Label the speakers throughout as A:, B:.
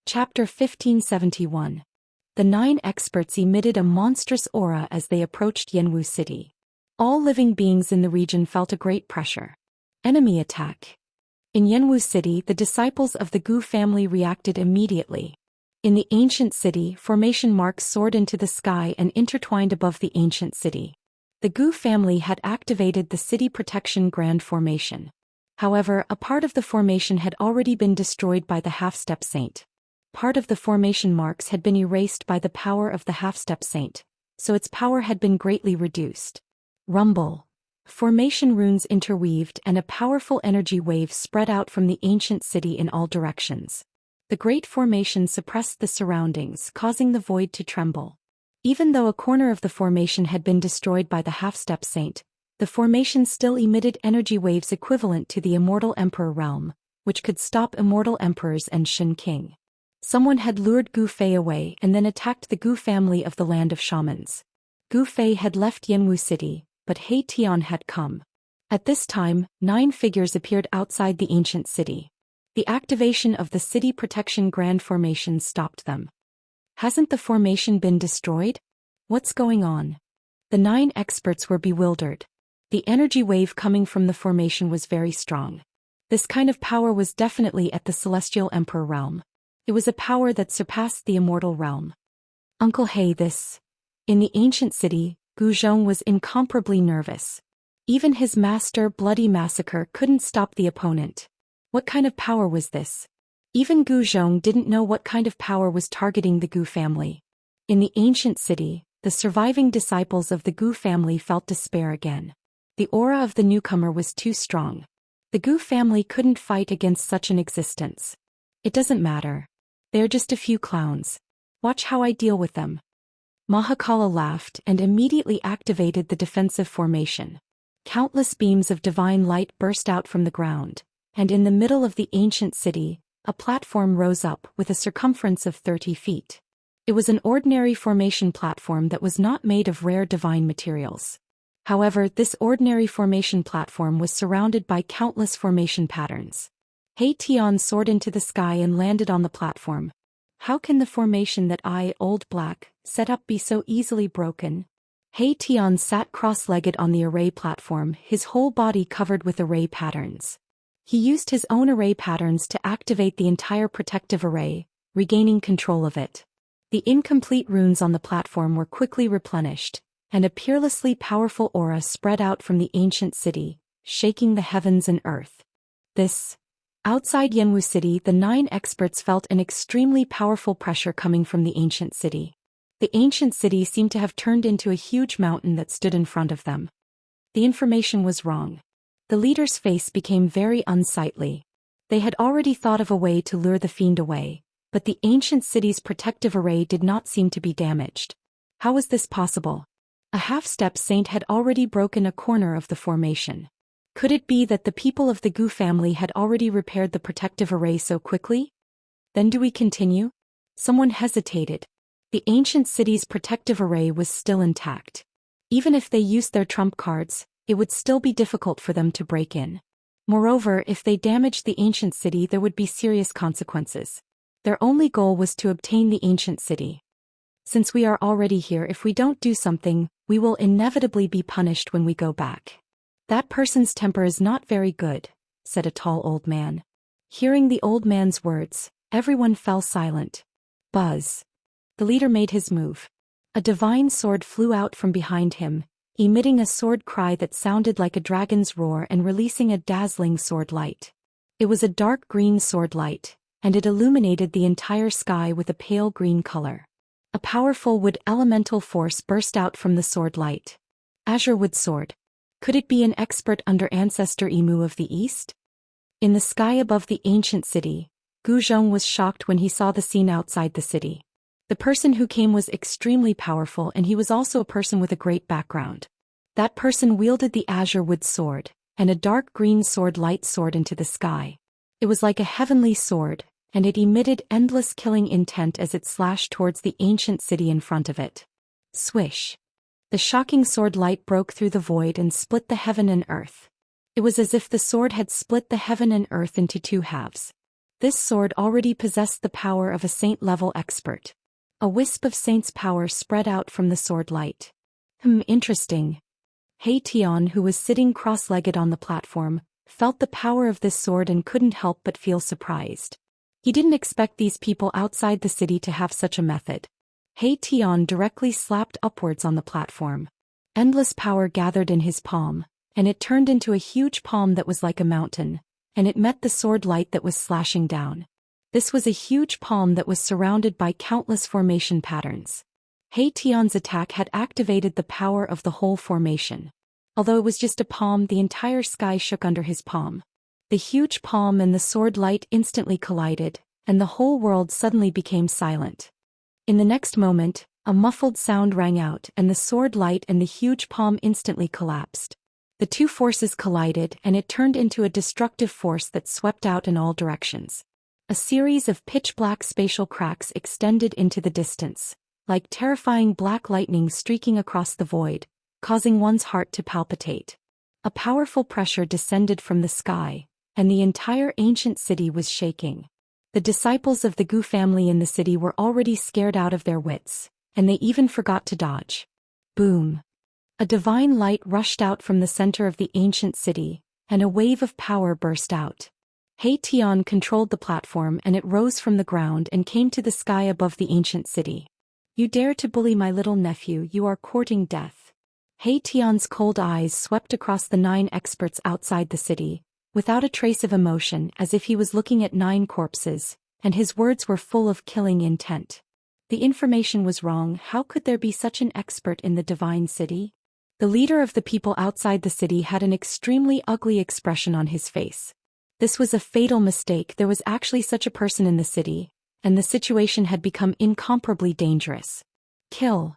A: Chapter 1571. The 9 experts emitted a monstrous aura as they approached Yanwu City. All living beings in the region felt a great pressure. Enemy attack. In Yanwu City, the disciples of the Gu family reacted immediately. In the ancient city, formation marks soared into the sky and intertwined above the ancient city. The Gu family had activated the City Protection Grand Formation. However, a part of the formation had already been destroyed by the Half-Step Saint. Part of the formation marks had been erased by the power of the Half-Step Saint, so its power had been greatly reduced. Rumble. Formation runes interweaved and a powerful energy wave spread out from the ancient city in all directions. The great formation suppressed the surroundings, causing the void to tremble. Even though a corner of the formation had been destroyed by the Half-Step Saint, the formation still emitted energy waves equivalent to the Immortal Emperor realm, which could stop Immortal Emperors and Shen King. Someone had lured Gu Fei away and then attacked the Gu family of the Land of Shamans. Gu Fei had left Yanwu City, but He Tian had come. At this time, 9 figures appeared outside the ancient city. The activation of the City Protection Grand Formation stopped them. Hasn't the formation been destroyed? What's going on? The 9 experts were bewildered. The energy wave coming from the formation was very strong. This kind of power was definitely at the Celestial Emperor realm. It was a power that surpassed the immortal realm. Uncle He, In the ancient city, Gu Zhong was incomparably nervous. Even his master Bloody Massacre couldn't stop the opponent. What kind of power was this? Even Gu Zhong didn't know what kind of power was targeting the Gu family. In the ancient city, the surviving disciples of the Gu family felt despair again. The aura of the newcomer was too strong. The Gu family couldn't fight against such an existence. It doesn't matter. They're just a few clowns. Watch how I deal with them. Mahakala laughed and immediately activated the defensive formation. Countless beams of divine light burst out from the ground, and in the middle of the ancient city, a platform rose up with a circumference of 30 feet. It was an ordinary formation platform that was not made of rare divine materials. However, this ordinary formation platform was surrounded by countless formation patterns. He Tian soared into the sky and landed on the platform. How can the formation that I, Old Black, set up be so easily broken? He Tian sat cross-legged on the array platform, his whole body covered with array patterns. He used his own array patterns to activate the entire protective array, regaining control of it. The incomplete runes on the platform were quickly replenished, and a peerlessly powerful aura spread out from the ancient city, shaking the heavens and earth. Outside Yanwu City, the 9 experts felt an extremely powerful pressure coming from the ancient city. The ancient city seemed to have turned into a huge mountain that stood in front of them. The information was wrong. The leader's face became very unsightly. They had already thought of a way to lure the fiend away, but the ancient city's protective array did not seem to be damaged. How was this possible? A Half-Step Saint had already broken a corner of the formation. Could it be that the people of the Gu family had already repaired the protective array so quickly? Then do we continue? Someone hesitated. The ancient city's protective array was still intact. Even if they used their trump cards, it would still be difficult for them to break in. Moreover, if they damaged the ancient city, there would be serious consequences. Their only goal was to obtain the ancient city. Since we are already here, if we don't do something, we will inevitably be punished when we go back. That person's temper is not very good, said a tall old man. Hearing the old man's words, everyone fell silent. Buzz. The leader made his move. A divine sword flew out from behind him, emitting a sword cry that sounded like a dragon's roar and releasing a dazzling sword light. It was a dark green sword light, and it illuminated the entire sky with a pale green color. A powerful wood elemental force burst out from the sword light. Azure Wood Sword. Could it be an expert under Ancestor Emu of the East? In the sky above the ancient city, Gu Zhong was shocked when he saw the scene outside the city. The person who came was extremely powerful, and he was also a person with a great background. That person wielded the Azure Wood Sword, and a dark green sword light soared into the sky. It was like a heavenly sword, and it emitted endless killing intent as it slashed towards the ancient city in front of it. Swish. The shocking sword light broke through the void and split the heaven and earth. It was as if the sword had split the heaven and earth into 2 halves. This sword already possessed the power of a saint-level expert. A wisp of saint's power spread out from the sword light. Interesting. He Tian, who was sitting cross-legged on the platform, felt the power of this sword and couldn't help but feel surprised. He didn't expect these people outside the city to have such a method. He Tian directly slapped upwards on the platform. Endless power gathered in his palm, and it turned into a huge palm that was like a mountain, and it met the sword light that was slashing down. This was a huge palm that was surrounded by countless formation patterns. He Tian's attack had activated the power of the whole formation. Although it was just a palm, the entire sky shook under his palm. The huge palm and the sword light instantly collided, and the whole world suddenly became silent. In the next moment, a muffled sound rang out and the sword light and the huge palm instantly collapsed. The two forces collided and it turned into a destructive force that swept out in all directions. A series of pitch-black spatial cracks extended into the distance, like terrifying black lightning streaking across the void, causing one's heart to palpitate. A powerful pressure descended from the sky, and the entire ancient city was shaking. The disciples of the Gu family in the city were already scared out of their wits, and they even forgot to dodge. Boom! A divine light rushed out from the center of the ancient city, and a wave of power burst out. He Tian controlled the platform and it rose from the ground and came to the sky above the ancient city. You dare to bully my little nephew, you are courting death. He Tian's cold eyes swept across the 9 experts outside the city, without a trace of emotion, as if he was looking at 9 corpses, and his words were full of killing intent. The information was wrong. How could there be such an expert in the divine city? The leader of the people outside the city had an extremely ugly expression on his face. This was a fatal mistake. There was actually such a person in the city, and the situation had become incomparably dangerous. Kill!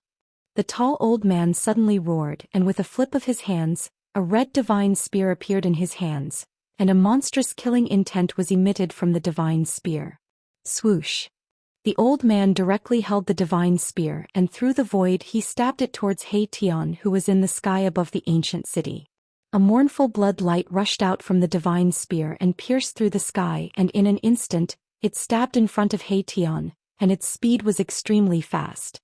A: The tall old man suddenly roared, and with a flip of his hands, a red divine spear appeared in his hands, and a monstrous killing intent was emitted from the divine spear. Swoosh! The old man directly held the divine spear, and through the void he stabbed it towards He Tian, who was in the sky above the ancient city. A mournful blood light rushed out from the divine spear and pierced through the sky, and in an instant, it stabbed in front of He Tian, and its speed was extremely fast.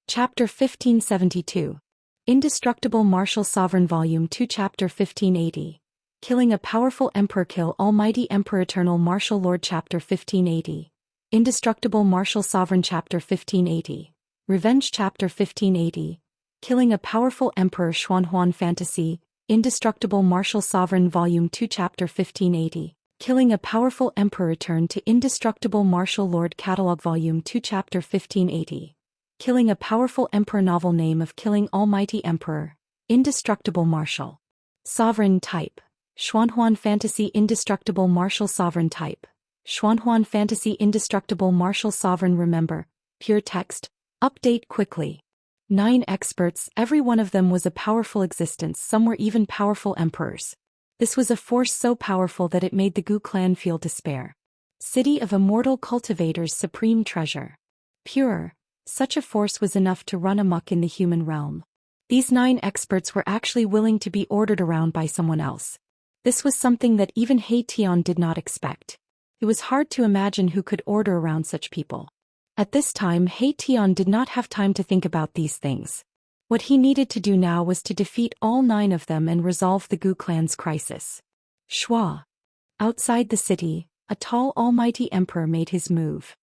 A: Chapter 1572. Indestructible Martial Sovereign Volume 2 Chapter 1580. Killing a Powerful Emperor. Kill Almighty Emperor Eternal Martial Lord. Chapter 1580. Indestructible Martial Sovereign. Chapter 1580. Revenge. Chapter 1580. Killing a Powerful Emperor. Xuanhuan Fantasy. Indestructible Martial Sovereign Volume 2 Chapter 1580. Killing a Powerful Emperor. Return to Indestructible Martial Lord. Catalog Volume 2 Chapter 1580. Killing a Powerful Emperor. Novel Name of Killing Almighty Emperor. Indestructible Martial Sovereign. Type Xuanhuan Fantasy. Indestructible Martial Sovereign. Type Xuanhuan Fantasy. Indestructible Martial Sovereign. Remember, pure text. Update quickly. 9 experts, every one of them was a powerful existence. Some were even powerful emperors. This was a force so powerful that it made the Gu clan feel despair. City of Immortal Cultivators. Supreme Treasure. Pure. Such a force was enough to run amok in the human realm. These 9 experts were actually willing to be ordered around by someone else. This was something that even He Tian did not expect. It was hard to imagine who could order around such people. At this time, He Tian did not have time to think about these things. What he needed to do now was to defeat all 9 of them and resolve the Gu clan's crisis. Shua. Outside the city, a tall almighty emperor made his move.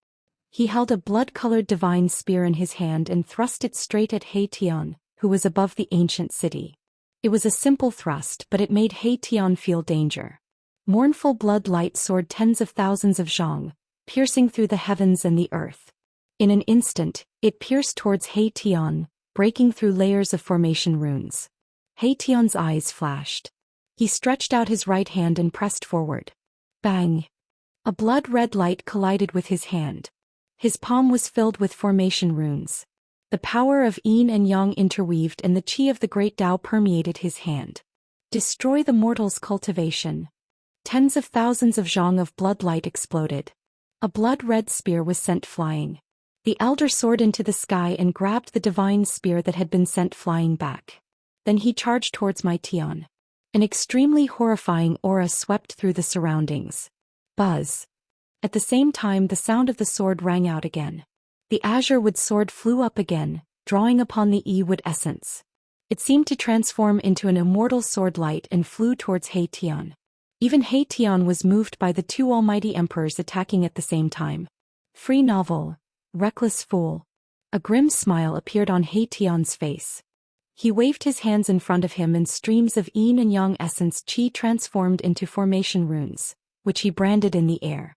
A: He held a blood-colored divine spear in his hand and thrust it straight at He Tian, who was above the ancient city. It was a simple thrust, but it made He Tian feel danger. Mournful blood light soared tens of thousands of zhang, piercing through the heavens and the earth. In an instant, it pierced towards He Tian, breaking through layers of formation runes. He Tian's eyes flashed. He stretched out his right hand and pressed forward. Bang! A blood-red light collided with his hand. His palm was filled with formation runes. The power of yin and yang interweaved and the qi of the great Tao permeated his hand. Destroy the mortal's cultivation. Tens of thousands of zhang of blood light exploded. A blood-red spear was sent flying. The elder soared into the sky and grabbed the divine spear that had been sent flying back. Then he charged towards my Tian. An extremely horrifying aura swept through the surroundings. Buzz. At the same time the sound of the sword rang out again. The azure wood sword flew up again, drawing upon the E-wood essence. It seemed to transform into an immortal sword light and flew towards He Tian. Even He Tian was moved by the two almighty emperors attacking at the same time. Free novel. Reckless fool. A grim smile appeared on He Tian's face. He waved his hands in front of him and streams of yin and yang essence qi transformed into formation runes, which he branded in the air.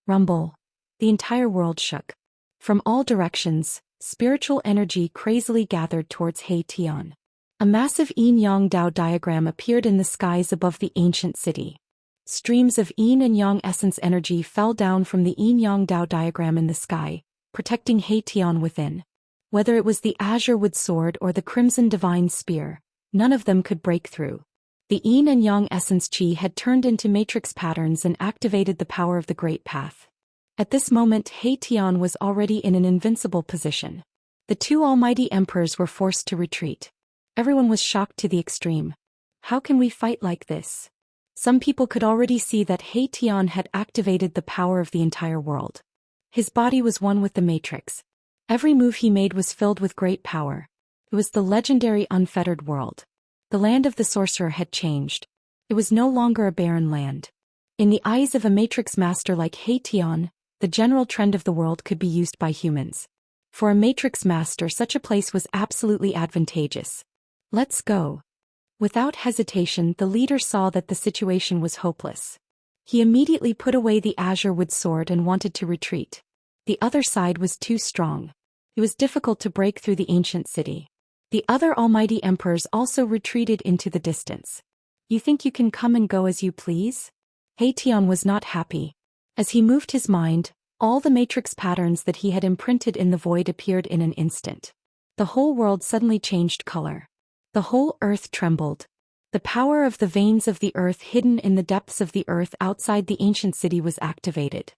A: Rumble. The entire world shook. From all directions, spiritual energy crazily gathered towards He Tian. A massive yin-yang Dao diagram appeared in the skies above the ancient city. Streams of yin and yang essence energy fell down from the yin-yang Dao diagram in the sky, protecting He Tian within. Whether it was the azure wood sword or the crimson divine spear, none of them could break through. The yin and yang essence qi had turned into matrix patterns and activated the power of the Great Path. At this moment He Tian was already in an invincible position. The two almighty emperors were forced to retreat. Everyone was shocked to the extreme. How can we fight like this? Some people could already see that He Tian had activated the power of the entire world. His body was one with the matrix. Every move he made was filled with great power. It was the legendary unfettered world. The land of the sorcerer had changed. It was no longer a barren land. In the eyes of a matrix master like He Tian, the general trend of the world could be used by humans. For a matrix master, such a place was absolutely advantageous. Let's go. Without hesitation, the leader saw that the situation was hopeless. He immediately put away the azure wood sword and wanted to retreat. The other side was too strong. It was difficult to break through the ancient city. The other almighty emperors also retreated into the distance. You think you can come and go as you please? He Tian was not happy. As he moved his mind, all the matrix patterns that he had imprinted in the void appeared in an instant. The whole world suddenly changed color. The whole earth trembled. The power of the veins of the earth hidden in the depths of the earth outside the ancient city was activated.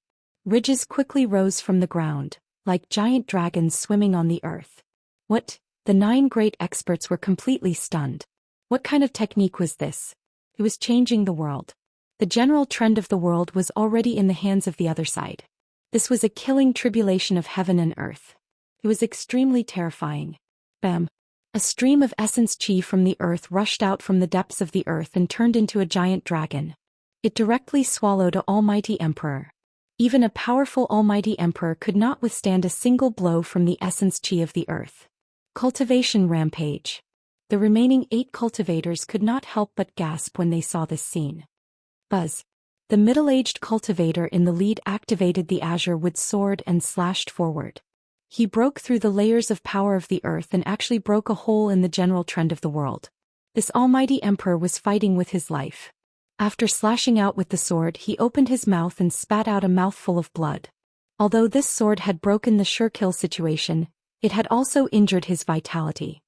A: Ridges quickly rose from the ground, like giant dragons swimming on the earth. What? The 9 great experts were completely stunned. What kind of technique was this? It was changing the world. The general trend of the world was already in the hands of the other side. This was a killing tribulation of heaven and earth. It was extremely terrifying. Bam! A stream of essence qi from the earth rushed out from the depths of the earth and turned into a giant dragon. It directly swallowed an almighty emperor. Even a powerful almighty emperor could not withstand a single blow from the essence qi of the earth. Cultivation rampage. The remaining 8 cultivators could not help but gasp when they saw this scene. Buzz. The middle-aged cultivator in the lead activated the azure wood sword and slashed forward. He broke through the layers of power of the earth and actually broke a hole in the general trend of the world. This almighty emperor was fighting with his life. After slashing out with the sword, he opened his mouth and spat out a mouthful of blood. Although this sword had broken the sure kill situation, it had also injured his vitality.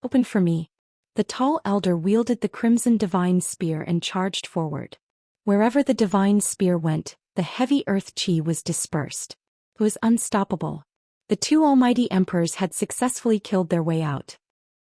A: Open for me. The tall elder wielded the crimson divine spear and charged forward. Wherever the divine spear went, the heavy earth qi was dispersed. It was unstoppable. The 2 almighty emperors had successfully killed their way out.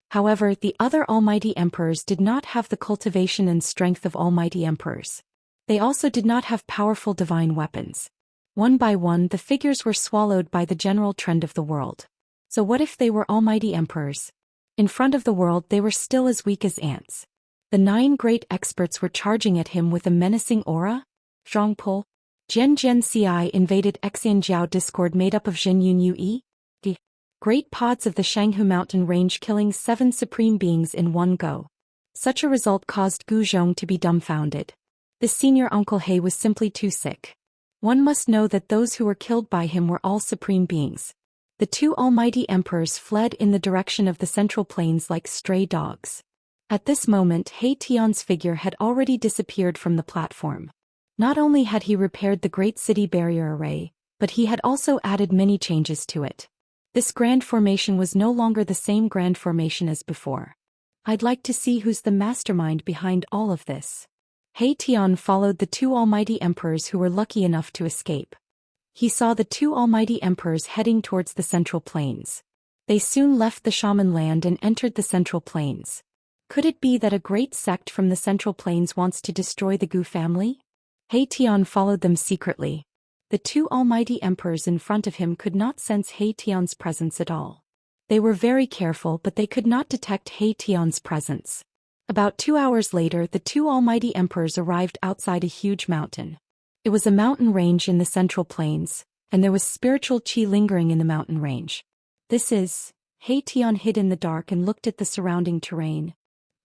A: However, the other almighty emperors did not have the cultivation and strength of almighty emperors. They also did not have powerful divine weapons. One by one, the figures were swallowed by the general trend of the world. So what if they were almighty emperors? In front of the world they were still as weak as ants. The 9 great experts were charging at him with a menacing aura? Zhongpo. Xianxia invaded Xianxiao discord made up of Zhenyun Yue. The great pods of the Shanghu mountain range killing 7 supreme beings in one go. Such a result caused Gu Zhong to be dumbfounded. The senior uncle He was simply too sick. One must know that those who were killed by him were all supreme beings. The 2 almighty emperors fled in the direction of the central plains like stray dogs. At this moment He Tian's figure had already disappeared from the platform. Not only had he repaired the great city barrier array, but he had also added many changes to it. This grand formation was no longer the same grand formation as before. I'd like to see who's the mastermind behind all of this. He Tian followed the 2 almighty emperors who were lucky enough to escape. He saw the 2 almighty emperors heading towards the central plains. They soon left the shaman land and entered the central plains. Could it be that a great sect from the central plains wants to destroy the Gu family? He Tian followed them secretly. The two almighty emperors in front of him could not sense He Tian's presence at all. They were very careful, but they could not detect He Tian's presence. About 2 hours later, the two almighty emperors arrived outside a huge mountain. It was a mountain range in the central plains, and there was spiritual qi lingering in the mountain range. He Tian hid in the dark and looked at the surrounding terrain.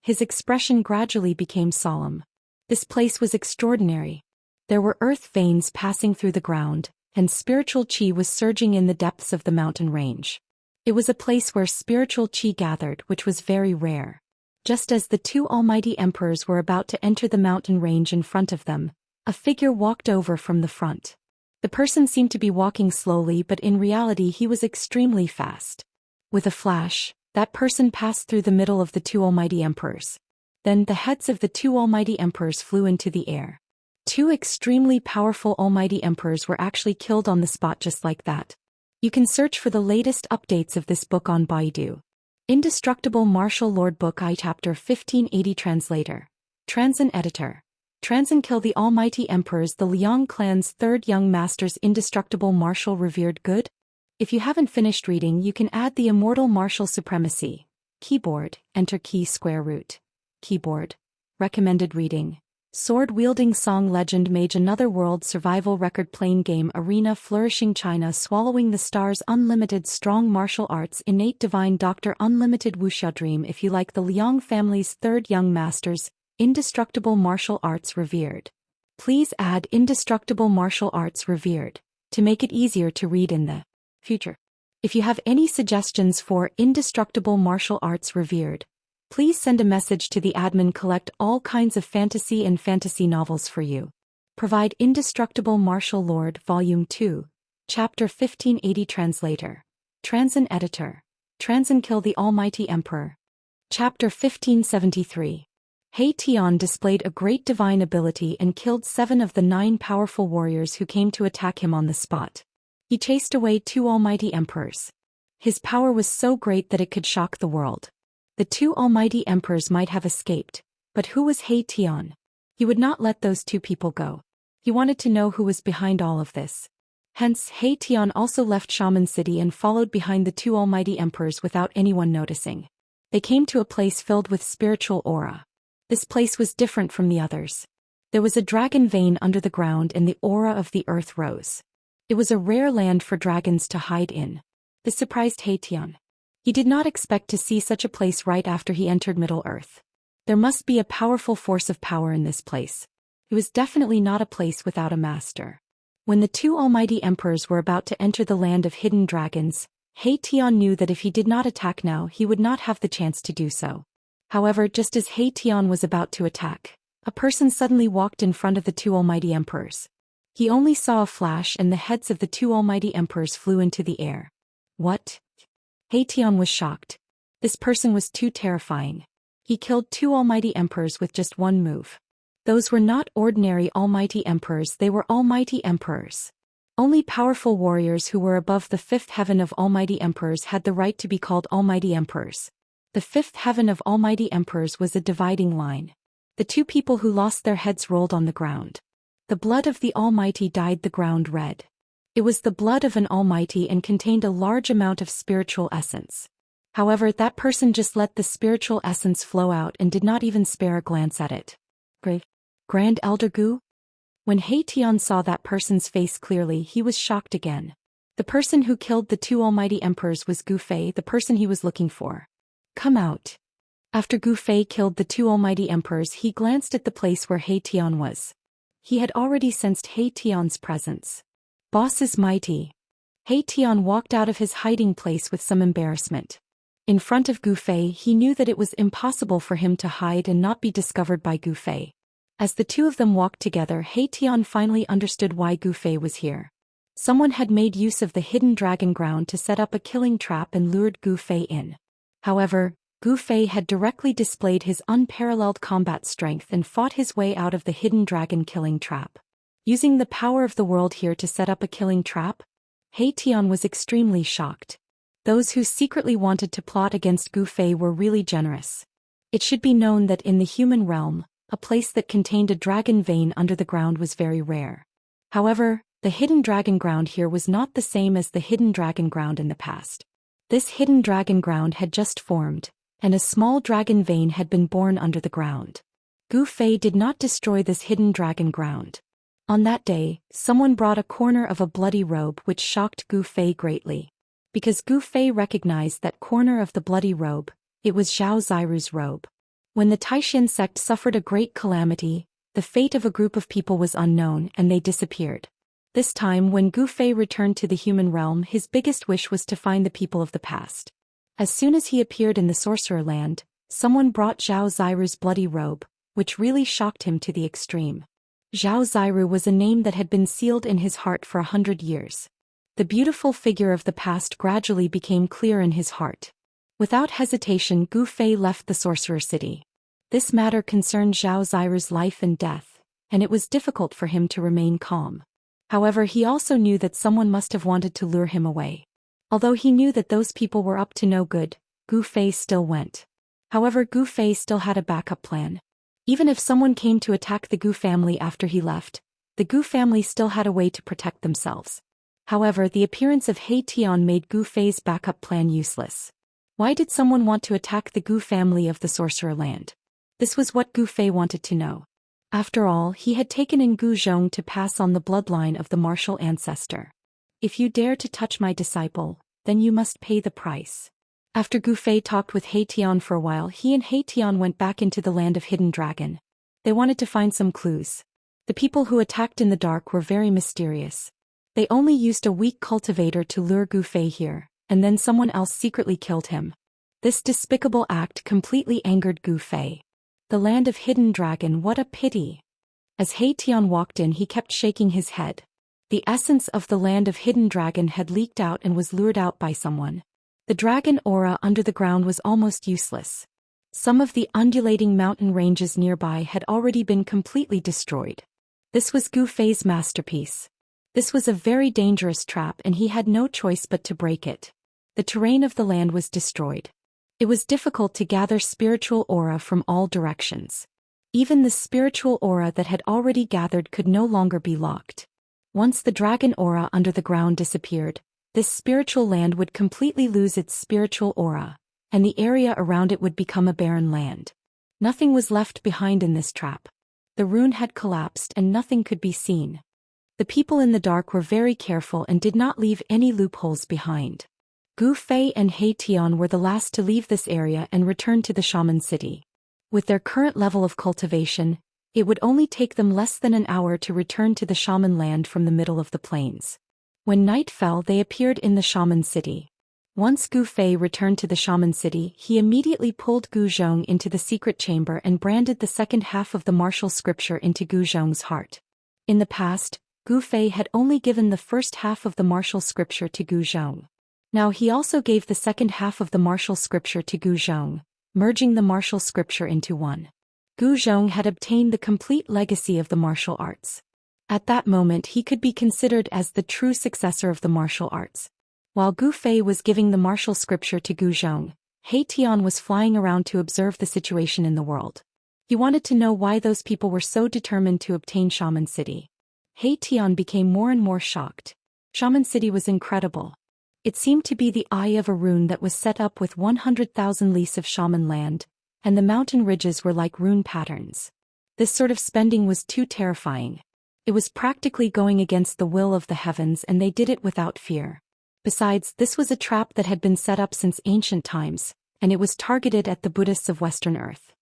A: His expression gradually became solemn. This place was extraordinary. There were earth veins passing through the ground, and spiritual qi was surging in the depths of the mountain range. It was a place where spiritual qi gathered, which was very rare. Just as the two almighty emperors were about to enter the mountain range in front of them, a figure walked over from the front. The person seemed to be walking slowly, but in reality he was extremely fast. With a flash, that person passed through the middle of the two almighty emperors. Then the heads of the two almighty emperors flew into the air. Two extremely powerful almighty emperors were actually killed on the spot just like that. You can search for the latest updates of this book on Baidu. Indestructible Martial Lord Book I Chapter 1580 Translator. Transin Editor. Transin Kill the Almighty Emperors, the Liang clan's third young masters. Indestructible Martial Revered Good. If you haven't finished reading, you can add the Immortal Martial Supremacy. Keyboard, enter key square root. Keyboard. Recommended reading. Sword-wielding song legend mage another world survival record playing game arena flourishing China swallowing the stars unlimited strong martial arts innate divine doctor unlimited wuxia dream. If you like the Liang family's third young masters, indestructible martial arts revered. Please add indestructible martial arts revered to make it easier to read in the future. If you have any suggestions for indestructible martial arts revered, please send a message to the admin. Collect all kinds of fantasy and fantasy novels for you. Provide Indestructible Martial Lord Volume 2, Chapter 1580 Translator. Transin Editor. Transin Kill the Almighty Emperor. Chapter 1573. He Tian displayed a great divine ability and killed 7 of the 9 powerful warriors who came to attack him on the spot. He chased away 2 almighty emperors. His power was so great that it could shock the world. The 2 almighty emperors might have escaped, but who was He Tian? He would not let those 2 people go. He wanted to know who was behind all of this. Hence, He Tian also left Shaman City and followed behind the 2 almighty emperors without anyone noticing. They came to a place filled with spiritual aura. This place was different from the others. There was a dragon vein under the ground and the aura of the earth rose. It was a rare land for dragons to hide in. This surprised He Tian. He did not expect to see such a place right after he entered Middle-earth. There must be a powerful force of power in this place. It was definitely not a place without a master. When the 2 almighty emperors were about to enter the land of hidden dragons, He Tian knew that if he did not attack now, he would not have the chance to do so. However, just as He Tian was about to attack, a person suddenly walked in front of the 2 almighty emperors. He only saw a flash and the heads of the 2 almighty emperors flew into the air. What? He Tian was shocked. This person was too terrifying. He killed 2 almighty emperors with just one move. Those were not ordinary almighty emperors, they were almighty emperors. Only powerful warriors who were above the 5th heaven of almighty emperors had the right to be called almighty emperors. The 5th heaven of almighty emperors was a dividing line. The 2 people who lost their heads rolled on the ground. The blood of the almighty dyed the ground red. It was the blood of an almighty and contained a large amount of spiritual essence. However, that person just let the spiritual essence flow out and did not even spare a glance at it. Grand Elder Gu? When He Tian saw that person's face clearly, he was shocked again. The person who killed the 2 almighty emperors was Gu Fei, the person he was looking for. Come out. After Gu Fei killed the 2 almighty emperors, he glanced at the place where He Tian was. He had already sensed He Tian's presence. Boss is mighty. He Tian walked out of his hiding place with some embarrassment. In front of Gu Fei, he knew that it was impossible for him to hide and not be discovered by Gu Fei. As the 2 of them walked together, He Tian finally understood why Gu Fei was here. Someone had made use of the hidden dragon ground to set up a killing trap and lured Gu Fei in. However, Gu Fei had directly displayed his unparalleled combat strength and fought his way out of the hidden dragon killing trap. Using the power of the world here to set up a killing trap? He Tian was extremely shocked. Those who secretly wanted to plot against Gu Fei were really generous. It should be known that in the human realm, A place that contained a dragon vein under the ground was very rare. However, the hidden dragon ground here was not the same as the hidden dragon ground in the past. This hidden dragon ground had just formed, and a small dragon vein had been born under the ground. Gu Fei did not destroy this hidden dragon ground. On that day, someone brought a corner of a bloody robe which shocked Gu Fei greatly. Because Gu Fei recognized that corner of the bloody robe, it was Zhao Ziru's robe. When the Taishan sect suffered a great calamity, the fate of a group of people was unknown and they disappeared. This time when Gu Fei returned to the human realm, his biggest wish was to find the people of the past. As soon as he appeared in the sorcerer land, someone brought Zhao Ziru's bloody robe, which really shocked him to the extreme. Zhao Ziru was a name that had been sealed in his heart for 100 years. The beautiful figure of the past gradually became clear in his heart. Without hesitation, Gu Fei left the sorcerer city. This matter concerned Zhao Ziru's life and death, and it was difficult for him to remain calm. However, he also knew that someone must have wanted to lure him away. Although he knew that those people were up to no good, Gu Fei still went. However, Gu Fei still had a backup plan. Even if someone came to attack the Gu family after he left, the Gu family still had a way to protect themselves. However, the appearance of He Tian made Gu Fei's backup plan useless. Why did someone want to attack the Gu family of the sorcerer land? This was what Gu Fei wanted to know. After all, he had taken in Gu Zhong to pass on the bloodline of the martial ancestor. If you dare to touch my disciple, then you must pay the price. After Gu Fei talked with He Tian for a while, he and He Tian went back into the land of Hidden Dragon. They wanted to find some clues. The people who attacked in the dark were very mysterious. They only used a weak cultivator to lure Gu Fei here, and then someone else secretly killed him. This despicable act completely angered Gu Fei. The land of Hidden Dragon, what a pity. As He Tian walked in, he kept shaking his head. The essence of the land of Hidden Dragon had leaked out and was lured out by someone. The dragon aura under the ground was almost useless. Some of the undulating mountain ranges nearby had already been completely destroyed. This was Gu Fei's masterpiece. This was a very dangerous trap and he had no choice but to break it. The terrain of the land was destroyed. It was difficult to gather spiritual aura from all directions. Even the spiritual aura that had already gathered could no longer be locked. Once the dragon aura under the ground disappeared, this spiritual land would completely lose its spiritual aura, and the area around it would become a barren land. Nothing was left behind in this trap. The rune had collapsed and nothing could be seen. The people in the dark were very careful and did not leave any loopholes behind. Gu Fei and He Tian were the last to leave this area and return to the shaman city. With their current level of cultivation, it would only take them less than an hour to return to the shaman land from the middle of the plains. When night fell, they appeared in the shaman city. Once Gu Fei returned to the shaman city, he immediately pulled Gu Zhong into the secret chamber and branded the second half of the martial scripture into Gu Zhong's heart. In the past, Gu Fei had only given the first half of the martial scripture to Gu Zhong. Now he also gave the second half of the martial scripture to Gu Zhong, merging the martial scripture into one. Gu Zhong had obtained the complete legacy of the martial arts. At that moment he could be considered as the true successor of the martial arts. While Gu Fei was giving the martial scripture to Gu Zhong, He Tian was flying around to observe the situation in the world. He wanted to know why those people were so determined to obtain Shaman City. He Tian became more and more shocked. Shaman City was incredible. It seemed to be the eye of a rune that was set up with 100,000 lis of shaman land, and the mountain ridges were like rune patterns. This sort of spending was too terrifying. It was practically going against the will of the heavens and they did it without fear. Besides, this was a trap that had been set up since ancient times, and it was targeted at the Buddhists of Western Earth.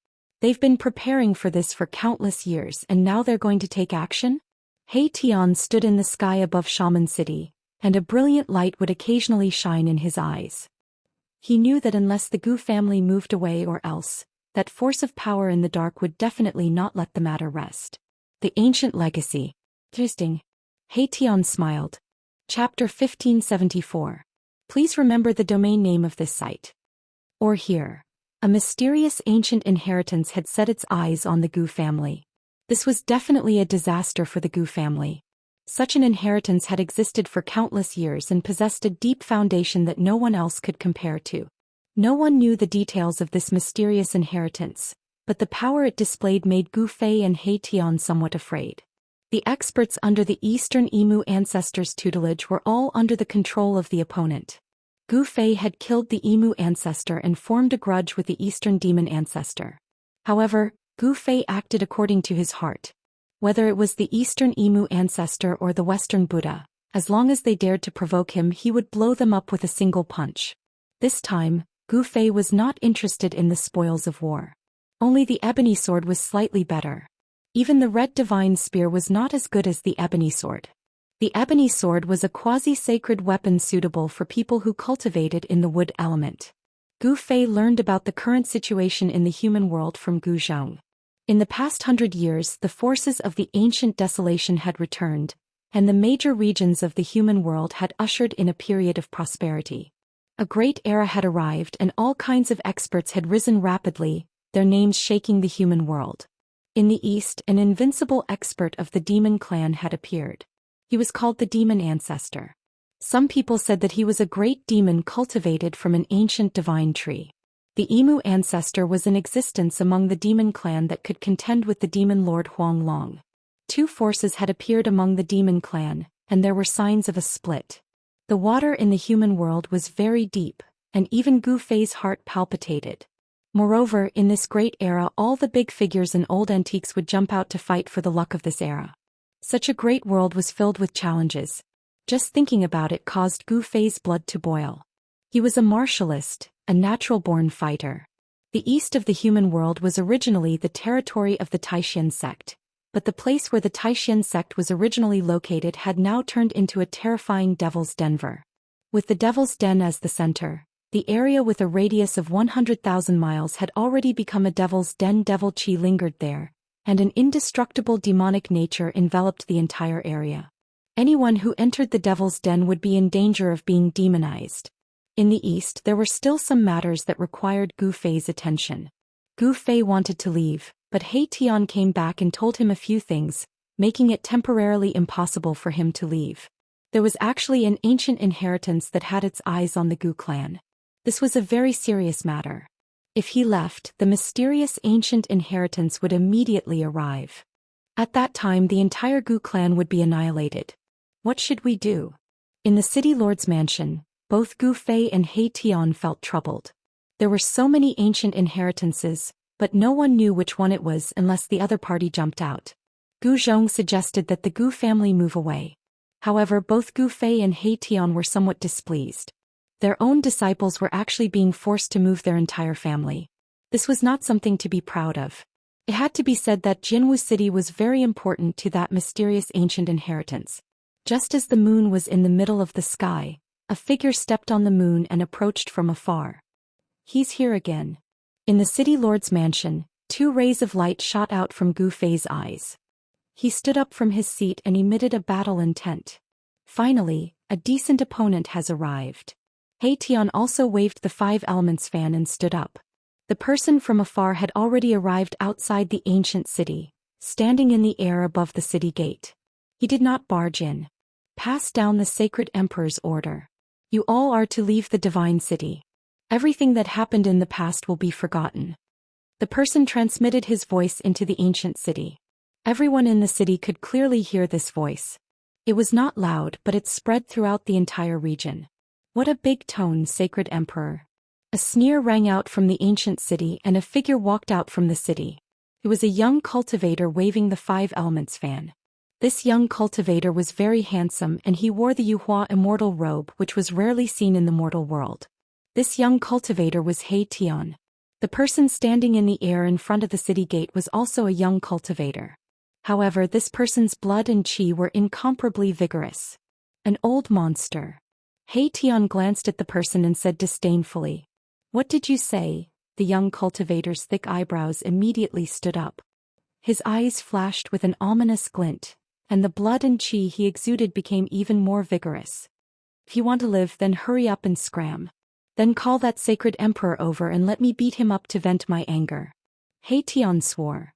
A: They've been preparing for this for countless years and now they're going to take action? He Tian stood in the sky above Shaman City, and a brilliant light would occasionally shine in his eyes. He knew that unless the Gu family moved away or else, that force of power in the dark would definitely not let the matter rest. The ancient legacy. Interesting. He Tian smiled. Chapter 1574. Please remember the domain name of this site. Or here. A mysterious ancient inheritance had set its eyes on the Gu family. This was definitely a disaster for the Gu family. Such an inheritance had existed for countless years and possessed a deep foundation that no one else could compare to. No one knew the details of this mysterious inheritance, but the power it displayed made Gu Fei and He Tian somewhat afraid. The experts under the Eastern Emu ancestors' tutelage were all under the control of the opponent. Gu Fei had killed the Emu ancestor and formed a grudge with the Eastern demon ancestor. However, Gu Fei acted according to his heart. Whether it was the Eastern Emu ancestor or the Western Buddha, as long as they dared to provoke him, he would blow them up with a single punch. This time, Gu Fei was not interested in the spoils of war. Only the ebony sword was slightly better. Even the red divine spear was not as good as the ebony sword. The ebony sword was a quasi-sacred weapon suitable for people who cultivated in the wood element. Gu Fei learned about the current situation in the human world from Gu Zhang. In the past 100 years, the forces of the ancient desolation had returned, and the major regions of the human world had ushered in a period of prosperity. A great era had arrived and all kinds of experts had risen rapidly, their names shaking the human world. In the east, an invincible expert of the demon clan had appeared. He was called the demon ancestor. Some people said that he was a great demon cultivated from an ancient divine tree. The Emu ancestor was in existence among the demon clan that could contend with the demon lord Huang Long. Two forces had appeared among the demon clan, and there were signs of a split. The water in the human world was very deep, and even Gu Fei's heart palpitated. Moreover, in this great era, all the big figures and old antiques would jump out to fight for the luck of this era. Such a great world was filled with challenges. Just thinking about it caused Gu Fei's blood to boil. He was a martialist, a natural-born fighter. The east of the human world was originally the territory of the Taishan sect, but the place where the Taishan sect was originally located had now turned into a terrifying Devil's Denver. With the Devil's Den as the center, the area with a radius of 100,000 miles had already become a Devil's Den. Devil Qi lingered there, and an indestructible demonic nature enveloped the entire area. Anyone who entered the Devil's Den would be in danger of being demonized. In the east, there were still some matters that required Gu Fei's attention. Gu Fei wanted to leave, but He Tian came back and told him a few things, making it temporarily impossible for him to leave. There was actually an ancient inheritance that had its eyes on the Gu clan. This was a very serious matter. If he left, the mysterious ancient inheritance would immediately arrive. At that time, the entire Gu clan would be annihilated. What should we do? In the city lord's mansion, both Gu Fei and He Tian felt troubled. There were so many ancient inheritances, but no one knew which one it was unless the other party jumped out. Gu Zhong suggested that the Gu family move away. However, both Gu Fei and He Tian were somewhat displeased. Their own disciples were actually being forced to move their entire family. This was not something to be proud of. It had to be said that Jinwu City was very important to that mysterious ancient inheritance. Just as the moon was in the middle of the sky, a figure stepped on the moon and approached from afar. He's here again. In the city lord's mansion, two rays of light shot out from Gu Fei's eyes. He stood up from his seat and emitted a battle intent. Finally, a decent opponent has arrived. He Tian also waved the five elements fan and stood up. The person from afar had already arrived outside the ancient city, standing in the air above the city gate. He did not barge in. Pass down the sacred emperor's order. You all are to leave the divine city. Everything that happened in the past will be forgotten. The person transmitted his voice into the ancient city. Everyone in the city could clearly hear this voice. It was not loud, but it spread throughout the entire region. What a big tone, sacred emperor. A sneer rang out from the ancient city and a figure walked out from the city. It was a young cultivator waving the five elements fan. This young cultivator was very handsome and he wore the Yuhua immortal robe, which was rarely seen in the mortal world. This young cultivator was He Tian. The person standing in the air in front of the city gate was also a young cultivator. However, this person's blood and qi were incomparably vigorous. An old monster. He Tian glanced at the person and said disdainfully, "What did you say?" The young cultivator's thick eyebrows immediately stood up. His eyes flashed with an ominous glint, and the blood and qi he exuded became even more vigorous. "If you want to live, then hurry up and scram. Then call that sacred emperor over and let me beat him up to vent my anger." He Tian swore.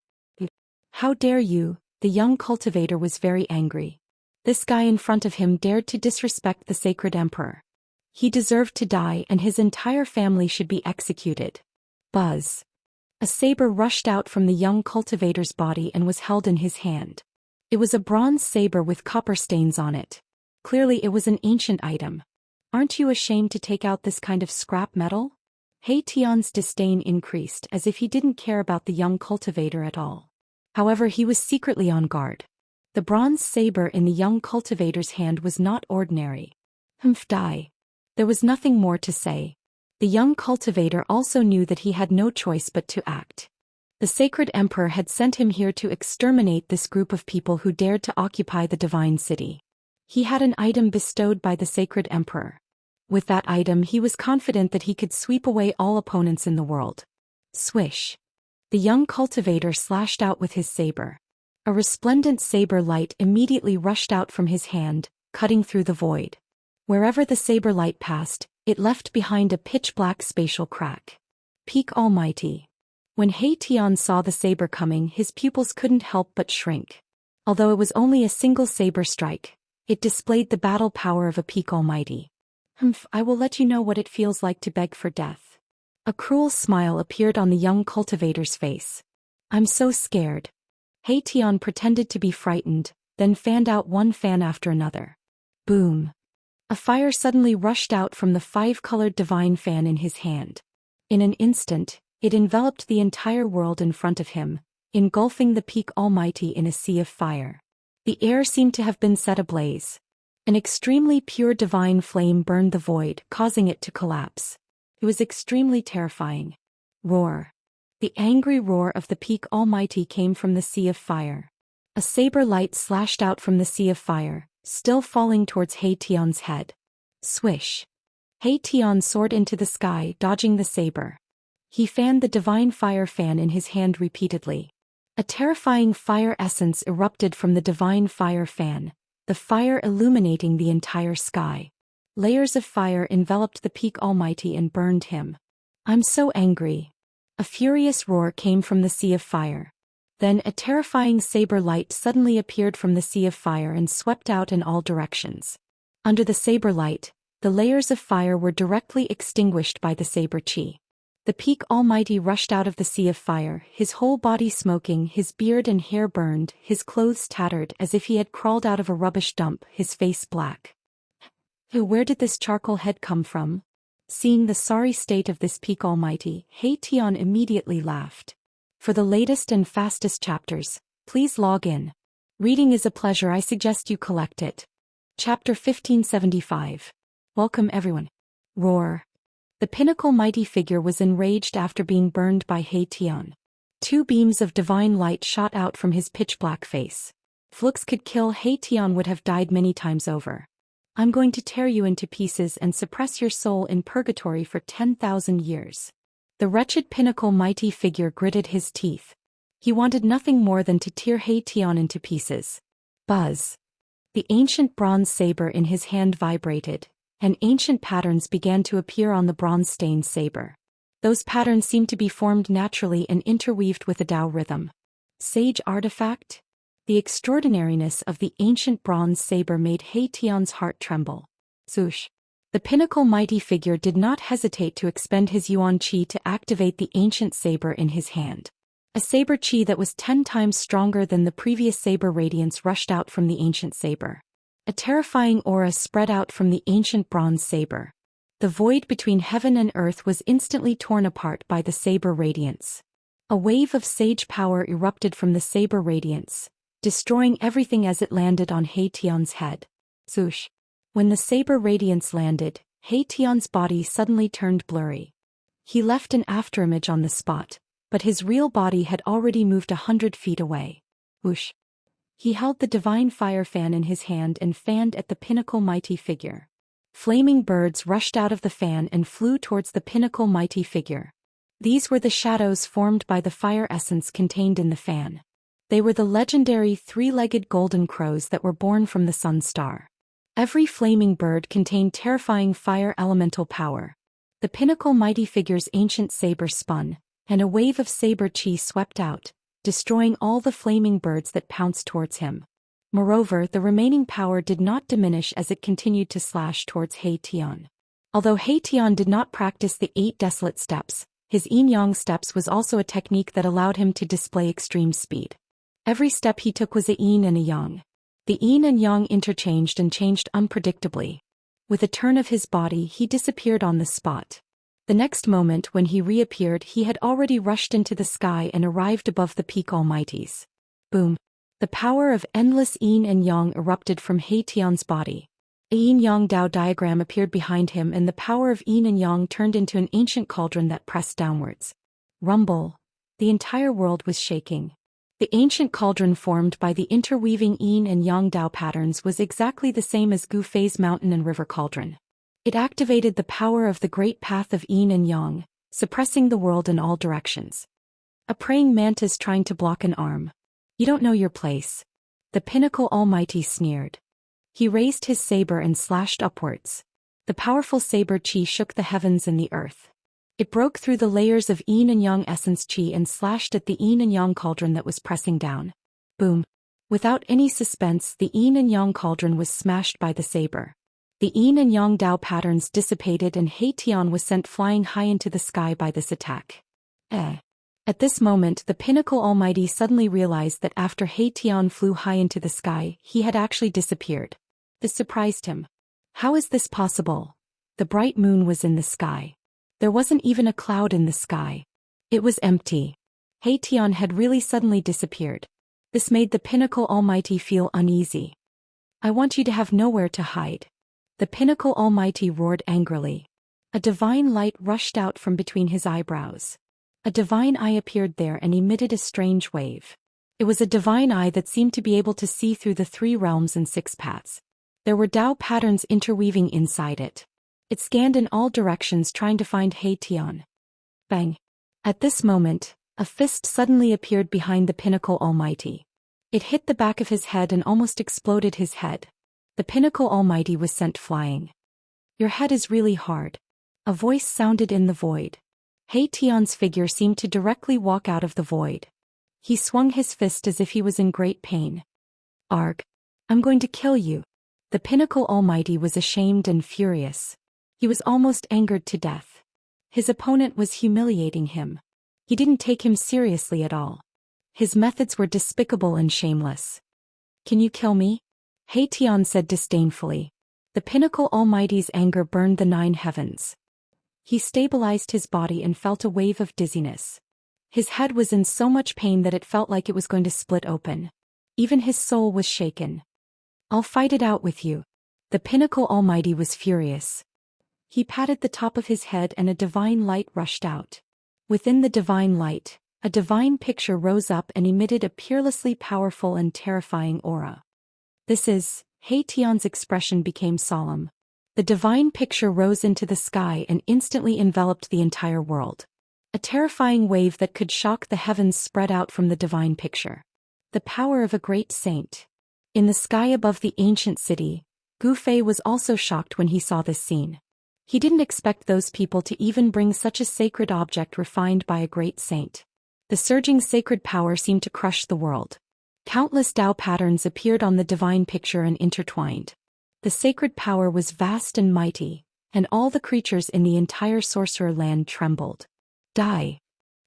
A: "How dare you?" The young cultivator was very angry. This guy in front of him dared to disrespect the sacred emperor. He deserved to die and his entire family should be executed. Buzz. A saber rushed out from the young cultivator's body and was held in his hand. It was a bronze saber with copper stains on it. Clearly it was an ancient item. Aren't you ashamed to take out this kind of scrap metal? He Tian's disdain increased as if he didn't care about the young cultivator at all. However, he was secretly on guard. The bronze saber in the young cultivator's hand was not ordinary. Die. There was nothing more to say. The young cultivator also knew that he had no choice but to act. The sacred emperor had sent him here to exterminate this group of people who dared to occupy the divine city. He had an item bestowed by the sacred emperor. With that item he was confident that he could sweep away all opponents in the world. Swish. The young cultivator slashed out with his saber. A resplendent saber light immediately rushed out from his hand, cutting through the void. Wherever the saber light passed, it left behind a pitch-black spatial crack. Peak Almighty. When He Tian saw the saber coming, his pupils couldn't help but shrink. Although it was only a single saber strike, it displayed the battle power of a Peak Almighty. I will let you know what it feels like to beg for death. A cruel smile appeared on the young cultivator's face. I'm so scared. He Tian pretended to be frightened, then fanned out one fan after another. Boom. A fire suddenly rushed out from the five-colored divine fan in his hand. In an instant, it enveloped the entire world in front of him, engulfing the Peak Almighty in a sea of fire. The air seemed to have been set ablaze. An extremely pure divine flame burned the void, causing it to collapse. It was extremely terrifying. Roar. The angry roar of the Peak Almighty came from the sea of fire. A saber light slashed out from the sea of fire, still falling towards He Tian's head. Swish. He Tian soared into the sky, dodging the saber. He fanned the divine fire fan in his hand repeatedly. A terrifying fire essence erupted from the divine fire fan, the fire illuminating the entire sky. Layers of fire enveloped the Peak Almighty and burned him. I'm so angry. A furious roar came from the sea of fire. Then a terrifying saber light suddenly appeared from the sea of fire and swept out in all directions. Under the saber light, the layers of fire were directly extinguished by the saber chi. The Peak Almighty rushed out of the sea of fire, his whole body smoking, his beard and hair burned, his clothes tattered as if he had crawled out of a rubbish dump, his face black. Where did this charcoal head come from? Seeing the sorry state of this Peak Almighty, He Tian immediately laughed. For the latest and fastest chapters, please log in. Reading is a pleasure. I suggest you collect it. Chapter 1575. Welcome everyone. Roar. The pinnacle mighty figure was enraged after being burned by He Tian. Two beams of divine light shot out from his pitch-black face. If looks could kill, He Tian would have died many times over. I'm going to tear you into pieces and suppress your soul in purgatory for 10,000 years. The wretched pinnacle mighty figure gritted his teeth. He wanted nothing more than to tear He Tian into pieces. Buzz. The ancient bronze saber in his hand vibrated, and ancient patterns began to appear on the bronze-stained saber. Those patterns seemed to be formed naturally and interweaved with a Tao rhythm. Sage artifact? The extraordinariness of the ancient bronze saber made He Tian's heart tremble. Zhoush. The pinnacle mighty figure did not hesitate to expend his yuan qi to activate the ancient saber in his hand. A saber qi that was 10 times stronger than the previous saber radiance rushed out from the ancient saber. A terrifying aura spread out from the ancient bronze saber. The void between heaven and earth was instantly torn apart by the saber radiance. A wave of sage power erupted from the saber radiance, destroying everything as it landed on He Tian's head. Zhoush. When the saber radiance landed, He Tian's body suddenly turned blurry. He left an afterimage on the spot, but his real body had already moved 100 feet away. Whoosh. He held the divine fire fan in his hand and fanned at the pinnacle mighty figure. Flaming birds rushed out of the fan and flew towards the pinnacle mighty figure. These were the shadows formed by the fire essence contained in the fan. They were the legendary three-legged golden crows that were born from the sun star. Every flaming bird contained terrifying fire elemental power. The pinnacle mighty figure's ancient saber spun, and a wave of saber chi swept out, destroying all the flaming birds that pounced towards him. Moreover, the remaining power did not diminish as it continued to slash towards He Tian. Although He Tian did not practice the 8 desolate steps, His yin-yang steps was also a technique that allowed him to display extreme speed. Every step he took was a yin and a yang. The yin and yang interchanged and changed unpredictably. With a turn of his body, he disappeared on the spot. The next moment when he reappeared, he had already rushed into the sky and arrived above the peak almighties. Boom! The power of endless yin and yang erupted from He Tian's body. A yin-yang Dao diagram appeared behind him, and the power of yin and yang turned into an ancient cauldron that pressed downwards. Rumble! The entire world was shaking. The ancient cauldron formed by the interweaving yin and yang Dao patterns was exactly the same as Gu Fei's mountain and river cauldron. It activated the power of the great path of yin and yang, suppressing the world in all directions. A praying mantis trying to block an arm. You don't know your place. The pinnacle almighty sneered. He raised his saber and slashed upwards. The powerful saber chi shook the heavens and the earth. It broke through the layers of yin and yang essence chi and slashed at the yin and yang cauldron that was pressing down. Boom! Without any suspense, the yin and yang cauldron was smashed by the saber. The yin and yang Dao patterns dissipated and He Tian was sent flying high into the sky by this attack. At this moment, the pinnacle almighty suddenly realized that after He Tian flew high into the sky, he had actually disappeared. This surprised him. How is this possible? The bright moon was in the sky. There wasn't even a cloud in the sky. It was empty. He Tian had really suddenly disappeared. This made the pinnacle almighty feel uneasy. I want you to have nowhere to hide. The pinnacle almighty roared angrily. A divine light rushed out from between his eyebrows. A divine eye appeared there and emitted a strange wave. It was a divine eye that seemed to be able to see through the 3 realms and 6 paths. There were Dao patterns interweaving inside it. It scanned in all directions trying to find He Tian. Bang! At this moment, a fist suddenly appeared behind the pinnacle almighty. It hit the back of his head and almost exploded his head. The pinnacle almighty was sent flying. Your head is really hard. A voice sounded in the void. He Tian's figure seemed to directly walk out of the void. He swung his fist as if he was in great pain. Arg! I'm going to kill you. The pinnacle almighty was ashamed and furious. He was almost angered to death. His opponent was humiliating him. He didn't take him seriously at all. His methods were despicable and shameless. Can you kill me? He Tian said disdainfully. The pinnacle almighty's anger burned the 9 heavens. He stabilized his body and felt a wave of dizziness. His head was in so much pain that it felt like it was going to split open. Even his soul was shaken. I'll fight it out with you. The pinnacle almighty was furious. He patted the top of his head and a divine light rushed out. Within the divine light, a divine picture rose up and emitted a peerlessly powerful and terrifying aura. This is, He Tian's expression became solemn. The divine picture rose into the sky and instantly enveloped the entire world. A terrifying wave that could shock the heavens spread out from the divine picture. The power of a great saint. In the sky above the ancient city, Gu Fei was also shocked when he saw this scene. He didn't expect those people to even bring such a sacred object refined by a great saint. The surging sacred power seemed to crush the world. Countless Dao patterns appeared on the divine picture and intertwined. The sacred power was vast and mighty, and all the creatures in the entire sorcerer land trembled. Die!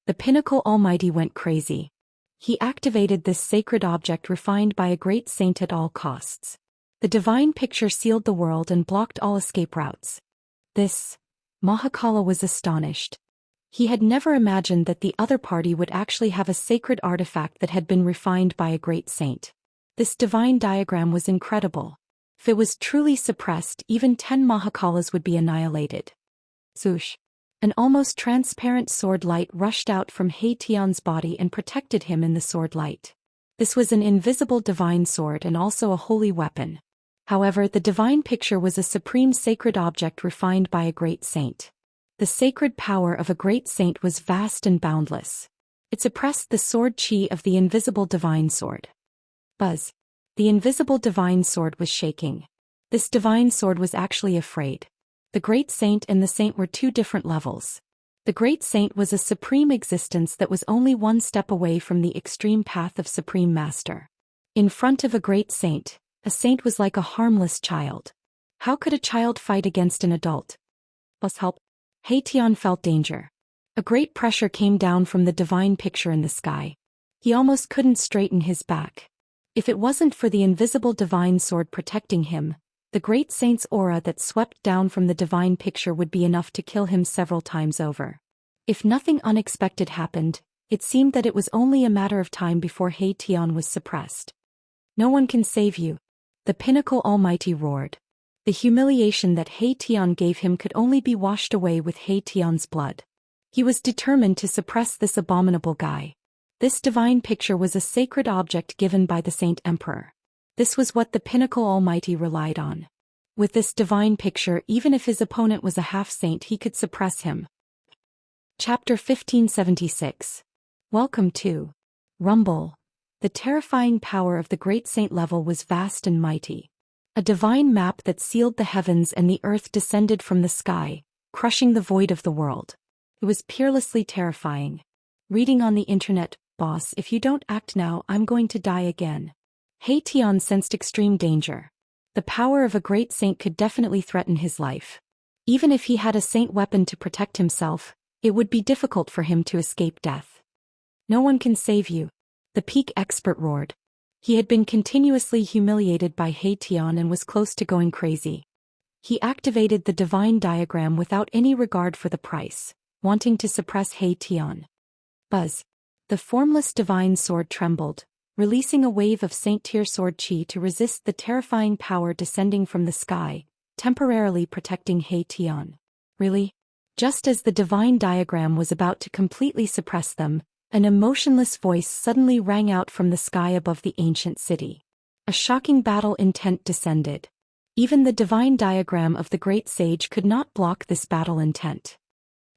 A: The pinnacle almighty went crazy. He activated this sacred object refined by a great saint at all costs. The divine picture sealed the world and blocked all escape routes. Mahakala was astonished. He had never imagined that the other party would actually have a sacred artifact that had been refined by a great saint. This divine diagram was incredible. If it was truly suppressed, even 10 Mahakalas would be annihilated. Swoosh! An almost transparent sword light rushed out from He Tian's body and protected him in the sword light. This was an invisible divine sword and also a holy weapon. However, the divine picture was a supreme sacred object refined by a great saint. The sacred power of a great saint was vast and boundless. It suppressed the sword chi of the invisible divine sword. Buzz! The invisible divine sword was shaking. This divine sword was actually afraid. The great saint and the saint were 2 different levels. The great saint was a supreme existence that was only 1 step away from the extreme path of supreme master. In front of a great saint, a saint was like a harmless child. How could a child fight against an adult? Plus help. He Tian felt danger. A great pressure came down from the divine picture in the sky. He almost couldn't straighten his back. If it wasn't for the invisible divine sword protecting him, the great saint's aura that swept down from the divine picture would be enough to kill him several times over. If nothing unexpected happened, it seemed that it was only a matter of time before He Tian was suppressed. "No one can save you," the Pinnacle Almighty roared. The humiliation that He Tian gave him could only be washed away with He Tian's blood. He was determined to suppress this abominable guy. This divine picture was a sacred object given by the Saint Emperor. This was what the Pinnacle Almighty relied on. With this divine picture, even if his opponent was a half-saint, he could suppress him. Chapter 1576. Welcome to Rumble. The terrifying power of the great saint level was vast and mighty. A divine map that sealed the heavens and the earth descended from the sky, crushing the void of the world. It was peerlessly terrifying. Reading on the internet, "Boss, if you don't act now, I'm going to die again." He Tian sensed extreme danger. The power of a great saint could definitely threaten his life. Even if he had a saint weapon to protect himself, it would be difficult for him to escape death. "No one can save you," the peak expert roared. He had been continuously humiliated by He Tian and was close to going crazy. He activated the divine diagram without any regard for the price, wanting to suppress He Tian. Buzz. The formless divine sword trembled, releasing a wave of saint-tier sword chi to resist the terrifying power descending from the sky, temporarily protecting He Tian. Really? Just as the divine diagram was about to completely suppress them, an emotionless voice suddenly rang out from the sky above the ancient city. A shocking battle intent descended. Even the divine diagram of the great sage could not block this battle intent.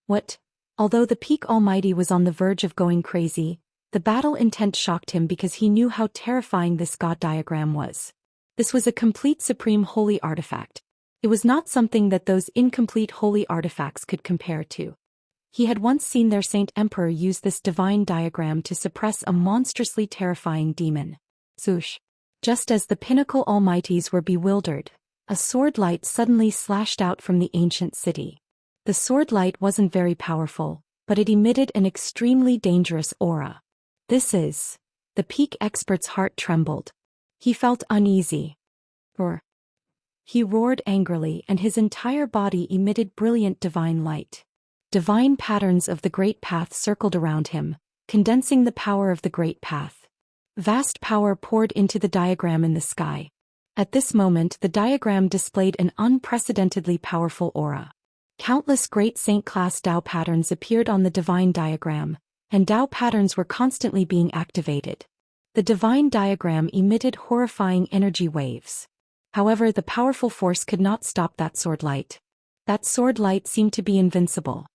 A: What? Although the peak almighty was on the verge of going crazy, the battle intent shocked him because he knew how terrifying this god diagram was. This was a complete supreme holy artifact. It was not something that those incomplete holy artifacts could compare to. He had once seen their Saint Emperor use this divine diagram to suppress a monstrously terrifying demon. Zhoush. Just as the Pinnacle Almighties were bewildered, a sword light suddenly slashed out from the ancient city. The sword light wasn't very powerful, but it emitted an extremely dangerous aura. The peak expert's heart trembled. He felt uneasy. Roar. He roared angrily and his entire body emitted brilliant divine light. Divine patterns of the Great Path circled around him, condensing the power of the Great Path. Vast power poured into the diagram in the sky. At this moment, the diagram displayed an unprecedentedly powerful aura. Countless great saint-class Dao patterns appeared on the divine diagram, and Dao patterns were constantly being activated. The divine diagram emitted horrifying energy waves. However, the powerful force could not stop that sword light. That sword light seemed to be invincible.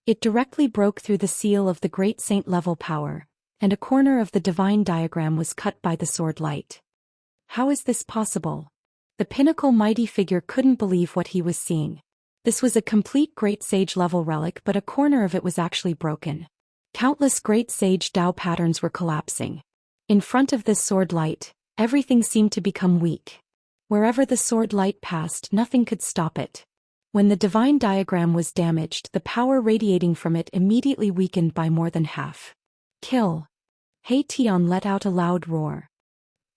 A: It directly broke through the seal of the great saint-level power, and a corner of the divine diagram was cut by the sword light. How is this possible? The Pinnacle mighty figure couldn't believe what he was seeing. This was a complete great sage-level relic, but a corner of it was actually broken. Countless great sage Dao patterns were collapsing. In front of this sword light, everything seemed to become weak. Wherever the sword light passed, nothing could stop it. When the divine diagram was damaged, the power radiating from it immediately weakened by more than half. Kill! He Tian let out a loud roar.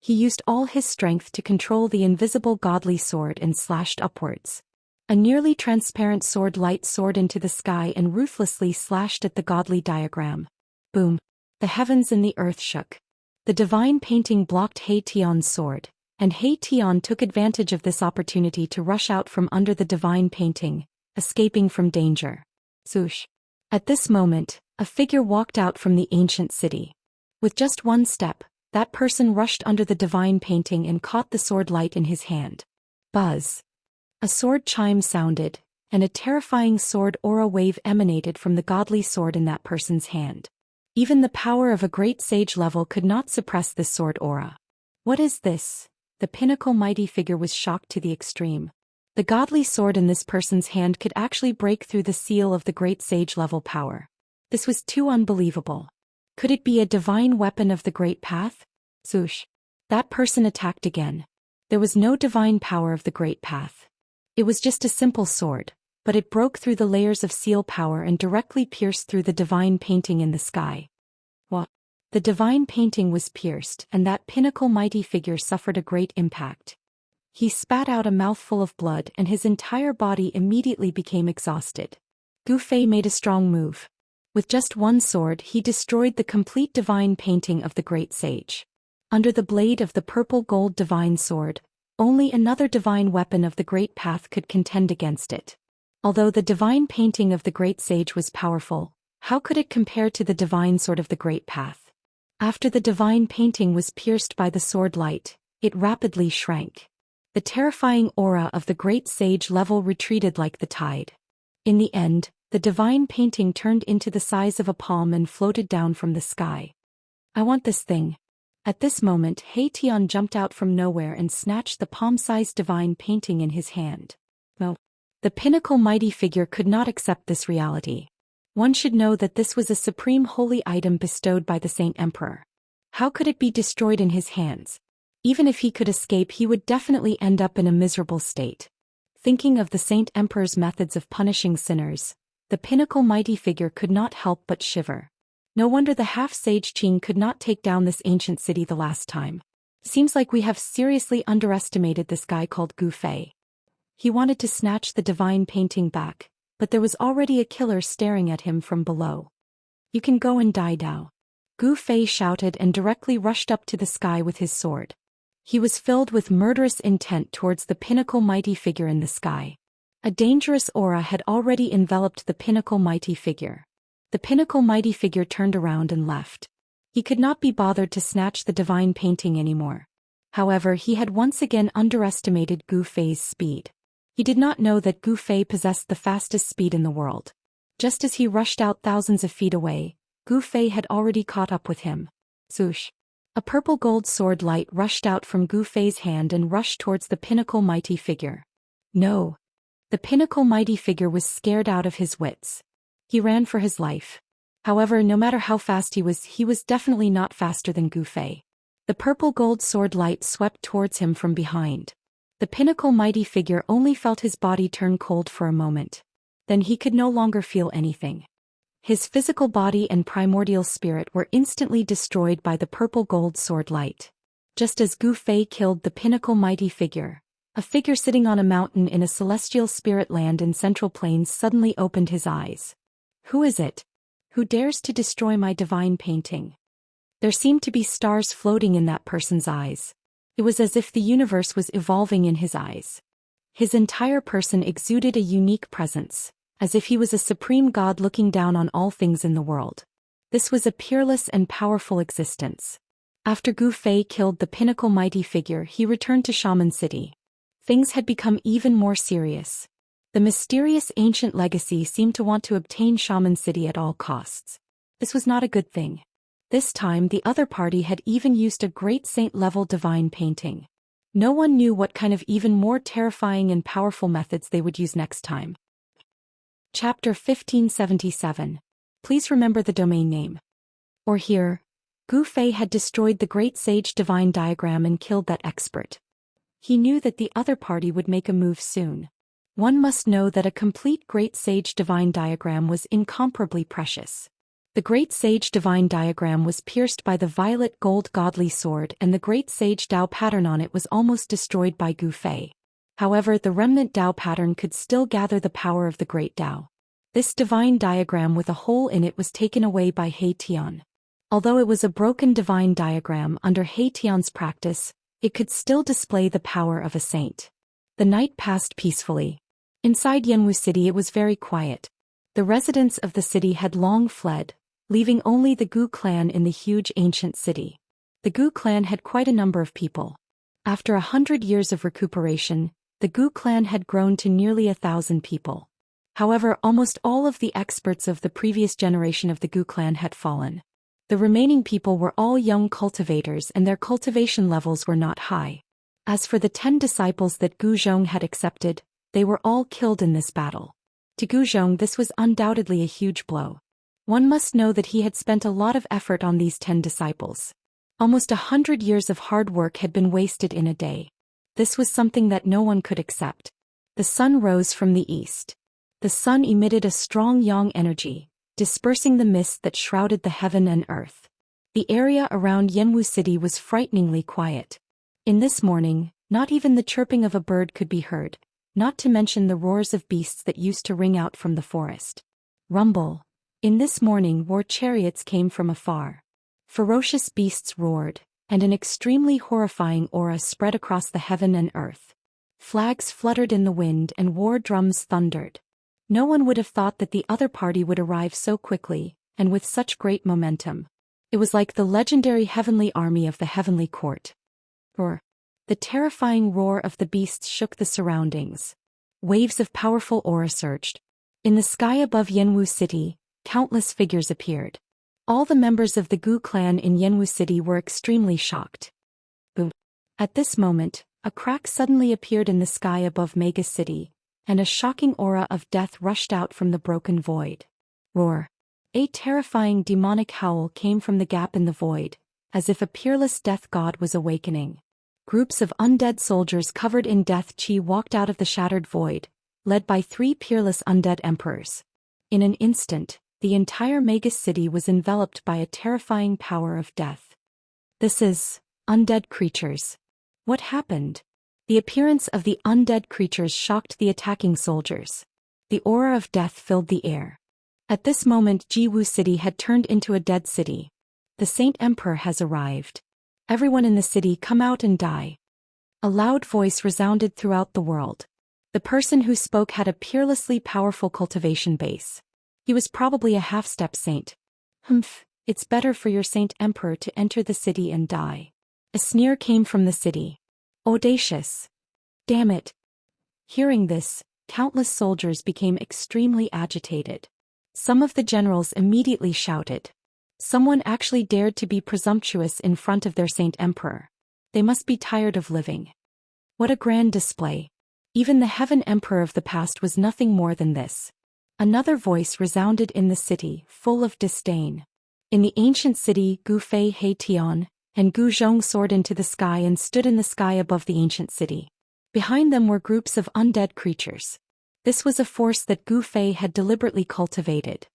A: He used all his strength to control the invisible godly sword and slashed upwards. A nearly transparent sword light soared into the sky and ruthlessly slashed at the godly diagram. Boom! The heavens and the earth shook. The divine painting blocked He Tian's sword, and He Tian took advantage of this opportunity to rush out from under the divine painting, escaping from danger. Zhoush! At this moment, a figure walked out from the ancient city. With just one step, that person rushed under the divine painting and caught the sword light in his hand. Buzz! A sword chime sounded, and a terrifying sword aura wave emanated from the godly sword in that person's hand. Even the power of a great sage level could not suppress this sword aura. What is this? The Pinnacle mighty figure was shocked to the extreme. The godly sword in this person's hand could actually break through the seal of the great sage level power. This was too unbelievable. Could it be a divine weapon of the Great Path? Zhoush! That person attacked again. There was no divine power of the Great Path. It was just a simple sword, but it broke through the layers of seal power and directly pierced through the divine painting in the sky. What? The divine painting was pierced, and that pinnacle mighty figure suffered a great impact. He spat out a mouthful of blood and his entire body immediately became exhausted. Gu Fei made a strong move. With just one sword he destroyed the complete divine painting of the great sage. Under the blade of the purple-gold divine sword, only another divine weapon of the great path could contend against it. Although the divine painting of the great sage was powerful, how could it compare to the divine sword of the great path? After the divine painting was pierced by the sword light, it rapidly shrank. The terrifying aura of the great sage level retreated like the tide. In the end, the divine painting turned into the size of a palm and floated down from the sky. I want this thing. At this moment He Tian jumped out from nowhere and snatched the palm-sized divine painting in his hand. No. The pinnacle mighty figure could not accept this reality. One should know that this was a supreme holy item bestowed by the Saint Emperor. How could it be destroyed in his hands? Even if he could escape he would definitely end up in a miserable state. Thinking of the Saint Emperor's methods of punishing sinners, the pinnacle mighty figure could not help but shiver. No wonder the half-sage Qing could not take down this ancient city the last time. Seems like we have seriously underestimated this guy called Gu Fei. He wanted to snatch the divine painting back, but there was already a killer staring at him from below. You can go and die now. Gu Fei shouted and directly rushed up to the sky with his sword. He was filled with murderous intent towards the pinnacle mighty figure in the sky. A dangerous aura had already enveloped the pinnacle mighty figure. The pinnacle mighty figure turned around and left. He could not be bothered to snatch the divine painting anymore. However, he had once again underestimated Gu Fei's speed. He did not know that Gu Fei possessed the fastest speed in the world. Just as he rushed out thousands of feet away, Gu Fei had already caught up with him. Swoosh! A purple gold sword light rushed out from Gu Fei's hand and rushed towards the pinnacle mighty figure. No! The pinnacle mighty figure was scared out of his wits. He ran for his life. However, no matter how fast he was definitely not faster than Gu Fei. The purple gold sword light swept towards him from behind. The pinnacle mighty figure only felt his body turn cold for a moment. Then he could no longer feel anything. His physical body and primordial spirit were instantly destroyed by the purple gold sword light. Just as Gu Fei killed the pinnacle mighty figure, a figure sitting on a mountain in a celestial spirit land in Central Plains suddenly opened his eyes. Who is it? Who dares to destroy my divine painting? There seemed to be stars floating in that person's eyes. It was as if the universe was evolving in his eyes. His entire person exuded a unique presence, as if he was a supreme god looking down on all things in the world. This was a peerless and powerful existence. After Gu Fei killed the pinnacle mighty figure, he returned to Shaman City. Things had become even more serious. The mysterious ancient legacy seemed to want to obtain Shaman City at all costs. This was not a good thing. This time the other party had even used a great saint-level divine painting. No one knew what kind of even more terrifying and powerful methods they would use next time. Chapter 1577. Please remember the domain name. Or here, Gu Fei had destroyed the great sage divine diagram and killed that expert. He knew that the other party would make a move soon. One must know that a complete great sage divine diagram was incomparably precious. The great sage divine diagram was pierced by the violet gold godly sword and the great sage Dao pattern on it was almost destroyed by Gu Fei. However, the remnant Dao pattern could still gather the power of the great Dao. This divine diagram with a hole in it was taken away by He Tian. Although it was a broken divine diagram under He Tian's practice, it could still display the power of a saint. The night passed peacefully. Inside Yanwu City it was very quiet. The residents of the city had long fled, leaving only the Gu clan in the huge ancient city. The Gu clan had quite a number of people. After 100 years of recuperation, the Gu clan had grown to nearly 1,000 people. However, almost all of the experts of the previous generation of the Gu clan had fallen. The remaining people were all young cultivators and their cultivation levels were not high. As for the 10 disciples that Gu Zhong had accepted, they were all killed in this battle. To Gu Zhong this was undoubtedly a huge blow. One must know that he had spent a lot of effort on these 10 disciples. Almost 100 years of hard work had been wasted in a day. This was something that no one could accept. The sun rose from the east. The The sun emitted a strong yang energy, dispersing the mist that shrouded the heaven and earth. The area around Yanwu City was frighteningly quiet. In this morning, not even the chirping of a bird could be heard, not to mention the roars of beasts that used to ring out from the forest. Rumble. In this morning war chariots came from afar. Ferocious beasts roared, and an extremely horrifying aura spread across the heaven and earth. Flags fluttered in the wind and war drums thundered. No one would have thought that the other party would arrive so quickly, and with such great momentum. It was like the legendary heavenly army of the heavenly court. Roar. The terrifying roar of the beasts shook the surroundings. Waves of powerful aura surged. In the sky above Yanwu City, countless figures appeared. All the members of the Gu clan in Yanwu City were extremely shocked. Boom. At this moment, a crack suddenly appeared in the sky above Mega City, and a shocking aura of death rushed out from the broken void. Roar. A terrifying demonic howl came from the gap in the void, as if a peerless death god was awakening. Groups of undead soldiers covered in death chi walked out of the shattered void, led by 3 peerless undead emperors. In an instant, the entire Mega City was enveloped by a terrifying power of death. This is undead creatures. What happened? The appearance of the undead creatures shocked the attacking soldiers. The aura of death filled the air. At this moment Jiwu City had turned into a dead city. The Saint Emperor has arrived. Everyone in the city come out and die. A loud voice resounded throughout the world. The person who spoke had a peerlessly powerful cultivation base. He was probably a half-step saint. Humph, it's better for your Saint Emperor to enter the city and die. A sneer came from the city. Audacious. Damn it. Hearing this, countless soldiers became extremely agitated. Some of the generals immediately shouted. Someone actually dared to be presumptuous in front of their Saint Emperor. They must be tired of living. What a grand display. Even the Heaven Emperor of the past was nothing more than this. Another voice resounded in the city, full of disdain. In the ancient city, Gu Fei He Tian and Gu Zhong soared into the sky and stood in the sky above the ancient city. Behind them were groups of undead creatures. This was a force that Gu Fei had deliberately cultivated.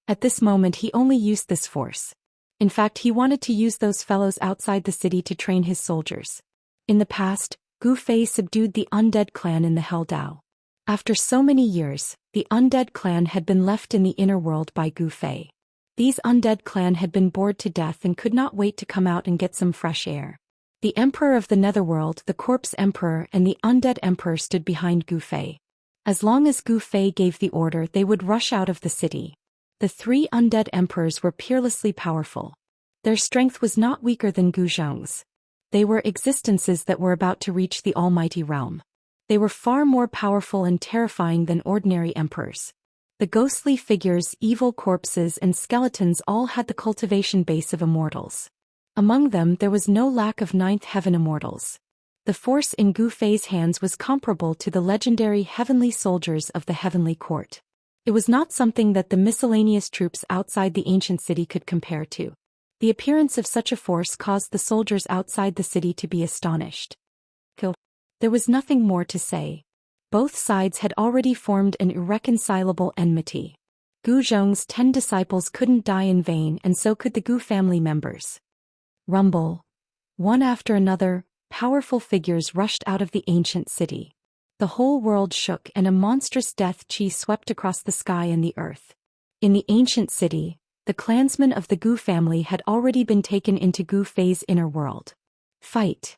A: At this moment he only used this force. In fact, he wanted to use those fellows outside the city to train his soldiers. In the past, Gu Fei subdued the undead clan in the Hell Dao. After so many years, the undead clan had been left in the inner world by Gu Fei. These undead clan had been bored to death and could not wait to come out and get some fresh air. The Emperor of the Netherworld, the Corpse Emperor and the Undead Emperor stood behind Gu Fei. As long as Gu Fei gave the order, they would rush out of the city. The 3 undead emperors were peerlessly powerful. Their strength was not weaker than Gu Zhong's. They were existences that were about to reach the almighty realm. They were far more powerful and terrifying than ordinary emperors. The ghostly figures, evil corpses and skeletons all had the cultivation base of immortals. Among them there was no lack of 9th heaven immortals. The force in Gu Fei's hands was comparable to the legendary heavenly soldiers of the heavenly court. It was not something that the miscellaneous troops outside the ancient city could compare to. The appearance of such a force caused the soldiers outside the city to be astonished. There was nothing more to say. Both sides had already formed an irreconcilable enmity. Gu Zhong's 10 disciples couldn't die in vain, and so could the Gu family members. Rumble. One after another, powerful figures rushed out of the ancient city. The whole world shook and a monstrous death chi swept across the sky and the earth. In the ancient city, the clansmen of the Gu family had already been taken into Gu Fei's inner world. Fight.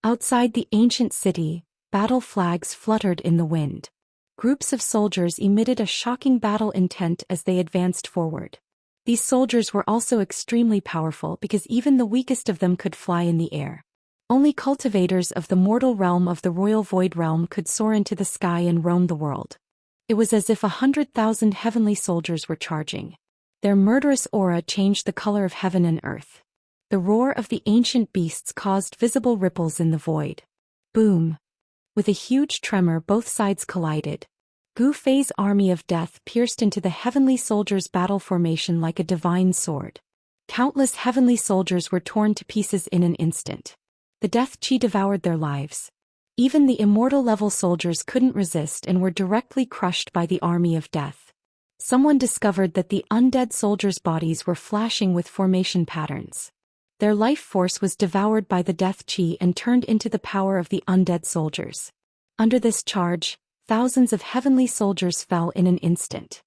A: Outside the ancient city, battle flags fluttered in the wind. Groups of soldiers emitted a shocking battle intent as they advanced forward. These soldiers were also extremely powerful because even the weakest of them could fly in the air. Only cultivators of the mortal realm of the royal void realm could soar into the sky and roam the world. It was as if 100,000 heavenly soldiers were charging. Their murderous aura changed the color of heaven and earth. The roar of the ancient beasts caused visible ripples in the void. Boom! With a huge tremor, both sides collided. Gu Fei's army of death pierced into the heavenly soldiers' battle formation like a divine sword. Countless heavenly soldiers were torn to pieces in an instant. The death chi devoured their lives. Even the immortal-level soldiers couldn't resist and were directly crushed by the army of death. Someone discovered that the undead soldiers' bodies were flashing with formation patterns. Their life force was devoured by the death chi and turned into the power of the undead soldiers. Under this charge, thousands of heavenly soldiers fell in an instant.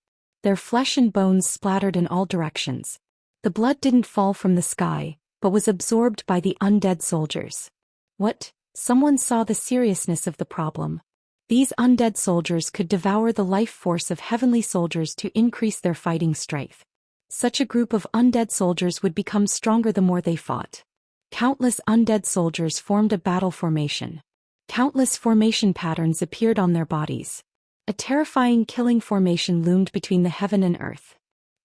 A: Their flesh and bones splattered in all directions. The blood didn't fall from the sky, but was absorbed by the undead soldiers. What? Someone saw the seriousness of the problem. These undead soldiers could devour the life force of heavenly soldiers to increase their fighting strength. Such a group of undead soldiers would become stronger the more they fought. Countless undead soldiers formed a battle formation. Countless formation patterns appeared on their bodies. A terrifying killing formation loomed between the heaven and earth.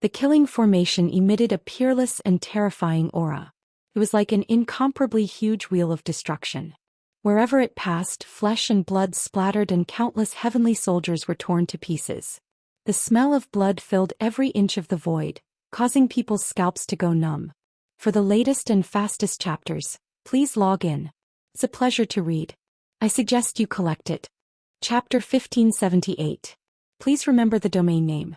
A: The killing formation emitted a peerless and terrifying aura. It was like an incomparably huge wheel of destruction. Wherever it passed, flesh and blood splattered and countless heavenly soldiers were torn to pieces. The smell of blood filled every inch of the void, causing people's scalps to go numb. For the latest and fastest chapters, please log in. It's a pleasure to read. I suggest you collect it. Chapter 1578. Please remember the domain name.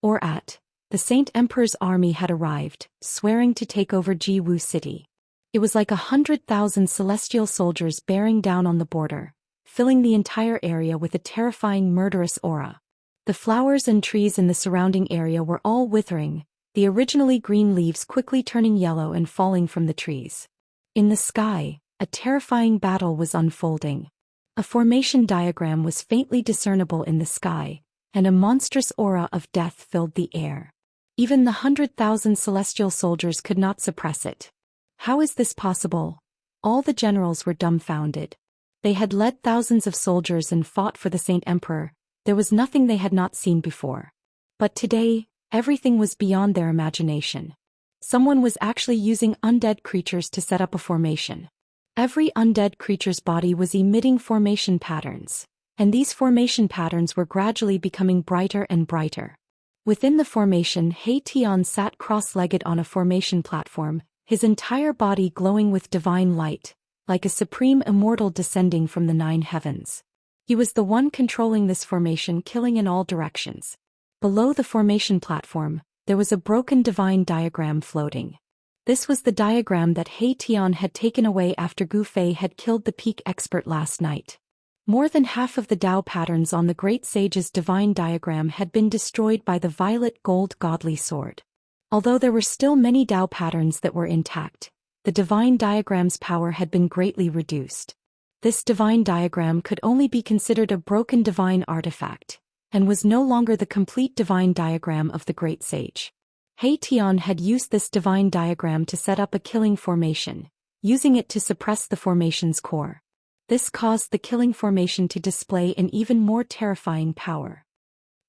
A: Or at. The Saint Emperor's army had arrived, swearing to take over Jiwu City. It was like 100,000 celestial soldiers bearing down on the border, filling the entire area with a terrifying murderous aura. The flowers and trees in the surrounding area were all withering, the originally green leaves quickly turning yellow and falling from the trees. In the sky, a terrifying battle was unfolding. A formation diagram was faintly discernible in the sky, and a monstrous aura of death filled the air. Even the 100,000 celestial soldiers could not suppress it. How is this possible? All the generals were dumbfounded. They had led thousands of soldiers and fought for the Saint Emperor. There was nothing they had not seen before. But today, everything was beyond their imagination. Someone was actually using undead creatures to set up a formation. Every undead creature's body was emitting formation patterns, and these formation patterns were gradually becoming brighter and brighter. Within the formation, He Tian sat cross-legged on a formation platform, his entire body glowing with divine light, like a supreme immortal descending from the 9 heavens. He was the one controlling this formation, killing in all directions. Below the formation platform, there was a broken divine diagram floating. This was the diagram that He Tian had taken away after Gu Fei had killed the peak expert last night. More than half of the Dao patterns on the great sage's divine diagram had been destroyed by the violet gold godly sword. Although there were still many Dao patterns that were intact, the divine diagram's power had been greatly reduced. This divine diagram could only be considered a broken divine artifact, and was no longer the complete divine diagram of the great sage. He Tian had used this divine diagram to set up a killing formation, using it to suppress the formation's core. This caused the killing formation to display an even more terrifying power.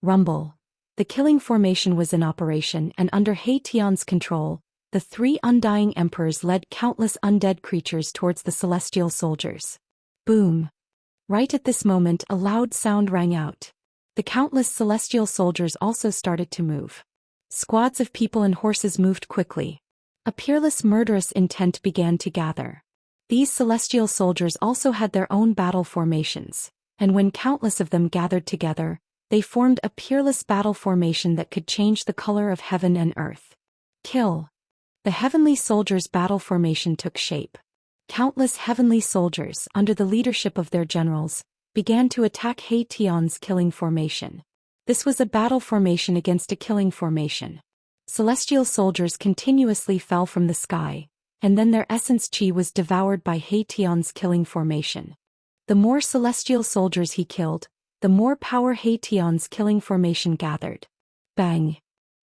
A: Rumble. The killing formation was in operation, and under He Tian's control, the 3 undying emperors led countless undead creatures towards the celestial soldiers. Boom. Right at this moment, a loud sound rang out. The countless celestial soldiers also started to move. Squads of people and horses moved quickly. A peerless murderous intent began to gather. These celestial soldiers also had their own battle formations, and when countless of them gathered together, they formed a peerless battle formation that could change the color of heaven and earth. Kill. The heavenly soldiers' battle formation took shape. Countless heavenly soldiers, under the leadership of their generals, began to attack He Tian's killing formation. This was a battle formation against a killing formation. Celestial soldiers continuously fell from the sky, and then their essence chi was devoured by He Tian's killing formation. The more celestial soldiers he killed, the more power He Tian's killing formation gathered. Bang!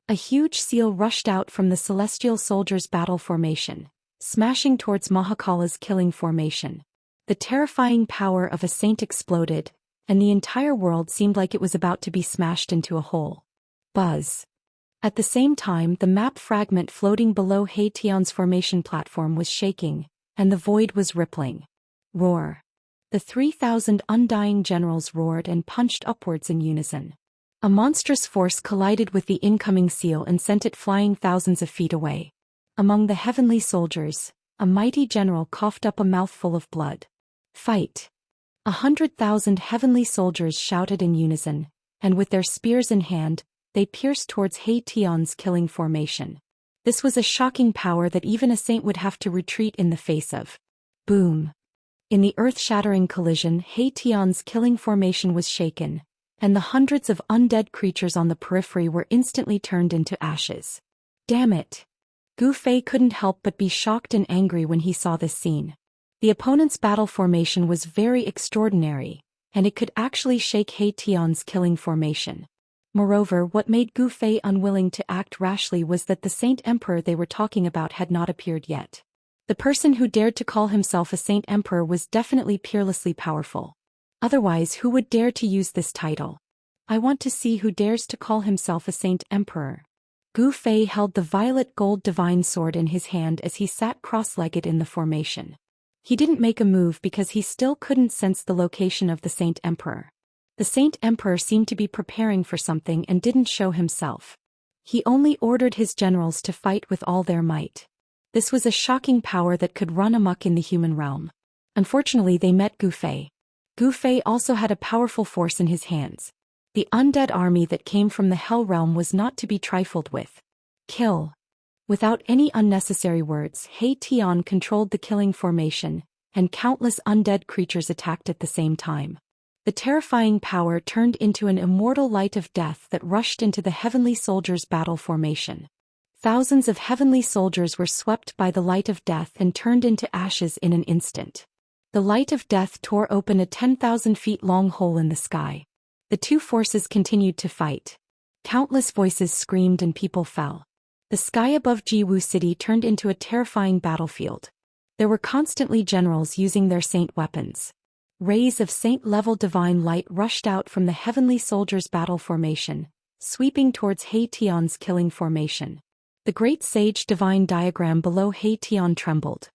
A: A huge seal rushed out from the celestial soldiers' battle formation, smashing towards Mahakala's killing formation. The terrifying power of a saint exploded, and the entire world seemed like it was about to be smashed into a hole. Buzz! At the same time, the map fragment floating below He Tian's formation platform was shaking, and the void was rippling. Roar! The 3,000 undying generals roared and punched upwards in unison. A monstrous force collided with the incoming seal and sent it flying thousands of feet away. Among the heavenly soldiers, a mighty general coughed up a mouthful of blood. Fight! 100,000 heavenly soldiers shouted in unison, and with their spears in hand, they pierced towards He Tian's killing formation. This was a shocking power that even a saint would have to retreat in the face of. Boom! In the earth-shattering collision, He Tian's killing formation was shaken, and the hundreds of undead creatures on the periphery were instantly turned into ashes. Damn it! Gu Fei couldn't help but be shocked and angry when he saw this scene. The opponent's battle formation was very extraordinary, and it could actually shake He Tian's killing formation. Moreover, what made Gu Fei unwilling to act rashly was that the Saint Emperor they were talking about had not appeared yet. The person who dared to call himself a Saint Emperor was definitely peerlessly powerful. Otherwise, who would dare to use this title? I want to see who dares to call himself a Saint Emperor. Gu Fei held the violet gold divine sword in his hand as he sat cross-legged in the formation. He didn't make a move because he still couldn't sense the location of the Saint Emperor. The Saint Emperor seemed to be preparing for something and didn't show himself. He only ordered his generals to fight with all their might. This was a shocking power that could run amok in the human realm. Unfortunately, they met Gu Fei. Gu Fei also had a powerful force in his hands. The undead army that came from the Hell Realm was not to be trifled with. Kill. Without any unnecessary words, He Tian controlled the killing formation, and countless undead creatures attacked at the same time. The terrifying power turned into an immortal light of death that rushed into the heavenly soldiers' battle formation. Thousands of heavenly soldiers were swept by the light of death and turned into ashes in an instant. The light of death tore open a 10,000 feet long hole in the sky. The two forces continued to fight. Countless voices screamed and people fell. The sky above Jiwu City turned into a terrifying battlefield. There were constantly generals using their saint weapons. Rays of saint-level divine light rushed out from the heavenly soldiers' battle formation, sweeping towards He Tian's killing formation. The Great Sage Divine diagram below He Tian trembled.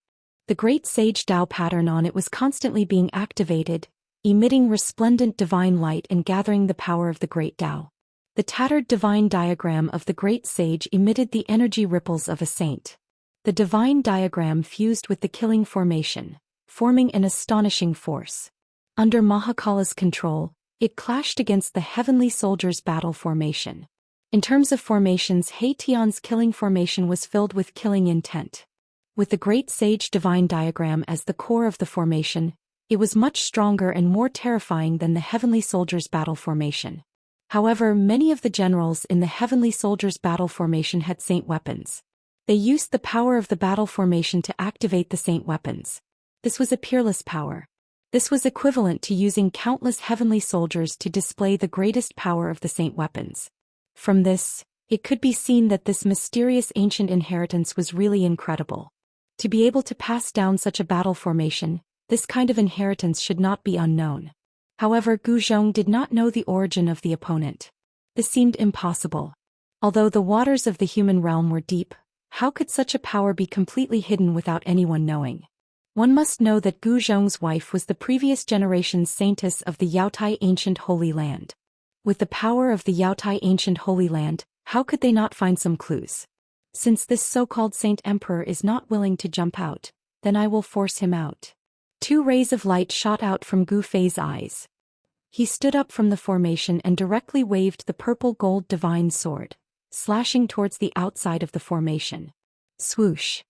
A: The Great Sage Dao pattern on it was constantly being activated, emitting resplendent divine light and gathering the power of the Great Dao. The tattered divine diagram of the Great Sage emitted the energy ripples of a saint. The divine diagram fused with the killing formation, forming an astonishing force. Under Mahakala's control, it clashed against the heavenly soldiers' battle formation. In terms of formations, He Tian's killing formation was filled with killing intent. With the Great Sage Divine diagram as the core of the formation, it was much stronger and more terrifying than the heavenly soldiers' battle formation. However, many of the generals in the heavenly soldiers' battle formation had saint weapons. They used the power of the battle formation to activate the saint weapons. This was a peerless power. This was equivalent to using countless heavenly soldiers to display the greatest power of the saint weapons. From this, it could be seen that this mysterious ancient inheritance was really incredible. To be able to pass down such a battle formation, this kind of inheritance should not be unknown. However, Gu Zhong did not know the origin of the opponent. This seemed impossible. Although the waters of the human realm were deep, how could such a power be completely hidden without anyone knowing? One must know that Gu Zhong's wife was the previous generation's saintess of the Yaotai Ancient Holy Land. With the power of the Yaotai Ancient Holy Land, how could they not find some clues? Since this so-called Saint Emperor is not willing to jump out, then I will force him out. Two rays of light shot out from Gu Fei's eyes. He stood up from the formation and directly waved the purple gold divine sword, slashing towards the outside of the formation. Swoosh!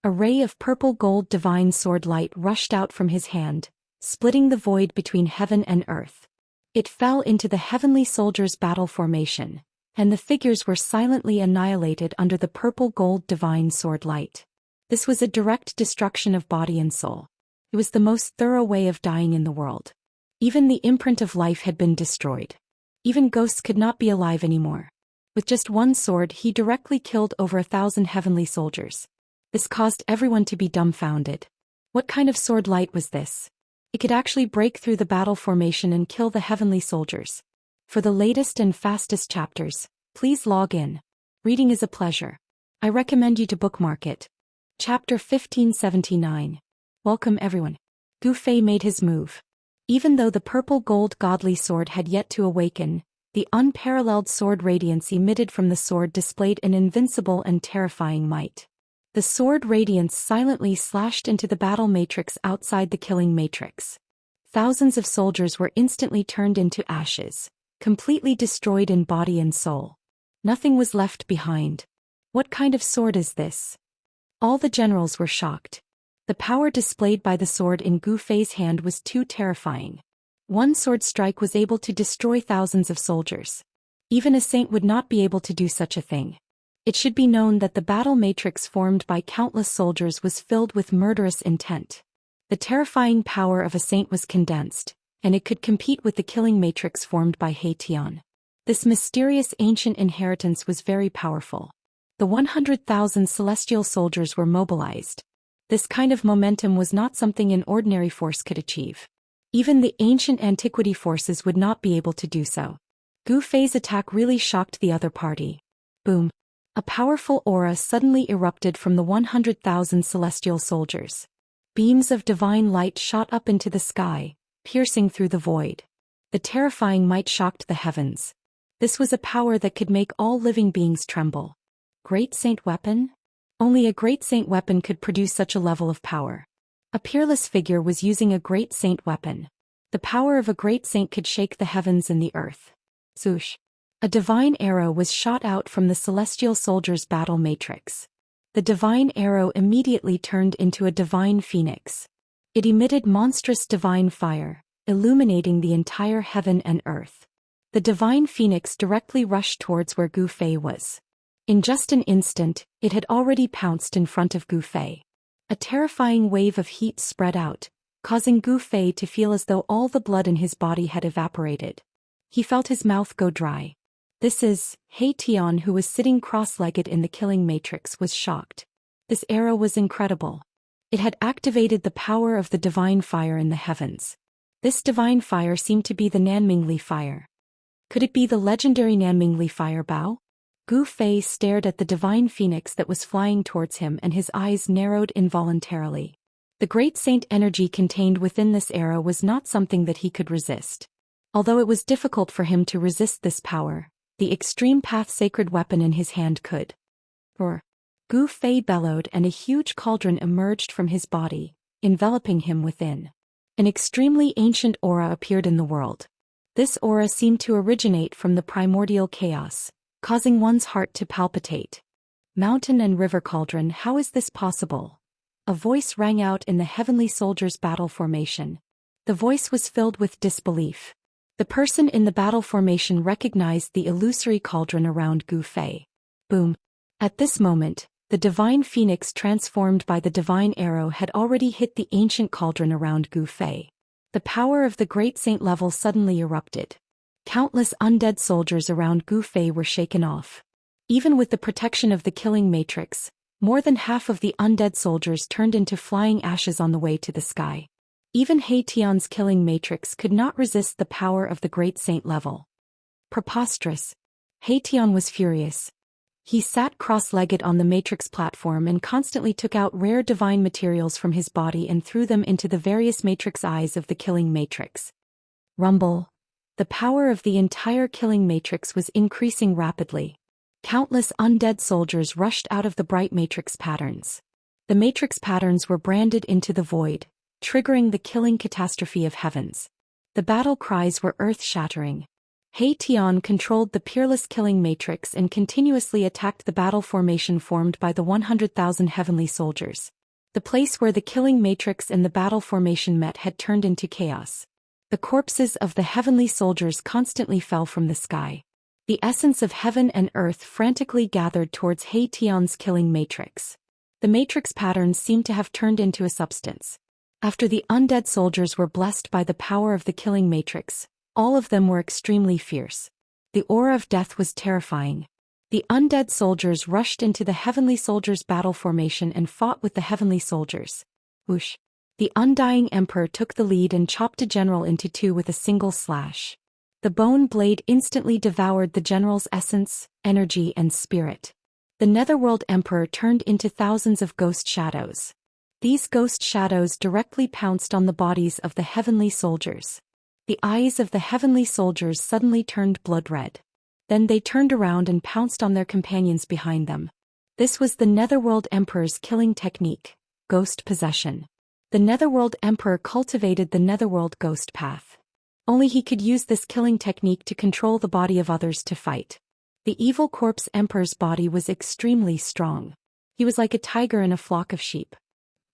A: A ray of purple gold divine sword light rushed out from his hand, splitting the void between heaven and earth. It fell into the heavenly soldiers' battle formation, and the figures were silently annihilated under the purple gold divine sword light. This was a direct destruction of body and soul. It was the most thorough way of dying in the world. Even the imprint of life had been destroyed. Even ghosts could not be alive anymore. With just one sword, he directly killed over 1,000 heavenly soldiers. This caused everyone to be dumbfounded. What kind of sword light was this? It could actually break through the battle formation and kill the heavenly soldiers. For the latest and fastest chapters, please log in. Reading is a pleasure. I recommend you to bookmark it. Chapter 1579. Welcome everyone. Gu Fei made his move. Even though the purple gold godly sword had yet to awaken, the unparalleled sword radiance emitted from the sword displayed an invincible and terrifying might. The sword radiance silently slashed into the battle matrix outside the killing matrix. Thousands of soldiers were instantly turned into ashes, completely destroyed in body and soul. Nothing was left behind. What kind of sword is this? All the generals were shocked. The power displayed by the sword in Gu Fei's hand was too terrifying. One sword strike was able to destroy thousands of soldiers. Even a saint would not be able to do such a thing. It should be known that the battle matrix formed by countless soldiers was filled with murderous intent. The terrifying power of a saint was condensed, and it could compete with the killing matrix formed by He Tian. This mysterious ancient inheritance was very powerful. The 100,000 celestial soldiers were mobilized. This kind of momentum was not something an ordinary force could achieve. Even the ancient antiquity forces would not be able to do so. Gu Fei's attack really shocked the other party. Boom! A powerful aura suddenly erupted from the 100,000 celestial soldiers. Beams of divine light shot up into the sky, piercing through the void. The terrifying might shocked the heavens. This was a power that could make all living beings tremble. Great Saint Weapon? Only a Great Saint Weapon could produce such a level of power. A peerless figure was using a Great Saint Weapon. The power of a Great Saint could shake the heavens and the earth. Swoosh! A divine arrow was shot out from the celestial soldier's battle matrix. The divine arrow immediately turned into a divine phoenix. It emitted monstrous divine fire, illuminating the entire heaven and earth. The divine phoenix directly rushed towards where Gu Fei was. In just an instant, it had already pounced in front of Gu Fei. A terrifying wave of heat spread out, causing Gu Fei to feel as though all the blood in his body had evaporated. He felt his mouth go dry. This is, He Tian, who was sitting cross-legged in the killing matrix, was shocked. This arrow was incredible. It had activated the power of the divine fire in the heavens. This divine fire seemed to be the Nanmingli fire. Could it be the legendary Nanmingli fire Bao? Gu Fei stared at the divine phoenix that was flying towards him, and his eyes narrowed involuntarily. The great saint energy contained within this arrow was not something that he could resist. Although it was difficult for him to resist this power, the extreme path sacred weapon in his hand could. Roar! Gu Fei bellowed, and a huge cauldron emerged from his body, enveloping him within. An extremely ancient aura appeared in the world. This aura seemed to originate from the primordial chaos, causing one's heart to palpitate. Mountain and river cauldron, how is this possible? A voice rang out in the heavenly soldier's battle formation. The voice was filled with disbelief. The person in the battle formation recognized the illusory cauldron around Gu Fei. Boom! At this moment, the divine phoenix transformed by the divine arrow had already hit the ancient cauldron around Gu Fei. The power of the great saint level suddenly erupted. Countless undead soldiers around Gu Fei were shaken off. Even with the protection of the killing matrix, more than half of the undead soldiers turned into flying ashes on the way to the sky. Even He Tian's killing matrix could not resist the power of the great saint level. Preposterous! He Tian was furious. He sat cross-legged on the matrix platform and constantly took out rare divine materials from his body and threw them into the various matrix eyes of the killing matrix. Rumble! The power of the entire killing matrix was increasing rapidly. Countless undead soldiers rushed out of the bright matrix patterns. The matrix patterns were branded into the void, triggering the killing catastrophe of heavens. The battle cries were earth-shattering. He Tian controlled the peerless killing matrix and continuously attacked the battle formation formed by the 100,000 heavenly soldiers. The place where the killing matrix and the battle formation met had turned into chaos. The corpses of the heavenly soldiers constantly fell from the sky. The essence of heaven and earth frantically gathered towards He Tian's killing matrix. The matrix patterns seemed to have turned into a substance. After the undead soldiers were blessed by the power of the killing matrix, all of them were extremely fierce. The aura of death was terrifying. The undead soldiers rushed into the heavenly soldiers' battle formation and fought with the heavenly soldiers. Whoosh! The undying emperor took the lead and chopped a general into two with a single slash. The bone blade instantly devoured the general's essence, energy, and spirit. The netherworld emperor turned into thousands of ghost shadows. These ghost shadows directly pounced on the bodies of the heavenly soldiers. The eyes of the heavenly soldiers suddenly turned blood red. Then they turned around and pounced on their companions behind them. This was the netherworld emperor's killing technique, ghost possession. The Netherworld Emperor cultivated the Netherworld Ghost Path. Only he could use this killing technique to control the body of others to fight. The Evil Corpse Emperor's body was extremely strong. He was like a tiger in a flock of sheep.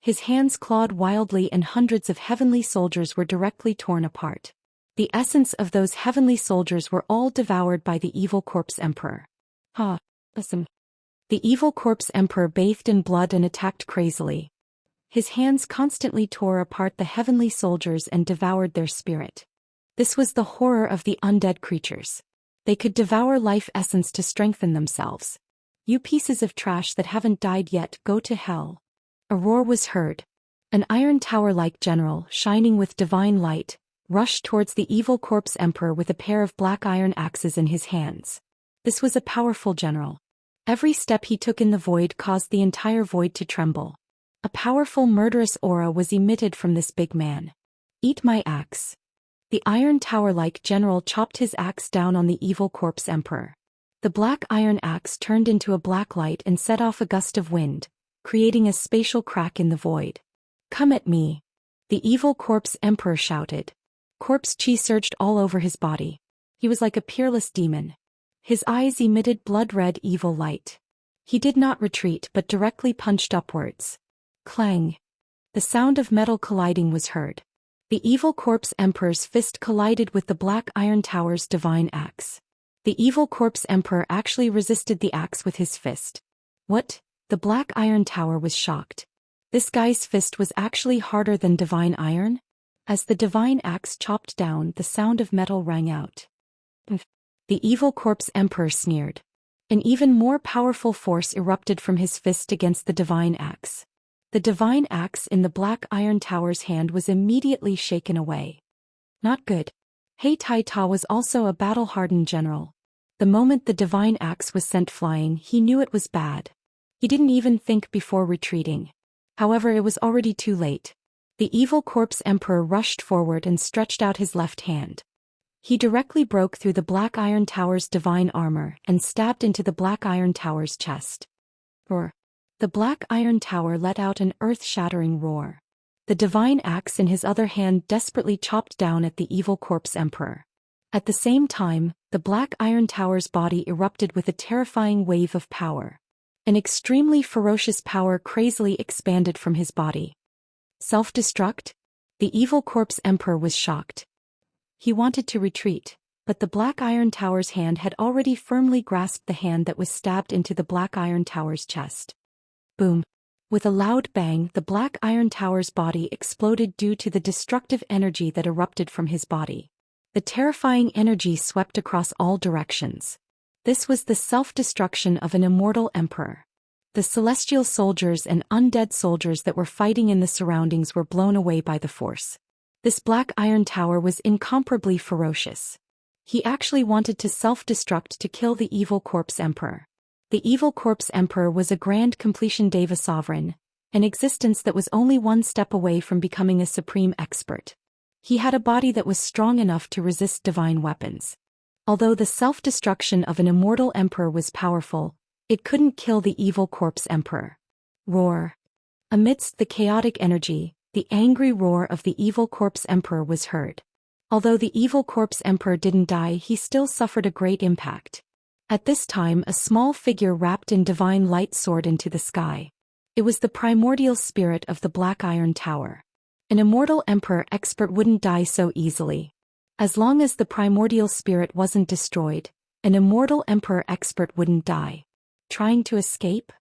A: His hands clawed wildly and hundreds of heavenly soldiers were directly torn apart. The essence of those heavenly soldiers were all devoured by the Evil Corpse Emperor. Awesome. The Evil Corpse Emperor bathed in blood and attacked crazily. His hands constantly tore apart the heavenly soldiers and devoured their spirit. This was the horror of the undead creatures. They could devour life essence to strengthen themselves. You pieces of trash that haven't died yet, go to hell. A roar was heard. An iron tower-like general, shining with divine light, rushed towards the Evil Corpse Emperor with a pair of black iron axes in his hands. This was a powerful general. Every step he took in the void caused the entire void to tremble. A powerful murderous aura was emitted from this big man. Eat my axe. The iron tower-like general chopped his axe down on the Evil Corpse Emperor. The black iron axe turned into a black light and set off a gust of wind, creating a spatial crack in the void. Come at me. The Evil Corpse Emperor shouted. Corpse chi surged all over his body. He was like a peerless demon. His eyes emitted blood-red evil light. He did not retreat but directly punched upwards. Clang. The sound of metal colliding was heard. The Evil Corpse Emperor's fist collided with the Black Iron Tower's divine axe. The Evil Corpse Emperor actually resisted the axe with his fist. What? The Black Iron Tower was shocked. This guy's fist was actually harder than divine iron? As the divine axe chopped down, the sound of metal rang out. The Evil Corpse Emperor sneered. An even more powerful force erupted from his fist against the divine axe. The divine axe in the Black Iron Tower's hand was immediately shaken away. Not good. Hei Tai Ta was also a battle-hardened general. The moment the divine axe was sent flying, he knew it was bad. He didn't even think before retreating. However, it was already too late. The Evil Corpse Emperor rushed forward and stretched out his left hand. He directly broke through the Black Iron Tower's divine armor and stabbed into the Black Iron Tower's chest. Roar. The Black Iron Tower let out an earth-shattering roar. The divine axe in his other hand desperately chopped down at the Evil Corpse Emperor. At the same time, the Black Iron Tower's body erupted with a terrifying wave of power. An extremely ferocious power crazily expanded from his body. Self-destruct? The Evil Corpse Emperor was shocked. He wanted to retreat, but the Black Iron Tower's hand had already firmly grasped the hand that was stabbed into the Black Iron Tower's chest. Boom. With a loud bang, the Black Iron Tower's body exploded due to the destructive energy that erupted from his body. The terrifying energy swept across all directions. This was the self-destruction of an immortal emperor. The celestial soldiers and undead soldiers that were fighting in the surroundings were blown away by the force. This Black Iron Tower was incomparably ferocious. He actually wanted to self-destruct to kill the Evil Corpse Emperor. The Evil Corpse Emperor was a grand completion Deva sovereign, an existence that was only one step away from becoming a supreme expert. He had a body that was strong enough to resist divine weapons. Although the self-destruction of an immortal emperor was powerful, it couldn't kill the Evil Corpse Emperor. Roar. Amidst the chaotic energy, the angry roar of the Evil Corpse Emperor was heard. Although the Evil Corpse Emperor didn't die, he still suffered a great impact. At this time, a small figure wrapped in divine light soared into the sky. It was the primordial spirit of the Black Iron Tower. An immortal emperor expert wouldn't die so easily. As long as the primordial spirit wasn't destroyed, an immortal emperor expert wouldn't die. Trying to escape?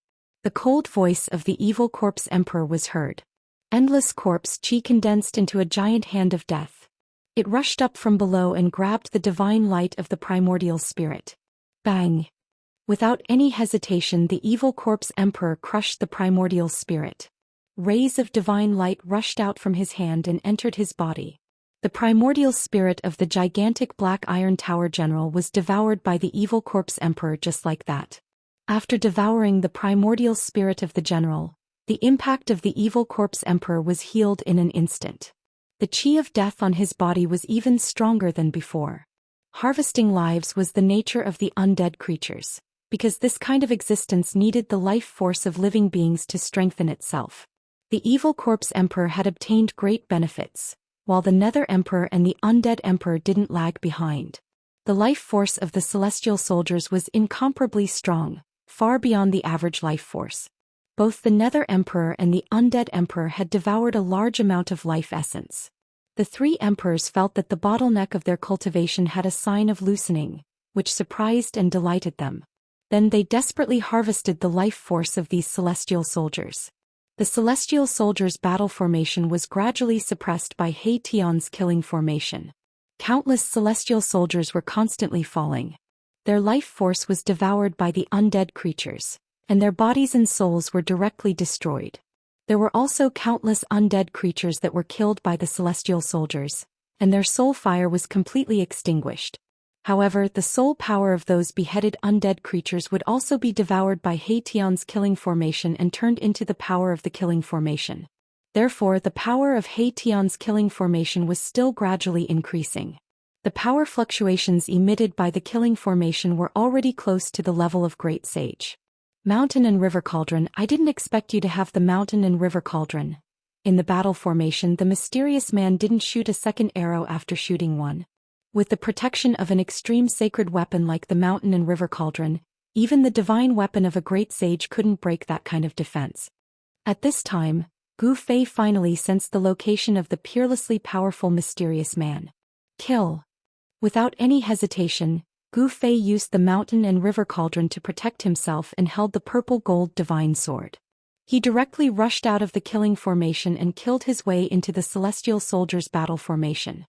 A: The cold voice of the Evil Corpse Emperor was heard. Endless corpse chi condensed into a giant hand of death. It rushed up from below and grabbed the divine light of the primordial spirit. Bang! Without any hesitation, the Evil Corpse Emperor crushed the primordial spirit. Rays of divine light rushed out from his hand and entered his body. The primordial spirit of the gigantic Black Iron Tower general was devoured by the Evil Corpse Emperor just like that. After devouring the primordial spirit of the general, the impact of the Evil Corpse Emperor was healed in an instant. The chi of death on his body was even stronger than before. Harvesting lives was the nature of the undead creatures, because this kind of existence needed the life force of living beings to strengthen itself. The Evil Corpse Emperor had obtained great benefits, while the Nether Emperor and the Undead Emperor didn't lag behind. The life force of the celestial soldiers was incomparably strong, far beyond the average life force. Both the Nether Emperor and the Undead Emperor had devoured a large amount of life essence. The three emperors felt that the bottleneck of their cultivation had a sign of loosening, which surprised and delighted them. Then they desperately harvested the life force of these celestial soldiers. The celestial soldiers' battle formation was gradually suppressed by He Tian's killing formation. Countless celestial soldiers were constantly falling. Their life force was devoured by the undead creatures, and their bodies and souls were directly destroyed. There were also countless undead creatures that were killed by the celestial soldiers, and their soul fire was completely extinguished. However, the soul power of those beheaded undead creatures would also be devoured by He Tian's killing formation and turned into the power of the killing formation. Therefore, the power of He Tian's killing formation was still gradually increasing. The power fluctuations emitted by the killing formation were already close to the level of Great Sage. Mountain and River Cauldron. I didn't expect you to have the Mountain and River Cauldron. In the battle formation, the mysterious man didn't shoot a second arrow after shooting one. With the protection of an extreme sacred weapon like the Mountain and River Cauldron, even the divine weapon of a great sage couldn't break that kind of defense. At this time, Gu Fei finally sensed the location of the peerlessly powerful mysterious man. Kill. Without any hesitation, Gu Fei used the Mountain and River Cauldron to protect himself and held the purple gold divine sword. He directly rushed out of the killing formation and killed his way into the celestial soldiers' battle formation.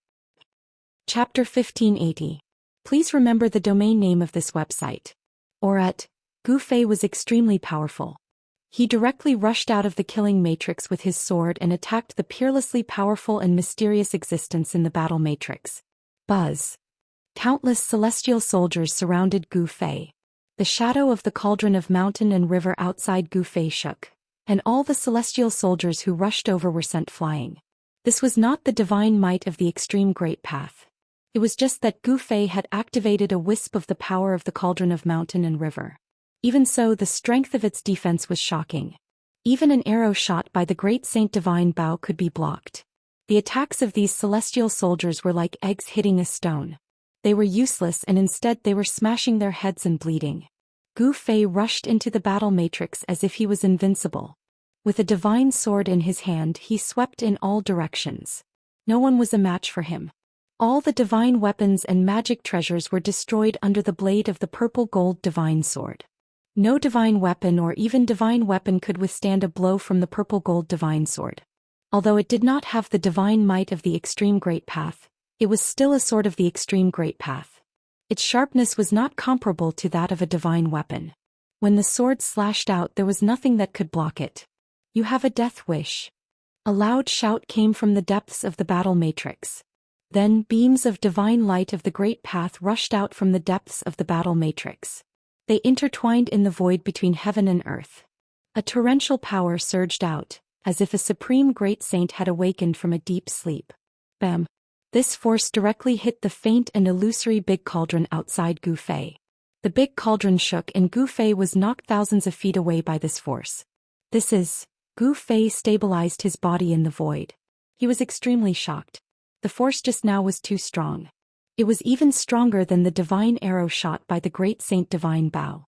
A: Chapter 1580. Please remember the domain name of this website. Gu Fei was extremely powerful. He directly rushed out of the killing matrix with his sword and attacked the peerlessly powerful and mysterious existence in the battle matrix. Buzz. Countless celestial soldiers surrounded Gu Fei. The shadow of the cauldron of mountain and river outside Gu Fei shook, and all the celestial soldiers who rushed over were sent flying. This was not the divine might of the extreme great path. It was just that Gu Fei had activated a wisp of the power of the cauldron of mountain and river. Even so, the strength of its defense was shocking. Even an arrow shot by the great Saint Divine Bao could be blocked. The attacks of these celestial soldiers were like eggs hitting a stone. They were useless, and instead they were smashing their heads and bleeding. Gu Fei rushed into the battle matrix as if he was invincible. With a divine sword in his hand, he swept in all directions. No one was a match for him. All the divine weapons and magic treasures were destroyed under the blade of the purple gold divine sword. No divine weapon or even divine weapon could withstand a blow from the purple gold divine sword. Although it did not have the divine might of the extreme great path, it was still a sword of the extreme great path. Its sharpness was not comparable to that of a divine weapon. When the sword slashed out, there was nothing that could block it. You have a death wish. A loud shout came from the depths of the battle matrix. Then beams of divine light of the great path rushed out from the depths of the battle matrix. They intertwined in the void between heaven and earth. A torrential power surged out, as if a supreme great saint had awakened from a deep sleep. Bam! This force directly hit the faint and illusory big cauldron outside Gu Fei. The big cauldron shook and Gu Fei was knocked thousands of feet away by this force. Gu Fei stabilized his body in the void. He was extremely shocked. The force just now was too strong. It was even stronger than the divine arrow shot by the great Saint Divine Bao.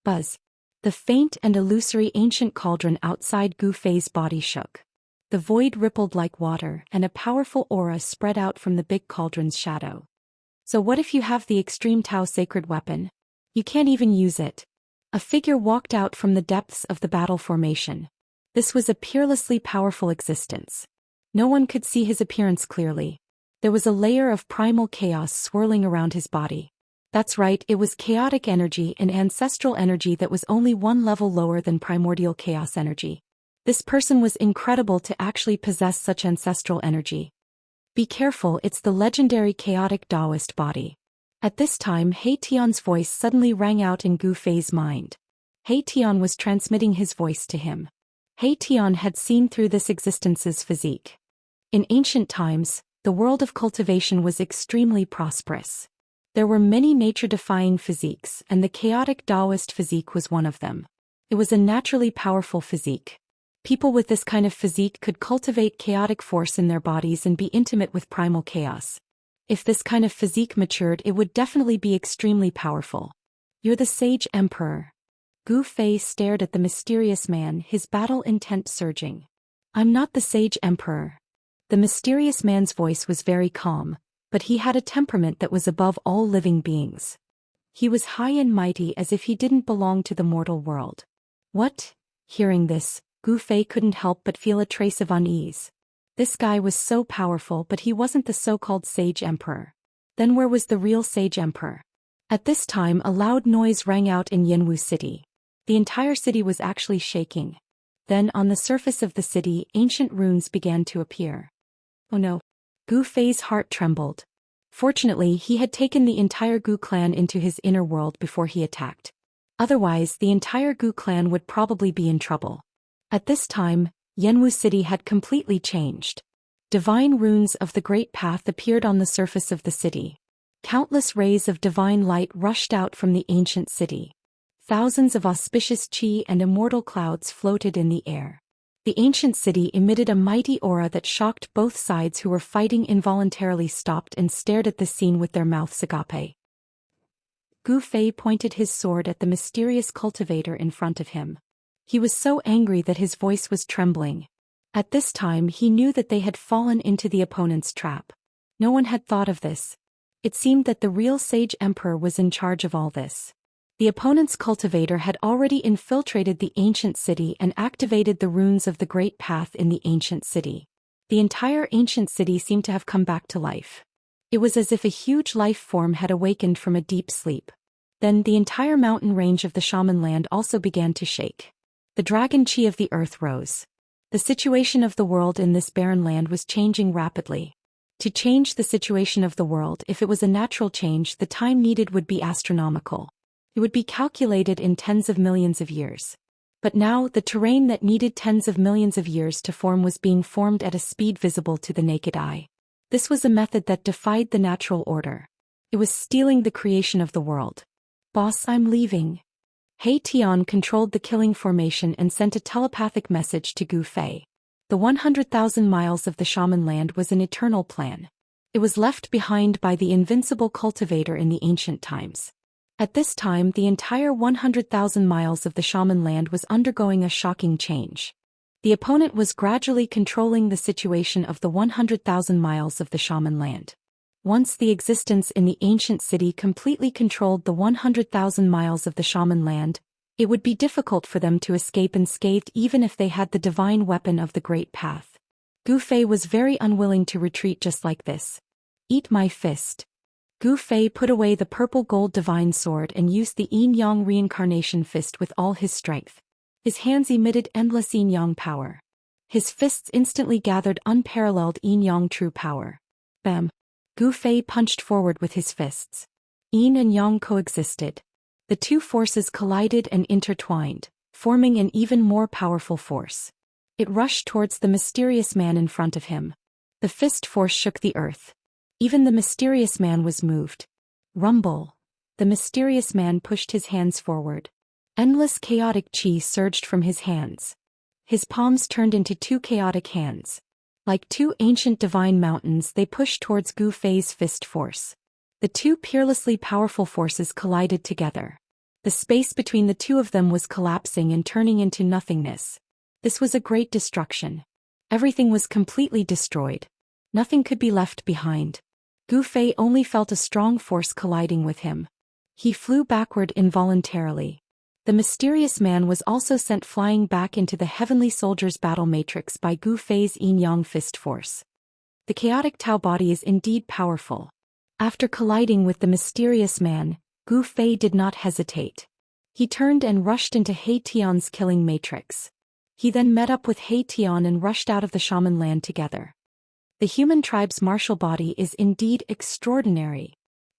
A: Buzz. The faint and illusory ancient cauldron outside Gu Fei's body shook. The void rippled like water, and a powerful aura spread out from the big cauldron's shadow. So what if you have the extreme Tao sacred weapon? You can't even use it. A figure walked out from the depths of the battle formation. This was a peerlessly powerful existence. No one could see his appearance clearly. There was a layer of primal chaos swirling around his body. That's right, it was chaotic energy and ancestral energy that was only one level lower than primordial chaos energy. This person was incredible to actually possess such ancestral energy. Be careful, it's the legendary chaotic Daoist body. At this time, He Tian's voice suddenly rang out in Gu Fei's mind. He Tian was transmitting his voice to him. He Tian had seen through this existence's physique. In ancient times, the world of cultivation was extremely prosperous. There were many nature-defying physiques, and the chaotic Daoist physique was one of them. It was a naturally powerful physique. People with this kind of physique could cultivate chaotic force in their bodies and be intimate with primal chaos. If this kind of physique matured, it would definitely be extremely powerful. You're the Sage Emperor. Gu Fei stared at the mysterious man, his battle intent surging. I'm not the Sage Emperor. The mysterious man's voice was very calm, but he had a temperament that was above all living beings. He was high and mighty as if he didn't belong to the mortal world. What? Hearing this, Gu Fei couldn't help but feel a trace of unease. This guy was so powerful, but he wasn't the so-called Sage Emperor. Then where was the real Sage Emperor? At this time a loud noise rang out in Yanwu City. The entire city was actually shaking. Then on the surface of the city, ancient runes began to appear. Oh no. Gu Fei's heart trembled. Fortunately, he had taken the entire Gu clan into his inner world before he attacked. Otherwise, the entire Gu clan would probably be in trouble. At this time, Yanwu City had completely changed. Divine runes of the Great Path appeared on the surface of the city. Countless rays of divine light rushed out from the ancient city. Thousands of auspicious qi and immortal clouds floated in the air. The ancient city emitted a mighty aura that shocked both sides, who were fighting involuntarily stopped and stared at the scene with their mouths agape. Gu Fei pointed his sword at the mysterious cultivator in front of him. He was so angry that his voice was trembling. At this time he knew that they had fallen into the opponent's trap. No one had thought of this. It seemed that the real Sage Emperor was in charge of all this. The opponent's cultivator had already infiltrated the ancient city and activated the runes of the Great Path in the ancient city. The entire ancient city seemed to have come back to life. It was as if a huge life form had awakened from a deep sleep. Then the entire mountain range of the shaman land also began to shake. The dragon chi of the earth rose. The situation of the world in this barren land was changing rapidly. To change the situation of the world, if it was a natural change, the time needed would be astronomical. It would be calculated in tens of millions of years. But now, the terrain that needed tens of millions of years to form was being formed at a speed visible to the naked eye. This was a method that defied the natural order. It was stealing the creation of the world. Boss, I'm leaving. He Tian controlled the killing formation and sent a telepathic message to Gu Fei. The 100,000 miles of the shaman land was an eternal plan. It was left behind by the invincible cultivator in the ancient times. At this time, the entire 100,000 miles of the shaman land was undergoing a shocking change. The opponent was gradually controlling the situation of the 100,000 miles of the shaman land. Once the existence in the ancient city completely controlled the 100,000 miles of the shaman land, it would be difficult for them to escape unscathed even if they had the divine weapon of the Great Path. Gu Fei was very unwilling to retreat just like this. Eat my fist. Gu Fei put away the purple-gold divine sword and used the yin-yang reincarnation fist with all his strength. His hands emitted endless yin-yang power. His fists instantly gathered unparalleled yin-yang true power. Bam! Gu Fei punched forward with his fists. Yin and yang coexisted. The two forces collided and intertwined, forming an even more powerful force. It rushed towards the mysterious man in front of him. The fist force shook the earth. Even the mysterious man was moved. Rumble. The mysterious man pushed his hands forward. Endless chaotic chi surged from his hands. His palms turned into two chaotic hands. Like two ancient divine mountains, they pushed towards Gu Fei's fist force. The two peerlessly powerful forces collided together. The space between the two of them was collapsing and turning into nothingness. This was a great destruction. Everything was completely destroyed. Nothing could be left behind. Gu Fei only felt a strong force colliding with him. He flew backward involuntarily. The mysterious man was also sent flying back into the heavenly soldier's battle matrix by Gu Fei's yin-yang fist force. The chaotic Tao body is indeed powerful. After colliding with the mysterious man, Gu Fei did not hesitate. He turned and rushed into He Tian's killing matrix. He then met up with He Tian and rushed out of the shaman land together. The human tribe's martial body is indeed extraordinary.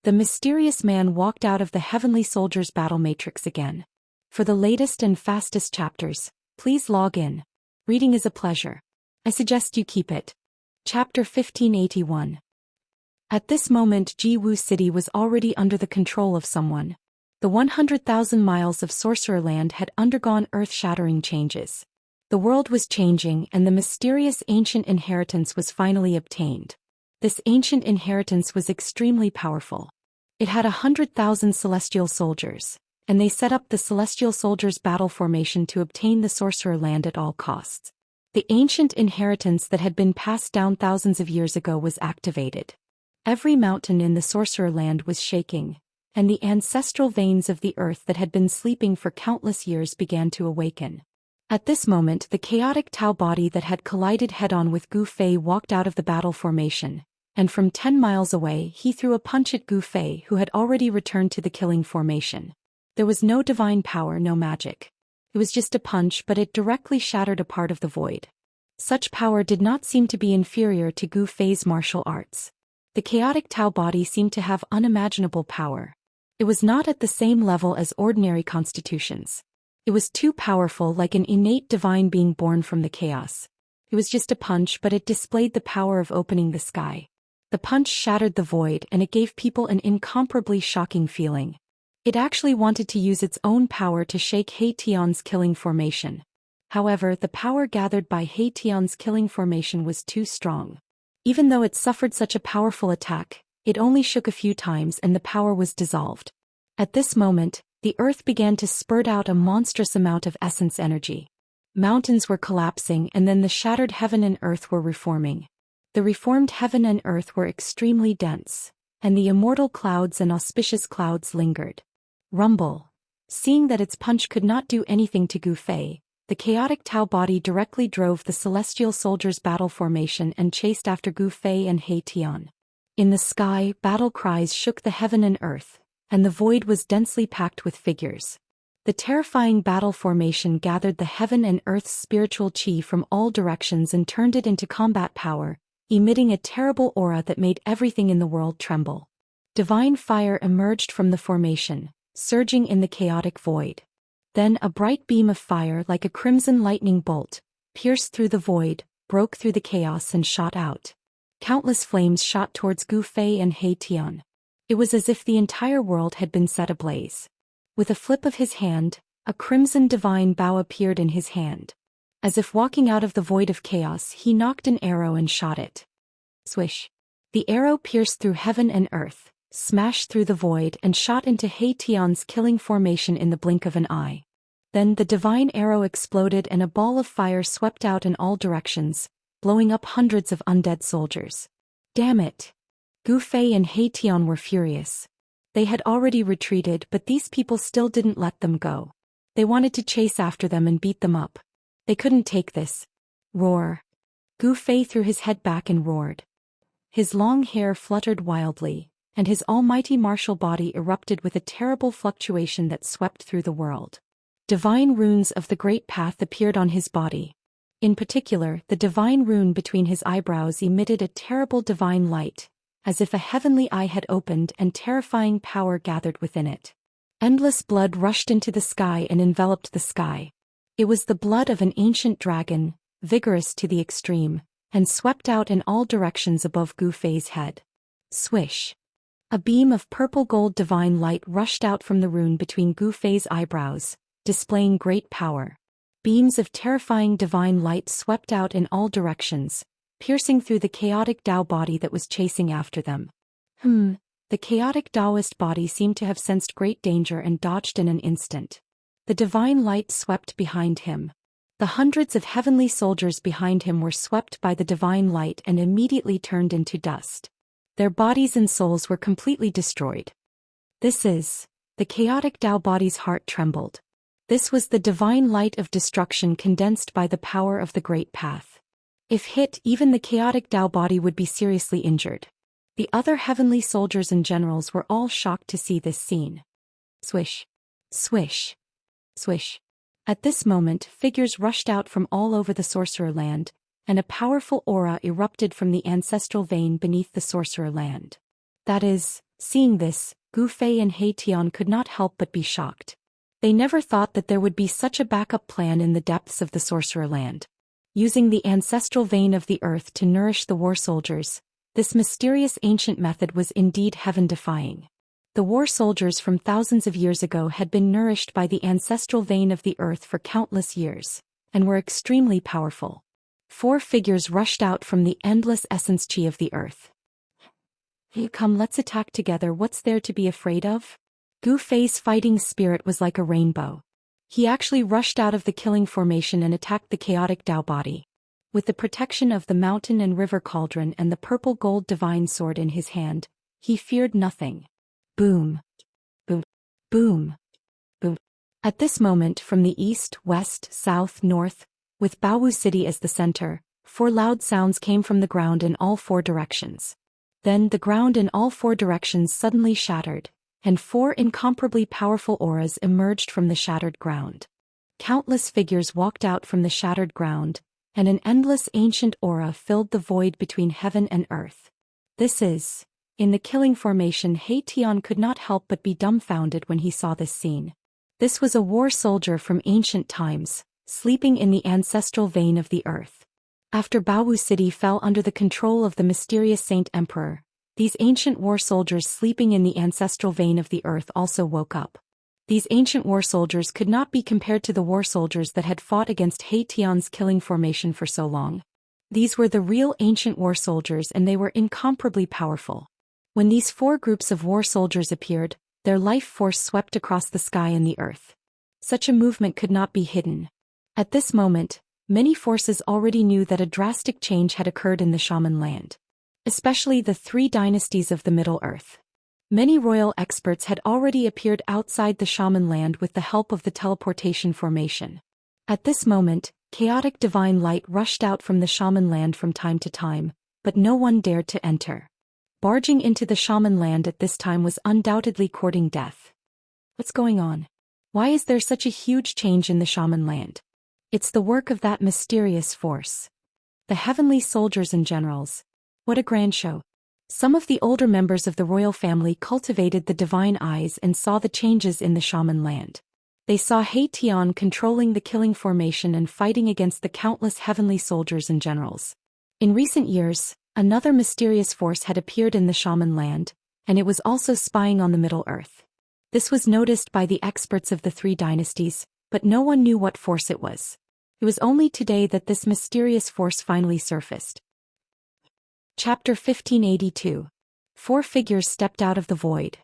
A: The mysterious man walked out of the heavenly soldier's battle matrix again. For the latest and fastest chapters, please log in. Reading is a pleasure. I suggest you keep it. Chapter 1581. At this moment, Jiwu City was already under the control of someone. The 100,000 miles of sorcerer land had undergone earth-shattering changes. The world was changing and the mysterious ancient inheritance was finally obtained. This ancient inheritance was extremely powerful. It had 100,000 celestial soldiers, and they set up the celestial soldiers' battle formation to obtain the sorcerer land at all costs. The ancient inheritance that had been passed down thousands of years ago was activated. Every mountain in the sorcerer land was shaking, and the ancestral veins of the earth that had been sleeping for countless years began to awaken. At this moment, the chaotic Tao body that had collided head-on with Gu Fei walked out of the battle formation, and from 10 miles away he threw a punch at Gu Fei, who had already returned to the killing formation. There was no divine power, no magic. It was just a punch, but it directly shattered a part of the void. Such power did not seem to be inferior to Gu Fei's martial arts. The chaotic Tao body seemed to have unimaginable power. It was not at the same level as ordinary constitutions. It was too powerful, like an innate divine being born from the chaos. It was just a punch, but it displayed the power of opening the sky. The punch shattered the void and it gave people an incomparably shocking feeling. It actually wanted to use its own power to shake He Tian's killing formation. However, the power gathered by He Tian's killing formation was too strong. Even though it suffered such a powerful attack, it only shook a few times and the power was dissolved. At this moment, the earth began to spurt out a monstrous amount of essence energy. Mountains were collapsing and then the shattered heaven and earth were reforming. The reformed heaven and earth were extremely dense, and the immortal clouds and auspicious clouds lingered. Rumble. Seeing that its punch could not do anything to Gu Fei, the chaotic Tao body directly drove the celestial soldiers' battle formation and chased after Gu Fei and He Tian. In the sky, battle cries shook the heaven and earth, and the void was densely packed with figures. The terrifying battle formation gathered the heaven and earth's spiritual chi from all directions and turned it into combat power, emitting a terrible aura that made everything in the world tremble. Divine fire emerged from the formation, surging in the chaotic void. Then a bright beam of fire like a crimson lightning bolt pierced through the void, broke through the chaos and shot out. Countless flames shot towards Gu Fei and He Tian. It was as if the entire world had been set ablaze. With a flip of his hand, a crimson divine bow appeared in his hand. As if walking out of the void of chaos, he knocked an arrow and shot it. Swish. The arrow pierced through heaven and earth, smashed through the void and shot into He Tian's killing formation in the blink of an eye. Then the divine arrow exploded and a ball of fire swept out in all directions, blowing up hundreds of undead soldiers. Damn it! Gu Fei and He Tian were furious. They had already retreated, but these people still didn't let them go. They wanted to chase after them and beat them up. They couldn't take this. Roar. Gu Fei threw his head back and roared. His long hair fluttered wildly, and his almighty martial body erupted with a terrible fluctuation that swept through the world. Divine runes of the Great Path appeared on his body. In particular, the divine rune between his eyebrows emitted a terrible divine light, as if a heavenly eye had opened and terrifying power gathered within it. Endless blood rushed into the sky and enveloped the sky. It was the blood of an ancient dragon, vigorous to the extreme, and swept out in all directions above Gu Fei's head. Swish. A beam of purple-gold divine light rushed out from the rune between Gu Fei's eyebrows, displaying great power. Beams of terrifying divine light swept out in all directions, piercing through the chaotic Tao body that was chasing after them. The chaotic Daoist body seemed to have sensed great danger and dodged in an instant. The divine light swept behind him. The hundreds of heavenly soldiers behind him were swept by the divine light and immediately turned into dust. Their bodies and souls were completely destroyed. The chaotic Tao body's heart trembled. This was the divine light of destruction condensed by the power of the Great Path. If hit, even the chaotic Tao body would be seriously injured. The other heavenly soldiers and generals were all shocked to see this scene. Swish. Swish. Swish. At this moment, figures rushed out from all over the sorcerer land, and a powerful aura erupted from the ancestral vein beneath the sorcerer land. That is, seeing this, Gu Fei and He Tian could not help but be shocked. They never thought that there would be such a backup plan in the depths of the sorcerer land. Using the ancestral vein of the earth to nourish the war soldiers, this mysterious ancient method was indeed heaven-defying. The war soldiers from thousands of years ago had been nourished by the ancestral vein of the earth for countless years, and were extremely powerful. 4 figures rushed out from the endless essence chi of the earth. Hey, come, let's attack together. What's there to be afraid of? Gu Fei's fighting spirit was like a rainbow. He actually rushed out of the killing formation and attacked the chaotic Dao body. With the protection of the mountain and river cauldron and the purple gold divine sword in his hand, he feared nothing. Boom. Boom. Boom. Boom. At this moment, from the east, west, south, north, with Baowu City as the center, 4 loud sounds came from the ground in all 4 directions. Then the ground in all 4 directions suddenly shattered, and 4 incomparably powerful auras emerged from the shattered ground. Countless figures walked out from the shattered ground, and an endless ancient aura filled the void between heaven and earth. This is... In the killing formation, He Tian could not help but be dumbfounded when he saw this scene. This was a war soldier from ancient times, sleeping in the ancestral vein of the earth. After Baowu City fell under the control of the mysterious Saint Emperor, these ancient war soldiers sleeping in the ancestral vein of the earth also woke up. These ancient war soldiers could not be compared to the war soldiers that had fought against He Tian's killing formation for so long. These were the real ancient war soldiers, and they were incomparably powerful. When these 4 groups of war soldiers appeared, their life force swept across the sky and the earth. Such a movement could not be hidden. At this moment, many forces already knew that a drastic change had occurred in the shaman land. Especially the 3 dynasties of the Middle Earth. Many royal experts had already appeared outside the shaman land with the help of the teleportation formation. At this moment, chaotic divine light rushed out from the shaman land from time to time, but no one dared to enter. Barging into the shaman land at this time was undoubtedly courting death. What's going on? Why is there such a huge change in the shaman land? It's the work of that mysterious force. The heavenly soldiers and generals. What a grand show. Some of the older members of the royal family cultivated the divine eyes and saw the changes in the shaman land. They saw He Tian controlling the killing formation and fighting against the countless heavenly soldiers and generals. In recent years, another mysterious force had appeared in the shaman land, and it was also spying on the Middle Earth. This was noticed by the experts of the 3 dynasties, but no one knew what force it was. It was only today that this mysterious force finally surfaced. Chapter 1582. 4 figures stepped out of the void.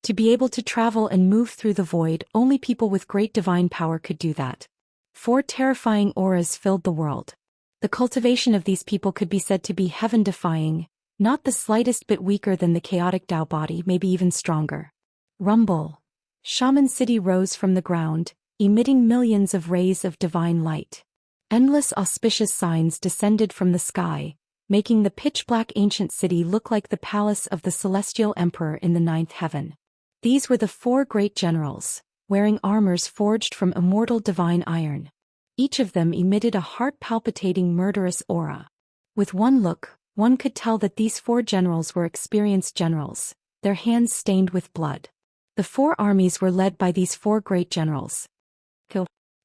A: To be able to travel and move through the void, only people with great divine power could do that. 4 terrifying auras filled the world. The cultivation of these people could be said to be heaven-defying, not the slightest bit weaker than the chaotic Dao body, maybe even stronger. Rumble. Shaman City rose from the ground, emitting millions of rays of divine light. Endless auspicious signs descended from the sky, making the pitch-black ancient city look like the palace of the celestial emperor in the 9th heaven. These were the 4 great generals, wearing armors forged from immortal divine iron. Each of them emitted a heart-palpitating murderous aura. With one look, one could tell that these 4 generals were experienced generals, their hands stained with blood. The 4 armies were led by these 4 great generals.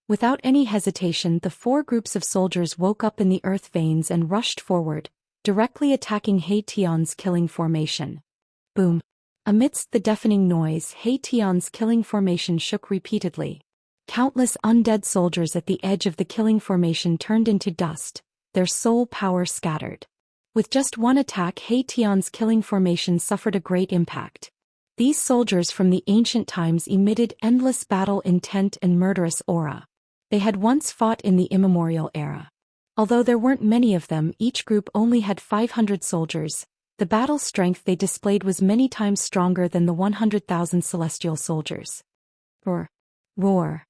A: Without any hesitation, the 4 groups of soldiers woke up in the earth veins and rushed forward, directly attacking He Tian's killing formation. Boom. Amidst the deafening noise, He Tian's killing formation shook repeatedly. Countless undead soldiers at the edge of the killing formation turned into dust, their soul power scattered. With just one attack, He Tian's killing formation suffered a great impact. These soldiers from the ancient times emitted endless battle intent and murderous aura. They had once fought in the immemorial era. Although there weren't many of them, each group only had 500 soldiers. The battle strength they displayed was many times stronger than the 100,000 celestial soldiers. Roar. Roar.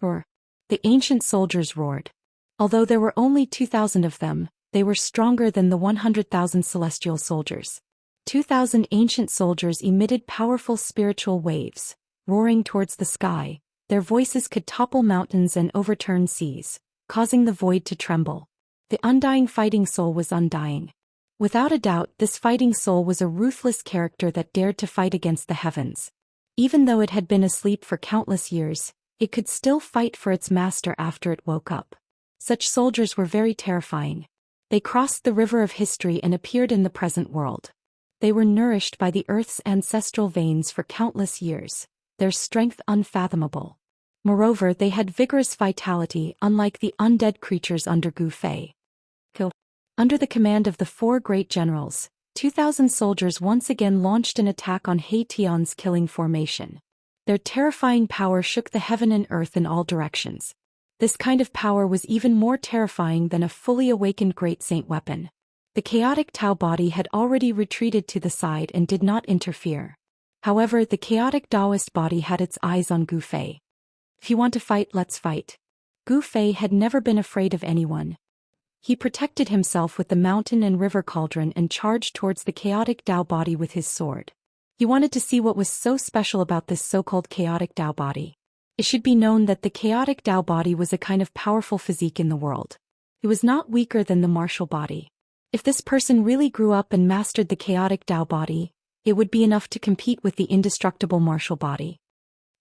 A: Roar. The ancient soldiers roared. Although there were only 2,000 of them, they were stronger than the 100,000 celestial soldiers. 2,000 ancient soldiers emitted powerful spiritual waves, roaring towards the sky. Their voices could topple mountains and overturn seas, causing the void to tremble. The undying fighting soul was undying. Without a doubt, this fighting soul was a ruthless character that dared to fight against the heavens. Even though it had been asleep for countless years, it could still fight for its master after it woke up. Such soldiers were very terrifying. They crossed the river of history and appeared in the present world. They were nourished by the earth's ancestral veins for countless years, their strength unfathomable. Moreover, they had vigorous vitality unlike the undead creatures under Gu Fei. Under the command of the four great generals, 2,000 soldiers once again launched an attack on He Tian's killing formation. Their terrifying power shook the heaven and earth in all directions. This kind of power was even more terrifying than a fully awakened Great Saint weapon. The chaotic Tao body had already retreated to the side and did not interfere. However, the chaotic Daoist body had its eyes on Gu Fei. If you want to fight, let's fight. Gu Fei had never been afraid of anyone. He protected himself with the mountain and river cauldron and charged towards the chaotic Tao body with his sword. He wanted to see what was so special about this so-called chaotic Tao body. It should be known that the chaotic Tao body was a kind of powerful physique in the world. It was not weaker than the martial body. If this person really grew up and mastered the chaotic Tao body, it would be enough to compete with the indestructible martial body.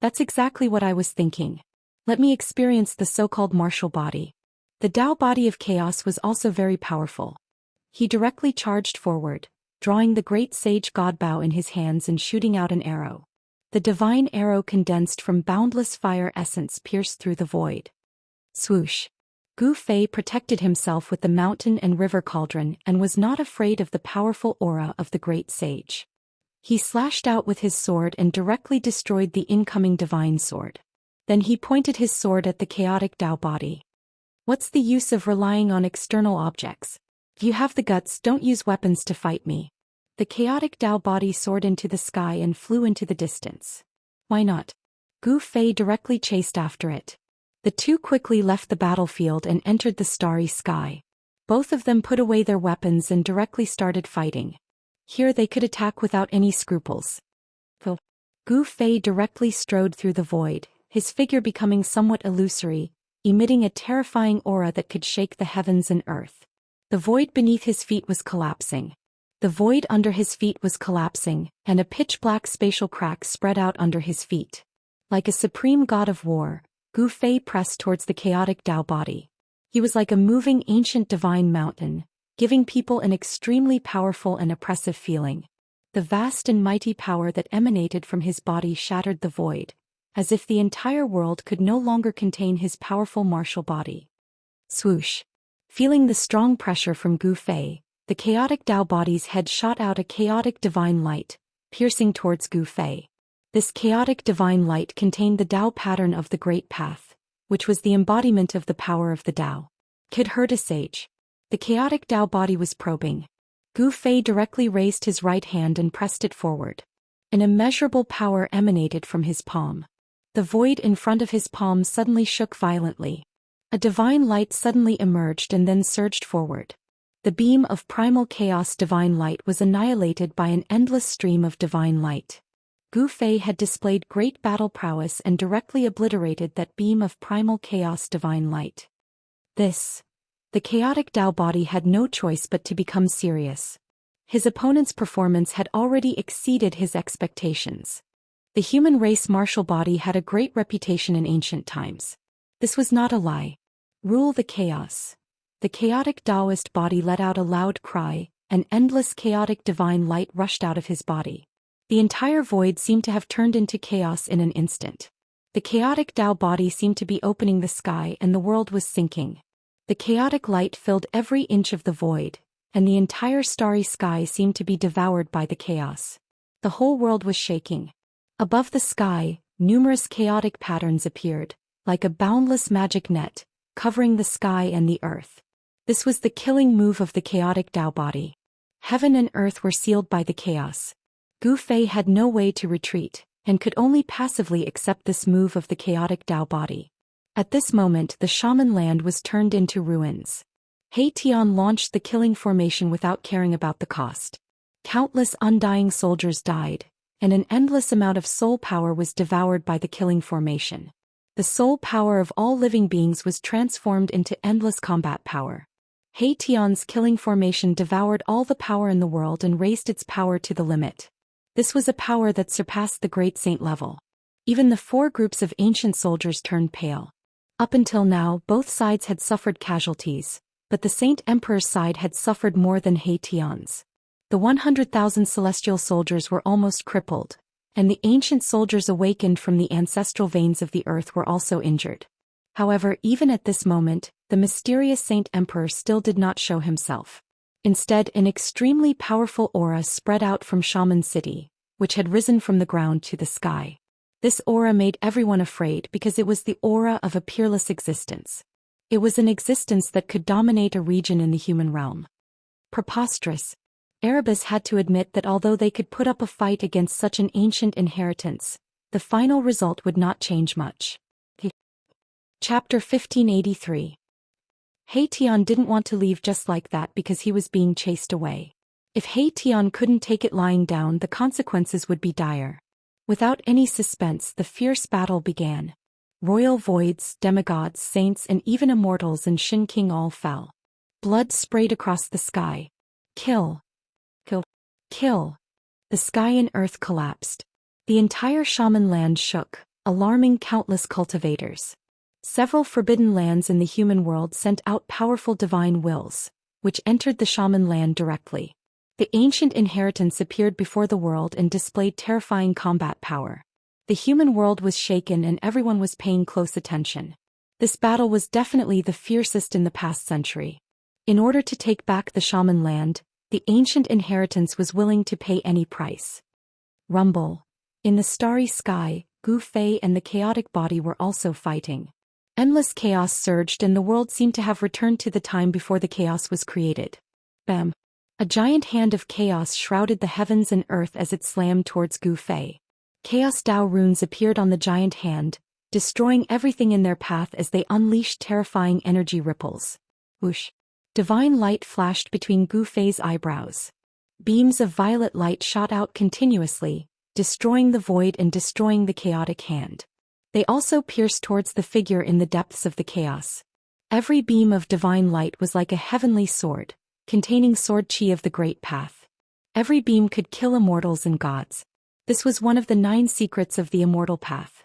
A: That's exactly what I was thinking. Let me experience the so-called martial body. The Tao body of chaos was also very powerful. He directly charged forward, drawing the great sage god bow in his hands and shooting out an arrow. The divine arrow condensed from boundless fire essence pierced through the void. Swoosh! Gu Fei protected himself with the mountain and river cauldron and was not afraid of the powerful aura of the great sage. He slashed out with his sword and directly destroyed the incoming divine sword. Then he pointed his sword at the chaotic Tao body. What's the use of relying on external objects? If you have the guts, don't use weapons to fight me. The chaotic Tao body soared into the sky and flew into the distance. Why not? Gu Fei directly chased after it. The two quickly left the battlefield and entered the starry sky. Both of them put away their weapons and directly started fighting. Here they could attack without any scruples. Gu Fei directly strode through the void, his figure becoming somewhat illusory, emitting a terrifying aura that could shake the heavens and earth. The void beneath his feet was collapsing. The void under his feet was collapsing, and a pitch-black spatial crack spread out under his feet. Like a supreme god of war, Gu Fei pressed towards the chaotic Tao body. He was like a moving ancient divine mountain, giving people an extremely powerful and oppressive feeling. The vast and mighty power that emanated from his body shattered the void, as if the entire world could no longer contain his powerful martial body. Swoosh! Feeling the strong pressure from Gu Fei, the chaotic Tao body's head shot out a chaotic divine light, piercing towards Gu Fei. This chaotic divine light contained the Tao pattern of the Great Path, which was the embodiment of the power of the Tao. Could hurt a sage. The chaotic Tao body was probing. Gu Fei directly raised his right hand and pressed it forward. An immeasurable power emanated from his palm. The void in front of his palm suddenly shook violently. A divine light suddenly emerged and then surged forward. The beam of primal chaos divine light was annihilated by an endless stream of divine light. Gu Fei had displayed great battle prowess and directly obliterated that beam of primal chaos divine light. The chaotic Tao body had no choice but to become serious. His opponent's performance had already exceeded his expectations. The human race martial body had a great reputation in ancient times. This was not a lie. Rule the chaos. The chaotic Daoist body let out a loud cry, an endless chaotic divine light rushed out of his body. The entire void seemed to have turned into chaos in an instant. The chaotic Tao body seemed to be opening the sky and the world was sinking. The chaotic light filled every inch of the void, and the entire starry sky seemed to be devoured by the chaos. The whole world was shaking. Above the sky, numerous chaotic patterns appeared, like a boundless magic net, covering the sky and the earth. This was the killing move of the chaotic Tao body. Heaven and earth were sealed by the chaos. Gu Fei had no way to retreat, and could only passively accept this move of the chaotic Tao body. At this moment the shaman land was turned into ruins. He Tian launched the killing formation without caring about the cost. Countless undying soldiers died, and an endless amount of soul power was devoured by the killing formation. The soul power of all living beings was transformed into endless combat power. He Tian's killing formation devoured all the power in the world and raised its power to the limit. This was a power that surpassed the great saint level. Even the four groups of ancient soldiers turned pale. Up until now, both sides had suffered casualties, but the Saint Emperor's side had suffered more than He Tian's. The 100,000 celestial soldiers were almost crippled, and the ancient soldiers awakened from the ancestral veins of the earth were also injured. However, even at this moment, the mysterious Saint Emperor still did not show himself. Instead, an extremely powerful aura spread out from Shaman City, which had risen from the ground to the sky. This aura made everyone afraid because it was the aura of a peerless existence. It was an existence that could dominate a region in the human realm. Preposterous. Erebus had to admit that although they could put up a fight against such an ancient inheritance, the final result would not change much. Chapter 1583. Tian didn't want to leave just like that because he was being chased away. If Tian couldn't take it lying down, the consequences would be dire. Without any suspense, the fierce battle began. Royal voids, demigods, saints, and even immortals and Shin King all fell. Blood sprayed across the sky. Kill. Kill. Kill. The sky and earth collapsed. The entire shaman land shook, alarming countless cultivators. Several forbidden lands in the human world sent out powerful divine wills, which entered the shaman land directly. The ancient inheritance appeared before the world and displayed terrifying combat power. The human world was shaken and everyone was paying close attention. This battle was definitely the fiercest in the past century. In order to take back the shaman land, the ancient inheritance was willing to pay any price. Rumble. In the starry sky, Gu Fei and the chaotic body were also fighting. Endless chaos surged and the world seemed to have returned to the time before the chaos was created. Bam! A giant hand of chaos shrouded the heavens and earth as it slammed towards Gu Fei. Chaos Dao runes appeared on the giant hand, destroying everything in their path as they unleashed terrifying energy ripples. Whoosh! Divine light flashed between Gu Fei's eyebrows. Beams of violet light shot out continuously, destroying the void and destroying the chaotic hand. They also pierced towards the figure in the depths of the chaos. Every beam of divine light was like a heavenly sword, containing sword chi of the great path. Every beam could kill immortals and gods. This was one of the 9 secrets of the immortal path.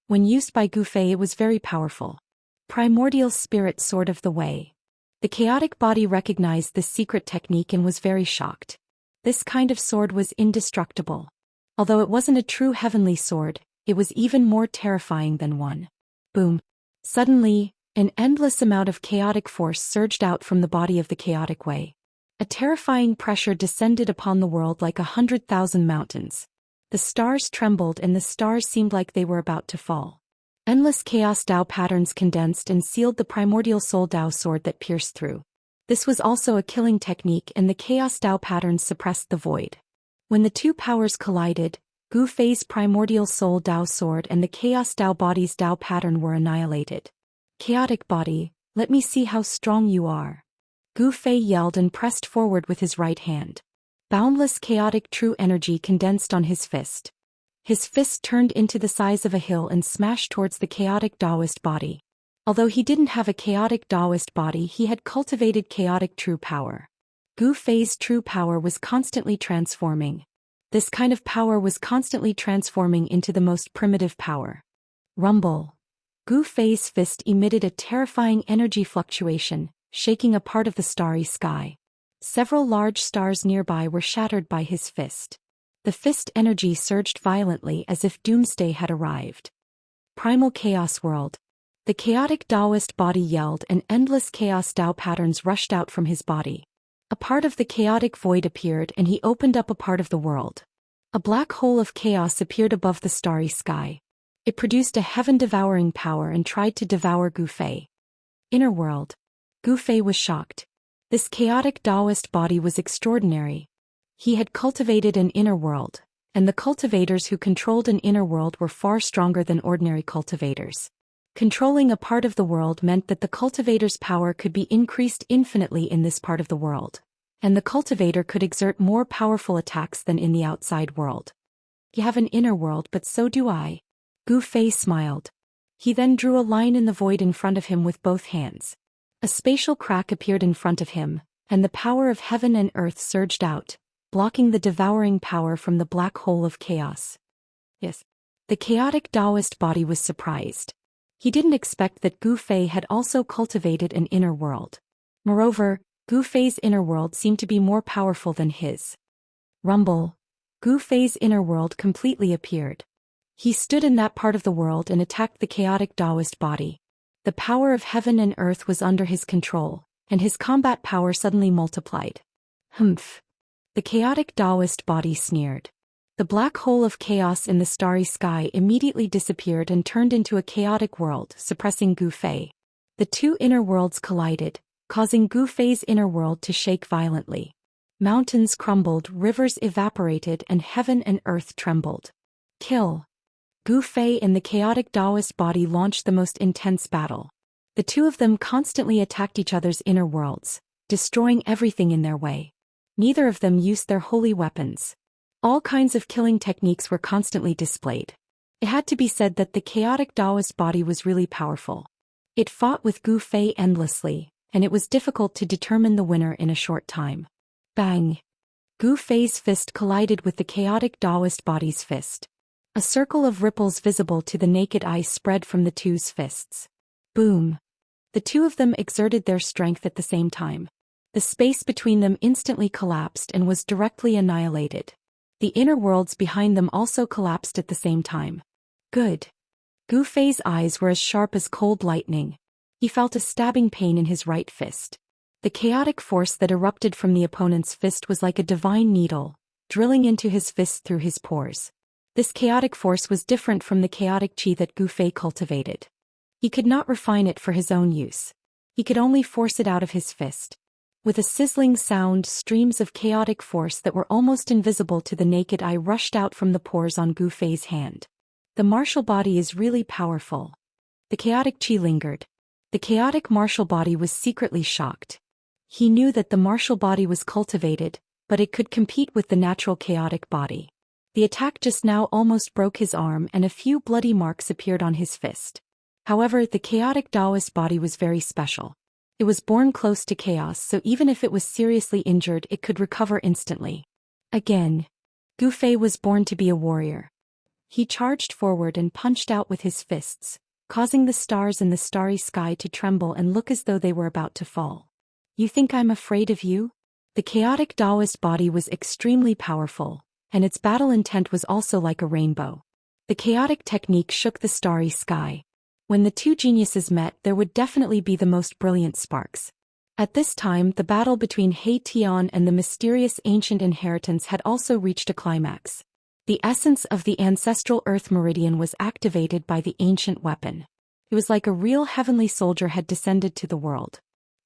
A: When used by Gu Fei, it was very powerful. Primordial spirit sword of the way. The chaotic body recognized this secret technique and was very shocked. This kind of sword was indestructible. Although it wasn't a true heavenly sword, it was even more terrifying than one. Boom. Suddenly, an endless amount of chaotic force surged out from the body of the chaotic way. A terrifying pressure descended upon the world like 100,000 mountains. The stars trembled and the stars seemed like they were about to fall. Endless chaos Dao patterns condensed and sealed the primordial soul Dao sword that pierced through. This was also a killing technique and the chaos Dao patterns suppressed the void. When the two powers collided, Gu Fei's primordial soul Dao sword and the chaos Dao body's Dao pattern were annihilated. Chaotic body, let me see how strong you are. Gu Fei yelled and pressed forward with his right hand. Boundless chaotic true energy condensed on his fist. His fist turned into the size of a hill and smashed towards the chaotic Daoist body. Although he didn't have a chaotic Daoist body, he had cultivated chaotic true power. Gu Fei's true power was constantly transforming. This kind of power was constantly transforming into the most primitive power. Rumble. Gu Fei's fist emitted a terrifying energy fluctuation, shaking a part of the starry sky. Several large stars nearby were shattered by his fist. The fist energy surged violently as if doomsday had arrived. Primal chaos world. The chaotic Daoist body yelled and endless chaos Dao patterns rushed out from his body. A part of the chaotic void appeared and he opened up a part of the world. A black hole of chaos appeared above the starry sky. It produced a heaven-devouring power and tried to devour Gu Fei. Inner world. Gu Fei was shocked. This chaotic Daoist body was extraordinary. He had cultivated an inner world, and the cultivators who controlled an inner world were far stronger than ordinary cultivators. Controlling a part of the world meant that the cultivator's power could be increased infinitely in this part of the world, and the cultivator could exert more powerful attacks than in the outside world. You have an inner world, but so do I. Gu Fei smiled. He then drew a line in the void in front of him with both hands. A spatial crack appeared in front of him, and the power of heaven and earth surged out, blocking the devouring power from the black hole of chaos. Yes. The chaotic Daoist body was surprised. He didn't expect that Gu Fei had also cultivated an inner world. Moreover, Gu Fei's inner world seemed to be more powerful than his. Rumble. Gu Fei's inner world completely appeared. He stood in that part of the world and attacked the chaotic Daoist body. The power of heaven and earth was under his control, and his combat power suddenly multiplied. Humph! The chaotic Daoist body sneered. The black hole of chaos in the starry sky immediately disappeared and turned into a chaotic world, suppressing Gu Fei. The two inner worlds collided, causing Gu Fei's inner world to shake violently. Mountains crumbled, rivers evaporated, and heaven and earth trembled. Kill! Gu Fei and the chaotic Daoist body launched the most intense battle. The two of them constantly attacked each other's inner worlds, destroying everything in their way. Neither of them used their holy weapons. All kinds of killing techniques were constantly displayed. It had to be said that the chaotic Daoist body was really powerful. It fought with Gu Fei endlessly, and it was difficult to determine the winner in a short time. Bang! Gu Fei's fist collided with the chaotic Daoist body's fist. A circle of ripples visible to the naked eye spread from the two's fists. Boom! The two of them exerted their strength at the same time. The space between them instantly collapsed and was directly annihilated. The inner worlds behind them also collapsed at the same time. Good. Gu Fei's eyes were as sharp as cold lightning. He felt a stabbing pain in his right fist. The chaotic force that erupted from the opponent's fist was like a divine needle, drilling into his fist through his pores. This chaotic force was different from the chaotic chi that Gu Fei cultivated. He could not refine it for his own use. He could only force it out of his fist. With a sizzling sound, streams of chaotic force that were almost invisible to the naked eye rushed out from the pores on Gu Fei's hand. The martial body is really powerful. The chaotic chi lingered. The chaotic martial body was secretly shocked. He knew that the martial body was cultivated, but it could compete with the natural chaotic body. The attack just now almost broke his arm and a few bloody marks appeared on his fist. However, the chaotic Daoist body was very special. It was born close to chaos, so even if it was seriously injured it could recover instantly. Again, Gu Fei was born to be a warrior. He charged forward and punched out with his fists, causing the stars in the starry sky to tremble and look as though they were about to fall. You think I'm afraid of you? The chaotic Daoist body was extremely powerful, and its battle intent was also like a rainbow. The chaotic technique shook the starry sky. When the two geniuses met, there would definitely be the most brilliant sparks. At this time, the battle between He Tian and the mysterious ancient inheritance had also reached a climax. The essence of the ancestral Earth Meridian was activated by the ancient weapon. It was like a real heavenly soldier had descended to the world.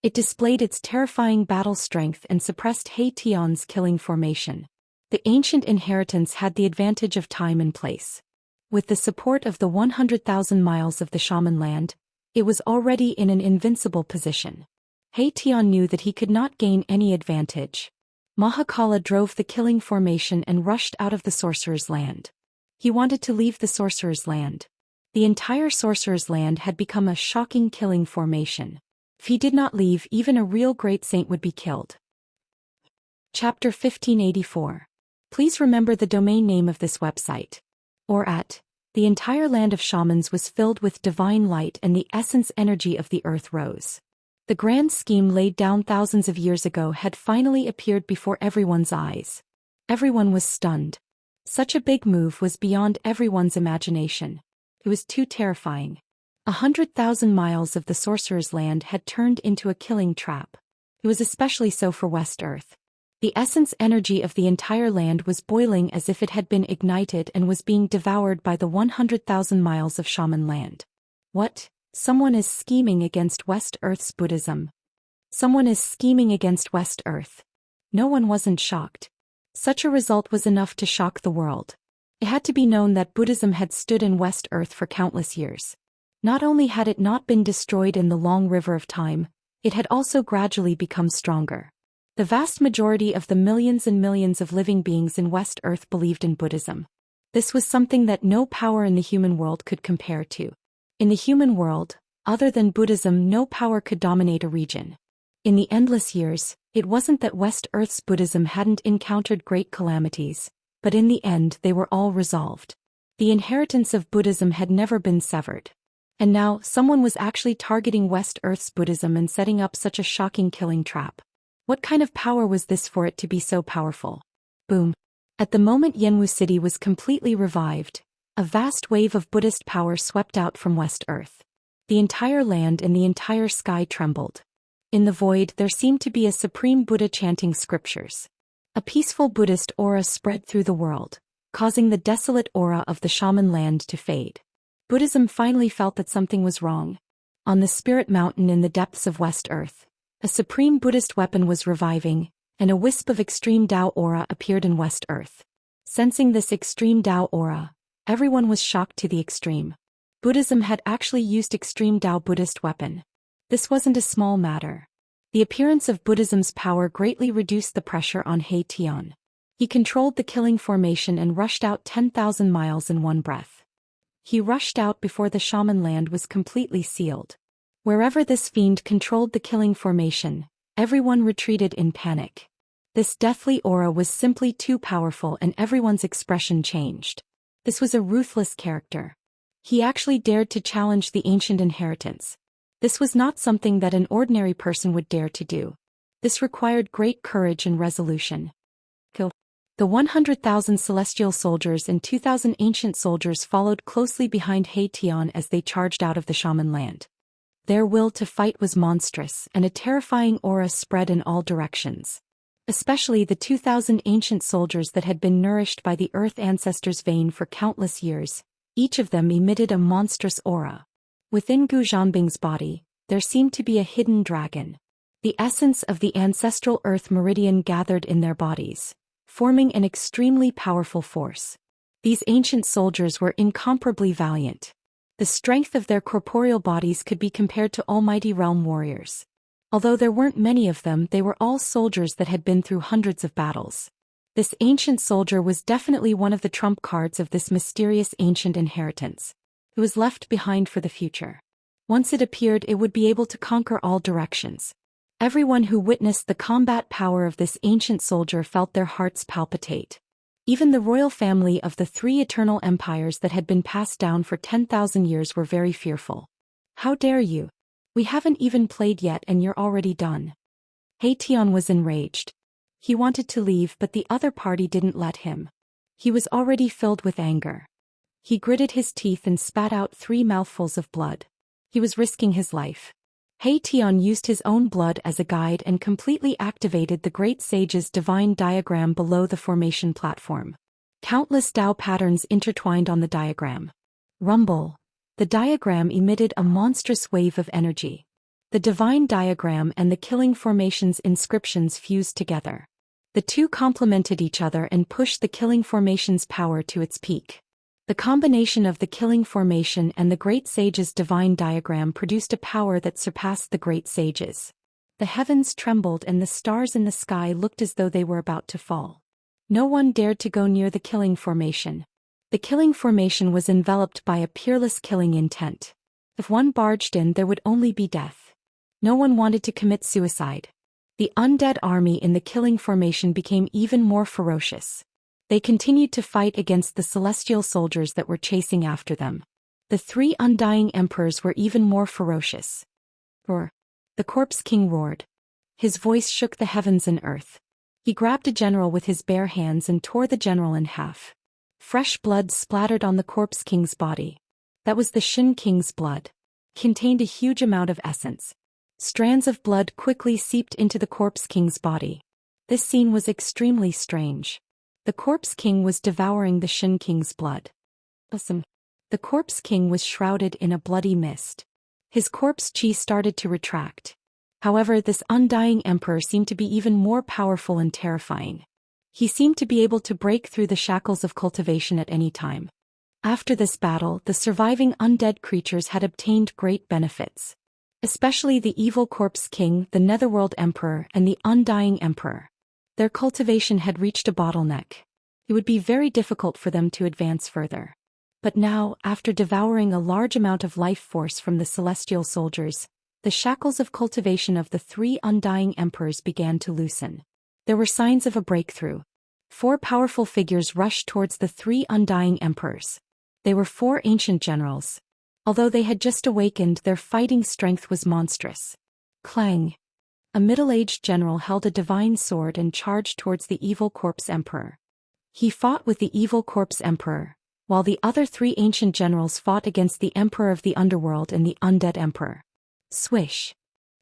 A: It displayed its terrifying battle strength and suppressed He Tian's killing formation. The ancient inheritance had the advantage of time and place. With the support of the 100,000 miles of the shaman land, it was already in an invincible position. He Tian knew that he could not gain any advantage. Mahakala drove the killing formation and rushed out of the sorcerer's land. He wanted to leave the sorcerer's land. The entire sorcerer's land had become a shocking killing formation. If he did not leave, even a real great saint would be killed. Chapter 1584. Please remember the domain name of this website. Or at. The entire land of shamans was filled with divine light and the essence energy of the earth rose. The grand scheme laid down thousands of years ago had finally appeared before everyone's eyes. Everyone was stunned. Such a big move was beyond everyone's imagination. It was too terrifying. 100,000 miles of the sorcerer's land had turned into a killing trap. It was especially so for West Earth. The essence energy of the entire land was boiling as if it had been ignited and was being devoured by the 100,000 miles of shaman land. What? Someone is scheming against West Earth's Buddhism. Someone is scheming against West Earth. No one wasn't shocked. Such a result was enough to shock the world. It had to be known that Buddhism had stood in West Earth for countless years. Not only had it not been destroyed in the long river of time, it had also gradually become stronger. The vast majority of the millions and millions of living beings in West Earth believed in Buddhism. This was something that no power in the human world could compare to. In the human world, other than Buddhism, no power could dominate a region. In the endless years, it wasn't that West Earth's Buddhism hadn't encountered great calamities, but in the end they were all resolved. The inheritance of Buddhism had never been severed. And now, someone was actually targeting West Earth's Buddhism and setting up such a shocking killing trap. What kind of power was this for it to be so powerful? Boom. At the moment Yanwu City was completely revived, a vast wave of Buddhist power swept out from West Earth. The entire land and the entire sky trembled. In the void there seemed to be a supreme Buddha chanting scriptures. A peaceful Buddhist aura spread through the world, causing the desolate aura of the shaman land to fade. Buddhism finally felt that something was wrong. On the Spirit Mountain in the depths of West Earth, a supreme Buddhist weapon was reviving, and a wisp of extreme Tao aura appeared in West Earth. Sensing this extreme Tao aura, everyone was shocked to the extreme. Buddhism had actually used extreme Tao Buddhist weapon. This wasn't a small matter. The appearance of Buddhism's power greatly reduced the pressure on He Tian. He controlled the killing formation and rushed out 10,000 miles in one breath. He rushed out before the shaman land was completely sealed. Wherever this fiend controlled the killing formation, everyone retreated in panic. This deathly aura was simply too powerful and everyone's expression changed. This was a ruthless character. He actually dared to challenge the ancient inheritance. This was not something that an ordinary person would dare to do. This required great courage and resolution. Kill. The 100,000 celestial soldiers and 2,000 ancient soldiers followed closely behind He Tian as they charged out of the shaman land. Their will to fight was monstrous, and a terrifying aura spread in all directions. Especially the 2,000 ancient soldiers that had been nourished by the Earth Ancestors' vein for countless years, each of them emitted a monstrous aura. Within Gu Zhanbing's body, there seemed to be a hidden dragon. The essence of the ancestral Earth Meridian gathered in their bodies, forming an extremely powerful force. These ancient soldiers were incomparably valiant. The strength of their corporeal bodies could be compared to almighty realm warriors. Although there weren't many of them, they were all soldiers that had been through hundreds of battles. This ancient soldier was definitely one of the trump cards of this mysterious ancient inheritance. It was left behind for the future. Once it appeared, it would be able to conquer all directions. Everyone who witnessed the combat power of this ancient soldier felt their hearts palpitate. Even the royal family of the three eternal empires that had been passed down for 10,000 years were very fearful. How dare you? We haven't even played yet and you're already done. He Tian was enraged. He wanted to leave, but the other party didn't let him. He was already filled with anger. He gritted his teeth and spat out 3 mouthfuls of blood. He was risking his life. He Tian used his own blood as a guide and completely activated the Great Sage's divine diagram below the formation platform. Countless Tao patterns intertwined on the diagram. Rumble. The diagram emitted a monstrous wave of energy. The divine diagram and the killing formation's inscriptions fused together. The two complemented each other and pushed the killing formation's power to its peak. The combination of the killing formation and the Great Sage's divine diagram produced a power that surpassed the Great Sage's. The heavens trembled and the stars in the sky looked as though they were about to fall. No one dared to go near the killing formation. The killing formation was enveloped by a peerless killing intent. If one barged in, there would only be death. No one wanted to commit suicide. The undead army in the killing formation became even more ferocious. They continued to fight against the celestial soldiers that were chasing after them. The 3 undying emperors were even more ferocious. Roar. The Corpse King roared. His voice shook the heavens and earth. He grabbed a general with his bare hands and tore the general in half. Fresh blood splattered on the Corpse King's body. That was the Shin King's blood. Contained a huge amount of essence. Strands of blood quickly seeped into the Corpse King's body. This scene was extremely strange. The Corpse King was devouring the Shin King's blood. Awesome. The Corpse King was shrouded in a bloody mist. His corpse chi started to retract. However, this undying emperor seemed to be even more powerful and terrifying. He seemed to be able to break through the shackles of cultivation at any time. After this battle, the surviving undead creatures had obtained great benefits. Especially the evil Corpse King, the Netherworld Emperor, and the Undying Emperor. Their cultivation had reached a bottleneck. It would be very difficult for them to advance further. But now, after devouring a large amount of life force from the celestial soldiers, the shackles of cultivation of the 3 undying emperors began to loosen. There were signs of a breakthrough. 4 powerful figures rushed towards the 3 undying emperors. They were 4 ancient generals. Although they had just awakened, their fighting strength was monstrous. Clang! A middle-aged general held a divine sword and charged towards the evil Corpse Emperor. He fought with the evil corpse emperor, while the other three ancient generals fought against the emperor of the underworld and the undead emperor. Swish!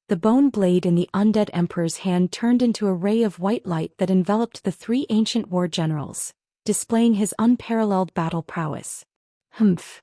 A: The bone blade in the undead emperor's hand turned into a ray of white light that enveloped the three ancient war generals, displaying his unparalleled battle prowess. Humph!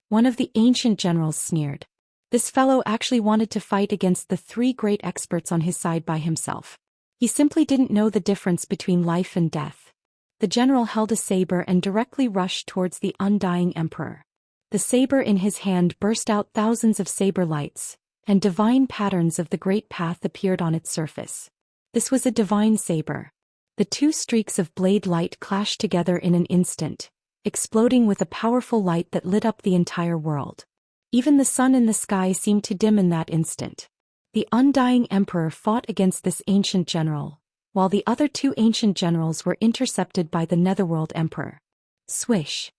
A: One of the ancient generals sneered. This fellow actually wanted to fight against the three great experts on his side by himself. He simply didn't know the difference between life and death. The general held a saber and directly rushed towards the undying emperor. The saber in his hand burst out thousands of saber lights, and divine patterns of the great path appeared on its surface. This was a divine saber. The two streaks of blade light clashed together in an instant, exploding with a powerful light that lit up the entire world. Even the sun in the sky seemed to dim in that instant. The undying emperor fought against this ancient general, while the other two ancient generals were intercepted by the Netherworld Emperor. Swish!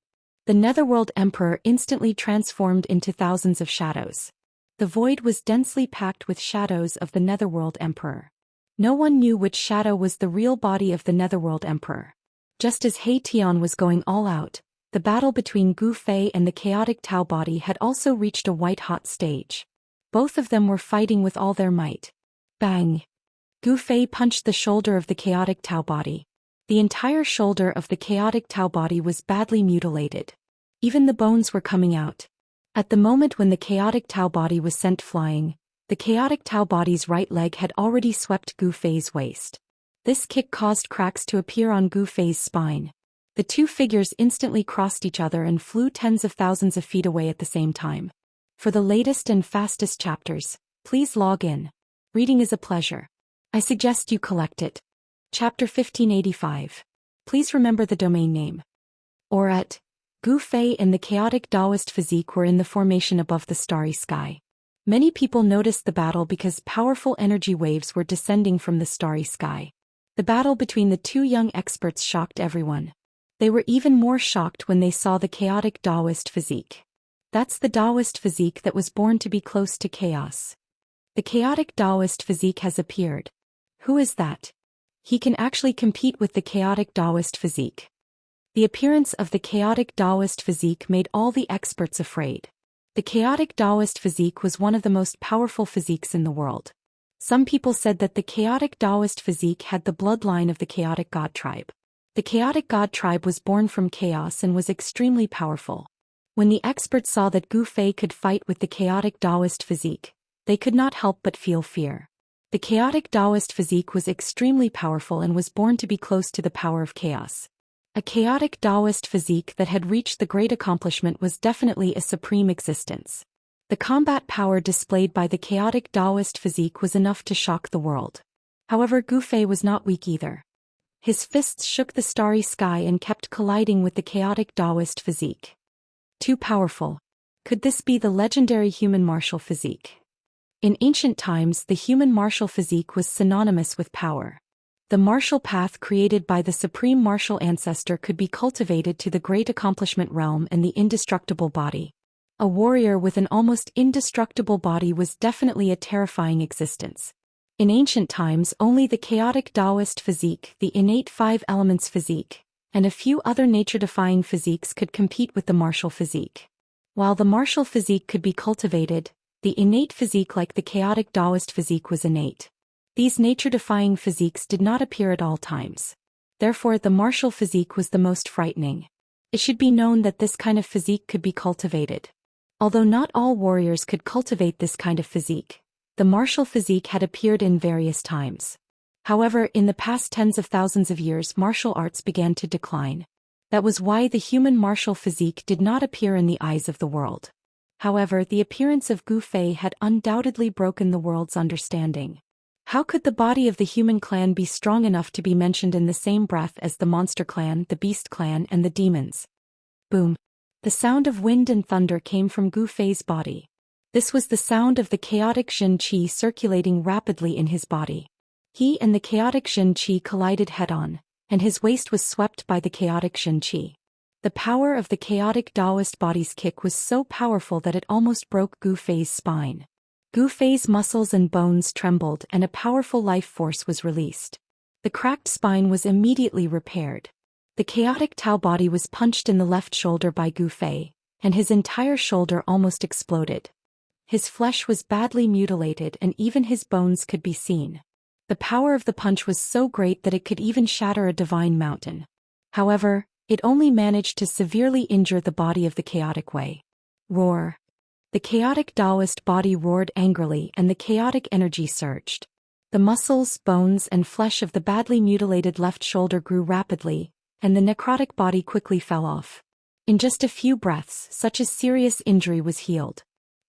A: The Netherworld Emperor instantly transformed into thousands of shadows. The void was densely packed with shadows of the Netherworld Emperor. No one knew which shadow was the real body of the Netherworld Emperor. Just as He Tian was going all out, the battle between Gu Fei and the chaotic Tao body had also reached a white-hot stage. Both of them were fighting with all their might. Bang! Gu Fei punched the shoulder of the chaotic Tao body. The entire shoulder of the chaotic Tao body was badly mutilated. Even the bones were coming out. At the moment when the chaotic Tao body was sent flying, the chaotic Tao body's right leg had already swept Gu Fei's waist. This kick caused cracks to appear on Gu Fei's spine. The two figures instantly crossed each other and flew tens of thousands of feet away at the same time. For the latest and fastest chapters, please log in. Reading is a pleasure. I suggest you collect it. Chapter 1585. Please remember the domain name. Or at Gu Fei and the chaotic Daoist physique were in the formation above the starry sky. Many people noticed the battle because powerful energy waves were descending from the starry sky. The battle between the two young experts shocked everyone. They were even more shocked when they saw the chaotic Daoist physique. That's the Daoist physique that was born to be close to chaos. The chaotic Daoist physique has appeared. Who is that? He can actually compete with the chaotic Daoist physique. The appearance of the chaotic Daoist physique made all the experts afraid. The chaotic Daoist physique was one of the most powerful physiques in the world. Some people said that the chaotic Daoist physique had the bloodline of the chaotic god tribe. The chaotic god tribe was born from chaos and was extremely powerful. When the experts saw that Gu Fei could fight with the chaotic Daoist physique, they could not help but feel fear. The chaotic Daoist physique was extremely powerful and was born to be close to the power of chaos. A chaotic Daoist physique that had reached the great accomplishment was definitely a supreme existence. The combat power displayed by the chaotic Daoist physique was enough to shock the world. However, Gu Fei was not weak either. His fists shook the starry sky and kept colliding with the chaotic Daoist physique. Too powerful. Could this be the legendary human martial physique? In ancient times, the human martial physique was synonymous with power. The martial path created by the supreme martial ancestor could be cultivated to the great accomplishment realm and the indestructible body. A warrior with an almost indestructible body was definitely a terrifying existence. In ancient times, only the chaotic Daoist physique, the innate five elements physique, and a few other nature-defying physiques could compete with the martial physique. While the martial physique could be cultivated, the innate physique like the chaotic Daoist physique was innate. These nature-defying physiques did not appear at all times. Therefore, the martial physique was the most frightening. It should be known that this kind of physique could be cultivated. Although not all warriors could cultivate this kind of physique, the martial physique had appeared in various times. However, in the past tens of thousands of years, martial arts began to decline. That was why the human martial physique did not appear in the eyes of the world. However, the appearance of Gu Fei had undoubtedly broken the world's understanding. How could the body of the human clan be strong enough to be mentioned in the same breath as the monster clan, the beast clan, and the demons? Boom! The sound of wind and thunder came from Gu Fei's body. This was the sound of the chaotic Xin Qi circulating rapidly in his body. He and the chaotic Xin Qi collided head-on, and his waist was swept by the chaotic Xin Qi. The power of the chaotic Daoist body's kick was so powerful that it almost broke Gu Fei's spine. Gu Fei's muscles and bones trembled and a powerful life force was released. The cracked spine was immediately repaired. The chaotic Tao body was punched in the left shoulder by Gu Fei, and his entire shoulder almost exploded. His flesh was badly mutilated and even his bones could be seen. The power of the punch was so great that it could even shatter a divine mountain. However, it only managed to severely injure the body of the chaotic Wei. Roar. The chaotic Daoist body roared angrily and the chaotic energy surged. The muscles, bones, and flesh of the badly mutilated left shoulder grew rapidly, and the necrotic body quickly fell off. In just a few breaths, such a serious injury was healed.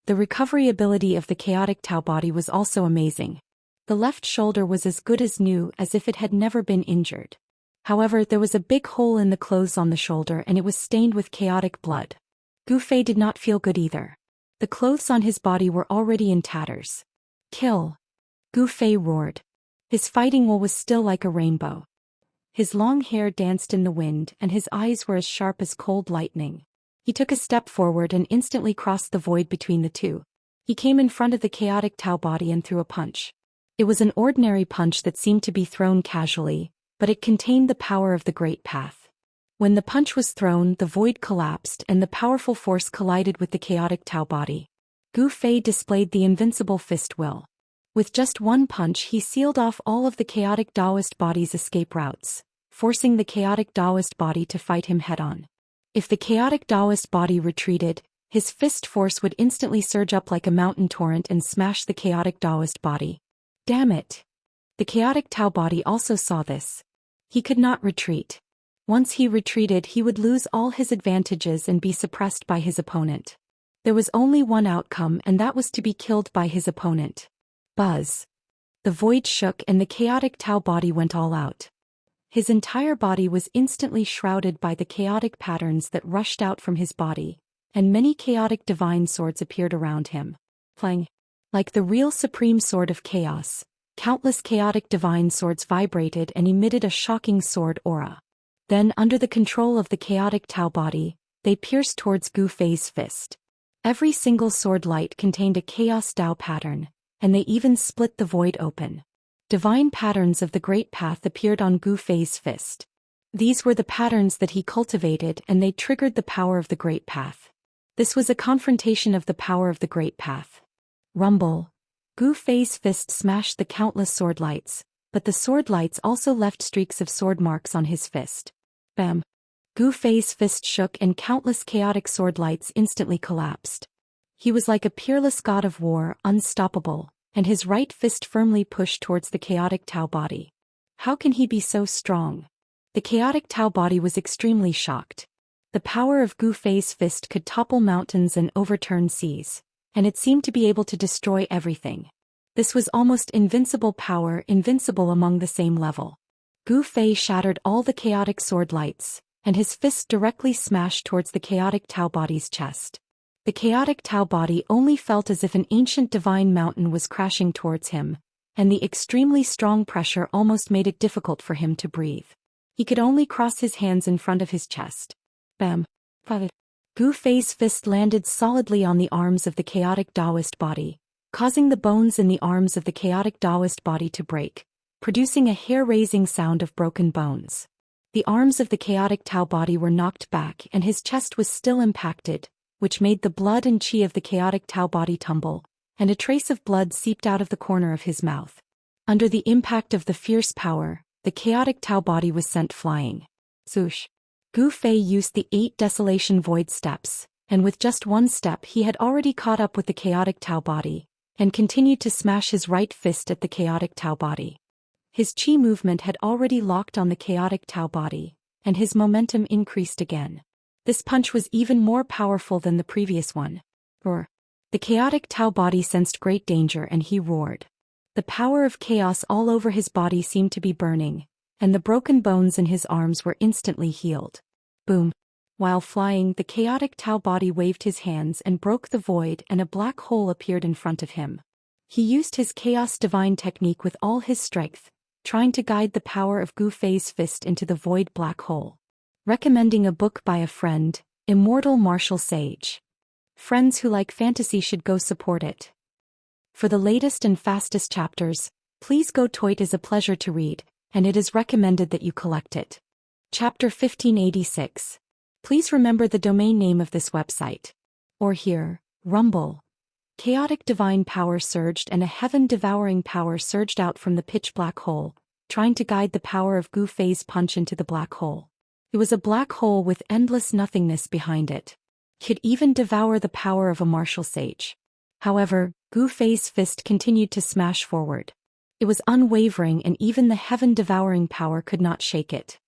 A: The recovery ability of the chaotic Tao body was also amazing. The left shoulder was as good as new, as if it had never been injured. However, there was a big hole in the clothes on the shoulder and it was stained with chaotic blood. Gu Fei did not feel good either. The clothes on his body were already in tatters. Kill! Gu Fei roared. His fighting will was still like a rainbow. His long hair danced in the wind and his eyes were as sharp as cold lightning. He took a step forward and instantly crossed the void between the two. He came in front of the chaotic Tao body and threw a punch. It was an ordinary punch that seemed to be thrown casually, but it contained the power of the Great Path. When the punch was thrown, the void collapsed and the powerful force collided with the chaotic Tao body. Gu Fei displayed the invincible fist will. With just one punch he sealed off all of the chaotic Daoist body's escape routes, forcing the chaotic Daoist body to fight him head-on. If the chaotic Daoist body retreated, his fist force would instantly surge up like a mountain torrent and smash the chaotic Daoist body. Damn it! The chaotic Tao body also saw this. He could not retreat. Once he retreated he would lose all his advantages and be suppressed by his opponent. There was only one outcome and that was to be killed by his opponent. Buzz. The void shook and the chaotic Tao body went all out. His entire body was instantly shrouded by the chaotic patterns that rushed out from his body, and many chaotic divine swords appeared around him. Playing. Like the real supreme sword of chaos, countless chaotic divine swords vibrated and emitted a shocking sword aura. Then, under the control of the chaotic Tao body, they pierced towards Gu Fei's fist. Every single sword light contained a chaos Tao pattern, and they even split the void open. Divine patterns of the Great Path appeared on Gu Fei's fist. These were the patterns that he cultivated and they triggered the power of the Great Path. This was a confrontation of the power of the Great Path. Rumble. Gu Fei's fist smashed the countless sword lights, but the sword lights also left streaks of sword marks on his fist. Bam. Gu Fei's fist shook and countless chaotic sword lights instantly collapsed. He was like a peerless god of war, unstoppable, and his right fist firmly pushed towards the chaotic Tao body. How can he be so strong? The chaotic Tao body was extremely shocked. The power of Gu Fei's fist could topple mountains and overturn seas, and it seemed to be able to destroy everything. This was almost invincible power, invincible among the same level. Gu Fei shattered all the chaotic sword lights, and his fist directly smashed towards the chaotic Tao body's chest. The chaotic Tao body only felt as if an ancient divine mountain was crashing towards him, and the extremely strong pressure almost made it difficult for him to breathe. He could only cross his hands in front of his chest. Bam. Gu Fei's fist landed solidly on the arms of the chaotic Daoist body, causing the bones in the arms of the chaotic Daoist body to break, producing a hair-raising sound of broken bones. The arms of the chaotic Tao body were knocked back and his chest was still impacted, which made the blood and chi of the chaotic Tao body tumble, and a trace of blood seeped out of the corner of his mouth. Under the impact of the fierce power, the chaotic Tao body was sent flying. Swoosh. Gu Fei used the 8 Desolation Void steps, and with just one step he had already caught up with the chaotic Tao body, and continued to smash his right fist at the chaotic Tao body. His chi movement had already locked on the chaotic Tao body, and his momentum increased again. This punch was even more powerful than the previous one. Roar. The chaotic Tao body sensed great danger and he roared. The power of chaos all over his body seemed to be burning, and the broken bones in his arms were instantly healed. Boom. While flying, the chaotic Tao body waved his hands and broke the void and a black hole appeared in front of him. He used his chaos divine technique with all his strength, trying to guide the power of Gu Fei's fist into the void black hole. Recommending a book by a friend, Immortal Martial Sage. Friends who like fantasy should go support it. For the latest and fastest chapters, please go. It is a pleasure to read, and it is recommended that you collect it. Chapter 1586. Please remember the domain name of this website. Or here, Rumble. Chaotic divine power surged and a heaven-devouring power surged out from the pitch-black hole, trying to guide the power of Gu Fei's punch into the black hole. It was a black hole with endless nothingness behind it. It could even devour the power of a martial sage. However, Gu Fei's fist continued to smash forward. It was unwavering and even the heaven-devouring power could not shake it.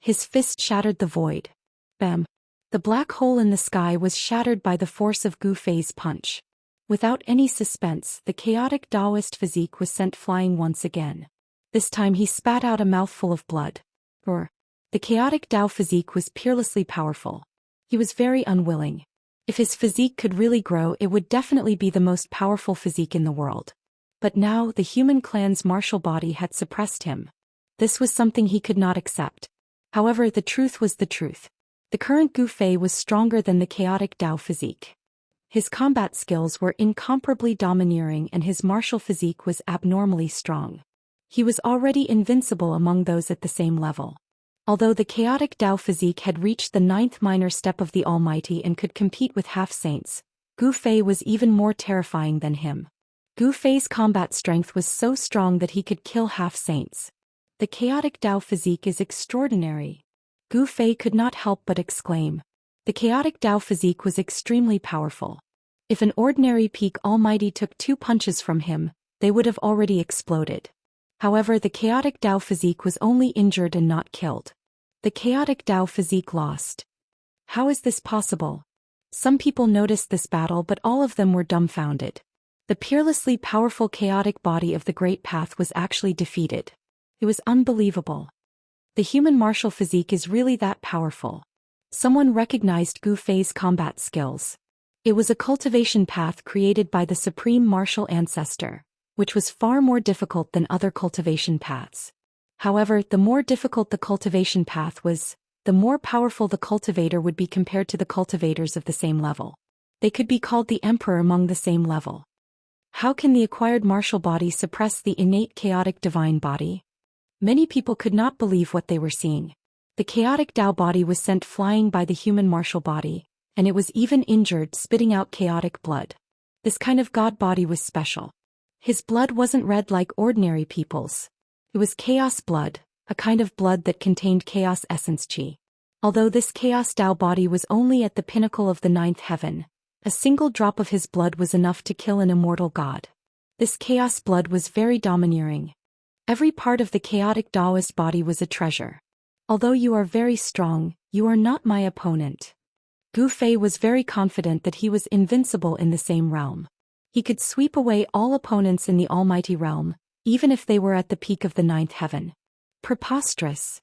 A: His fist shattered the void. Bam! The black hole in the sky was shattered by the force of Gu Fei's punch. Without any suspense, the chaotic Daoist physique was sent flying once again. This time he spat out a mouthful of blood. The chaotic Dao physique was peerlessly powerful. He was very unwilling. If his physique could really grow, it would definitely be the most powerful physique in the world. But now the human clan's martial body had suppressed him. This was something he could not accept. However, the truth was the truth. The current Gu Fei was stronger than the chaotic Dao physique. His combat skills were incomparably domineering and his martial physique was abnormally strong. He was already invincible among those at the same level. Although the chaotic Dao physique had reached the 9th minor step of the Almighty and could compete with half-saints, Gu Fei was even more terrifying than him. Gu Fei's combat strength was so strong that he could kill half-saints. The chaotic Dao physique is extraordinary. Gu Fei could not help but exclaim. The chaotic Dao physique was extremely powerful. If an ordinary peak Almighty took 2 punches from him, they would have already exploded. However, the chaotic Dao physique was only injured and not killed. The chaotic Dao physique lost. How is this possible? Some people noticed this battle, but all of them were dumbfounded. The peerlessly powerful chaotic body of the Great Path was actually defeated. It was unbelievable. The human martial physique is really that powerful. Someone recognized Gu Fei's combat skills. It was a cultivation path created by the supreme martial ancestor, which was far more difficult than other cultivation paths. However, the more difficult the cultivation path was, the more powerful the cultivator would be compared to the cultivators of the same level. They could be called the emperor among the same level. How can the acquired martial body suppress the innate chaotic divine body? Many people could not believe what they were seeing. The chaotic Dao body was sent flying by the human martial body, and it was even injured, spitting out chaotic blood. This kind of god body was special. His blood wasn't red like ordinary people's. It was chaos blood, a kind of blood that contained chaos essence chi. Although this chaos Dao body was only at the pinnacle of the 9th heaven, a single drop of his blood was enough to kill an immortal god. This chaos blood was very domineering. Every part of the chaotic Daoist body was a treasure. Although you are very strong, you are not my opponent. Gu Fei was very confident that he was invincible in the same realm. He could sweep away all opponents in the Almighty Realm, even if they were at the peak of the 9th heaven. Preposterous.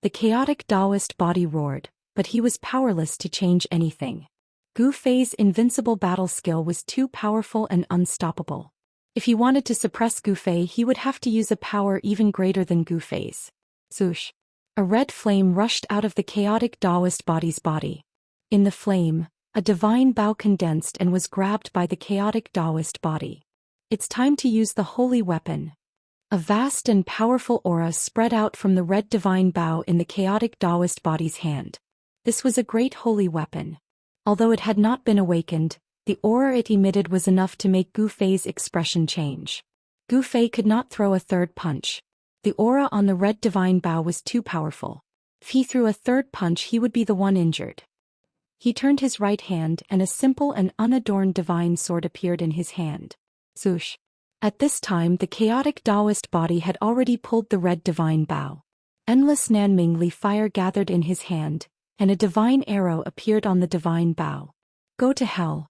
A: The chaotic Daoist body roared, but he was powerless to change anything. Gu Fei's invincible battle skill was too powerful and unstoppable. If he wanted to suppress Gu Fei, he would have to use a power even greater than Gu Fei's. Swoosh. A red flame rushed out of the chaotic Daoist body's body. In the flame, a divine bow condensed and was grabbed by the chaotic Daoist body. It's time to use the holy weapon. A vast and powerful aura spread out from the red divine bow in the chaotic Daoist body's hand. This was a great holy weapon. Although it had not been awakened, the aura it emitted was enough to make Gu Fei's expression change. Gu Fei could not throw a third punch. The aura on the red divine bow was too powerful. If he threw a third punch, he would be the one injured. He turned his right hand and a simple and unadorned divine sword appeared in his hand. Swoosh. At this time the chaotic Daoist body had already pulled the red divine bow. Endless Nanming Li fire gathered in his hand, and a divine arrow appeared on the divine bow. Go to hell.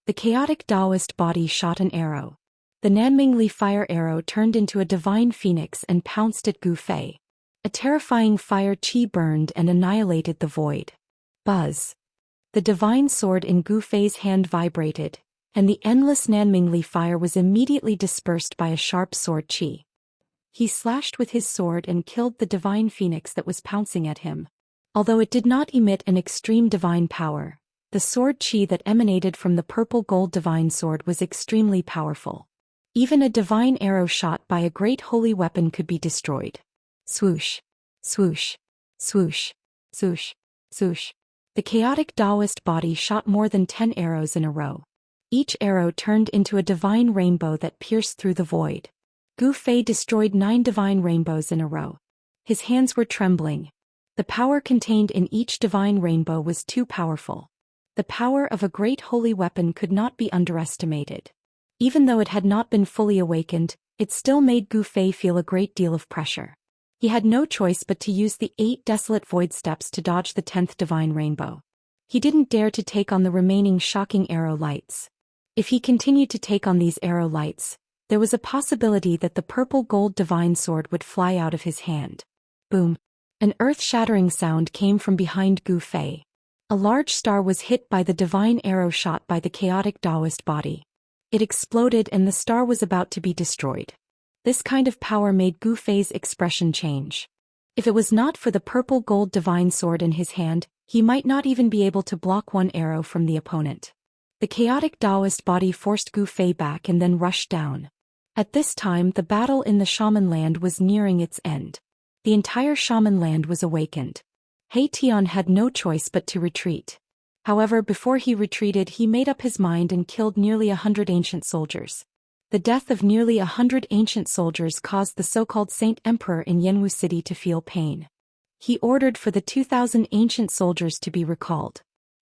A: The chaotic Daoist body shot an arrow. The Nanming Li fire arrow turned into a divine phoenix and pounced at Gu Fei. A terrifying fire chi burned and annihilated the void. Buzz. The divine sword in Gu Fei's hand vibrated, and the endless Nanming Li fire was immediately dispersed by a sharp sword chi. He slashed with his sword and killed the divine phoenix that was pouncing at him. Although it did not emit an extreme divine power, the sword chi that emanated from the purple gold divine sword was extremely powerful. Even a divine arrow shot by a great holy weapon could be destroyed. Swoosh. Swoosh. Swoosh. Swoosh, swoosh. The chaotic Daoist body shot more than 10 arrows in a row. Each arrow turned into a divine rainbow that pierced through the void. Gu Fei destroyed 9 divine rainbows in a row. His hands were trembling. The power contained in each divine rainbow was too powerful. The power of a great holy weapon could not be underestimated. Even though it had not been fully awakened, it still made Gu Fei feel a great deal of pressure. He had no choice but to use the 8 desolate void steps to dodge the 10th divine rainbow. He didn't dare to take on the remaining shocking arrow lights. If he continued to take on these arrow lights, there was a possibility that the purple gold divine sword would fly out of his hand. Boom! An earth-shattering sound came from behind Gu Fei. A large star was hit by the divine arrow shot by the chaotic Daoist body. It exploded and the star was about to be destroyed. This kind of power made Gu Fei's expression change. If it was not for the purple gold divine sword in his hand, he might not even be able to block one arrow from the opponent. The chaotic Daoist body forced Gu Fei back and then rushed down. At this time the battle in the shaman land was nearing its end. The entire shaman land was awakened. He Tian had no choice but to retreat. However, before he retreated he made up his mind and killed nearly 100 ancient soldiers. The death of nearly 100 ancient soldiers caused the so-called Saint Emperor in Yanwu City to feel pain. He ordered for the 2,000 ancient soldiers to be recalled.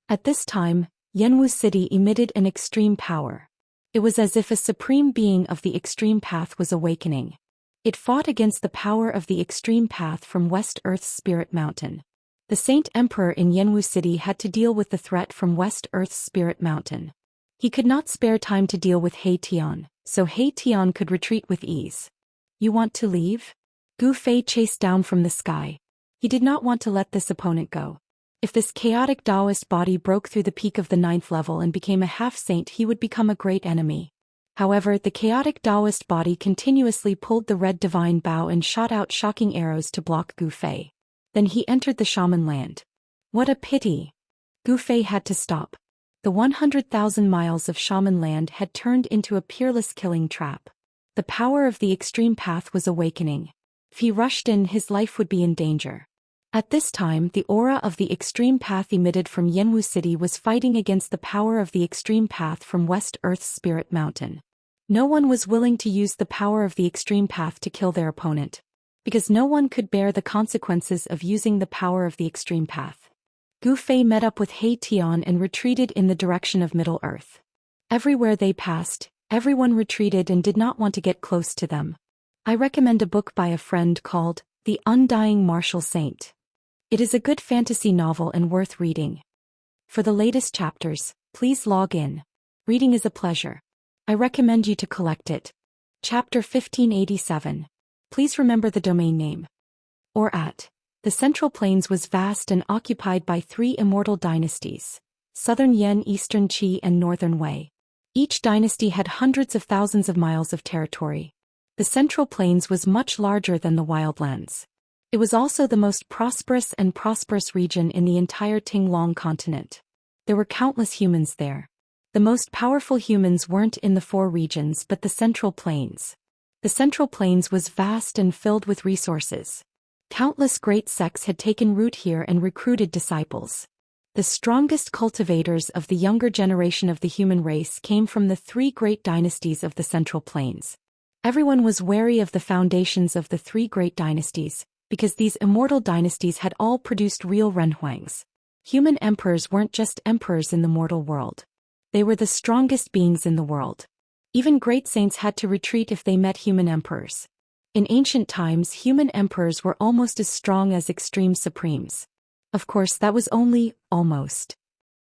A: At this time, Yanwu City emitted an extreme power. It was as if a supreme being of the extreme path was awakening. It fought against the power of the extreme path from West Earth's Spirit Mountain. The Saint Emperor in Yanwu City had to deal with the threat from West Earth's Spirit Mountain. He could not spare time to deal with He Tian, so He Tian could retreat with ease. You want to leave? Gu Fei chased down from the sky. He did not want to let this opponent go. If this chaotic Daoist body broke through the peak of the 9th level and became a half-saint, he would become a great enemy. However, the chaotic Daoist body continuously pulled the red divine bow and shot out shocking arrows to block Gu Fei. Then he entered the shaman land. What a pity! Gu Fei had to stop. The 100,000 miles of shaman land had turned into a peerless killing trap. The power of the extreme path was awakening. If he rushed in, his life would be in danger. At this time, the aura of the extreme path emitted from Yanwu City was fighting against the power of the extreme path from West Earth's Spirit Mountain. No one was willing to use the power of the extreme path to kill their opponent, because no one could bear the consequences of using the power of the extreme path. Gu Fei met up with He Tian and retreated in the direction of Middle Earth. Everywhere they passed, everyone retreated and did not want to get close to them. I recommend a book by a friend called The Undying Martial Saint. It is a good fantasy novel and worth reading. For the latest chapters, please log in. Reading is a pleasure. I recommend you to collect it. Chapter 1587. Please remember the domain name. Or at. The Central Plains was vast and occupied by 3 immortal dynasties: Southern Yan, Eastern Qi, and Northern Wei. Each dynasty had hundreds of thousands of miles of territory. The Central Plains was much larger than the Wildlands. It was also the most prosperous region in the entire Tinglong continent. There were countless humans there. The most powerful humans weren't in the 4 regions but the Central Plains. The Central Plains was vast and filled with resources. Countless great sects had taken root here and recruited disciples. The strongest cultivators of the younger generation of the human race came from the 3 great dynasties of the Central Plains. Everyone was wary of the foundations of the 3 great dynasties, because these immortal dynasties had all produced real renhuangs. Human emperors weren't just emperors in the mortal world. They were the strongest beings in the world. Even great saints had to retreat if they met human emperors. In ancient times, human emperors were almost as strong as extreme supremes. Of course, that was only almost.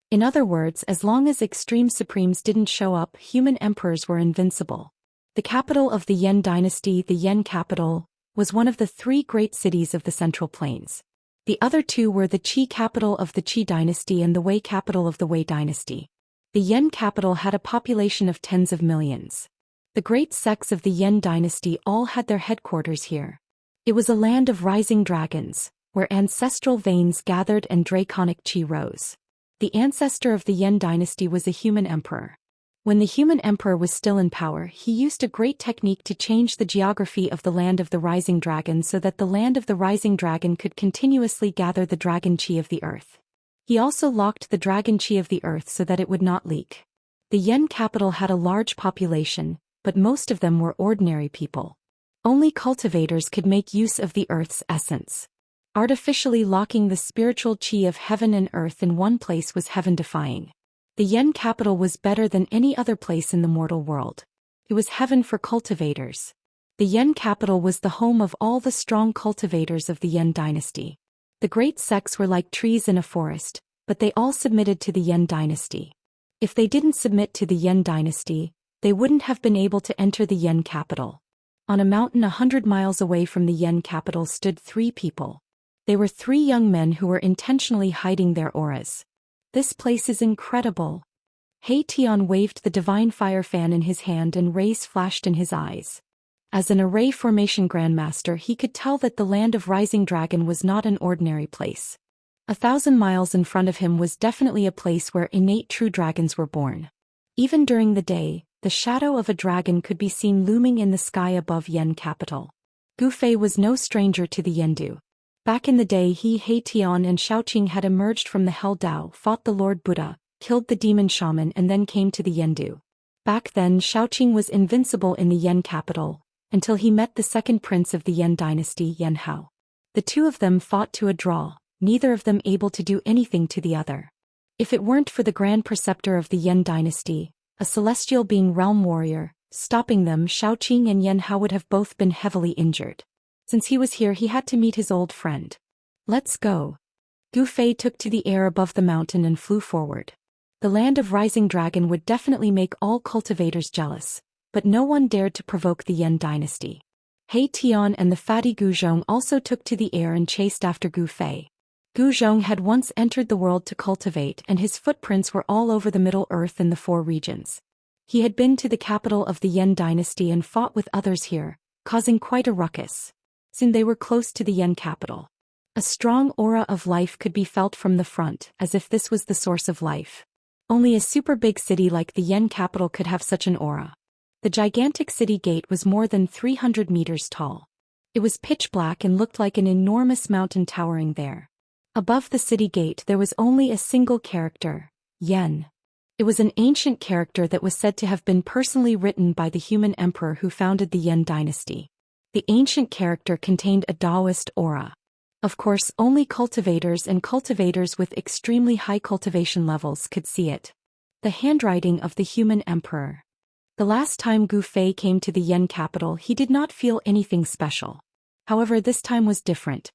A: In other words, as long as extreme supremes didn't show up, human emperors were invincible. The capital of the Yan dynasty, the Yan capital, was one of the 3 great cities of the Central Plains. The other 2 were the Qi capital of the Qi dynasty and the Wei capital of the Wei dynasty. The Yan capital had a population of tens of millions. The great sects of the Yan dynasty all had their headquarters here. It was a land of rising dragons, where ancestral veins gathered and draconic qi rose. The ancestor of the Yan dynasty was a human emperor. When the human emperor was still in power, he used a great technique to change the geography of the land of the rising dragon so that the land of the rising dragon could continuously gather the dragon chi of the earth. He also locked the dragon chi of the earth so that it would not leak. The Yen capital had a large population, but most of them were ordinary people. Only cultivators could make use of the earth's essence. Artificially locking the spiritual chi of heaven and earth in one place was heaven-defying. The Yen capital was better than any other place in the mortal world. It was heaven for cultivators. The Yen capital was the home of all the strong cultivators of the Yen dynasty. The great sects were like trees in a forest, but they all submitted to the Yen dynasty. If they didn't submit to the Yen dynasty, they wouldn't have been able to enter the Yen capital. On a mountain 100 miles away from the Yen capital stood 3 people. They were 3 young men who were intentionally hiding their auras. This place is incredible. He Tian waved the divine fire fan in his hand and rays flashed in his eyes. As an array formation grandmaster, he could tell that the land of Rising Dragon was not an ordinary place. 1,000 miles in front of him was definitely a place where innate true dragons were born. Even during the day, the shadow of a dragon could be seen looming in the sky above Yen capital. Gu Fei was no stranger to the Yendu. Back in the day, He Tian and Xiaoqing had emerged from the Hell Dao, fought the Lord Buddha, killed the demon shaman and then came to the Yendu. Back then Xiaoqing was invincible in the Yen capital, until he met the second prince of the Yen dynasty, Yen Hao. The two of them fought to a draw, neither of them able to do anything to the other. If it weren't for the grand preceptor of the Yen dynasty, a celestial being realm warrior, stopping them, Xiaoqing and Yen Hao would have both been heavily injured. Since he was here, he had to meet his old friend. Let's go. Gu Fei took to the air above the mountain and flew forward. The land of Rising Dragon would definitely make all cultivators jealous, but no one dared to provoke the Yen dynasty. He Tian and the fatty Gu Zhong also took to the air and chased after Gu Fei. Gu Zhong had once entered the world to cultivate and his footprints were all over the Middle Earth and the 4 regions. He had been to the capital of the Yen dynasty and fought with others here, causing quite a ruckus. Soon they were close to the Yen capital. A strong aura of life could be felt from the front, as if this was the source of life. Only a super big city like the Yen capital could have such an aura. The gigantic city gate was more than 300 meters tall. It was pitch black and looked like an enormous mountain towering there. Above the city gate there was only a single character, Yen. It was an ancient character that was said to have been personally written by the human emperor who founded the Yen dynasty. The ancient character contained a Daoist aura. Of course, only cultivators and cultivators with extremely high cultivation levels could see it. The handwriting of the human emperor. The last time Gu Fei came to the Yen capital, he did not feel anything special. However, this time was different.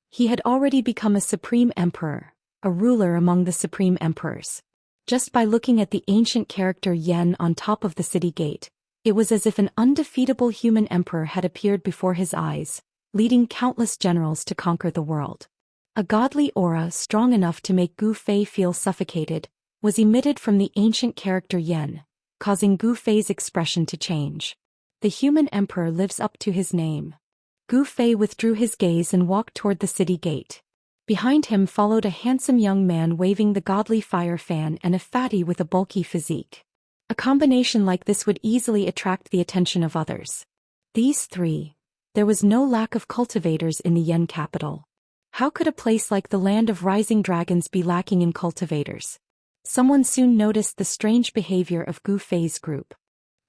A: He had already become a supreme emperor, a ruler among the supreme emperors. Just by looking at the ancient character Yen on top of the city gate, it was as if an undefeatable human emperor had appeared before his eyes, leading countless generals to conquer the world. A godly aura strong enough to make Gu Fei feel suffocated was emitted from the ancient character Yen, causing Gu Fei's expression to change. The human emperor lives up to his name. Gu Fei withdrew his gaze and walked toward the city gate. Behind him followed a handsome young man waving the godly fire fan and a fatty with a bulky physique. A combination like this would easily attract the attention of others. These 3. There was no lack of cultivators in the Yen capital. How could a place like the land of rising dragons be lacking in cultivators? Someone soon noticed the strange behavior of Gu Fei's group.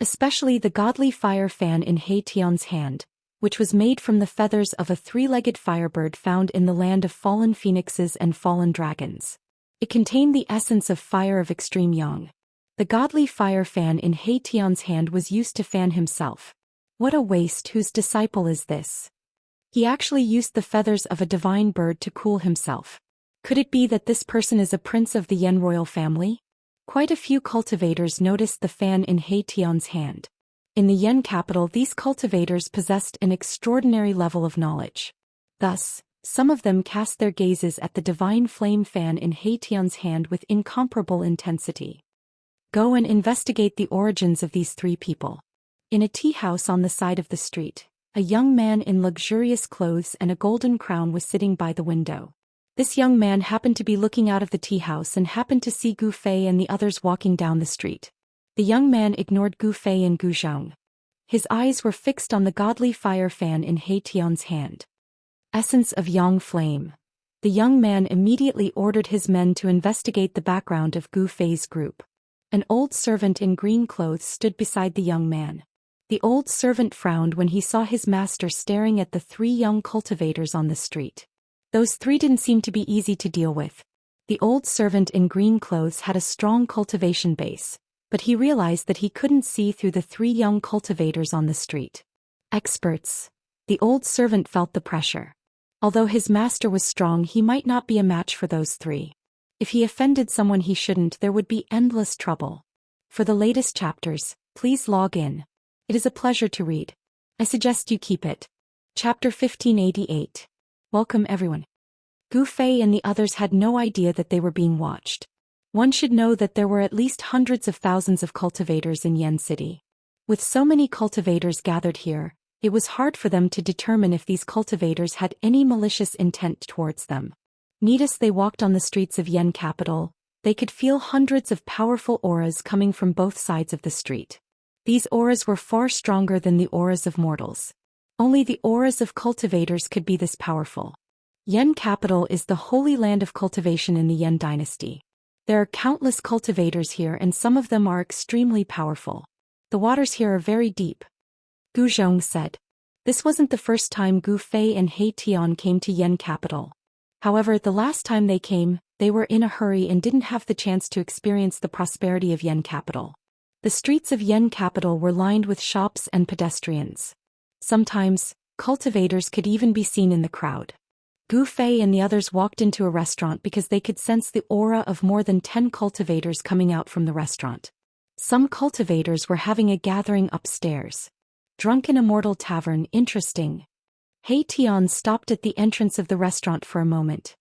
A: Especially the godly fire fan in He Tian's hand, which was made from the feathers of a 3-legged firebird found in the land of fallen phoenixes and fallen dragons. It contained the essence of fire of extreme yang. The godly fire fan in He Tian's hand was used to fan himself. What a waste! Whose disciple is this? He actually used the feathers of a divine bird to cool himself. Could it be that this person is a prince of the Yen royal family? Quite a few cultivators noticed the fan in He Tian's hand. In the Yen capital, these cultivators possessed an extraordinary level of knowledge. Thus, some of them cast their gazes at the divine flame fan in He Tian's hand with incomparable intensity. Go and investigate the origins of these 3 people. In a tea house on the side of the street, a young man in luxurious clothes and a golden crown was sitting by the window. This young man happened to be looking out of the tea house and happened to see Gu Fei and the others walking down the street. The young man ignored Gu Fei and Gu Zhang. His eyes were fixed on the godly fire fan in He Tian's hand. Essence of Yang Flame. The young man immediately ordered his men to investigate the background of Gu Fei's group. An old servant in green clothes stood beside the young man. The old servant frowned when he saw his master staring at the 3 young cultivators on the street. Those 3 didn't seem to be easy to deal with. The old servant in green clothes had a strong cultivation base, but he realized that he couldn't see through the 3 young cultivators on the street. Experts. The old servant felt the pressure. Although his master was strong, he might not be a match for those 3. If he offended someone he shouldn't, there would be endless trouble. For the latest chapters, please log in. It is a pleasure to read. I suggest you keep it. Chapter 1588. Welcome everyone. Gu Fei and the others had no idea that they were being watched. One should know that there were at least hundreds of thousands of cultivators in Yan City. With so many cultivators gathered here, it was hard for them to determine if these cultivators had any malicious intent towards them. As they walked on the streets of Yan capital, they could feel hundreds of powerful auras coming from both sides of the street. These auras were far stronger than the auras of mortals. Only the auras of cultivators could be this powerful. Yan capital is the holy land of cultivation in the Yan dynasty. There are countless cultivators here and some of them are extremely powerful. The waters here are very deep. Gu Zhong said. This wasn't the first time Gu Fei and He Tian came to Yan capital. However, the last time they came, they were in a hurry and didn't have the chance to experience the prosperity of Yan capital. The streets of Yan capital were lined with shops and pedestrians. Sometimes, cultivators could even be seen in the crowd. Gu Fei and the others walked into a restaurant because they could sense the aura of more than 10 cultivators coming out from the restaurant. Some cultivators were having a gathering upstairs. Drunken Immortal Tavern, interesting. He Tian stopped at the entrance of the restaurant for a moment.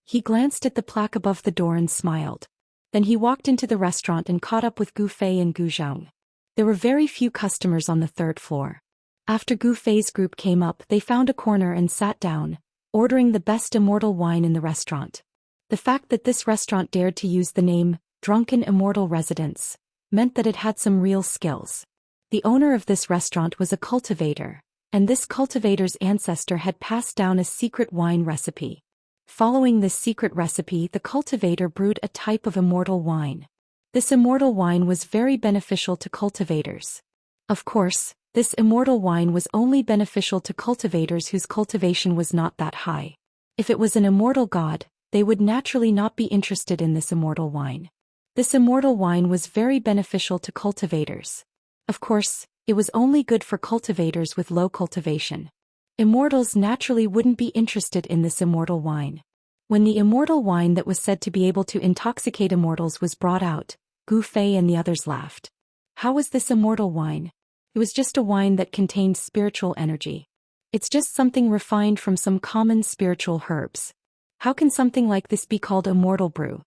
A: He glanced at the plaque above the door and smiled. Then he walked into the restaurant and caught up with Gu Fei and Gu Zhang. There were very few customers on the 3rd floor. After Gu Fei's group came up, they found a corner and sat down, ordering the best Immortal wine in the restaurant. The fact that this restaurant dared to use the name, Drunken Immortal Residence, meant that it had some real skills. The owner of this restaurant was a cultivator, and this cultivator's ancestor had passed down a secret wine recipe. Following this secret recipe, the cultivator brewed a type of immortal wine. This immortal wine was very beneficial to cultivators. Of course, this immortal wine was only beneficial to cultivators whose cultivation was not that high. If it was an immortal god, they would naturally not be interested in this immortal wine. This immortal wine was very beneficial to cultivators. Of course, it was only good for cultivators with low cultivation. Immortals naturally wouldn't be interested in this immortal wine. When the immortal wine that was said to be able to intoxicate immortals was brought out, Gu Fei and the others laughed. How was this immortal wine? It was just a wine that contained spiritual energy. It's just something refined from some common spiritual herbs. How can something like this be called immortal brew?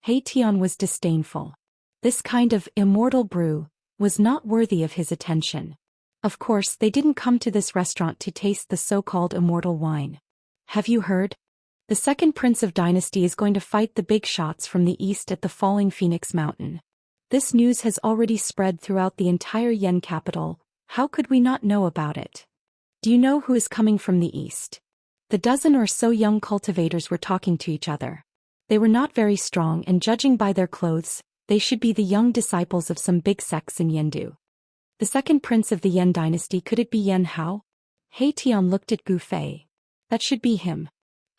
A: He Tian was disdainful. This kind of immortal brew was not worthy of his attention. Of course, they didn't come to this restaurant to taste the so-called immortal wine. Have you heard? The second prince of dynasty is going to fight the big shots from the east at the falling Phoenix Mountain. This news has already spread throughout the entire Yan capital. How could we not know about it? Do you know who is coming from the east? The dozen or so young cultivators were talking to each other. They were not very strong, and judging by their clothes, they should be the young disciples of some big sects in Yendu. The second prince of the Yan dynasty, could it be Yan Hao? He Tian looked at Gu Fei. That should be him.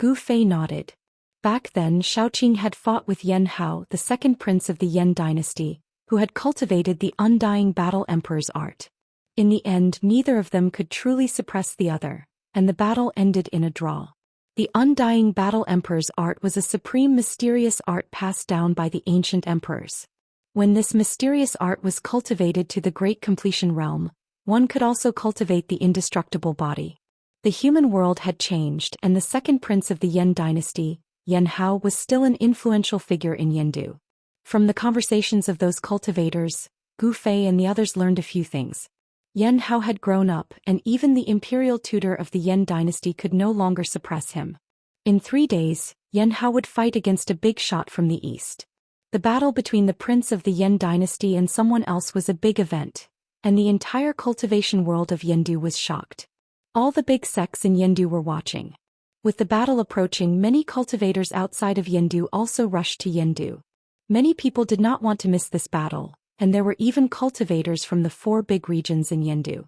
A: Gu Fei nodded. Back then, Xiaoqing had fought with Yan Hao, the second prince of the Yan dynasty, who had cultivated the undying battle emperor's art. In the end, neither of them could truly suppress the other, and the battle ended in a draw. The undying battle emperor's art was a supreme mysterious art passed down by the ancient emperors. When this mysterious art was cultivated to the great completion realm, one could also cultivate the indestructible body. The human world had changed, and the second prince of the Yan dynasty, Yan Hao, was still an influential figure in Yendu. From the conversations of those cultivators, Gu Fei and the others learned a few things. Yan Hao had grown up, and even the imperial tutor of the Yan dynasty could no longer suppress him. In 3 days, Yan Hao would fight against a big shot from the east. The battle between the prince of the Yan dynasty and someone else was a big event, and the entire cultivation world of Yendu was shocked. All the big sects in Yendu were watching. With the battle approaching, many cultivators outside of Yendu also rushed to Yendu. Many people did not want to miss this battle, and there were even cultivators from the 4 big regions in Yendu.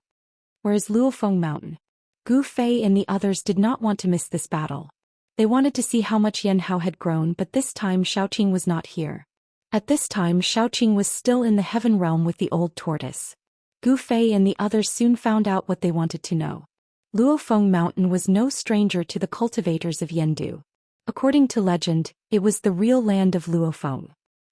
A: Whereas Luofeng Mountain, Gu Fei and the others did not want to miss this battle. They wanted to see how much Yanhao had grown, but this time Xiaoqing was not here. At this time Xiaoqing was still in the heaven realm with the old tortoise. Gu Fei and the others soon found out what they wanted to know. Luofeng Mountain was no stranger to the cultivators of Yendu. According to legend, it was the real land of Luofeng.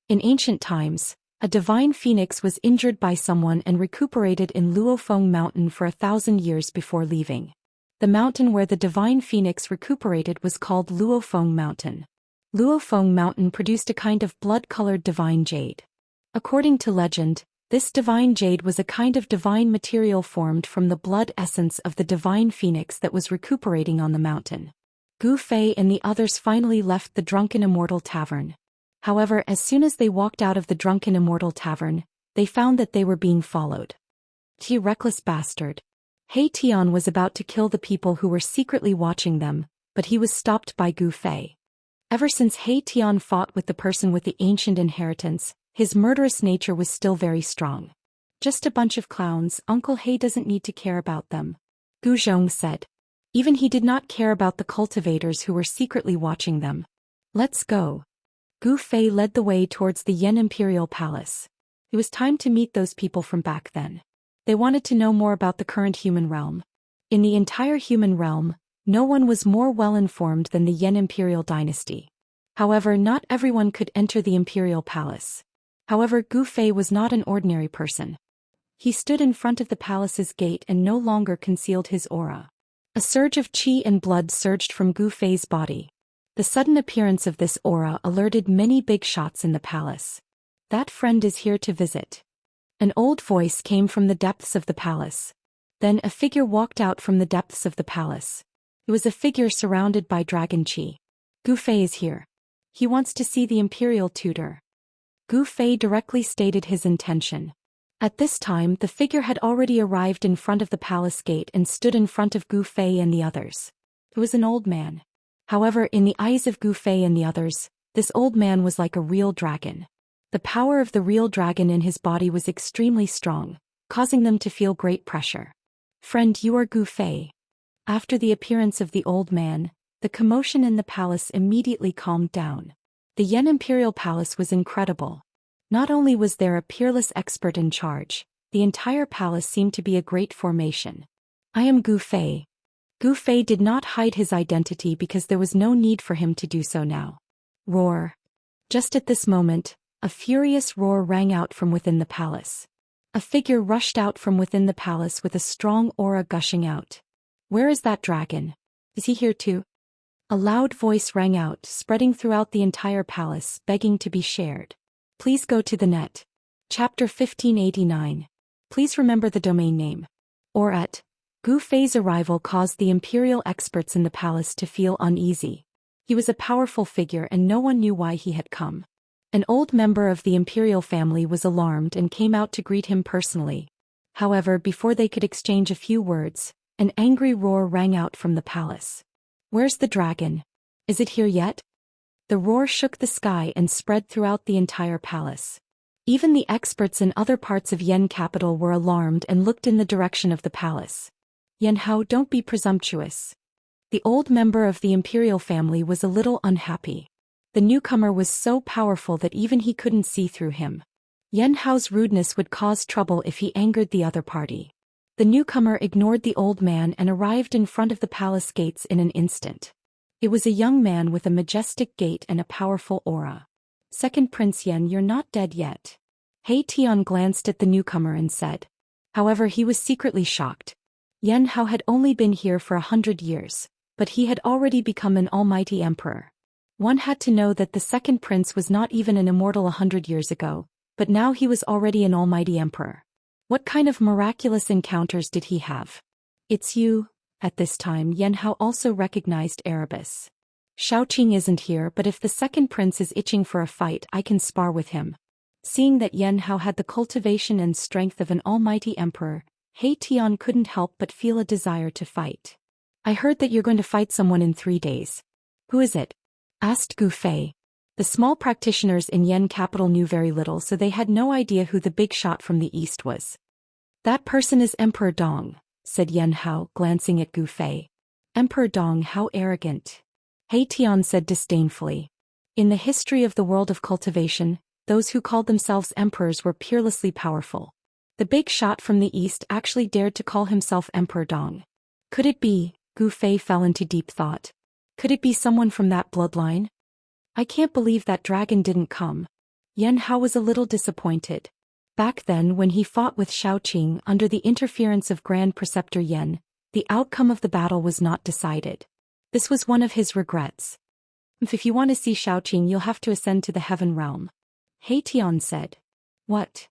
A: In ancient times, a divine phoenix was injured by someone and recuperated in Luofeng Mountain for 1,000 years before leaving. The mountain where the divine phoenix recuperated was called Luofeng Mountain. Luofeng Mountain produced a kind of blood-colored divine jade. According to legend, this divine jade was a kind of divine material formed from the blood essence of the divine phoenix that was recuperating on the mountain. Gu Fei and the others finally left the Drunken Immortal Tavern. However, as soon as they walked out of the Drunken Immortal Tavern, they found that they were being followed. "You reckless bastard." He Tian was about to kill the people who were secretly watching them, but he was stopped by Gu Fei. Ever since He Tian fought with the person with the ancient inheritance, his murderous nature was still very strong. "Just a bunch of clowns, Uncle He doesn't need to care about them," Gu Zhong said. Even he did not care about the cultivators who were secretly watching them. "Let's go." Gu Fei led the way towards the Yan Imperial Palace. It was time to meet those people from back then. They wanted to know more about the current human realm. In the entire human realm, no one was more well-informed than the Yan Imperial dynasty. However, not everyone could enter the Imperial Palace. However, Gu Fei was not an ordinary person. He stood in front of the palace's gate and no longer concealed his aura. A surge of qi and blood surged from Gu Fei's body. The sudden appearance of this aura alerted many big shots in the palace. "That friend is here to visit." An old voice came from the depths of the palace. Then a figure walked out from the depths of the palace. It was a figure surrounded by dragon qi. "Gu Fei is here. He wants to see the imperial tutor." Gu Fei directly stated his intention. At this time, the figure had already arrived in front of the palace gate and stood in front of Gu Fei and the others. It was an old man. However, in the eyes of Gu Fei and the others, this old man was like a real dragon. The power of the real dragon in his body was extremely strong, causing them to feel great pressure. "Friend, you are Gu Fei." After the appearance of the old man, the commotion in the palace immediately calmed down. The Yan Imperial Palace was incredible. Not only was there a peerless expert in charge, the entire palace seemed to be a great formation. "I am Gu Fei." Gu Fei did not hide his identity because there was no need for him to do so now. Roar. Just at this moment, a furious roar rang out from within the palace. A figure rushed out from within the palace with a strong aura gushing out. "Where is that dragon? Is he here too?" A loud voice rang out, spreading throughout the entire palace, begging to be shared. Please go to the net. Chapter 1589. Please remember the domain name. Or at. Gu Fei's arrival caused the imperial experts in the palace to feel uneasy. He was a powerful figure and no one knew why he had come. An old member of the imperial family was alarmed and came out to greet him personally. However, before they could exchange a few words, an angry roar rang out from the palace. "Where's the dragon? Is it here yet?" The roar shook the sky and spread throughout the entire palace. Even the experts in other parts of Yan capital were alarmed and looked in the direction of the palace. "Yanhao, don't be presumptuous." The old member of the imperial family was a little unhappy. The newcomer was so powerful that even he couldn't see through him. Yanhao's rudeness would cause trouble if he angered the other party. The newcomer ignored the old man and arrived in front of the palace gates in an instant. It was a young man with a majestic gait and a powerful aura. "Second Prince Yan, you're not dead yet." He Tian glanced at the newcomer and said. However, he was secretly shocked. Yanhao had only been here for 100 years, but he had already become an almighty emperor. One had to know that the second prince was not even an immortal 100 years ago, but now he was already an almighty emperor. What kind of miraculous encounters did he have? "It's you." At this time, Yanhao also recognized Erebus. Xiaoqing isn't here, but if the second prince is itching for a fight, I can spar with him. Seeing that Yan Hao had the cultivation and strength of an almighty emperor, He Tian couldn't help but feel a desire to fight. I heard that you're going to fight someone in 3 days. Who is it? Asked Gu Fei. The small practitioners in Yan capital knew very little, so they had no idea who the big shot from the east was. That person is Emperor Dong, said Yan Hao, glancing at Gu Fei. Emperor Dong, how arrogant. He Tian said disdainfully. In the history of the world of cultivation, those who called themselves emperors were peerlessly powerful. The big shot from the east actually dared to call himself Emperor Dong. Could it be? Gu Fei fell into deep thought. Could it be someone from that bloodline? I can't believe that dragon didn't come. Yan Hao was a little disappointed. Back then, when he fought with Xiaoqing under the interference of Grand Preceptor Yan, the outcome of the battle was not decided. This was one of his regrets. If you want to see Xiaoqing, you'll have to ascend to the heaven realm. He Tian said. What?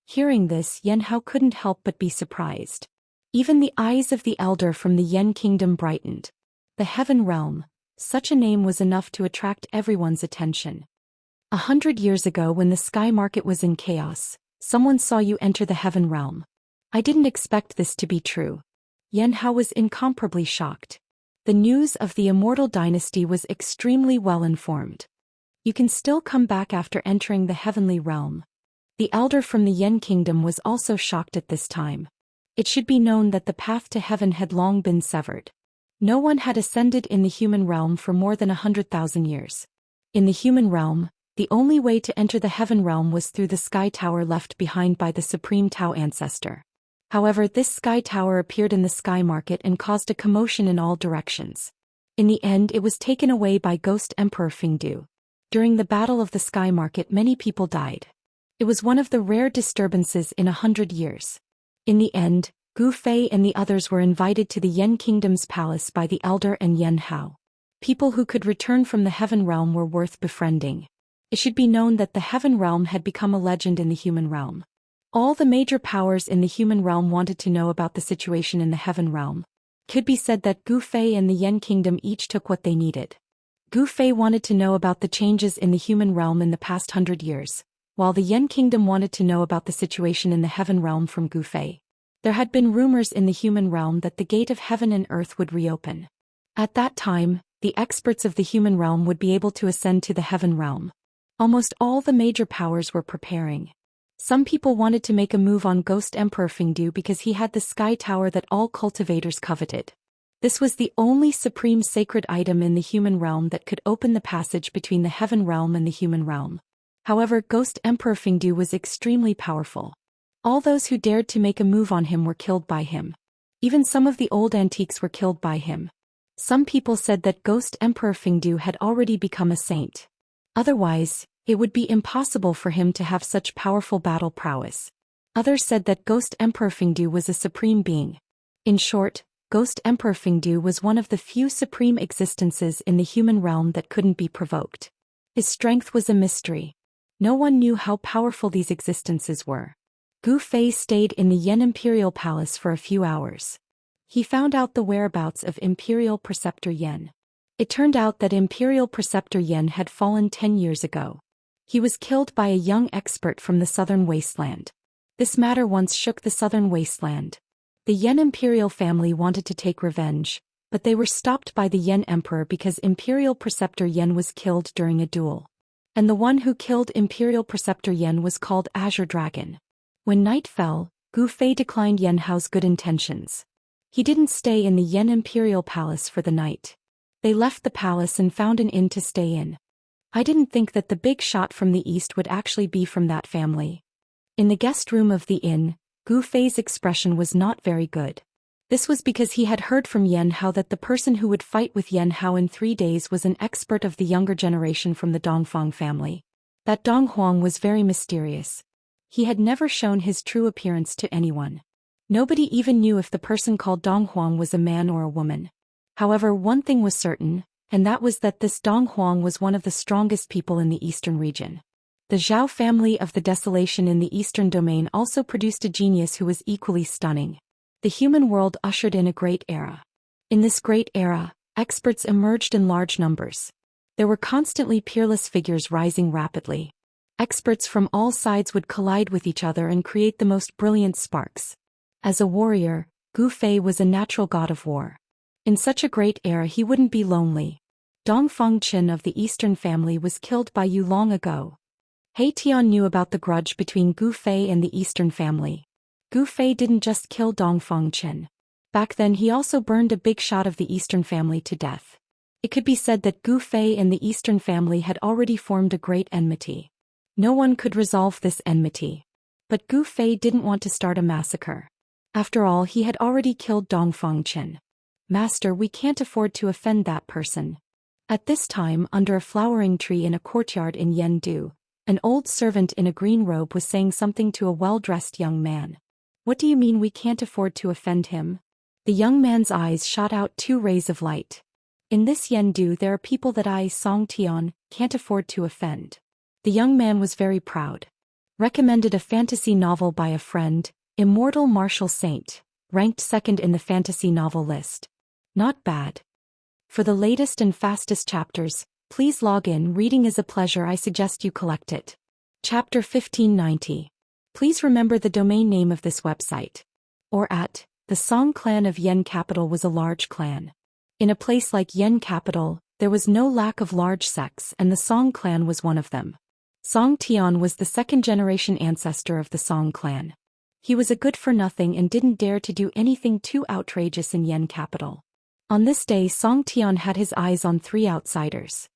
A: Hearing this, Yan Hao couldn't help but be surprised. Even the eyes of the elder from the Yan kingdom brightened. The heaven realm, such a name was enough to attract everyone's attention. 100 years ago, when the sky market was in chaos, someone saw you enter the heaven realm. I didn't expect this to be true. Yan Hao was incomparably shocked. The news of the Immortal dynasty was extremely well informed. You can still come back after entering the heavenly realm. The elder from the Yan kingdom was also shocked at this time. It should be known that the path to heaven had long been severed. No one had ascended in the human realm for more than 100,000 years. In the human realm, the only way to enter the heaven realm was through the sky tower left behind by the supreme Tao ancestor. However, this sky tower appeared in the sky market and caused a commotion in all directions. In the end, it was taken away by Ghost Emperor Fingdu. During the Battle of the Sky Market, many people died. It was one of the rare disturbances in 100 years. In the end, Gu Fei and the others were invited to the Yan Kingdom's palace by the elder and Yan Hao. People who could return from the heaven realm were worth befriending. It should be known that the heaven realm had become a legend in the human realm. All the major powers in the human realm wanted to know about the situation in the heaven realm. It could be said that Gu Fei and the Yan Kingdom each took what they needed. Gu Fei wanted to know about the changes in the human realm in the past 100 years, while the Yan Kingdom wanted to know about the situation in the heaven realm from Gu Fei. There had been rumors in the human realm that the gate of heaven and earth would reopen. At that time, the experts of the human realm would be able to ascend to the heaven realm. Almost all the major powers were preparing. Some people wanted to make a move on Ghost Emperor Fingdu because he had the sky tower that all cultivators coveted. This was the only supreme sacred item in the human realm that could open the passage between the heaven realm and the human realm. However, Ghost Emperor Fingdu was extremely powerful. All those who dared to make a move on him were killed by him. Even some of the old antiques were killed by him. Some people said that Ghost Emperor Fingdu had already become a saint. Otherwise, it would be impossible for him to have such powerful battle prowess. Others said that Ghost Emperor Fingdu was a supreme being. In short, Ghost Emperor Fingdu was one of the few supreme existences in the human realm that couldn't be provoked. His strength was a mystery. No one knew how powerful these existences were. Gu Fei stayed in the Yan Imperial Palace for a few hours. He found out the whereabouts of Imperial Preceptor Yan. It turned out that Imperial Preceptor Yan had fallen 10 years ago. He was killed by a young expert from the southern wasteland. This matter once shook the southern wasteland. The Yan imperial family wanted to take revenge, but they were stopped by the Yan emperor because Imperial Preceptor Yan was killed during a duel. And the one who killed Imperial Preceptor Yan was called Azure Dragon. When night fell, Gu Fei declined Yan Hao's good intentions. He didn't stay in the Yan imperial palace for the night. They left the palace and found an inn to stay in. I didn't think that the big shot from the east would actually be from that family. In the guest room of the inn, Gu Fei's expression was not very good. This was because he had heard from Yan Hao that the person who would fight with Yan Hao in 3 days was an expert of the younger generation from the Dongfang family. That Dong Huang was very mysterious. He had never shown his true appearance to anyone. Nobody even knew if the person called Dong Huang was a man or a woman. However, one thing was certain, and that was that this Dong Huang was one of the strongest people in the eastern region. The Zhao family of the Desolation in the eastern domain also produced a genius who was equally stunning. The human world ushered in a great era. In this great era, Experts emerged in large numbers. There were constantly peerless figures rising rapidly. Experts from all sides would collide with each other and create the most brilliant sparks. As a warrior, Gu Fei was a natural god of war. In such a great era he wouldn't be lonely. Dong Fengqin of the Eastern family was killed by Yu long ago. He Tian knew about the grudge between Gu Fei and the Eastern family. Gu Fei didn't just kill Dong Fengqin. Back then he also burned a big shot of the Eastern family to death. It could be said that Gu Fei and the Eastern family had already formed a great enmity. No one could resolve this enmity. But Gu Fei didn't want to start a massacre. After all, he had already killed Dong Fengqin. Master, we can't afford to offend that person. At this time, under a flowering tree in a courtyard in Yendu, an old servant in a green robe was saying something to a well-dressed young man. What do you mean we can't afford to offend him? The young man's eyes shot out two rays of light. In this Yendu there are people that I, Song Tian, can't afford to offend. The young man was very proud. Recommended a fantasy novel by a friend, Immortal Martial Saint, ranked second in the fantasy novel list. Not bad. For the latest and fastest chapters, please log in. Reading is a pleasure. I suggest you collect it. Chapter 1590. Please remember the domain name of this website. Or at, the Song clan of Yen capital was a large clan. In a place like Yen capital, there was no lack of large sects and the Song clan was one of them. Song Tian was the second-generation ancestor of the Song clan. He was a good-for-nothing and didn't dare to do anything too outrageous in Yen capital. On this day Song Tian had his eyes on three outsiders.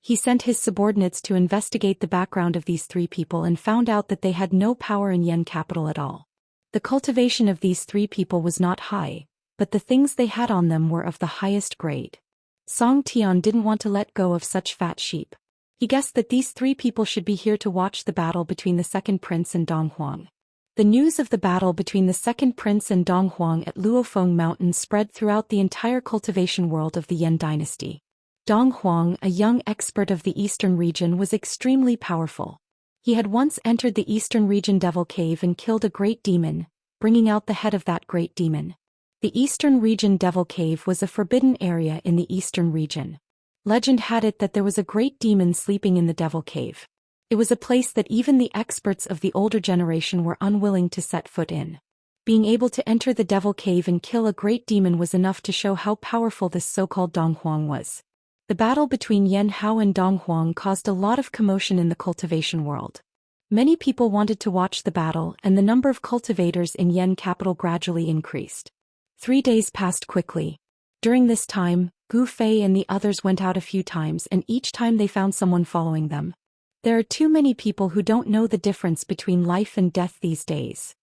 A: He sent his subordinates to investigate the background of these three people and found out that they had no power in Yen capital at all. The cultivation of these three people was not high, but the things they had on them were of the highest grade. Song Tian didn't want to let go of such fat sheep. He guessed that these three people should be here to watch the battle between the second prince and Dong Huang. The news of the battle between the second prince and Dong Huang at Luofeng Mountain spread throughout the entire cultivation world of the Yen dynasty. Dong Huang, a young expert of the eastern region, was extremely powerful. He had once entered the eastern region Devil Cave and killed a great demon, bringing out the head of that great demon. The eastern region Devil Cave was a forbidden area in the eastern region. Legend had it that there was a great demon sleeping in the Devil Cave. It was a place that even the experts of the older generation were unwilling to set foot in. Being able to enter the Devil Cave and kill a great demon was enough to show how powerful this so-called Dong Huang was. The battle between Yen Hao and Dong Huang caused a lot of commotion in the cultivation world. Many people wanted to watch the battle and the number of cultivators in Yen capital gradually increased. 3 days passed quickly. During this time, Gu Fei and the others went out a few times and each time they found someone following them. There are too many people who don't know the difference between life and death these days.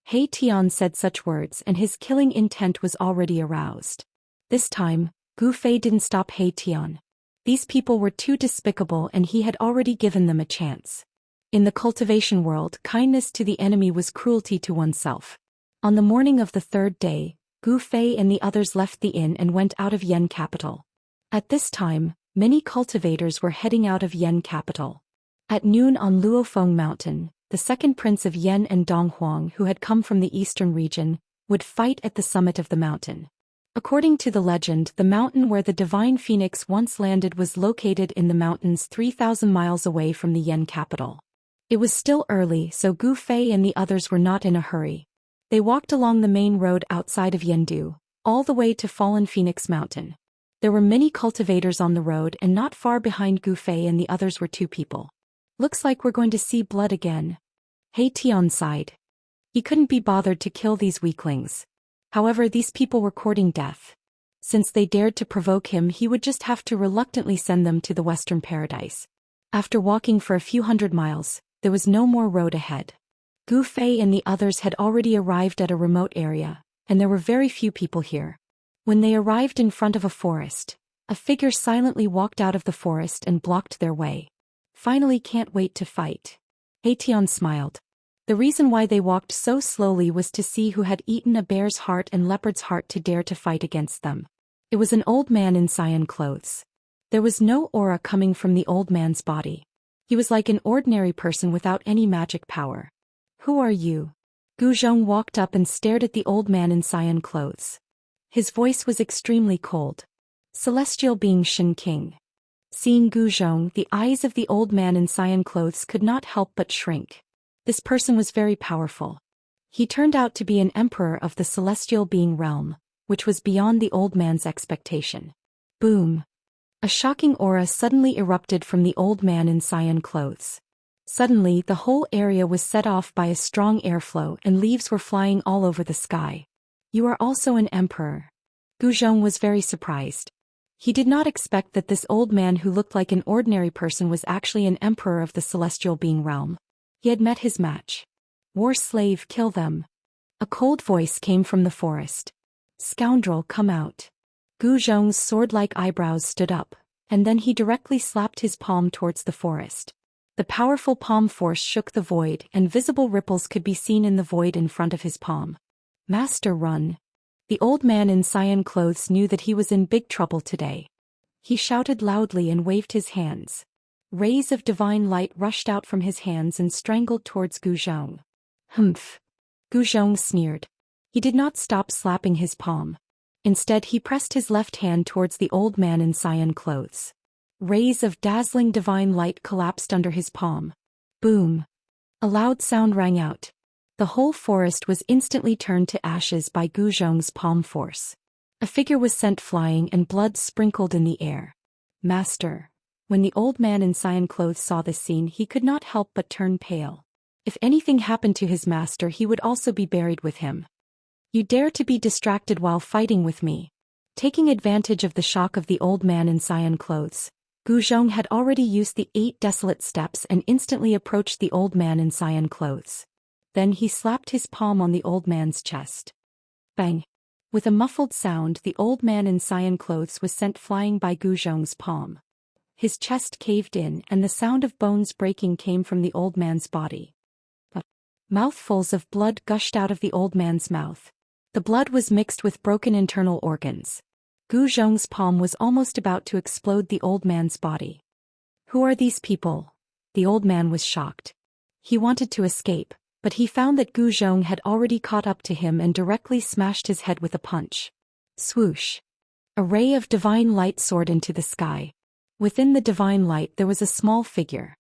A: He Tian said such words and his killing intent was already aroused. This time, Gu Fei didn't stop He Tian. These people were too despicable and he had already given them a chance. In the cultivation world, kindness to the enemy was cruelty to oneself. On the morning of the third day, Gu Fei and the others left the inn and went out of Yen capital. At this time, many cultivators were heading out of Yen capital. At noon on Luofeng Mountain, the second prince of Yen and Dong Huang, who had come from the eastern region, would fight at the summit of the mountain. According to the legend, the mountain where the divine phoenix once landed was located in the mountains 3,000 miles away from the Yen capital. It was still early, so Gu Fei and the others were not in a hurry. They walked along the main road outside of Yendu, all the way to Fallen Phoenix Mountain. There were many cultivators on the road and not far behind Gu Fei and the others were two people. Looks like we're going to see blood again. He Tian sighed. He couldn't be bothered to kill these weaklings. However, these people were courting death. Since they dared to provoke him, he would just have to reluctantly send them to the Western Paradise. After walking for a few hundred miles, there was no more road ahead. Gu Fei and the others had already arrived at a remote area, and there were very few people here. When they arrived in front of a forest, a figure silently walked out of the forest and blocked their way. Finally, can't wait to fight. He Tian smiled. The reason why they walked so slowly was to see who had eaten a bear's heart and leopard's heart to dare to fight against them. It was an old man in cyan clothes. There was no aura coming from the old man's body. He was like an ordinary person without any magic power. Who are you? Gu Zhong walked up and stared at the old man in cyan clothes. His voice was extremely cold. Celestial being Shin King. Seeing Gu Zhong, the eyes of the old man in cyan clothes could not help but shrink. This person was very powerful. He turned out to be an emperor of the celestial being realm, which was beyond the old man's expectation. Boom! A shocking aura suddenly erupted from the old man in cyan clothes. Suddenly, the whole area was set off by a strong airflow and leaves were flying all over the sky. You are also an emperor. Gu Zhong was very surprised. He did not expect that this old man who looked like an ordinary person was actually an emperor of the celestial being realm. He had met his match. War slave, kill them. A cold voice came from the forest. Scoundrel, come out. Gu Zhong's sword-like eyebrows stood up, and then he directly slapped his palm towards the forest. The powerful palm force shook the void and visible ripples could be seen in the void in front of his palm. Master, run. The old man in cyan clothes knew that he was in big trouble today. He shouted loudly and waved his hands. Rays of divine light rushed out from his hands and strangled towards Gu Zhong. Humph. Gu Zhong sneered. He did not stop slapping his palm. Instead he pressed his left hand towards the old man in cyan clothes. Rays of dazzling divine light collapsed under his palm. Boom. A loud sound rang out. The whole forest was instantly turned to ashes by Gu Zhong's palm force. A figure was sent flying and blood sprinkled in the air. Master. When the old man in cyan clothes saw this scene, he could not help but turn pale. If anything happened to his master, he would also be buried with him. You dare to be distracted while fighting with me. Taking advantage of the shock of the old man in cyan clothes, Gu Zhong had already used the 8 desolate steps and instantly approached the old man in cyan clothes. Then he slapped his palm on the old man's chest. Bang! With a muffled sound, the old man in cyan clothes was sent flying by Gu Zhong's palm. His chest caved in and the sound of bones breaking came from the old man's body. Mouthfuls of blood gushed out of the old man's mouth. The blood was mixed with broken internal organs. Gu Zhong's palm was almost about to explode the old man's body. Who are these people? The old man was shocked. He wanted to escape, but he found that Gu Zhong had already caught up to him and directly smashed his head with a punch. Swoosh! A ray of divine light soared into the sky. Within the divine light there was a small figure.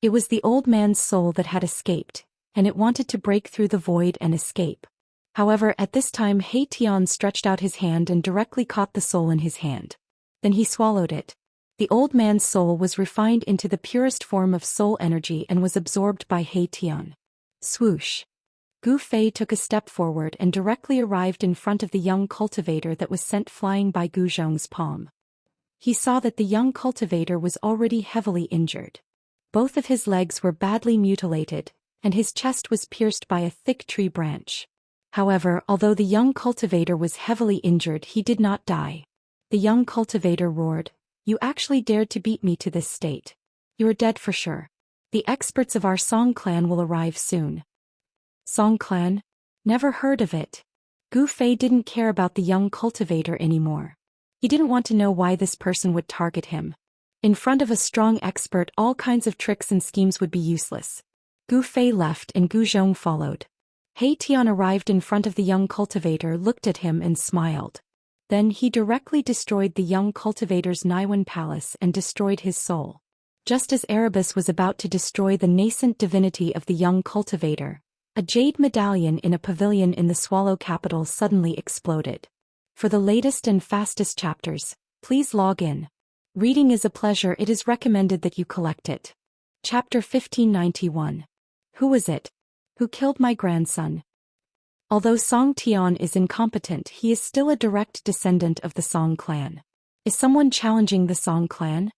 A: It was the old man's soul that had escaped, and it wanted to break through the void and escape. However, at this time He Tian stretched out his hand and directly caught the soul in his hand. Then he swallowed it. The old man's soul was refined into the purest form of soul energy and was absorbed by He Tian. Swoosh! Gu Fei took a step forward and directly arrived in front of the young cultivator that was sent flying by Gu Zhong's palm. He saw that the young cultivator was already heavily injured. Both of his legs were badly mutilated, and his chest was pierced by a thick tree branch. However, although the young cultivator was heavily injured, he did not die. The young cultivator roared, "You actually dared to beat me to this state. You're dead for sure. The experts of our Song clan will arrive soon." Song clan? Never heard of it. Gu Fei didn't care about the young cultivator anymore. He didn't want to know why this person would target him. In front of a strong expert, all kinds of tricks and schemes would be useless. Gu Fei left and Gu Zhong followed. He Tian arrived in front of the young cultivator, looked at him and smiled. Then he directly destroyed the young cultivator's Naiwan palace and destroyed his soul. Just as Erebus was about to destroy the nascent divinity of the young cultivator, a jade medallion in a pavilion in the Swallow capital suddenly exploded. For the latest and fastest chapters, please log in. Reading is a pleasure. It is recommended that you collect it. Chapter 1591. Who was it? Who killed my grandson? Although Song Tian is incompetent, he is still a direct descendant of the Song clan. Is someone challenging the Song clan?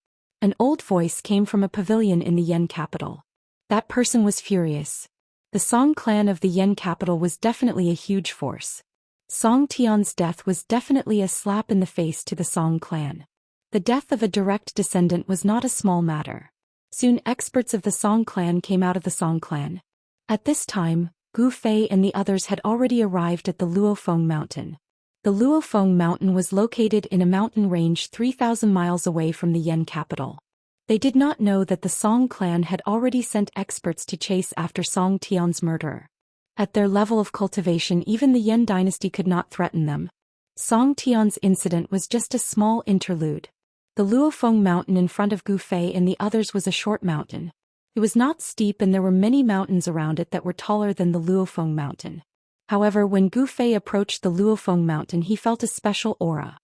A: An old voice came from a pavilion in the Yen capital. That person was furious. The Song clan of the Yen capital was definitely a huge force. Song Tian's death was definitely a slap in the face to the Song clan. The death of a direct descendant was not a small matter. Soon experts of the Song clan came out of the Song clan. At this time, Gu Fei and the others had already arrived at the Luofeng mountain. The Luofeng mountain was located in a mountain range 3,000 miles away from the Yen capital. They did not know that the Song clan had already sent experts to chase after Song Tian's murderer. At their level of cultivation, even the Yen dynasty could not threaten them. Song Tian's incident was just a small interlude. The Luofeng mountain in front of Gu Fei and the others was a short mountain. It was not steep and there were many mountains around it that were taller than the Luofeng mountain. However, when Gu Fei approached the Luofeng mountain he felt a special aura.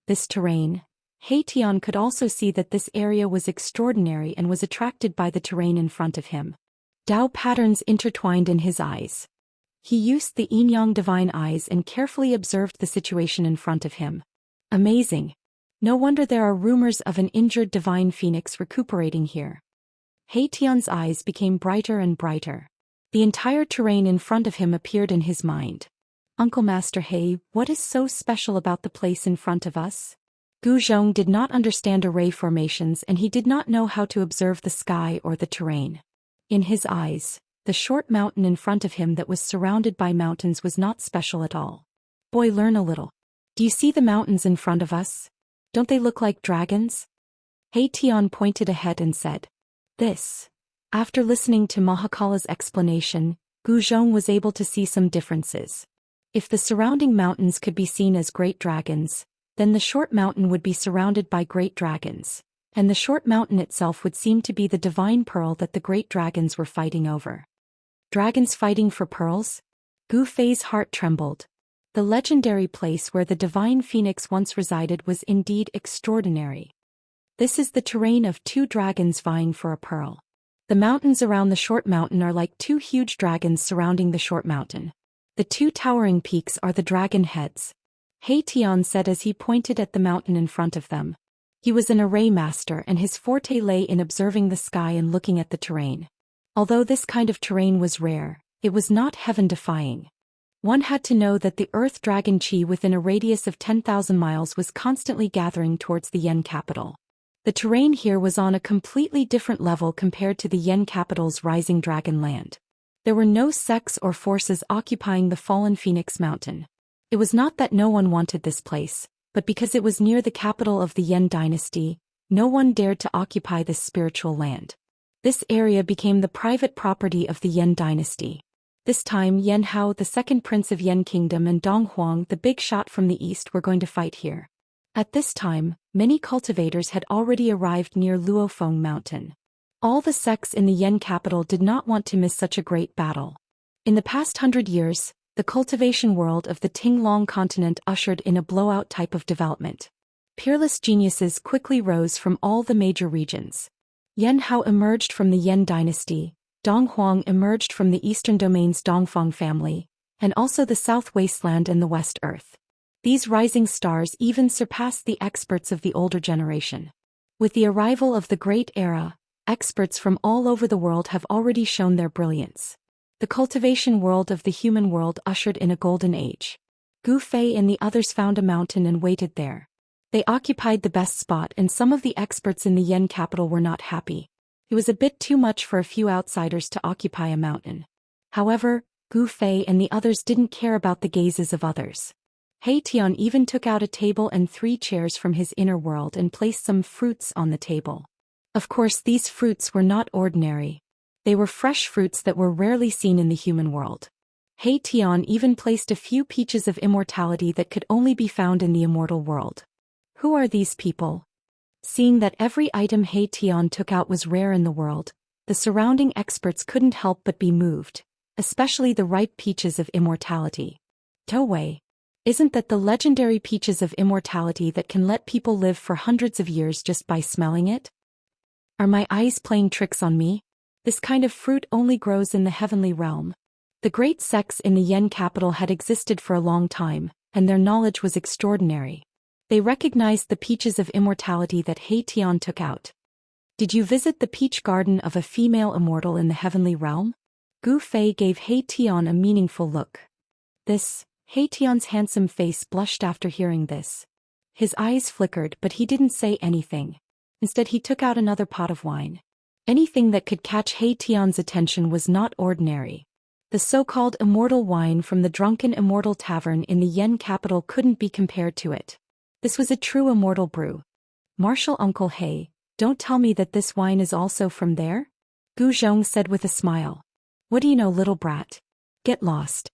A: This terrain. He Tian could also see that this area was extraordinary and was attracted by the terrain in front of him. Dao patterns intertwined in his eyes. He used the yin-yang divine eyes and carefully observed the situation in front of him. Amazing. No wonder there are rumors of an injured divine phoenix recuperating here. He Tian's eyes became brighter and brighter. The entire terrain in front of him appeared in his mind. Uncle Master He, what is so special about the place in front of us? Gu Zhong did not understand array formations and he did not know how to observe the sky or the terrain. In his eyes, the short mountain in front of him that was surrounded by mountains was not special at all. Boy, learn a little. Do you see the mountains in front of us? Don't they look like dragons? He Tian pointed ahead and said. This. After listening to Mahakala's explanation, Gu Zhong was able to see some differences. If the surrounding mountains could be seen as great dragons, then the short mountain would be surrounded by great dragons, and the short mountain itself would seem to be the divine pearl that the great dragons were fighting over. Dragons fighting for pearls? Gu Fei's heart trembled. The legendary place where the divine phoenix once resided was indeed extraordinary. This is the terrain of two dragons vying for a pearl. The mountains around the short mountain are like two huge dragons surrounding the short mountain. The two towering peaks are the dragon heads. He Tian said as he pointed at the mountain in front of them. He was an array master and his forte lay in observing the sky and looking at the terrain. Although this kind of terrain was rare, it was not heaven-defying. One had to know that the earth dragon chi within a radius of 10,000 miles was constantly gathering towards the Yen capital. The terrain here was on a completely different level compared to the Yen capital's rising dragon land. There were no sects or forces occupying the fallen Phoenix Mountain. It was not that no one wanted this place, but because it was near the capital of the Yen dynasty, no one dared to occupy this spiritual land. This area became the private property of the Yen dynasty. This time Yen Hao, the second prince of Yen Kingdom, and Dong Huang, the big shot from the east, were going to fight here. At this time, many cultivators had already arrived near Luofeng Mountain. All the sects in the Yen capital did not want to miss such a great battle. In the past 100 years, the cultivation world of the Tinglong continent ushered in a blowout type of development. Peerless geniuses quickly rose from all the major regions. Yen Hao emerged from the Yen dynasty, Dong Huang emerged from the eastern domain's Dongfang family, and also the South Wasteland and the West Earth. These rising stars even surpassed the experts of the older generation. With the arrival of the Great Era, experts from all over the world have already shown their brilliance. The cultivation world of the human world ushered in a golden age. Gu Fei and the others found a mountain and waited there. They occupied the best spot and some of the experts in the Yen capital were not happy. It was a bit too much for a few outsiders to occupy a mountain. However, Gu Fei and the others didn't care about the gazes of others. He Tian even took out a table and 3 chairs from his inner world and placed some fruits on the table. Of course, these fruits were not ordinary. They were fresh fruits that were rarely seen in the human world. He Tian even placed a few peaches of immortality that could only be found in the immortal world. Who are these people? Seeing that every item He Tian took out was rare in the world, the surrounding experts couldn't help but be moved, especially the ripe peaches of immortality. Towei. Isn't that the legendary peaches of immortality that can let people live for hundreds of years just by smelling it? Are my eyes playing tricks on me? This kind of fruit only grows in the heavenly realm. The great sects in the Yen capital had existed for a long time, and their knowledge was extraordinary. They recognized the peaches of immortality that He Tian took out. Did you visit the peach garden of a female immortal in the heavenly realm? Gu Fei gave He Tian a meaningful look. He Tian's handsome face blushed after hearing this. His eyes flickered but he didn't say anything. Instead he took out another pot of wine. Anything that could catch He Tian's attention was not ordinary. The so-called immortal wine from the drunken immortal tavern in the Yen capital couldn't be compared to it. This was a true immortal brew. Martial Uncle He, don't tell me that this wine is also from there? Gu Zhong said with a smile. What do you know, little brat? Get lost.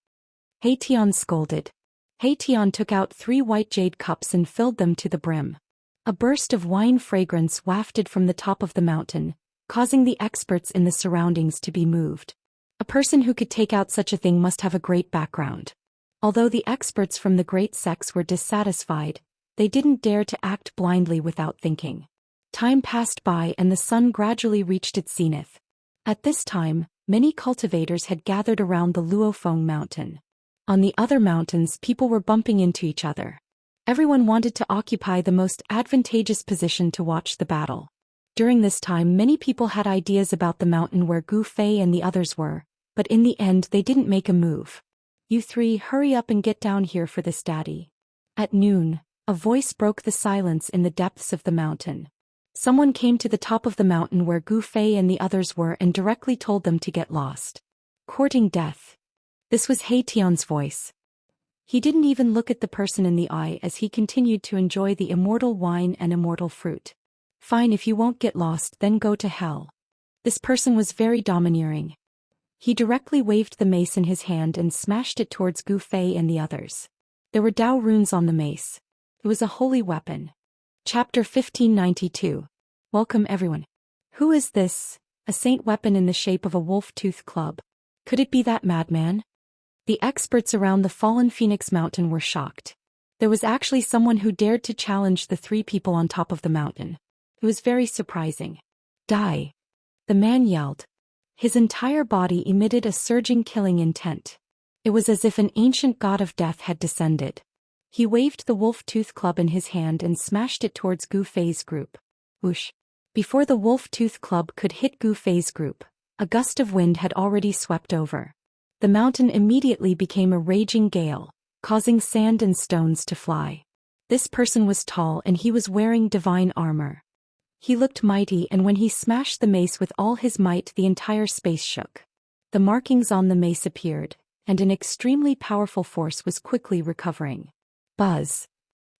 A: He Tian scolded. He Tian took out 3 white jade cups and filled them to the brim. A burst of wine fragrance wafted from the top of the mountain, causing the experts in the surroundings to be moved. A person who could take out such a thing must have a great background. Although the experts from the great sects were dissatisfied, they didn't dare to act blindly without thinking. Time passed by and the sun gradually reached its zenith. At this time, many cultivators had gathered around the Luofeng mountain. On the other mountains, people were bumping into each other. Everyone wanted to occupy the most advantageous position to watch the battle. During this time, many people had ideas about the mountain where Gu Fei and the others were, but in the end they didn't make a move. "You 3 hurry up and get down here for this, Daddy." At noon, a voice broke the silence in the depths of the mountain. Someone came to the top of the mountain where Gu Fei and the others were and directly told them to get lost. Courting death. This was He Tian's voice. He didn't even look at the person in the eye as he continued to enjoy the immortal wine and immortal fruit. "Fine, if you won't get lost, then go to hell." This person was very domineering. He directly waved the mace in his hand and smashed it towards Gu Fei and the others. There were Dao runes on the mace. It was a holy weapon. Chapter 1592. Welcome everyone. Who is this? A saint weapon in the shape of a wolf-tooth club. Could it be that madman? The experts around the fallen Phoenix Mountain were shocked. There was actually someone who dared to challenge the 3 people on top of the mountain. It was very surprising. Die! The man yelled. His entire body emitted a surging killing intent. It was as if an ancient god of death had descended. He waved the wolf-tooth club in his hand and smashed it towards Gu Fei's group. Whoosh! Before the wolf-tooth club could hit Gu Fei's group, a gust of wind had already swept over. The mountain immediately became a raging gale, causing sand and stones to fly. This person was tall and he was wearing divine armor. He looked mighty, and when he smashed the mace with all his might, the entire space shook. The markings on the mace appeared, and an extremely powerful force was quickly recovering. Buzz!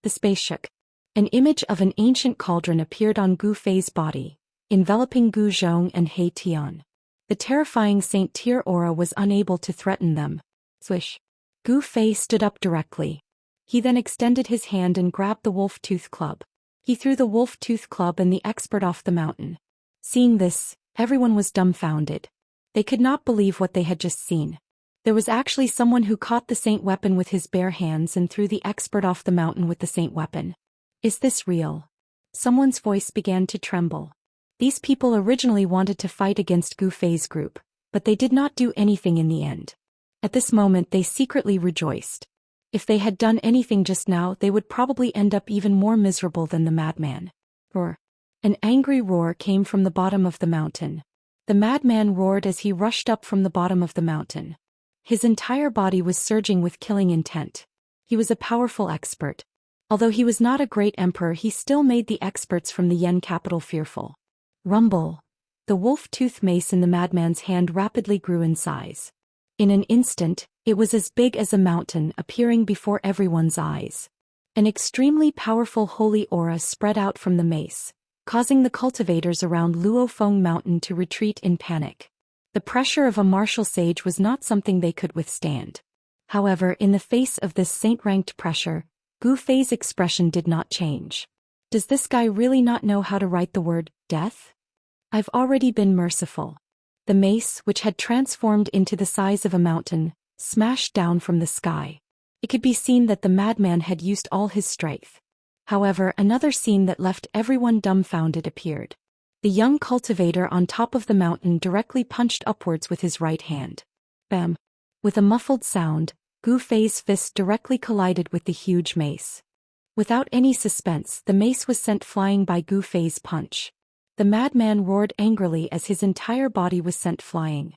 A: The space shook. An image of an ancient cauldron appeared on Gu Fei's body, enveloping Gu Zhong and He Tian. The terrifying Saint Tier aura was unable to threaten them. Swish! Gu Fei stood up directly. He then extended his hand and grabbed the wolf-tooth club. He threw the wolf-tooth club and the expert off the mountain. Seeing this, everyone was dumbfounded. They could not believe what they had just seen. There was actually someone who caught the saint weapon with his bare hands and threw the expert off the mountain with the saint weapon. Is this real? Someone's voice began to tremble. These people originally wanted to fight against Gu Fei's group, but they did not do anything in the end. At this moment they secretly rejoiced. If they had done anything just now, they would probably end up even more miserable than the madman. Roar! An angry roar came from the bottom of the mountain. The madman roared as he rushed up from the bottom of the mountain. His entire body was surging with killing intent. He was a powerful expert. Although he was not a great emperor, he still made the experts from the Yen capital fearful. Rumble! The wolf-tooth mace in the madman's hand rapidly grew in size. In an instant, it was as big as a mountain, appearing before everyone's eyes. An extremely powerful holy aura spread out from the mace, causing the cultivators around Luofeng Mountain to retreat in panic. The pressure of a martial sage was not something they could withstand. However, in the face of this saint-ranked pressure, Gu Fei's expression did not change. Does this guy really not know how to write the word death? I've already been merciful. The mace, which had transformed into the size of a mountain, smashed down from the sky. It could be seen that the madman had used all his strength. However, another scene that left everyone dumbfounded appeared. The young cultivator on top of the mountain directly punched upwards with his right hand. Bam! With a muffled sound, Gu Fei's fist directly collided with the huge mace. Without any suspense, the mace was sent flying by Gu Fei's punch. The madman roared angrily as his entire body was sent flying.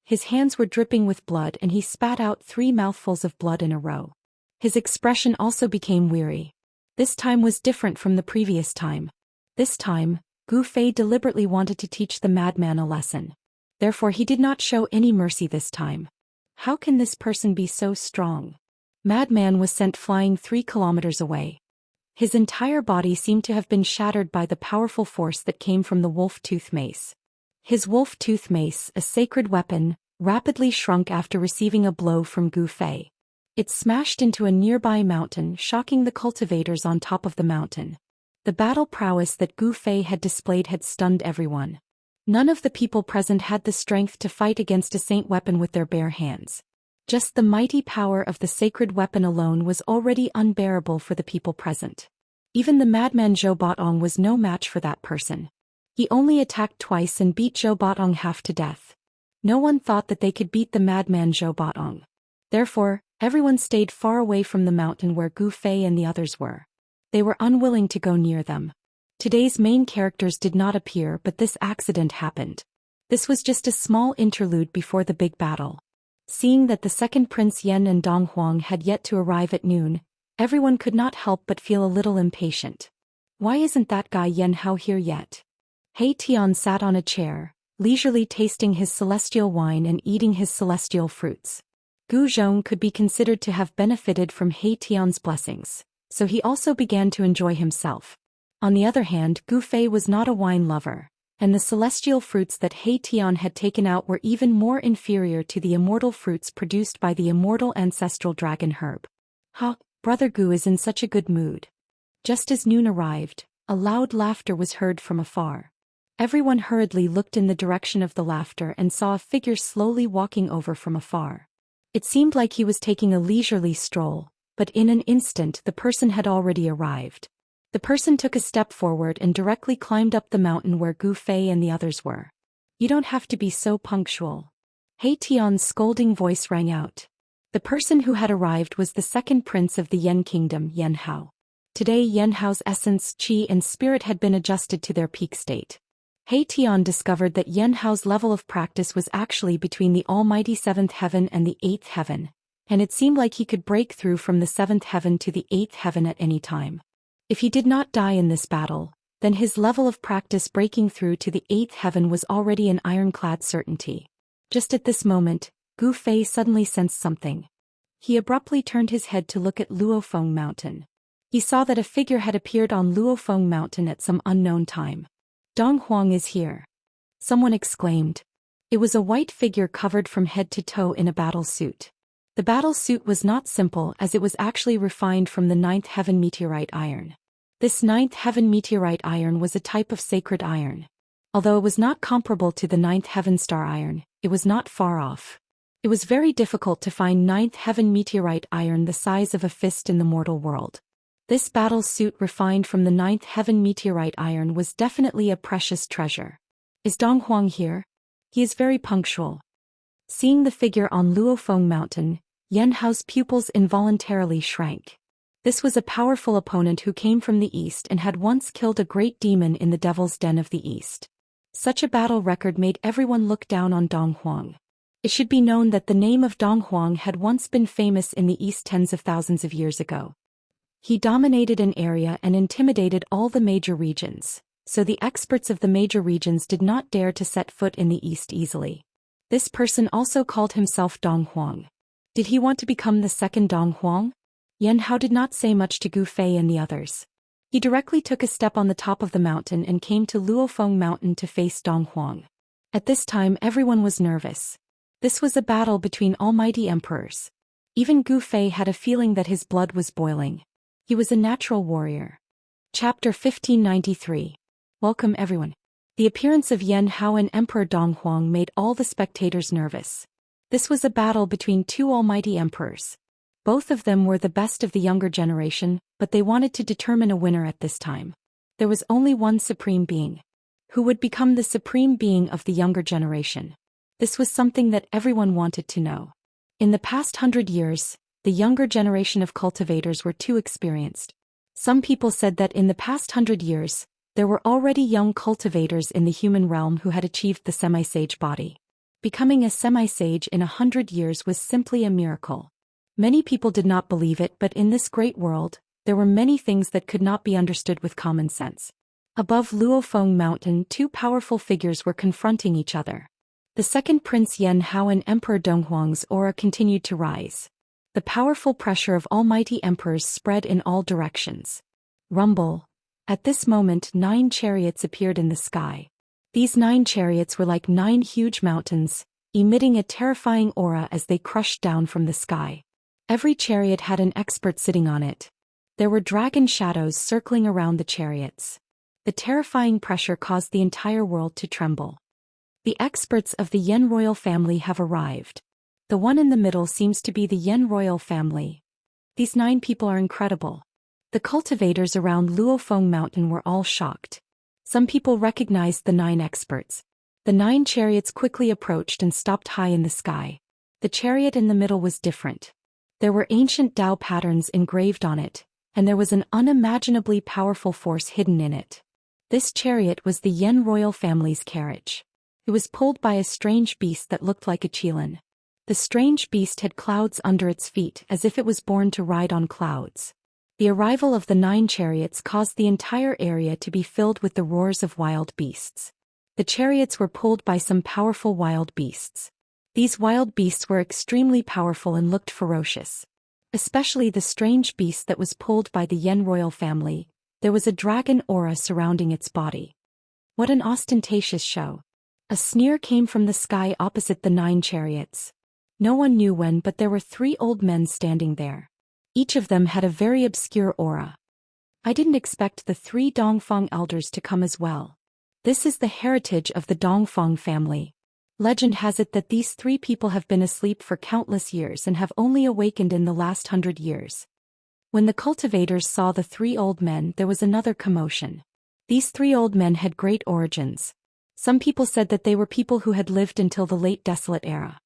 A: His hands were dripping with blood and he spat out 3 mouthfuls of blood in a row. His expression also became weary. This time was different from the previous time. This time, Gu Fei deliberately wanted to teach the madman a lesson. Therefore he did not show any mercy this time. How can this person be so strong? Madman was sent flying 3 kilometers away. His entire body seemed to have been shattered by the powerful force that came from the wolf-tooth mace. His wolf-tooth mace, a sacred weapon, rapidly shrunk after receiving a blow from Gu Fei. It smashed into a nearby mountain, shocking the cultivators on top of the mountain. The battle prowess that Gu Fei had displayed had stunned everyone. None of the people present had the strength to fight against a saint weapon with their bare hands. Just the mighty power of the sacred weapon alone was already unbearable for the people present. Even the madman Zhou Batong was no match for that person. He only attacked twice and beat Zhou Batong half to death. No one thought that they could beat the madman Zhou Batong. Therefore, everyone stayed far away from the mountain where Gu Fei and the others were. They were unwilling to go near them. Today's main characters did not appear, but this accident happened. This was just a small interlude before the big battle. Seeing that the second Prince Yen and Dong Huang had yet to arrive at noon, everyone could not help but feel a little impatient. Why isn't that guy Yen Hao here yet? He Tian sat on a chair, leisurely tasting his celestial wine and eating his celestial fruits. Gu Zhong could be considered to have benefited from He Tian's blessings, so he also began to enjoy himself. On the other hand, Gu Fei was not a wine lover, and the celestial fruits that He Tian had taken out were even more inferior to the immortal fruits produced by the immortal ancestral dragon herb. Ha, Brother Gu is in such a good mood. Just as noon arrived, a loud laughter was heard from afar. Everyone hurriedly looked in the direction of the laughter and saw a figure slowly walking over from afar. It seemed like he was taking a leisurely stroll, but in an instant the person had already arrived. The person took a step forward and directly climbed up the mountain where Gu Fei and the others were. You don't have to be so punctual. He Tian's scolding voice rang out. The person who had arrived was the second prince of the Yen kingdom, Yen Hao. Today Yen Hao's essence, qi and spirit had been adjusted to their peak state. He Tian discovered that Yen Hao's level of practice was actually between the almighty 7th heaven and the 8th heaven, and it seemed like he could break through from the 7th heaven to the 8th heaven at any time. If he did not die in this battle, then his level of practice breaking through to the 8th heaven was already an ironclad certainty. Just at this moment, Gu Fei suddenly sensed something. He abruptly turned his head to look at Luofeng Mountain. He saw that a figure had appeared on Luofeng Mountain at some unknown time. Dong Huang is here. Someone exclaimed. It was a white figure covered from head to toe in a battle suit. The battle suit was not simple as it was actually refined from the 9th heaven meteorite iron. This 9th heaven meteorite iron was a type of sacred iron. Although it was not comparable to the 9th heaven star iron, it was not far off. It was very difficult to find 9th heaven meteorite iron the size of a fist in the mortal world. This battle suit refined from the 9th heaven meteorite iron was definitely a precious treasure. Is Dong Huang here? He is very punctual. Seeing the figure on Luofeng Mountain, Yen Hao's pupils involuntarily shrank. This was a powerful opponent who came from the east and had once killed a great demon in the Devil's Den of the East. Such a battle record made everyone look down on Dong Huang. It should be known that the name of Dong Huang had once been famous in the east tens of thousands of years ago. He dominated an area and intimidated all the major regions, so the experts of the major regions did not dare to set foot in the east easily. This person also called himself Dong Huang. Did he want to become the second Dong Huang? Yen Hao did not say much to Gu Fei and the others. He directly took a step on the top of the mountain and came to Luofeng Mountain to face Dong Huang. At this time everyone was nervous. This was a battle between almighty emperors. Even Gu Fei had a feeling that his blood was boiling. He was a natural warrior. Chapter 1593. Welcome everyone. The appearance of Yen Hao and Emperor Dong Huang made all the spectators nervous. This was a battle between two almighty emperors. Both of them were the best of the younger generation, but they wanted to determine a winner at this time. There was only one supreme being. Who would become the supreme being of the younger generation? This was something that everyone wanted to know. In the past 100 years, the younger generation of cultivators were too experienced. Some people said that in the past 100 years, there were already young cultivators in the human realm who had achieved the semi-sage body. Becoming a semi-sage in 100 years was simply a miracle. Many people did not believe it, but in this great world, there were many things that could not be understood with common sense. Above Luofeng Mountain, two powerful figures were confronting each other. The second Prince Yen Hao and Emperor Dong Huang's aura continued to rise. The powerful pressure of almighty emperors spread in all directions. Rumble. At this moment 9 chariots appeared in the sky. These 9 chariots were like 9 huge mountains, emitting a terrifying aura as they crushed down from the sky. Every chariot had an expert sitting on it. There were dragon shadows circling around the chariots. The terrifying pressure caused the entire world to tremble. The experts of the Yan royal family have arrived. The one in the middle seems to be the Yan royal family. These 9 people are incredible. The cultivators around Luofeng Mountain were all shocked. Some people recognized the 9 experts. The 9 chariots quickly approached and stopped high in the sky. The chariot in the middle was different. There were ancient Tao patterns engraved on it, and there was an unimaginably powerful force hidden in it. This chariot was the Yan royal family's carriage. It was pulled by a strange beast that looked like a qilin. The strange beast had clouds under its feet as if it was born to ride on clouds. The arrival of the 9 chariots caused the entire area to be filled with the roars of wild beasts. The chariots were pulled by some powerful wild beasts. These wild beasts were extremely powerful and looked ferocious. Especially the strange beast that was pulled by the Yan royal family. There was a dragon aura surrounding its body. What an ostentatious show. A sneer came from the sky opposite the 9 chariots. No one knew when, but there were 3 old men standing there. Each of them had a very obscure aura. I didn't expect the 3 Dongfang elders to come as well. This is the heritage of the Dongfang family. Legend has it that these 3 people have been asleep for countless years and have only awakened in the last 100 years. When the cultivators saw the 3 old men, there was another commotion. These 3 old men had great origins. Some people said that they were people who had lived until the late Desolate era.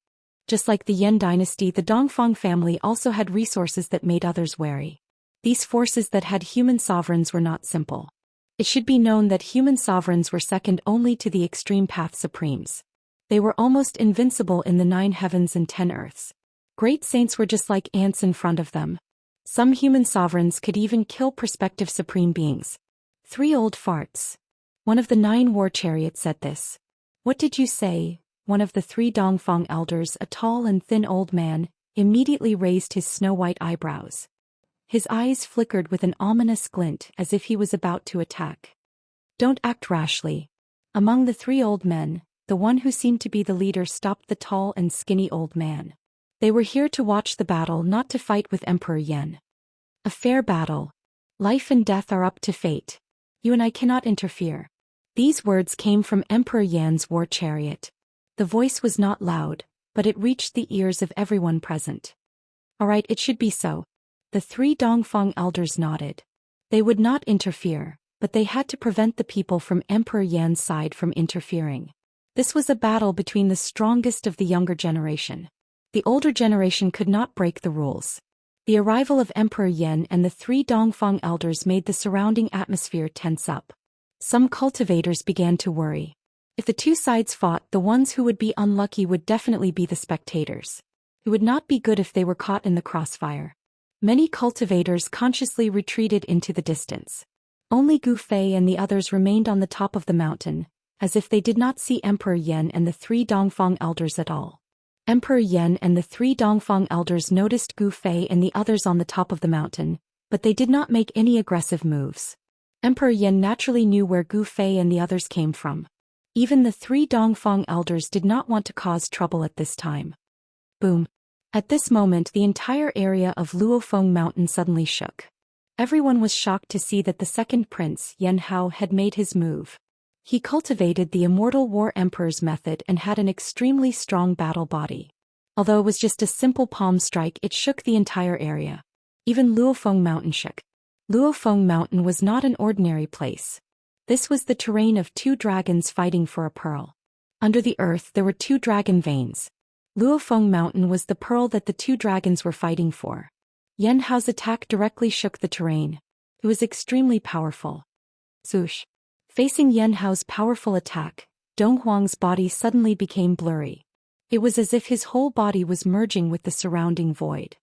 A: Just like the Yan dynasty, the Dongfang family also had resources that made others wary. These forces that had human sovereigns were not simple. It should be known that human sovereigns were second only to the extreme path supremes. They were almost invincible in the 9 heavens and 10 earths. Great saints were just like ants in front of them. Some human sovereigns could even kill prospective supreme beings. 3 old farts. One of the 9 war chariots said this. What did you say? One of the 3 Dongfang elders, a tall and thin old man, immediately raised his snow-white eyebrows. His eyes flickered with an ominous glint as if he was about to attack. Don't act rashly. Among the 3 old men, the one who seemed to be the leader stopped the tall and skinny old man. They were here to watch the battle, not to fight with Emperor Yan. A fair battle. Life and death are up to fate. You and I cannot interfere. These words came from Emperor Yan's war chariot. The voice was not loud, but it reached the ears of everyone present. All right, it should be so. The 3 Dongfang elders nodded. They would not interfere, but they had to prevent the people from Emperor Yan's side from interfering. This was a battle between the strongest of the younger generation. The older generation could not break the rules. The arrival of Emperor Yan and the 3 Dongfang elders made the surrounding atmosphere tense up. Some cultivators began to worry. If the 2 sides fought, the ones who would be unlucky would definitely be the spectators. It would not be good if they were caught in the crossfire. Many cultivators consciously retreated into the distance. Only Gu Fei and the others remained on the top of the mountain, as if they did not see Emperor Yan and the 3 Dongfang elders at all. Emperor Yan and the 3 Dongfang elders noticed Gu Fei and the others on the top of the mountain, but they did not make any aggressive moves. Emperor Yan naturally knew where Gu Fei and the others came from. Even the 3 Dongfang elders did not want to cause trouble at this time. Boom. At this moment, the entire area of Luofeng Mountain suddenly shook. Everyone was shocked to see that the second prince, Yan Hao, had made his move. He cultivated the Immortal War Emperor's method and had an extremely strong battle body. Although it was just a simple palm strike, it shook the entire area. Even Luofeng Mountain shook. Luofeng Mountain was not an ordinary place. This was the terrain of 2 dragons fighting for a pearl. Under the earth there were 2 dragon veins. Luofeng Mountain was the pearl that the 2 dragons were fighting for. Yan Hao's attack directly shook the terrain. It was extremely powerful. Swoosh. Facing Yan Hao's powerful attack, Dong Huang's body suddenly became blurry. It was as if his whole body was merging with the surrounding void.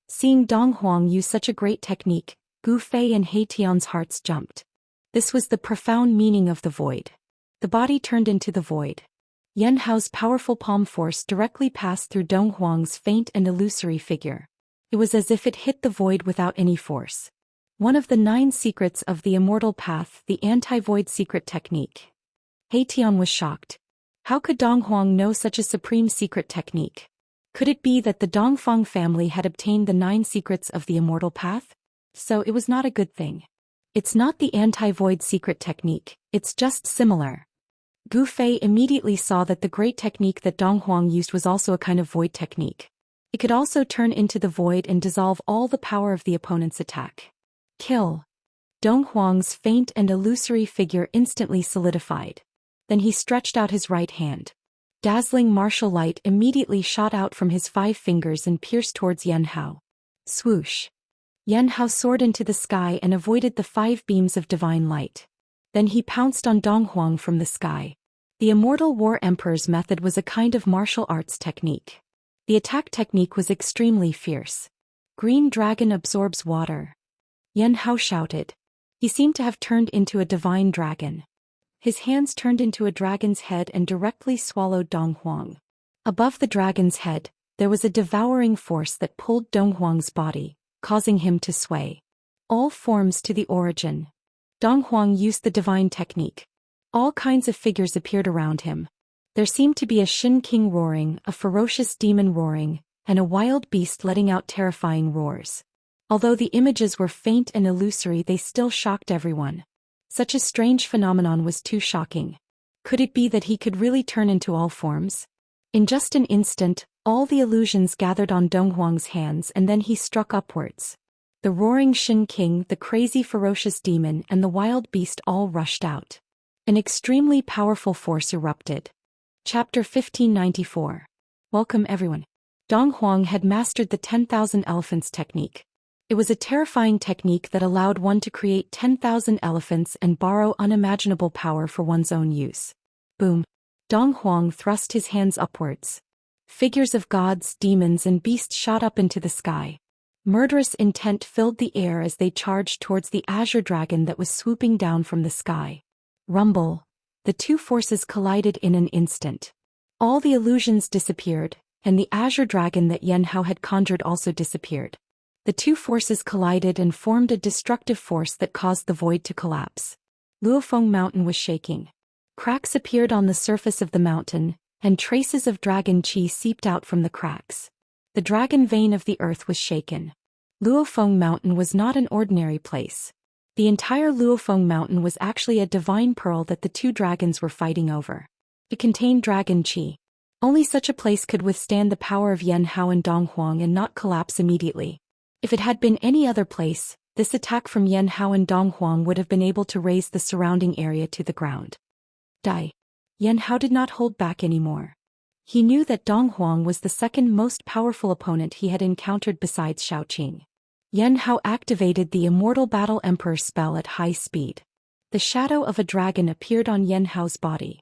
A: Seeing Dong Huang use such a great technique, Gu Fei and He Tian's hearts jumped. This was the profound meaning of the void. The body turned into the void. Yan Hao's powerful palm force directly passed through Dong Huang's faint and illusory figure. It was as if it hit the void without any force. One of the 9 secrets of the immortal path, the anti-void secret technique. He Tian was shocked. How could Dong Huang know such a supreme secret technique? Could it be that the Dongfang family had obtained the 9 secrets of the immortal path? So it was not a good thing. It's not the anti-void secret technique, it's just similar. Gu Fei immediately saw that the great technique that Dong Huang used was also a kind of void technique. It could also turn into the void and dissolve all the power of the opponent's attack. Kill. Dong Huang's faint and illusory figure instantly solidified. Then he stretched out his right hand. Dazzling martial light immediately shot out from his 5 fingers and pierced towards Yan Hao. Swoosh. Yan Hao soared into the sky and avoided the 5 beams of divine light. Then he pounced on Dong Huang from the sky. The Immortal War Emperor's method was a kind of martial arts technique. The attack technique was extremely fierce. Green dragon absorbs water. Yan Hao shouted. He seemed to have turned into a divine dragon. His hands turned into a dragon's head and directly swallowed Dong Huang. Above the dragon's head, there was a devouring force that pulled Dong Huang's body, causing him to sway. All forms to the origin. Dong Huang used the divine technique. All kinds of figures appeared around him. There seemed to be a Shin King roaring, a ferocious demon roaring, and a wild beast letting out terrifying roars. Although the images were faint and illusory, they still shocked everyone. Such a strange phenomenon was too shocking. Could it be that he could really turn into all forms? In just an instant, all the illusions gathered on Dong Huang's hands and then he struck upwards. The roaring Shin King, the crazy ferocious demon and the wild beast all rushed out. An extremely powerful force erupted. Chapter 1594. Welcome everyone. Dong Huang had mastered the 10,000 elephants technique. It was a terrifying technique that allowed one to create 10,000 elephants and borrow unimaginable power for one's own use. Boom. Dong Huang thrust his hands upwards. Figures of gods, demons and beasts shot up into the sky. Murderous intent filled the air as they charged towards the azure dragon that was swooping down from the sky. Rumble. The 2 forces collided in an instant. All the illusions disappeared, and the azure dragon that Yan Hao had conjured also disappeared. The 2 forces collided and formed a destructive force that caused the void to collapse. Luofeng Mountain was shaking. Cracks appeared on the surface of the mountain, and traces of dragon qi seeped out from the cracks. The dragon vein of the earth was shaken. Luofeng Mountain was not an ordinary place. The entire Luofeng Mountain was actually a divine pearl that the 2 dragons were fighting over. It contained dragon qi. Only such a place could withstand the power of Yan Hao and Dong Huang and not collapse immediately. If it had been any other place, this attack from Yan Hao and Dong Huang would have been able to raise the surrounding area to the ground. Die. Yan Hao did not hold back anymore. He knew that Dong Huang was the second most powerful opponent he had encountered besides Shaoqing. Yan Hao activated the Immortal Battle Emperor spell at high speed. The shadow of a dragon appeared on Yan Hao's body.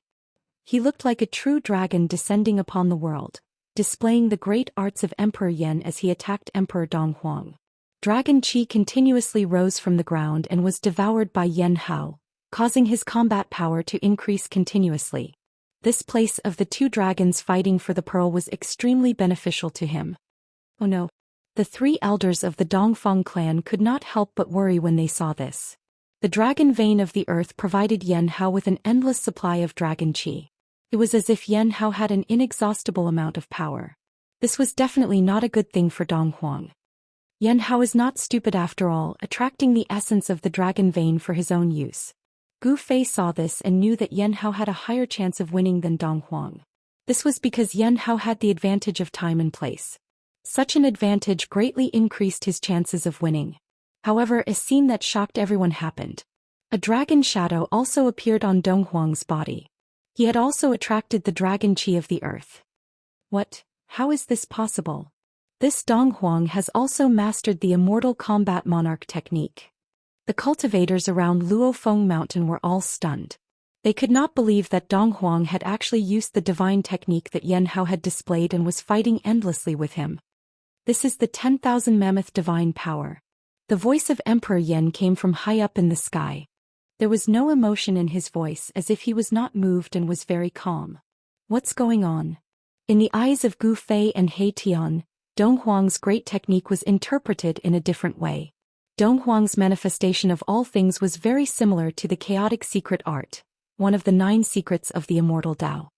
A: He looked like a true dragon descending upon the world, displaying the great arts of Emperor Yan as he attacked Emperor Dong Huang. Dragon qi continuously rose from the ground and was devoured by Yan Hao, causing his combat power to increase continuously. This place of the 2 dragons fighting for the pearl was extremely beneficial to him. Oh no. The 3 elders of the Dongfang clan could not help but worry when they saw this. The dragon vein of the earth provided Yan Hao with an endless supply of dragon qi. It was as if Yan Hao had an inexhaustible amount of power. This was definitely not a good thing for Dong Huang. Yan Hao is not stupid after all, attracting the essence of the dragon vein for his own use. Gu Fei saw this and knew that Yan Hao had a higher chance of winning than Dong Huang. This was because Yan Hao had the advantage of time and place. Such an advantage greatly increased his chances of winning. However, a scene that shocked everyone happened. A dragon shadow also appeared on Dong Huang's body. He had also attracted the dragon qi of the earth. What? How is this possible? This Dong Huang has also mastered the Immortal Combat Monarch technique. The cultivators around Luofeng Mountain were all stunned. They could not believe that Dong Huang had actually used the divine technique that Yan Hao had displayed and was fighting endlessly with him. This is the 10,000 mammoth divine power. The voice of Emperor Yan came from high up in the sky. There was no emotion in his voice, as if he was not moved and was very calm. What's going on? In the eyes of Gu Fei and He Tian, Dong Huang's great technique was interpreted in a different way. Dong Huang's manifestation of all things was very similar to the chaotic secret art, one of the 9 secrets of the immortal Tao.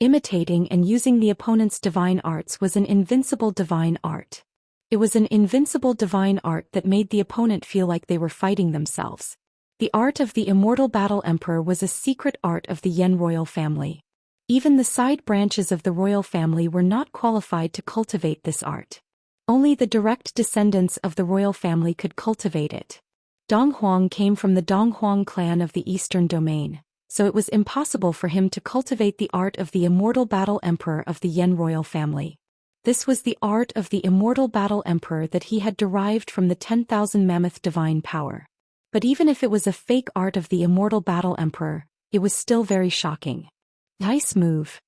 A: Imitating and using the opponent's divine arts was an invincible divine art. It was an invincible divine art that made the opponent feel like they were fighting themselves. The art of the Immortal Battle Emperor was a secret art of the Yan royal family. Even the side branches of the royal family were not qualified to cultivate this art. Only the direct descendants of the royal family could cultivate it. Dong Huang came from the Dong Huang clan of the Eastern Domain, so it was impossible for him to cultivate the art of the Immortal Battle Emperor of the Yan royal family. This was the art of the Immortal Battle Emperor that he had derived from the 10,000 Mammoth divine power. But even if it was a fake art of the Immortal Battle Emperor, it was still very shocking. Nice move.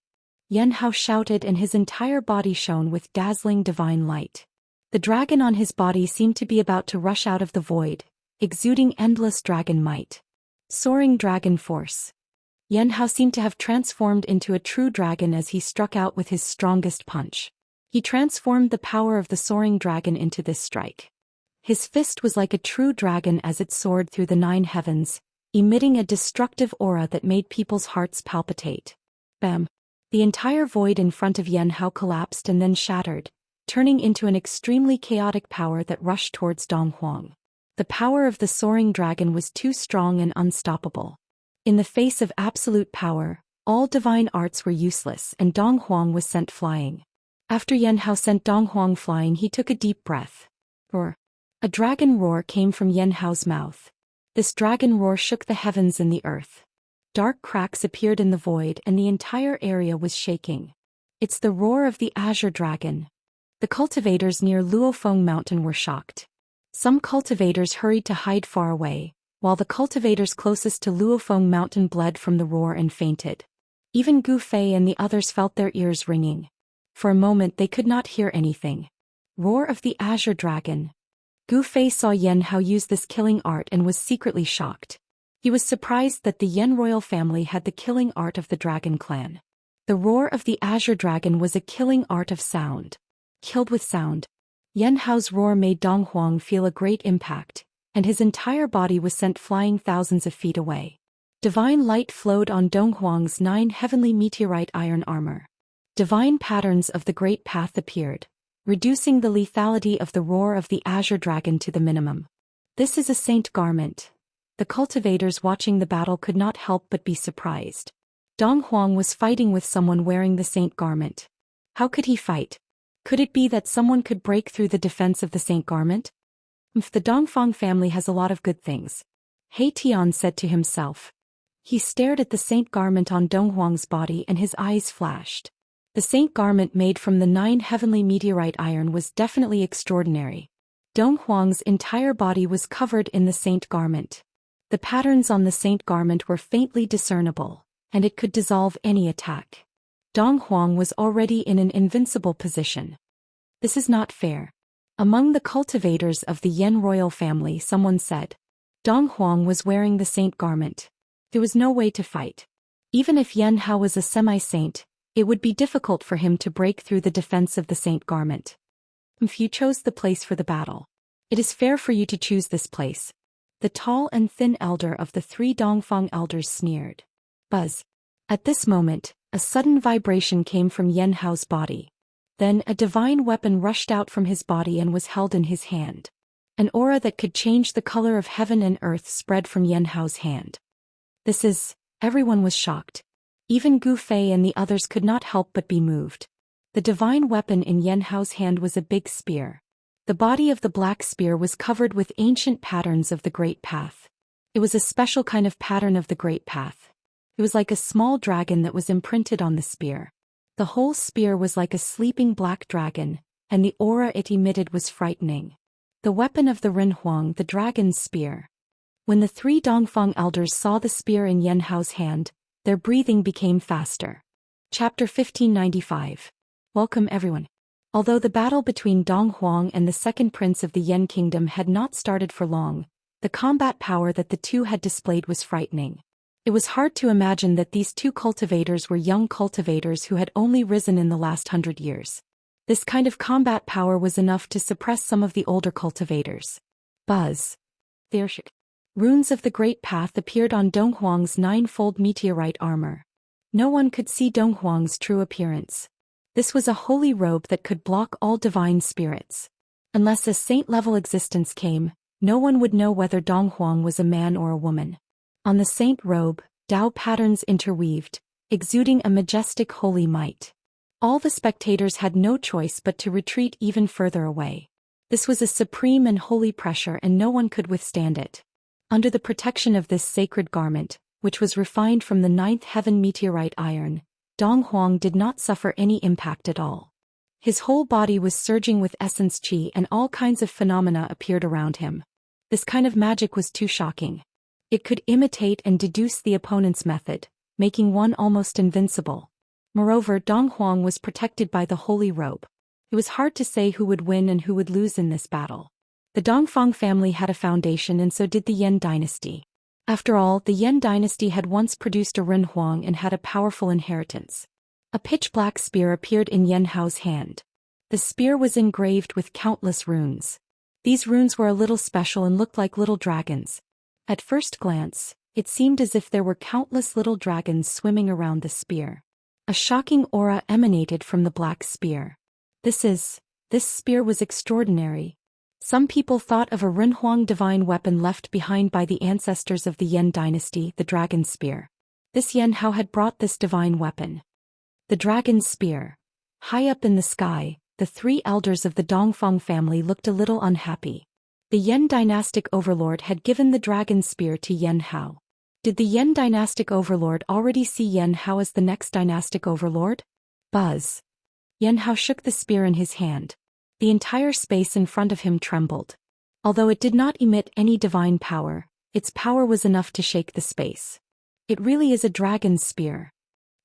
A: Yan Hao shouted, and his entire body shone with dazzling divine light. The dragon on his body seemed to be about to rush out of the void, exuding endless dragon might. Soaring dragon force. Yan Hao seemed to have transformed into a true dragon as he struck out with his strongest punch. He transformed the power of the soaring dragon into this strike. His fist was like a true dragon as it soared through the 9 heavens, emitting a destructive aura that made people's hearts palpitate. Bam! The entire void in front of Yan Hao collapsed and then shattered, turning into an extremely chaotic power that rushed towards Dong Huang. The power of the soaring dragon was too strong and unstoppable. In the face of absolute power, all divine arts were useless and Dong Huang was sent flying. After Yan Hao sent Dong Huang flying, he took a deep breath. Roar! A dragon roar came from Yan Hao's mouth. This dragon roar shook the heavens and the earth. Dark cracks appeared in the void and the entire area was shaking. It's the roar of the Azure Dragon. The cultivators near Luofeng Mountain were shocked. Some cultivators hurried to hide far away, while the cultivators closest to Luofeng Mountain bled from the roar and fainted. Even Gu Fei and the others felt their ears ringing. For a moment they could not hear anything. Roar of the Azure Dragon. Gu Fei saw Yan Hao use this killing art and was secretly shocked. He was surprised that the Yan royal family had the killing art of the Dragon clan. The roar of the Azure Dragon was a killing art of sound. Killed with sound. Yan Hao's roar made Dong Huang feel a great impact, and his entire body was sent flying thousands of feet away. Divine light flowed on Dong Huang's 9 heavenly meteorite iron armor. Divine patterns of the Great Path appeared, reducing the lethality of the roar of the Azure Dragon to the minimum. This is a saint garment. The cultivators watching the battle could not help but be surprised. Dong Huang was fighting with someone wearing the saint garment. How could he fight? Could it be that someone could break through the defense of the saint garment? The Dongfang family has a lot of good things. He Tian said to himself. He stared at the saint garment on Dong Huang's body and his eyes flashed. The saint garment made from the 9 heavenly meteorite iron was definitely extraordinary. Dong Huang's entire body was covered in the saint garment. The patterns on the saint garment were faintly discernible, and it could dissolve any attack. Dong Huang was already in an invincible position. This is not fair. Among the cultivators of the Yan royal family, someone said. Dong Huang was wearing the saint garment. There was no way to fight. Even if Yan Hao was a semi-saint, it would be difficult for him to break through the defense of the saint garment. If you chose the place for the battle, it is fair for you to choose this place. The tall and thin elder of the 3 Dongfang elders sneered. Buzz. At this moment, a sudden vibration came from Yan Hao's body. Then a divine weapon rushed out from his body and was held in his hand. An aura that could change the color of heaven and earth spread from Yan Hao's hand. Everyone was shocked. Even Gu Fei and the others could not help but be moved. The divine weapon in Yan Hao's hand was a big spear. The body of the black spear was covered with ancient patterns of the Great Path. It was a special kind of pattern of the Great Path. It was like a small dragon that was imprinted on the spear. The whole spear was like a sleeping black dragon, and the aura it emitted was frightening. The weapon of the Ren Huang, the dragon's spear. When the 3 Dongfang elders saw the spear in Yan Hao's hand, their breathing became faster. Chapter 1595. Welcome everyone. Although the battle between Dong Huang and the second prince of the Yan kingdom had not started for long, the combat power that the two had displayed was frightening. It was hard to imagine that these 2 cultivators were young cultivators who had only risen in the last 100 years. This kind of combat power was enough to suppress some of the older cultivators. Buzz. Runes of the Great Path appeared on Dong Huang's 9-fold meteorite armor. No one could see Donghuang's true appearance. This was a holy robe that could block all divine spirits. Unless a saint-level existence came, no one would know whether Donghuang was a man or a woman. On the saint robe, Tao patterns interweaved, exuding a majestic holy might. All the spectators had no choice but to retreat even further away. This was a supreme and holy pressure, and no one could withstand it. Under the protection of this sacred garment, which was refined from the ninth heaven meteorite iron, Donghuang did not suffer any impact at all. His whole body was surging with essence qi, and all kinds of phenomena appeared around him. This kind of magic was too shocking. It could imitate and deduce the opponent's method, making one almost invincible. Moreover, Donghuang was protected by the holy robe. It was hard to say who would win and who would lose in this battle. The Dongfang family had a foundation, and so did the Yan dynasty. After all, the Yan dynasty had once produced a Renhuang and had a powerful inheritance. A pitch-black spear appeared in Yan Hao's hand. The spear was engraved with countless runes. These runes were a little special and looked like little dragons. At first glance, it seemed as if there were countless little dragons swimming around the spear. A shocking aura emanated from the black spear. This spear was extraordinary. Some people thought of a Renhuang divine weapon left behind by the ancestors of the Yan dynasty, the dragon spear. This Yan Hao had brought this divine weapon. The dragon spear. High up in the sky, the three elders of the Dongfang family looked a little unhappy. The Yan dynastic overlord had given the dragon spear to Yan Hao. Did the Yan dynastic overlord already see Yan Hao as the next dynastic overlord? Buzz. Yan Hao shook the spear in his hand. The entire space in front of him trembled. Although it did not emit any divine power, its power was enough to shake the space. It really is a dragon's spear.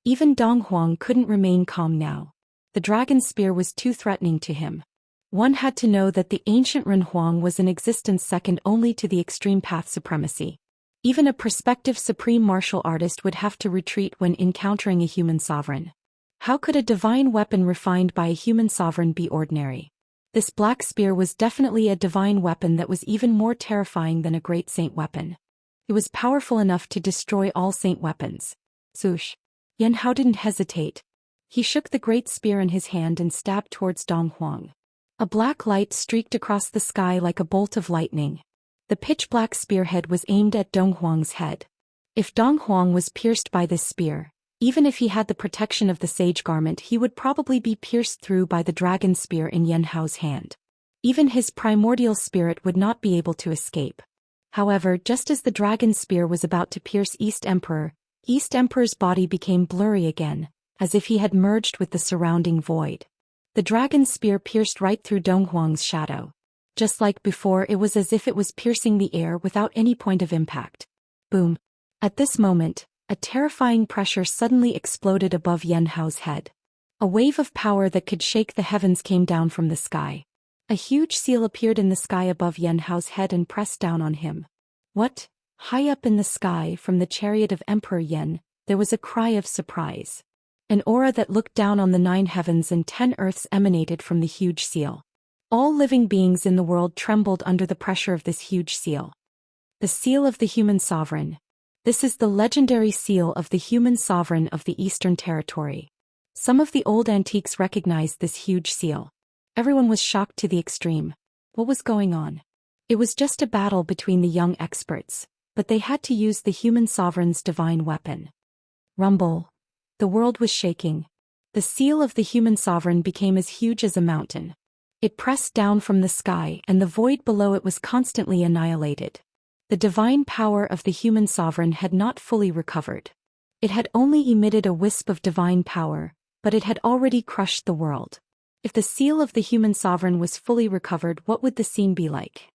A: Even Donghuang couldn't remain calm now. The dragon spear was too threatening to him. One had to know that the ancient Renhuang was in existence second only to the extreme path supremacy. Even a prospective supreme martial artist would have to retreat when encountering a human sovereign. How could a divine weapon refined by a human sovereign be ordinary? This black spear was definitely a divine weapon that was even more terrifying than a great saint weapon. It was powerful enough to destroy all saint weapons. Swoosh. Yan Hao didn't hesitate. He shook the great spear in his hand and stabbed towards Donghuang. A black light streaked across the sky like a bolt of lightning. The pitch-black spearhead was aimed at Donghuang's head. If Donghuang was pierced by this spear, even if he had the protection of the sage garment, he would probably be pierced through by the dragon spear in Yan Hao's hand. Even his primordial spirit would not be able to escape. However, just as the dragon spear was about to pierce East Emperor's body became blurry again, as if he had merged with the surrounding void. The dragon spear pierced right through Donghuang's shadow. Just like before, it was as if it was piercing the air without any point of impact. Boom. At this moment, a terrifying pressure suddenly exploded above Yan Hao's head. A wave of power that could shake the heavens came down from the sky. A huge seal appeared in the sky above Yan Hao's head and pressed down on him. What? High up in the sky, from the chariot of Emperor Yan, there was a cry of surprise. An aura that looked down on the 9 heavens and 10 earths emanated from the huge seal. All living beings in the world trembled under the pressure of this huge seal. The seal of the human sovereign. This is the legendary seal of the human sovereign of the Eastern Territory. Some of the old antiques recognized this huge seal. Everyone was shocked to the extreme. What was going on? It was just a battle between the young experts, but they had to use the human sovereign's divine weapon. Rumble. The world was shaking. The seal of the human sovereign became as huge as a mountain. It pressed down from the sky, and the void below it was constantly annihilated. The divine power of the human sovereign had not fully recovered. It had only emitted a wisp of divine power, but it had already crushed the world. If the seal of the human sovereign was fully recovered, what would the scene be like?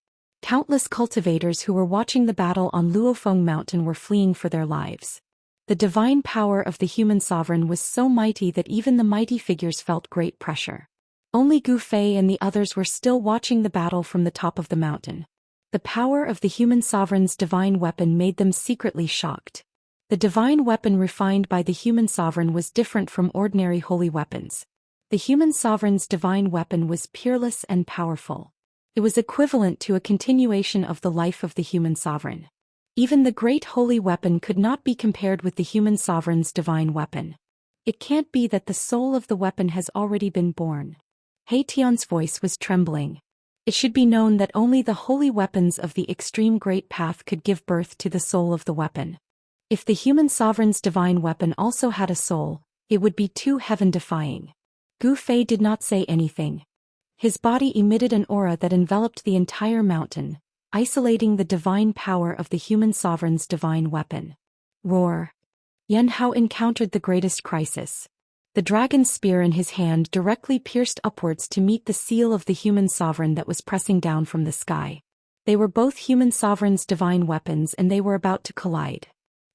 A: Countless cultivators who were watching the battle on Luofeng Mountain were fleeing for their lives. The divine power of the human sovereign was so mighty that even the mighty figures felt great pressure. Only Gu Fei and the others were still watching the battle from the top of the mountain. The power of the human sovereign's divine weapon made them secretly shocked. The divine weapon refined by the human sovereign was different from ordinary holy weapons. The human sovereign's divine weapon was peerless and powerful. It was equivalent to a continuation of the life of the human sovereign. Even the great holy weapon could not be compared with the human sovereign's divine weapon. It can't be that the soul of the weapon has already been born. He Tian's voice was trembling. It should be known that only the holy weapons of the extreme great path could give birth to the soul of the weapon. If the human sovereign's divine weapon also had a soul, it would be too heaven-defying. Gu Fei did not say anything. His body emitted an aura that enveloped the entire mountain, isolating the divine power of the human sovereign's divine weapon. Roar. Yan Hao encountered the greatest crisis. The dragon's spear in his hand directly pierced upwards to meet the seal of the human sovereign that was pressing down from the sky. They were both human sovereign's divine weapons and they were about to collide.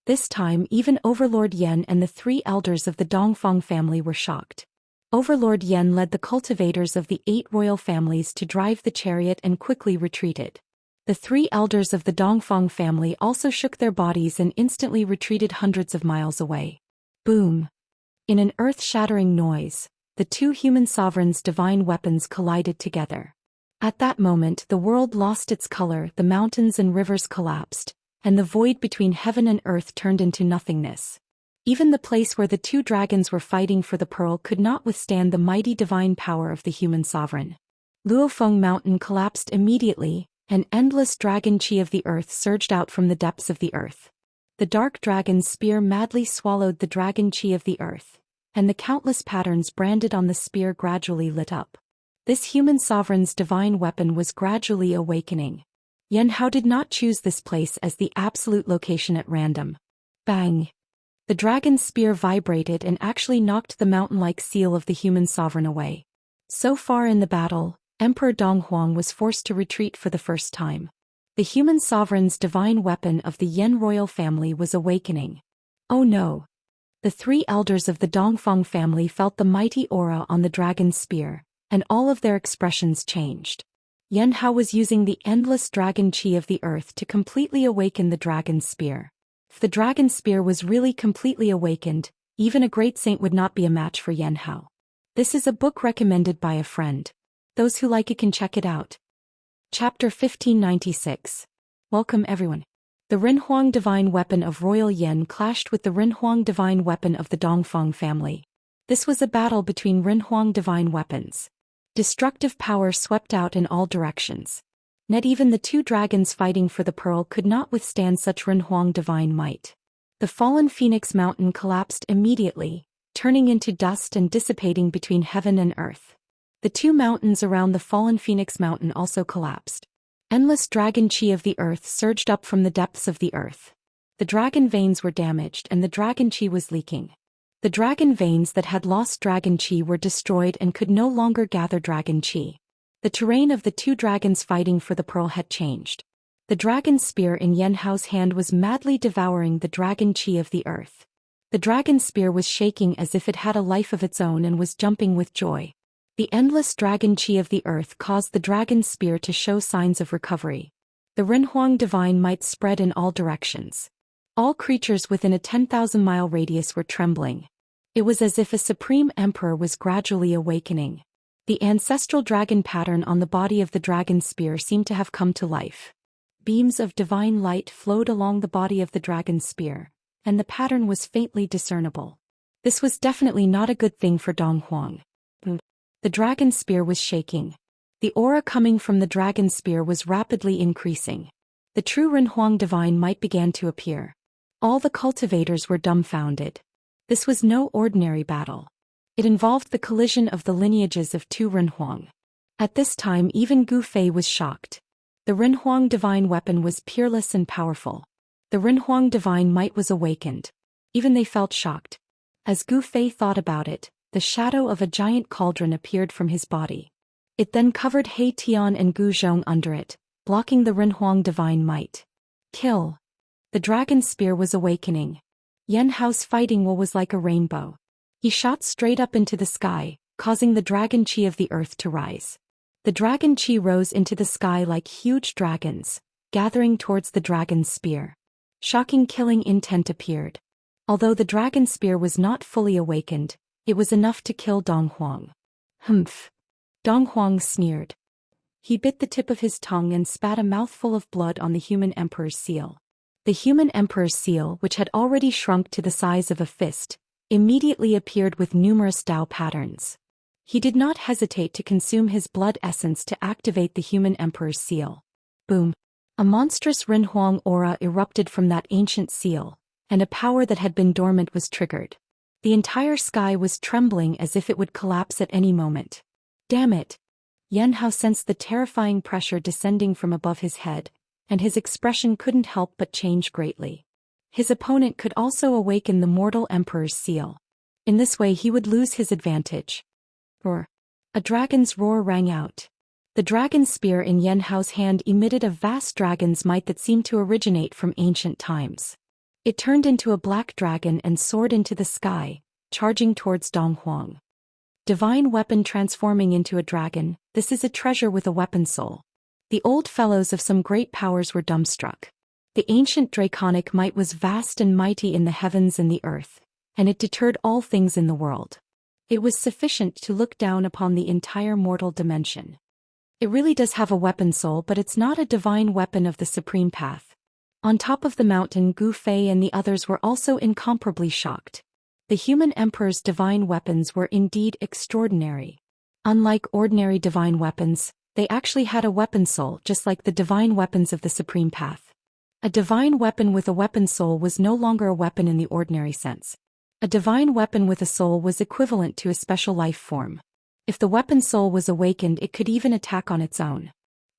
A: This time even Overlord Yan and the 3 elders of the Dongfang family were shocked. Overlord Yan led the cultivators of the 8 royal families to drive the chariot and quickly retreated. The 3 elders of the Dongfang family also shook their bodies and instantly retreated hundreds of miles away. Boom! In an earth-shattering noise, the 2 human sovereigns' divine weapons collided together. At that moment the world lost its color, the mountains and rivers collapsed, and the void between heaven and earth turned into nothingness. Even the place where the 2 dragons were fighting for the pearl could not withstand the mighty divine power of the human sovereign. Luofeng Mountain collapsed immediately, an endless dragon chi of the earth surged out from the depths of the earth. The dark dragon's spear madly swallowed the dragon chi of the earth, and the countless patterns branded on the spear gradually lit up. This human sovereign's divine weapon was gradually awakening. Yan Hao did not choose this place as the absolute location at random. Bang! The dragon's spear vibrated and actually knocked the mountain-like seal of the human sovereign away. So far in the battle, Emperor Donghuang was forced to retreat for the first time. The human sovereign's divine weapon of the Yan royal family was awakening. Oh no! The 3 elders of the Dongfang family felt the mighty aura on the dragon's spear, and all of their expressions changed. Yan Hao was using the endless dragon chi of the earth to completely awaken the dragon's spear. If the dragon's spear was really completely awakened, even a great saint would not be a match for Yan Hao. This is a book recommended by a friend. Those who like it can check it out. Chapter 1596. Welcome everyone. The Rinhuang divine weapon of Royal Yan clashed with the Rinhuang divine weapon of the Dongfang family. This was a battle between Rinhuang divine weapons. Destructive power swept out in all directions. Not even the 2 dragons fighting for the pearl could not withstand such Rinhuang divine might. The fallen Phoenix Mountain collapsed immediately, turning into dust and dissipating between heaven and earth. The 2 mountains around the fallen Phoenix Mountain also collapsed. Endless dragon chi of the earth surged up from the depths of the earth. The dragon veins were damaged and the dragon chi was leaking. The dragon veins that had lost dragon chi were destroyed and could no longer gather dragon chi. The terrain of the 2 dragons fighting for the pearl had changed. The dragon's spear in Yan Hao's hand was madly devouring the dragon chi of the earth. The dragon's spear was shaking as if it had a life of its own and was jumping with joy. The endless dragon chi of the earth caused the dragon's spear to show signs of recovery. The Rinhuang divine might spread in all directions. All creatures within a 10,000-mile radius were trembling. It was as if a supreme emperor was gradually awakening. The ancestral dragon pattern on the body of the dragon's spear seemed to have come to life. Beams of divine light flowed along the body of the dragon's spear, and the pattern was faintly discernible. This was definitely not a good thing for Donghuang. The dragon's spear was shaking. The aura coming from the dragon's spear was rapidly increasing. The true Rinhuang divine might began to appear. All the cultivators were dumbfounded. This was no ordinary battle. It involved the collision of the lineages of 2 Rinhuang. At this time even Gu Fei was shocked. The Rinhuang divine weapon was peerless and powerful. The Rinhuang divine might was awakened. Even they felt shocked. As Gu Fei thought about it, the shadow of a giant cauldron appeared from his body. It then covered He Tian and Gu Zhong under it, blocking the Rinhuang divine might. Kill. The dragon's spear was awakening. Yan Hao's fighting will was like a rainbow. He shot straight up into the sky, causing the dragon chi of the earth to rise. The dragon chi rose into the sky like huge dragons, gathering towards the dragon's spear. Shocking killing intent appeared. Although the dragon spear was not fully awakened, it was enough to kill Donghuang. Humph. Donghuang sneered. He bit the tip of his tongue and spat a mouthful of blood on the human emperor's seal. The human emperor's seal, which had already shrunk to the size of a fist, immediately appeared with numerous Dao patterns. He did not hesitate to consume his blood essence to activate the human emperor's seal. Boom! A monstrous Renhuang aura erupted from that ancient seal, and a power that had been dormant was triggered. The entire sky was trembling as if it would collapse at any moment. Damn it! Yan Hao sensed the terrifying pressure descending from above his head, and his expression couldn't help but change greatly. His opponent could also awaken the mortal emperor's seal. In this way he would lose his advantage. Roar! A dragon's roar rang out. The dragon spear in Yan Hao's hand emitted a vast dragon's might that seemed to originate from ancient times. It turned into a black dragon and soared into the sky, charging towards Dong Huang. Divine weapon transforming into a dragon, this is a treasure with a weapon soul. The old fellows of some great powers were dumbstruck. The ancient draconic might was vast and mighty in the heavens and the earth, and it deterred all things in the world. It was sufficient to look down upon the entire mortal dimension. It really does have a weapon soul, but it's not a divine weapon of the supreme path. On top of the mountain, Gu Fei and the others were also incomparably shocked. The human emperor's divine weapons were indeed extraordinary. Unlike ordinary divine weapons, they actually had a weapon soul just like the divine weapons of the supreme path. A divine weapon with a weapon soul was no longer a weapon in the ordinary sense. A divine weapon with a soul was equivalent to a special life form. If the weapon soul was awakened, it could even attack on its own.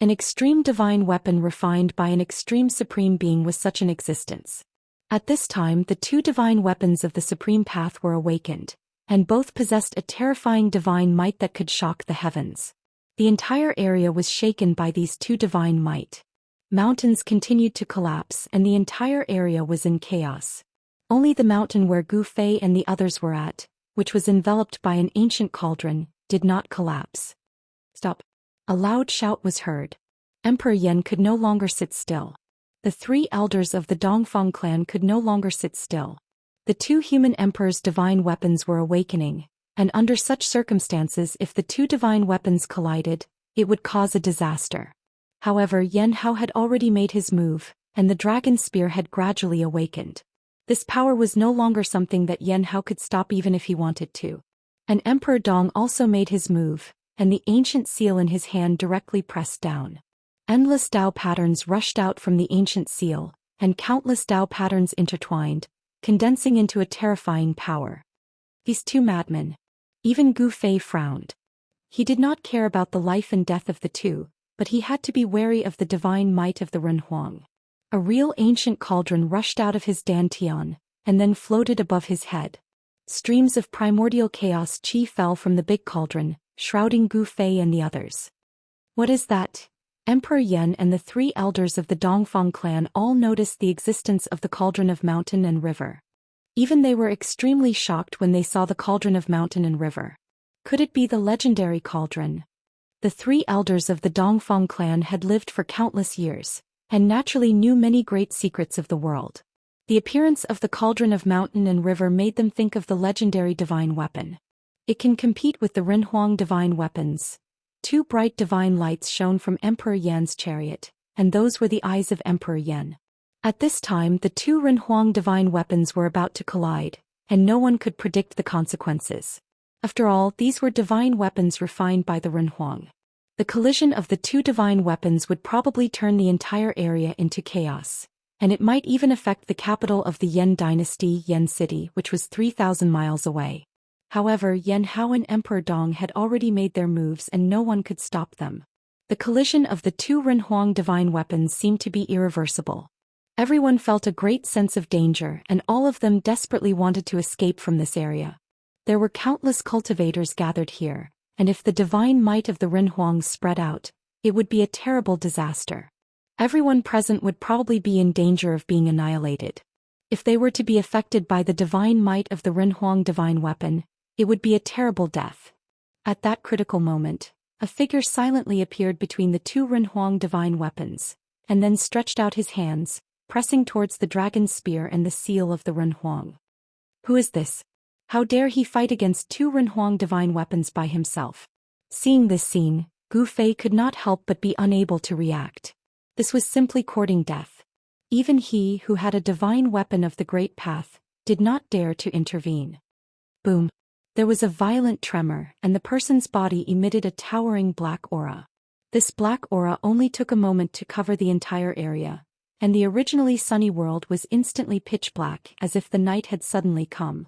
A: An extreme divine weapon refined by an extreme supreme being was such an existence. At this time, the two divine weapons of the supreme path were awakened, and both possessed a terrifying divine might that could shock the heavens. The entire area was shaken by these two divine might. Mountains continued to collapse and the entire area was in chaos. Only the mountain where Gu Fei and the others were at, which was enveloped by an ancient cauldron, did not collapse. Stop! A loud shout was heard. Emperor Yan could no longer sit still. The three elders of the Dongfang clan could no longer sit still. The two human emperors' divine weapons were awakening, and under such circumstances if the two divine weapons collided, it would cause a disaster. However, Yan Hao had already made his move, and the dragon spear had gradually awakened. This power was no longer something that Yan Hao could stop even if he wanted to. And Emperor Dong also made his move, and the ancient seal in his hand directly pressed down. Endless Dao patterns rushed out from the ancient seal, and countless Dao patterns intertwined, condensing into a terrifying power. These two madmen. Even Gu Fei frowned. He did not care about the life and death of the two, but he had to be wary of the divine might of the Renhuang. A real ancient cauldron rushed out of his dantian, and then floated above his head. Streams of primordial chaos chi fell from the big cauldron, shrouding Gu Fei and the others. What is that? Emperor Yan and the three elders of the Dongfang clan all noticed the existence of the cauldron of mountain and river. Even they were extremely shocked when they saw the cauldron of mountain and river. Could it be the legendary cauldron? The three elders of the Dongfang clan had lived for countless years, and naturally knew many great secrets of the world. The appearance of the cauldron of mountain and river made them think of the legendary divine weapon. It can compete with the Renhuang divine weapons. Two bright divine lights shone from Emperor Yan's chariot, and those were the eyes of Emperor Yan. At this time, the two Renhuang divine weapons were about to collide, and no one could predict the consequences. After all, these were divine weapons refined by the Renhuang. The collision of the two divine weapons would probably turn the entire area into chaos, and it might even affect the capital of the Yan dynasty, Yan City, which was 3,000 miles away. However, Yan Hao and Emperor Dong had already made their moves and no one could stop them. The collision of the two Renhuang divine weapons seemed to be irreversible. Everyone felt a great sense of danger and all of them desperately wanted to escape from this area. There were countless cultivators gathered here, and if the divine might of the Renhuang spread out, it would be a terrible disaster. Everyone present would probably be in danger of being annihilated. If they were to be affected by the divine might of the Renhuang divine weapon, it would be a terrible death. At that critical moment, a figure silently appeared between the two Renhuang divine weapons, and then stretched out his hands, pressing towards the dragon spear and the seal of the Renhuang. Who is this? How dare he fight against two Renhuang divine weapons by himself? Seeing this scene, Gu Fei could not help but be unable to react. This was simply courting death. Even he who had a divine weapon of the great path did not dare to intervene. Boom! There was a violent tremor, and the person's body emitted a towering black aura. This black aura only took a moment to cover the entire area, and the originally sunny world was instantly pitch black as if the night had suddenly come.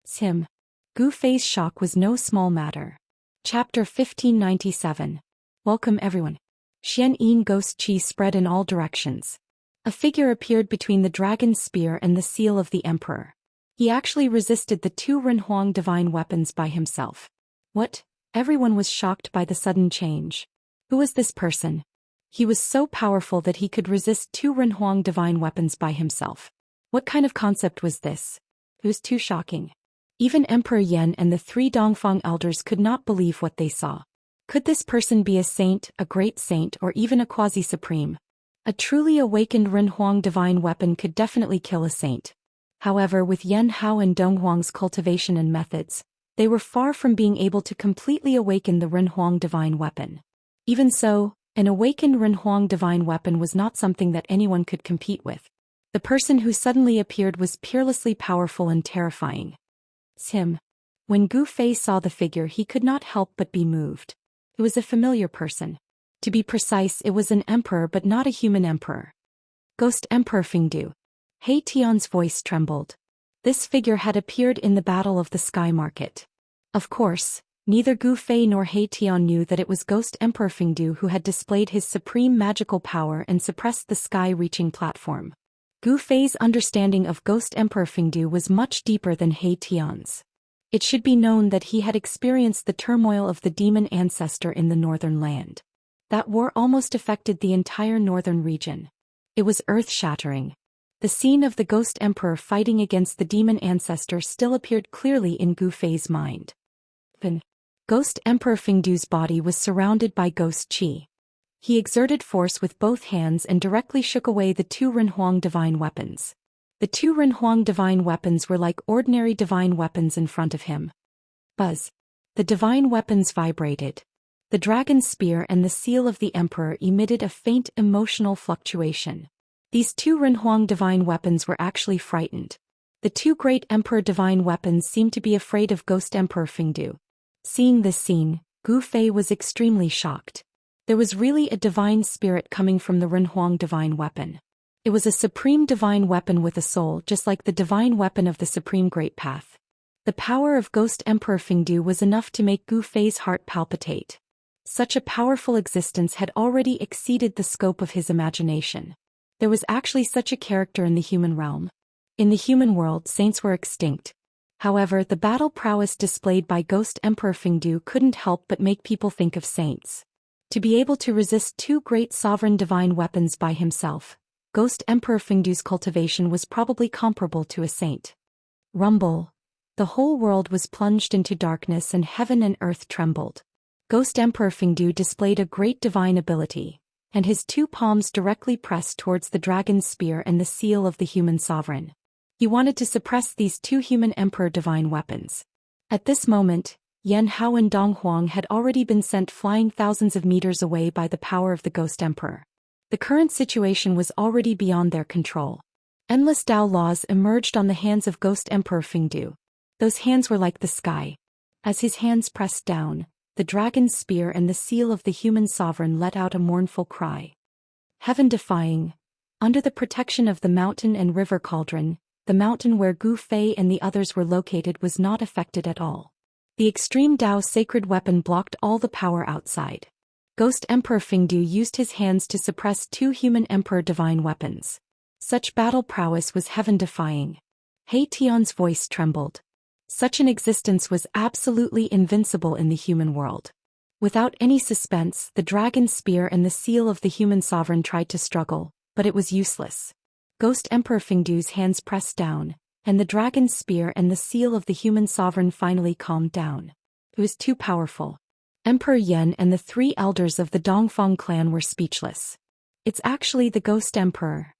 A: Him. Gu Fei's shock was no small matter. Chapter 1597. Welcome everyone. Xianxia ghost chi spread in all directions. A figure appeared between the dragon's spear and the seal of the emperor. He actually resisted the two Renhuang divine weapons by himself. What? Everyone was shocked by the sudden change. Who was this person? He was so powerful that he could resist two Renhuang divine weapons by himself. What kind of concept was this? It was too shocking. Even Emperor Yan and the three Dongfang elders could not believe what they saw. Could this person be a saint, a great saint, or even a quasi-supreme? A truly awakened Renhuang divine weapon could definitely kill a saint. However, with Yan Hao and Donghuang's cultivation and methods, they were far from being able to completely awaken the Renhuang divine weapon. Even so, an awakened Renhuang divine weapon was not something that anyone could compete with. The person who suddenly appeared was peerlessly powerful and terrifying. Him. When Gu Fei saw the figure, he could not help but be moved. It was a familiar person. To be precise, it was an emperor but not a human emperor. Ghost Emperor Fingdu. He Tian's voice trembled. This figure had appeared in the Battle of the Sky Market. Of course, neither Gu Fei nor He Tian knew that it was Ghost Emperor Fingdu who had displayed his supreme magical power and suppressed the sky-reaching platform. Gu Fei's understanding of Ghost Emperor Fingdu was much deeper than He Tian's. It should be known that he had experienced the turmoil of the demon ancestor in the northern land. That war almost affected the entire northern region. It was earth-shattering. The scene of the Ghost Emperor fighting against the demon ancestor still appeared clearly in Gu Fei's mind. Then, Ghost Emperor Fingdu's body was surrounded by ghost qi. He exerted force with both hands and directly shook away the two Renhuang divine weapons. The two Renhuang divine weapons were like ordinary divine weapons in front of him. Buzz. The divine weapons vibrated. The dragon's spear and the seal of the emperor emitted a faint emotional fluctuation. These two Renhuang divine weapons were actually frightened. The two great emperor divine weapons seemed to be afraid of Ghost Emperor Fingdu. Seeing this scene, Gu Fei was extremely shocked. There was really a divine spirit coming from the Renhuang divine weapon. It was a supreme divine weapon with a soul, just like the divine weapon of the supreme great path. The power of Ghost Emperor Fingdu was enough to make Gu Fei's heart palpitate. Such a powerful existence had already exceeded the scope of his imagination. There was actually such a character in the human realm. In the human world, saints were extinct. However, the battle prowess displayed by Ghost Emperor Fingdu couldn't help but make people think of saints. To be able to resist two great sovereign divine weapons by himself, Ghost Emperor Fingdu's cultivation was probably comparable to a saint. Rumble. The whole world was plunged into darkness and heaven and earth trembled. Ghost Emperor Fingdu displayed a great divine ability, and his two palms directly pressed towards the dragon's spear and the seal of the human sovereign. He wanted to suppress these two human emperor divine weapons. At this moment, Yan Hao and Dong Huang had already been sent flying thousands of meters away by the power of the Ghost Emperor. The current situation was already beyond their control. Endless Dao laws emerged on the hands of Ghost Emperor Fingdu. Those hands were like the sky. As his hands pressed down, the dragon's spear and the seal of the human sovereign let out a mournful cry. Heaven-defying. Under the protection of the mountain and river cauldron, the mountain where Gu Fei and the others were located was not affected at all. The extreme Dao sacred weapon blocked all the power outside. Ghost Emperor Fingdu used his hands to suppress two human emperor divine weapons. Such battle prowess was heaven-defying. He Tian's voice trembled. Such an existence was absolutely invincible in the human world. Without any suspense, the dragon's spear and the seal of the human sovereign tried to struggle, but it was useless. Ghost Emperor Fingdu's hands pressed down, and the dragon's spear and the seal of the human sovereign finally calmed down. It was too powerful. Emperor Yan and the three elders of the Dongfang clan were speechless. It's actually the Ghost Emperor.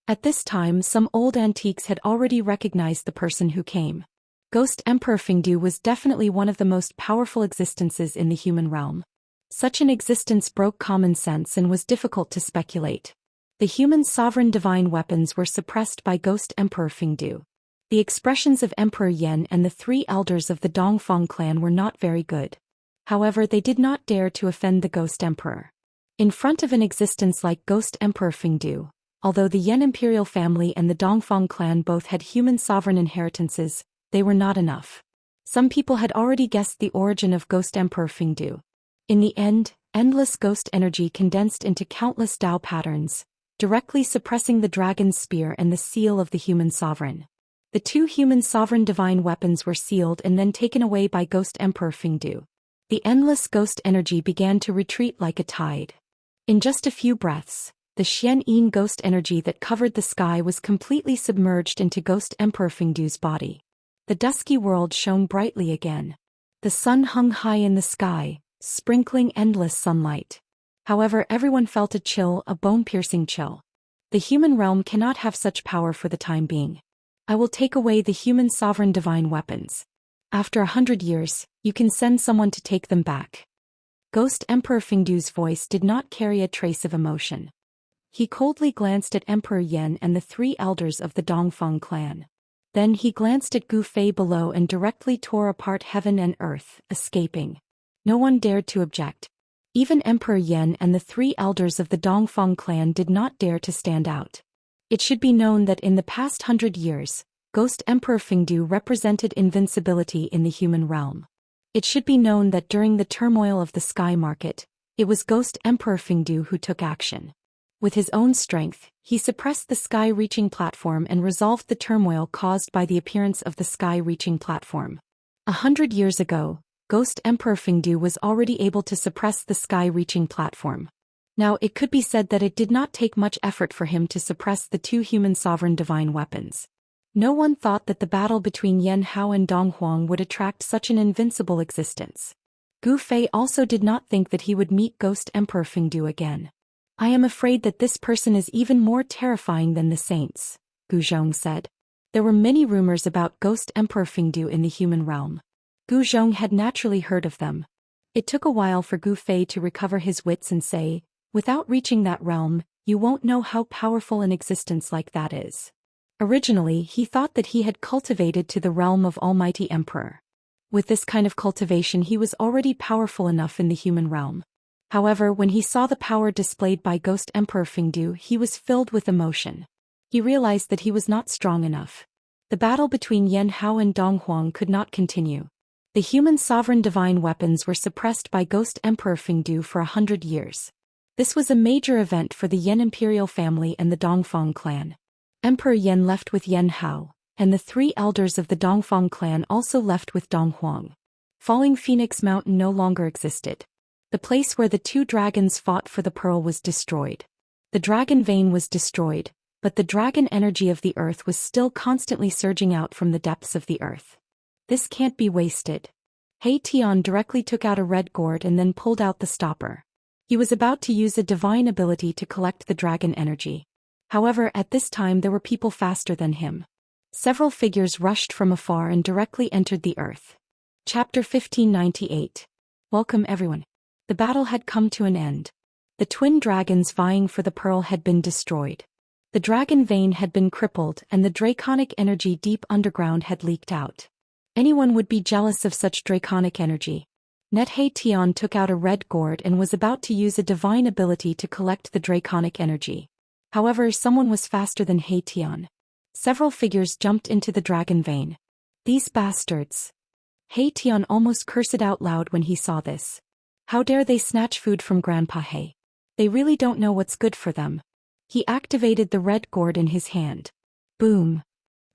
A: At this time, some old antiques had already recognized the person who came. Ghost Emperor Fingdu was definitely one of the most powerful existences in the human realm. Such an existence broke common sense and was difficult to speculate. The human sovereign divine weapons were suppressed by Ghost Emperor Fingdu. The expressions of Emperor Yan and the three elders of the Dongfang clan were not very good. However, they did not dare to offend the Ghost Emperor. In front of an existence like Ghost Emperor Fingdu, although the Yan imperial family and the Dongfang clan both had human sovereign inheritances, they were not enough. Some people had already guessed the origin of Ghost Emperor Fingdu. In the end, endless ghost energy condensed into countless Dao patterns, directly suppressing the dragon's spear and the seal of the human sovereign. The two human sovereign divine weapons were sealed and then taken away by Ghost Emperor Fingdu. The endless ghost energy began to retreat like a tide. In just a few breaths, the Xian ghost energy that covered the sky was completely submerged into Ghost Emperor Fingdu's body. The dusky world shone brightly again. The sun hung high in the sky, sprinkling endless sunlight. However, everyone felt a chill, a bone-piercing chill. The human realm cannot have such power for the time being. I will take away the human sovereign divine weapons. After 100 years, you can send someone to take them back. Ghost Emperor Fingdu's voice did not carry a trace of emotion. He coldly glanced at Emperor Yan and the three elders of the Dongfang clan. Then he glanced at Gu Fei below and directly tore apart heaven and earth, escaping. No one dared to object. Even Emperor Yan and the three elders of the Dongfang clan did not dare to stand out. It should be known that in the past 100 years, Ghost Emperor Fingdu represented invincibility in the human realm. It should be known that during the turmoil of the sky market, it was Ghost Emperor Fingdu who took action. With his own strength, he suppressed the sky-reaching platform and resolved the turmoil caused by the appearance of the sky-reaching platform. 100 years ago, Ghost Emperor Fingdu was already able to suppress the sky-reaching platform. Now it could be said that it did not take much effort for him to suppress the two human sovereign divine weapons. No one thought that the battle between Yan Hao and Dong Huang would attract such an invincible existence. Gu Fei also did not think that he would meet Ghost Emperor Fingdu again. I am afraid that this person is even more terrifying than the saints, Gu Zhong said. There were many rumors about Ghost Emperor Fingdu in the human realm. Gu Zhong had naturally heard of them. It took a while for Gu Fei to recover his wits and say, without reaching that realm, you won't know how powerful an existence like that is. Originally, he thought that he had cultivated to the realm of Almighty Emperor. With this kind of cultivation, he was already powerful enough in the human realm. However, when he saw the power displayed by Ghost Emperor Fingdu, he was filled with emotion. He realized that he was not strong enough. The battle between Yan Hao and Dong Huang could not continue. The human sovereign divine weapons were suppressed by Ghost Emperor Fingdu for 100 years. This was a major event for the Yan imperial family and the Dongfang clan. Emperor Yan left with Yan Hao, and the three elders of the Dongfang clan also left with Dong Huang. Falling Phoenix Mountain no longer existed. The place where the two dragons fought for the pearl was destroyed. The dragon vein was destroyed, but the dragon energy of the earth was still constantly surging out from the depths of the earth. This can't be wasted. He Tian directly took out a red gourd and then pulled out the stopper. He was about to use a divine ability to collect the dragon energy. However, at this time there were people faster than him. Several figures rushed from afar and directly entered the earth. Chapter 1598. Welcome everyone. The battle had come to an end. The twin dragons vying for the pearl had been destroyed. The dragon vein had been crippled and the draconic energy deep underground had leaked out. Anyone would be jealous of such draconic energy. He Tian took out a red gourd and was about to use a divine ability to collect the draconic energy. However, someone was faster than He Tian. Several figures jumped into the dragon vein. These bastards. He Tian almost cursed out loud when he saw this. How dare they snatch food from Grandpa He? They really don't know what's good for them. He activated the red gourd in his hand. Boom!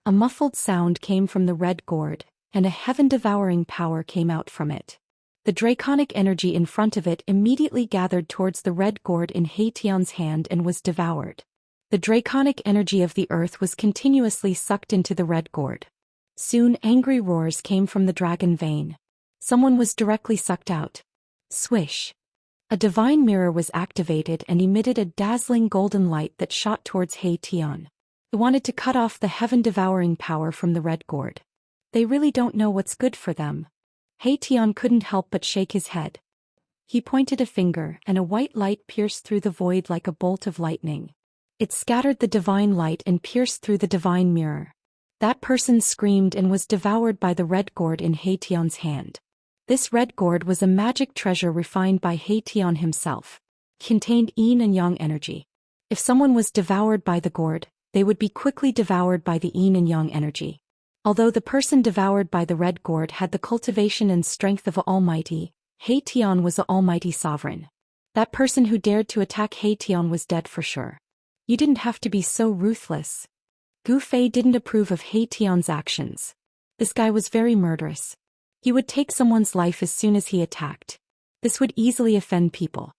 A: A muffled sound came from the red gourd, and a heaven-devouring power came out from it. The draconic energy in front of it immediately gathered towards the red gourd in He Tian's hand and was devoured. The draconic energy of the earth was continuously sucked into the red gourd. Soon angry roars came from the dragon vein. Someone was directly sucked out. Swish! A divine mirror was activated and emitted a dazzling golden light that shot towards He Tian. It wanted to cut off the heaven-devouring power from the red gourd. They really don't know what's good for them. He Tian couldn't help but shake his head. He pointed a finger and a white light pierced through the void like a bolt of lightning. It scattered the divine light and pierced through the divine mirror. That person screamed and was devoured by the red gourd in He Tian's hand. This red gourd was a magic treasure refined by He Tian himself. Contained yin and yang energy. If someone was devoured by the gourd, they would be quickly devoured by the yin and yang energy. Although the person devoured by the red gourd had the cultivation and strength of an almighty, He Tian was an almighty sovereign. That person who dared to attack He Tian was dead for sure. You didn't have to be so ruthless. Gu Fei didn't approve of He Tian's actions. This guy was very murderous. He would take someone's life as soon as he attacked. This would easily offend people.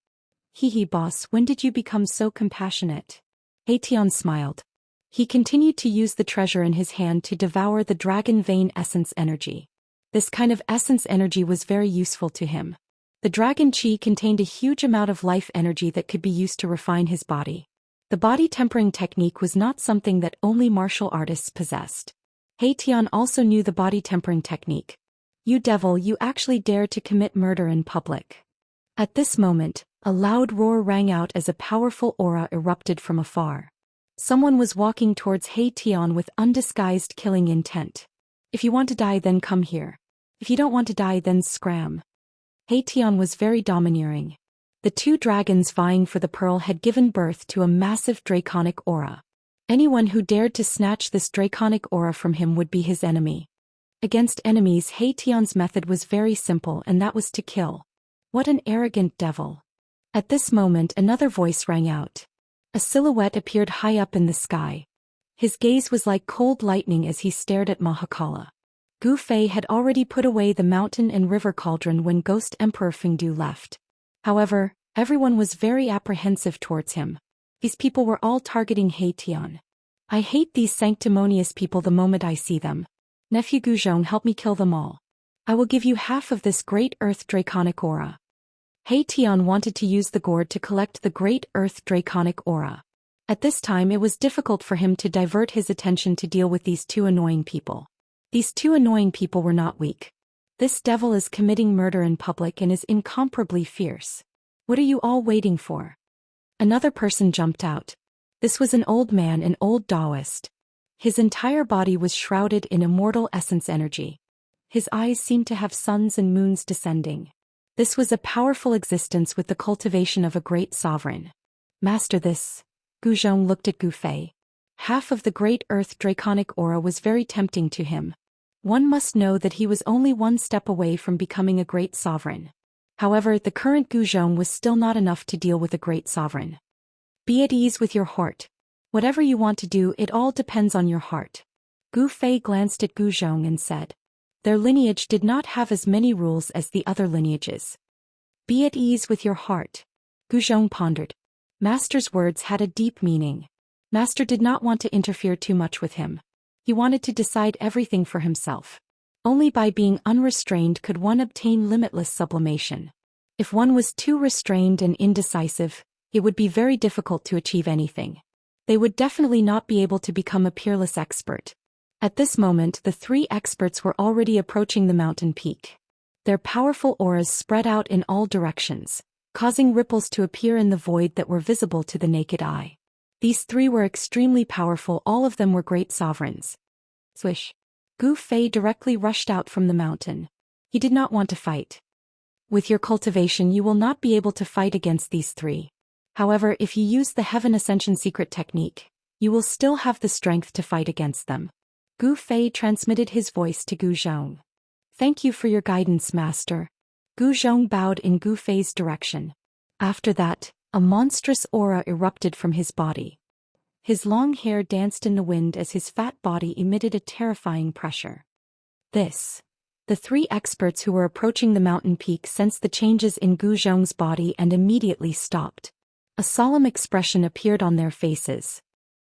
A: Hee boss, when did you become so compassionate? He Tian smiled. He continued to use the treasure in his hand to devour the dragon vein essence energy. This kind of essence energy was very useful to him. The dragon chi contained a huge amount of life energy that could be used to refine his body. The body tempering technique was not something that only martial artists possessed. He Tian also knew the body tempering technique. You devil, you actually dared to commit murder in public. At this moment, a loud roar rang out as a powerful aura erupted from afar. Someone was walking towards He Tian with undisguised killing intent. If you want to die, then come here. If you don't want to die, then scram. He Tian was very domineering. The two dragons vying for the pearl had given birth to a massive draconic aura. Anyone who dared to snatch this draconic aura from him would be his enemy. Against enemies, He Tian's method was very simple, and that was to kill. What an arrogant devil. At this moment, another voice rang out. A silhouette appeared high up in the sky. His gaze was like cold lightning as he stared at Mahakala. Gu Fei had already put away the mountain and river cauldron when Ghost Emperor Fengdu left. However, everyone was very apprehensive towards him. These people were all targeting He Tian. I hate these sanctimonious people the moment I see them. Nephew Guzhong, help me kill them all. I will give you half of this great earth draconic aura. He Tian wanted to use the gourd to collect the great earth draconic aura. At this time it was difficult for him to divert his attention to deal with these two annoying people. These two annoying people were not weak. This devil is committing murder in public and is incomparably fierce. What are you all waiting for? Another person jumped out. This was an old man, an old Daoist. His entire body was shrouded in immortal essence energy. His eyes seemed to have suns and moons descending. This was a powerful existence with the cultivation of a great sovereign. Master this. Guzhong looked at Gu Fei. Half of the great earth draconic aura was very tempting to him. One must know that he was only one step away from becoming a great sovereign. However, the current Guzhong was still not enough to deal with a great sovereign. Be at ease with your heart. Whatever you want to do, it all depends on your heart. Gu Fei glanced at Guzhong and said. Their lineage did not have as many rules as the other lineages. Be at ease with your heart. Guzhong pondered. Master's words had a deep meaning. Master did not want to interfere too much with him. He wanted to decide everything for himself. Only by being unrestrained could one obtain limitless sublimation. If one was too restrained and indecisive, it would be very difficult to achieve anything. They would definitely not be able to become a peerless expert. At this moment, the three experts were already approaching the mountain peak. Their powerful auras spread out in all directions, causing ripples to appear in the void that were visible to the naked eye. These three were extremely powerful, all of them were great sovereigns. Swish. Gu Fei directly rushed out from the mountain. He did not want to fight. With your cultivation you will not be able to fight against these three. However, if you use the Heaven Ascension secret technique, you will still have the strength to fight against them. Gu Fei transmitted his voice to Guzhong. Thank you for your guidance, master. Guzhong bowed in Gu Fei's direction. After that, a monstrous aura erupted from his body. His long hair danced in the wind as his fat body emitted a terrifying pressure. The three experts who were approaching the mountain peak sensed the changes in Guzhong's body and immediately stopped. A solemn expression appeared on their faces.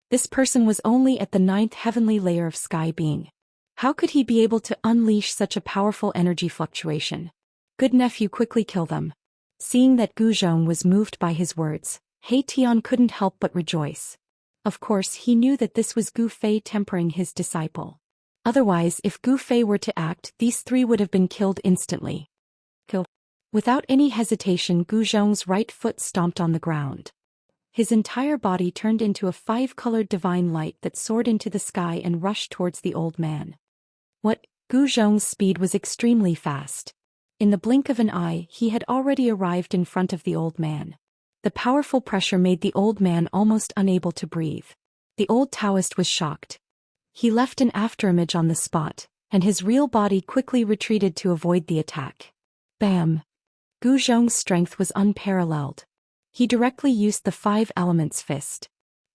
A: This person was only at the 9th heavenly layer of sky being. How could he be able to unleash such a powerful energy fluctuation? Good nephew, quickly kill them. Seeing that Guzhong was moved by his words, He Tian couldn't help but rejoice. Of course, he knew that this was Gu Fei tempering his disciple. Otherwise, if Gu Fei were to act, these three would have been killed instantly. Kill. Without any hesitation, Guzhong's right foot stomped on the ground. His entire body turned into a five-colored divine light that soared into the sky and rushed towards the old man. Gu Zhong's speed was extremely fast. In the blink of an eye, he had already arrived in front of the old man. The powerful pressure made the old man almost unable to breathe. The old Daoist was shocked. He left an afterimage on the spot, and his real body quickly retreated to avoid the attack. Bam! Gu Zhong's strength was unparalleled. He directly used the Five Elements fist.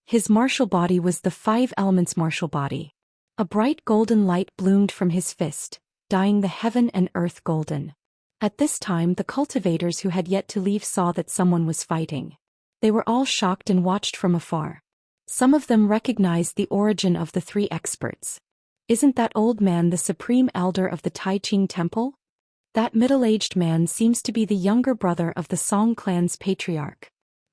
A: His martial body was the Five Elements martial body. A bright golden light bloomed from his fist, dyeing the heaven and earth golden. At this time the cultivators who had yet to leave saw that someone was fighting. They were all shocked and watched from afar. Some of them recognized the origin of the three experts. Isn't that old man the supreme elder of the Taiqing temple? That middle-aged man seems to be the younger brother of the Song clan's patriarch.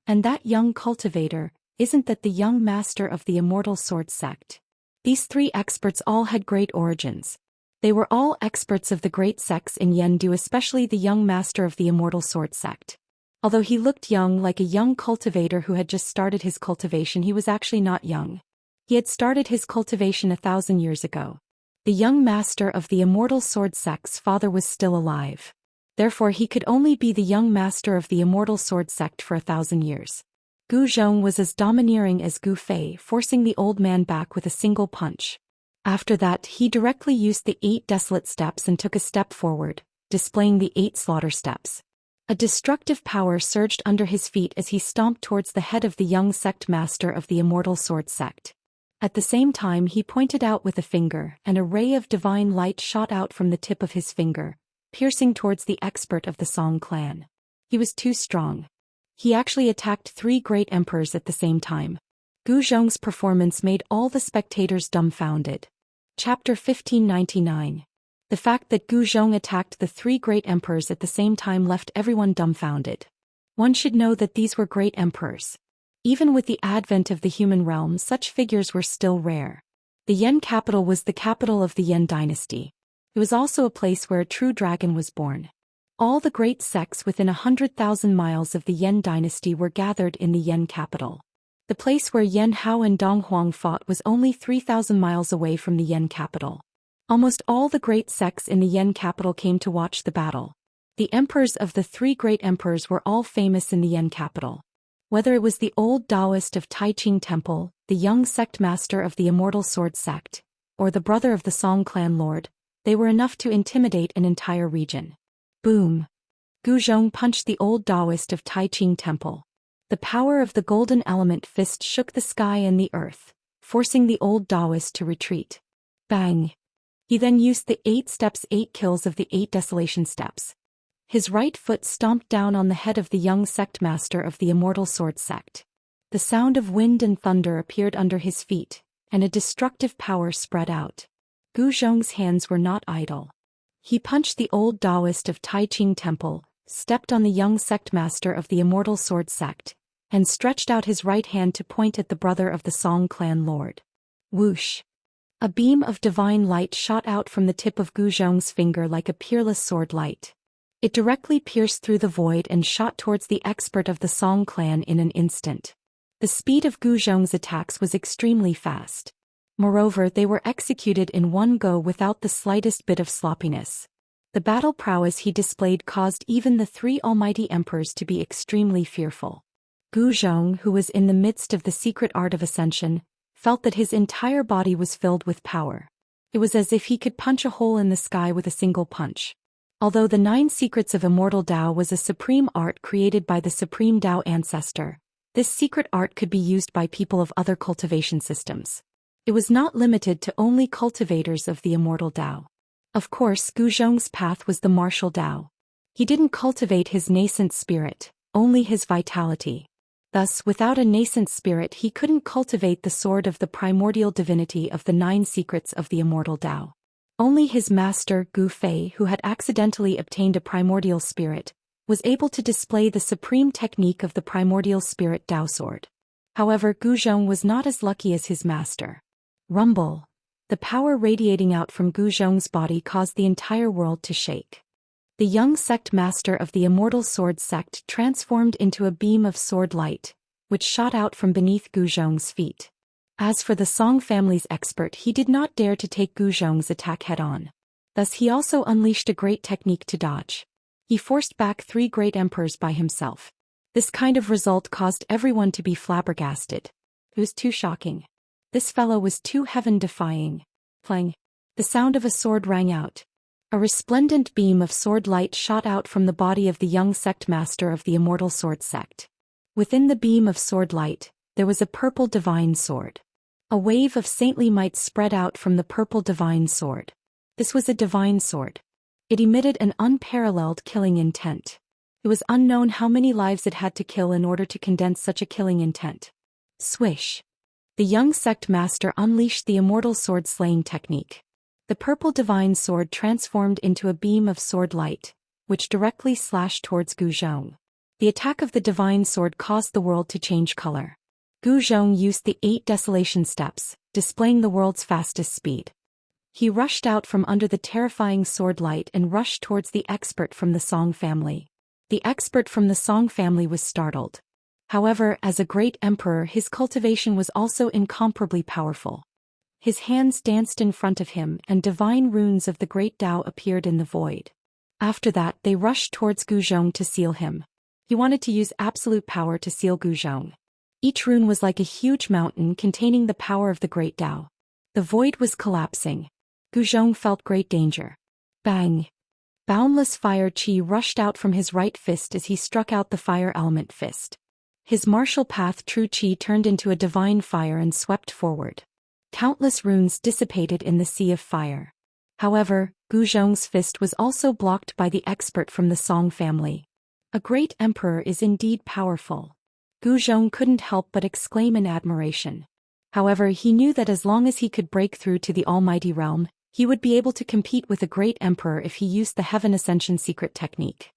A: And that young cultivator, isn't that the young master of the Immortal Sword sect? These three experts all had great origins. They were all experts of the great sects in Yendu, especially the young master of the Immortal Sword sect. Although he looked young like a young cultivator who had just started his cultivation, he was actually not young. He had started his cultivation 1,000 years ago. The young master of the Immortal Sword sect's father was still alive. Therefore he could only be the young master of the Immortal Sword sect for 1,000 years. Gu Zhong was as domineering as Gu Fei, forcing the old man back with a single punch. After that he directly used the 8 desolate steps and took a step forward, displaying the 8 slaughter steps. A destructive power surged under his feet as he stomped towards the head of the young sect master of the Immortal Sword sect. At the same time he pointed out with a finger, and a ray of divine light shot out from the tip of his finger, piercing towards the expert of the Song clan. He was too strong. He actually attacked 3 great emperors at the same time. Gu Zhong's performance made all the spectators dumbfounded. Chapter 1599. The fact that Gu Zhong attacked the 3 great emperors at the same time left everyone dumbfounded. One should know that these were great emperors. Even with the advent of the human realm, such figures were still rare. The Yen capital was the capital of the Yen dynasty. It was also a place where a true dragon was born. All the great sects within 100,000 miles of the Yen dynasty were gathered in the Yen capital. The place where Yen Hao and Dong Huang fought was only 3,000 miles away from the Yen capital. Almost all the great sects in the Yen capital came to watch the battle. The emperors of the 3 great emperors were all famous in the Yen capital. Whether it was the old Daoist of Taiqing temple, the young sect master of the Immortal Sword sect, or the brother of the Song clan lord, they were enough to intimidate an entire region. Boom! Gu Zhong punched the old Daoist of Taiqing temple. The power of the golden element fist shook the sky and the earth, forcing the old Daoist to retreat. Bang! He then used the 8 steps 8 kills of the 8 desolation steps. His right foot stomped down on the head of the young sect master of the Immortal Sword sect. The sound of wind and thunder appeared under his feet, and a destructive power spread out. Gu Zhong's hands were not idle. He punched the old Daoist of Taiqing temple, stepped on the young sect master of the Immortal Sword sect, and stretched out his right hand to point at the brother of the Song clan lord. Whoosh! A beam of divine light shot out from the tip of Gu Zhong's finger like a peerless sword light. It directly pierced through the void and shot towards the expert of the Song clan in an instant. The speed of Gu Zhong's attacks was extremely fast. Moreover, they were executed in one go without the slightest bit of sloppiness. The battle prowess he displayed caused even the 3 almighty emperors to be extremely fearful. Gu Zhong, who was in the midst of the secret art of ascension, felt that his entire body was filled with power. It was as if he could punch a hole in the sky with a single punch. Although the 9 secrets of Immortal Dao was a supreme art created by the supreme Dao ancestor, this secret art could be used by people of other cultivation systems. It was not limited to only cultivators of the Immortal Dao. Of course, Gu Zhong's path was the martial Dao. He didn't cultivate his nascent spirit, only his vitality. Thus, without a nascent spirit he couldn't cultivate the sword of the primordial divinity of the 9 secrets of the Immortal Dao. Only his master, Gu Fei, who had accidentally obtained a primordial spirit, was able to display the supreme technique of the primordial spirit Dao sword. However, Gu Zhong was not as lucky as his master. Rumble! The power radiating out from Gu Zhong's body caused the entire world to shake. The young sect master of the Immortal Sword sect transformed into a beam of sword light, which shot out from beneath Gu Zhong's feet. As for the Song family's expert, he did not dare to take Gu Zhong's attack head-on. Thus he also unleashed a great technique to dodge. He forced back 3 great emperors by himself. This kind of result caused everyone to be flabbergasted. It was too shocking. This fellow was too heaven-defying. Clang. The sound of a sword rang out. A resplendent beam of sword light shot out from the body of the young sect master of the Immortal Sword Sect. Within the beam of sword light, there was a purple divine sword. A wave of saintly might spread out from the purple divine sword. This was a divine sword. It emitted an unparalleled killing intent. It was unknown how many lives it had to kill in order to condense such a killing intent. Swish. The young sect master unleashed the immortal sword slaying technique. The purple divine sword transformed into a beam of sword light, which directly slashed towards Gu Zhong. The attack of the divine sword caused the world to change color. Gu Zhong used the 8 desolation steps, displaying the world's fastest speed. He rushed out from under the terrifying sword light and rushed towards the expert from the Song family. The expert from the Song family was startled. However, as a great emperor, his cultivation was also incomparably powerful. His hands danced in front of him and divine runes of the great Tao appeared in the void. After that, they rushed towards Gu Zhong to seal him. He wanted to use absolute power to seal Gu Zhong. Each rune was like a huge mountain containing the power of the great Tao. The void was collapsing. Gu Zhong felt great danger. Bang! Boundless fire chi rushed out from his right fist as he struck out the fire element fist. His martial path true chi turned into a divine fire and swept forward. Countless runes dissipated in the sea of fire. However, Gu Zhong's fist was also blocked by the expert from the Song family. A great emperor is indeed powerful. Gu Zhong couldn't help but exclaim in admiration. However, he knew that as long as he could break through to the Almighty Realm, he would be able to compete with a great emperor if he used the Heaven Ascension secret technique.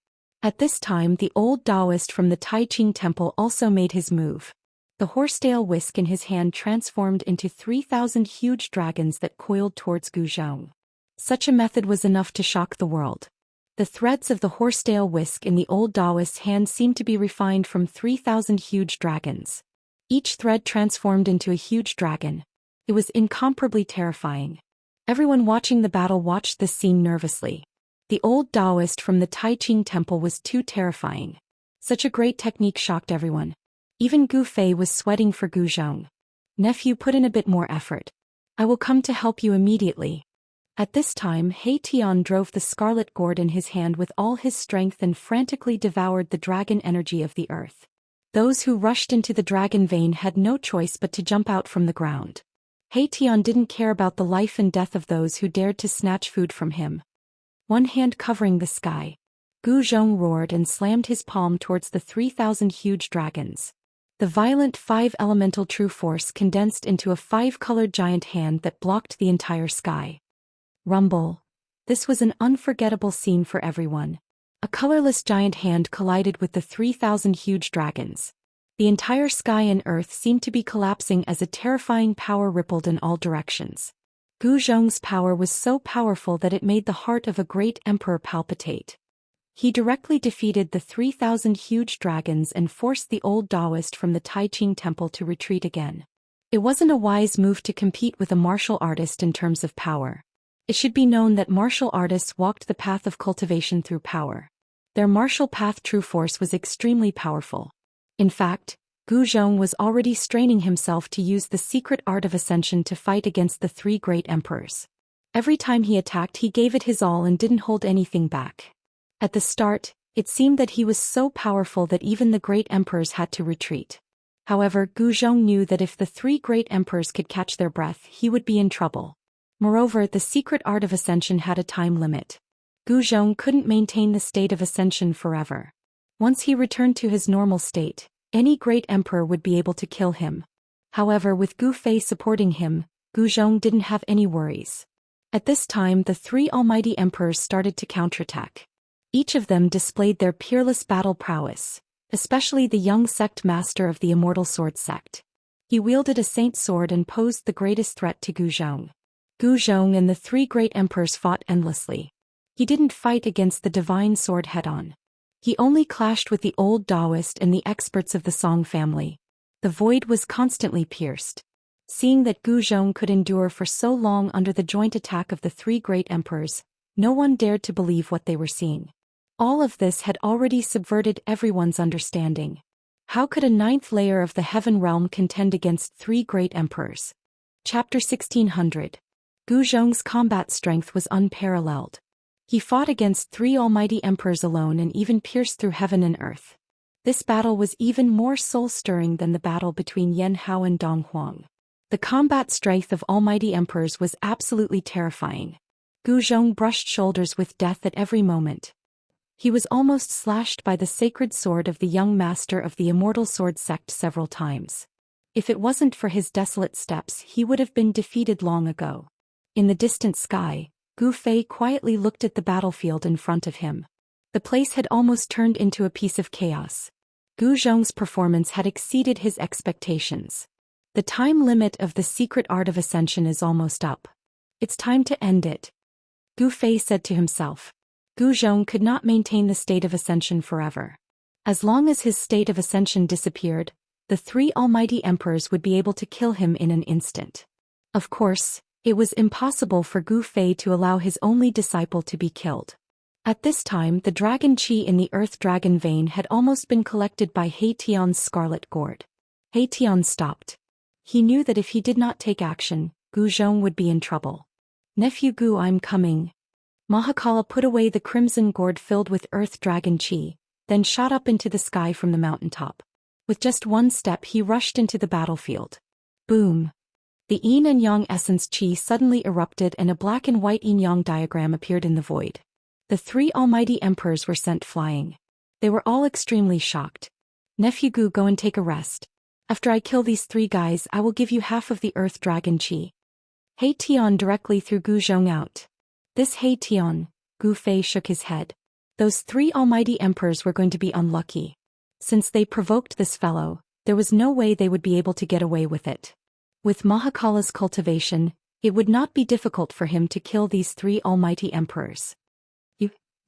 A: At this time, the old Daoist from the Tai Ching temple also made his move. The horsetail whisk in his hand transformed into 3,000 huge dragons that coiled towards Gu Zhong. Such a method was enough to shock the world. The threads of the horsetail whisk in the old Daoist's hand seemed to be refined from 3,000 huge dragons. Each thread transformed into a huge dragon. It was incomparably terrifying. Everyone watching the battle watched this scene nervously. The old Daoist from the Tai Ching temple was too terrifying. Such a great technique shocked everyone. Even Gu Fei was sweating for Gu Zhong. Nephew, put in a bit more effort. I will come to help you immediately. At this time, He Tian drove the scarlet gourd in his hand with all his strength and frantically devoured the dragon energy of the earth. Those who rushed into the dragon vein had no choice but to jump out from the ground. He Tian didn't care about the life and death of those who dared to snatch food from him. One hand covering the sky, Gu Zhong roared and slammed his palm towards the 3,000 huge dragons. The violent 5-elemental true force condensed into a 5-colored giant hand that blocked the entire sky. Rumble. This was an unforgettable scene for everyone. A colorless giant hand collided with the 3,000 huge dragons. The entire sky and earth seemed to be collapsing as a terrifying power rippled in all directions. Gu Zhong's power was so powerful that it made the heart of a great emperor palpitate. He directly defeated the 3,000 huge dragons and forced the old Daoist from the Tai Ching temple to retreat again. It wasn't a wise move to compete with a martial artist in terms of power. It should be known that martial artists walked the path of cultivation through power. Their martial path true force was extremely powerful. In fact, Gu Zhong was already straining himself to use the secret art of ascension to fight against the 3 great emperors. Every time he attacked, he gave it his all and didn't hold anything back. At the start, it seemed that he was so powerful that even the great emperors had to retreat. However, Gu Zhong knew that if the 3 great emperors could catch their breath, he would be in trouble. Moreover, the secret art of ascension had a time limit. Gu Zhong couldn't maintain the state of ascension forever. Once he returned to his normal state, any great emperor would be able to kill him. However, with Gu Fei supporting him, Gu Zhong didn't have any worries. At this time, the 3 almighty emperors started to counterattack. Each of them displayed their peerless battle prowess, especially the young sect master of the Immortal Sword Sect. He wielded a saint sword and posed the greatest threat to Gu Zhong. Gu Zhong and the 3 great emperors fought endlessly. He didn't fight against the divine sword head-on. He only clashed with the old Daoist and the experts of the Song family. The void was constantly pierced. Seeing that Gu Zhong could endure for so long under the joint attack of the three great emperors, no one dared to believe what they were seeing. All of this had already subverted everyone's understanding. How could a ninth layer of the heaven realm contend against three great emperors? Chapter 1600. Gu Zhong's combat strength was unparalleled. He fought against three almighty emperors alone and even pierced through heaven and earth. This battle was even more soul-stirring than the battle between Yan Hao and Dong Huang. The combat strength of almighty emperors was absolutely terrifying. Gu Zhong brushed shoulders with death at every moment. He was almost slashed by the sacred sword of the young master of the Immortal Sword sect several times. If it wasn't for his desolate steps, he would have been defeated long ago. In the distant sky, Gu Fei quietly looked at the battlefield in front of him. The place had almost turned into a piece of chaos. Gu Zhong's performance had exceeded his expectations. The time limit of the secret art of ascension is almost up. It's time to end it. Gu Fei said to himself. Gu Zhong could not maintain the state of ascension forever. As long as his state of ascension disappeared, the three almighty emperors would be able to kill him in an instant. Of course, it was impossible for Gu Fei to allow his only disciple to be killed. At this time, the dragon qi in the earth dragon vein had almost been collected by He Tian's scarlet gourd. He Tian stopped. He knew that if he did not take action, Gu Zhong would be in trouble. Nephew Gu, I'm coming. Mahakala put away the crimson gourd filled with earth dragon qi, then shot up into the sky from the mountaintop. With just one step he rushed into the battlefield. Boom! The yin and yang essence qi suddenly erupted and a black and white yin-yang diagram appeared in the void. The three almighty emperors were sent flying. They were all extremely shocked. Nephew Gu, go and take a rest. After I kill these three guys, I will give you half of the earth dragon qi. He Tian directly threw Gu Zhong out. This He Tian, Gu Fei shook his head. Those three almighty emperors were going to be unlucky. Since they provoked this fellow, there was no way they would be able to get away with it. With Mahakala's cultivation, it would not be difficult for him to kill these three almighty emperors.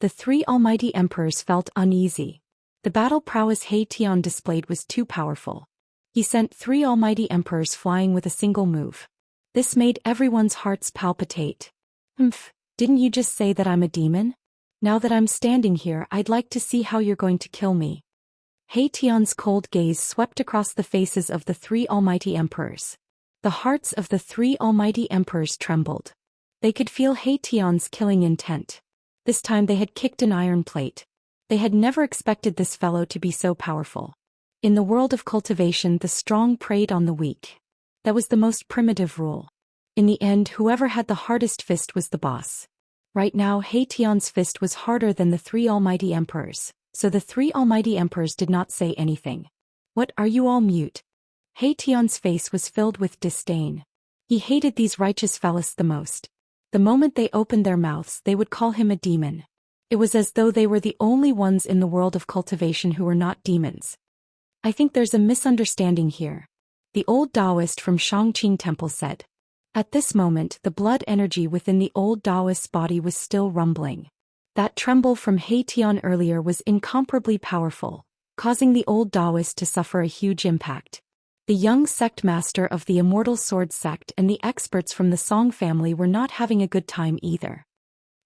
A: The three almighty emperors felt uneasy. The battle prowess He Tian displayed was too powerful. He sent three almighty emperors flying with a single move. This made everyone's hearts palpitate. Didn't you just say that I'm a demon? Now that I'm standing here, I'd like to see how you're going to kill me. He Tian's cold gaze swept across the faces of the three almighty emperors. The hearts of the three almighty emperors trembled. They could feel He Tian's killing intent. This time they had kicked an iron plate. They had never expected this fellow to be so powerful. In the world of cultivation, the strong preyed on the weak. That was the most primitive rule. In the end, whoever had the hardest fist was the boss. Right now, He Tian's fist was harder than the three almighty emperors, so the three almighty emperors did not say anything. What, are you all mute? He Tian's face was filled with disdain. He hated these righteous fellows the most. The moment they opened their mouths, they would call him a demon. It was as though they were the only ones in the world of cultivation who were not demons. I think there's a misunderstanding here. The old Daoist from Xianxia Temple said. At this moment, the blood energy within the old Daoist's body was still rumbling. That tremble from He Tian earlier was incomparably powerful, causing the old Daoist to suffer a huge impact. The young sect master of the Immortal Sword sect and the experts from the Song family were not having a good time either.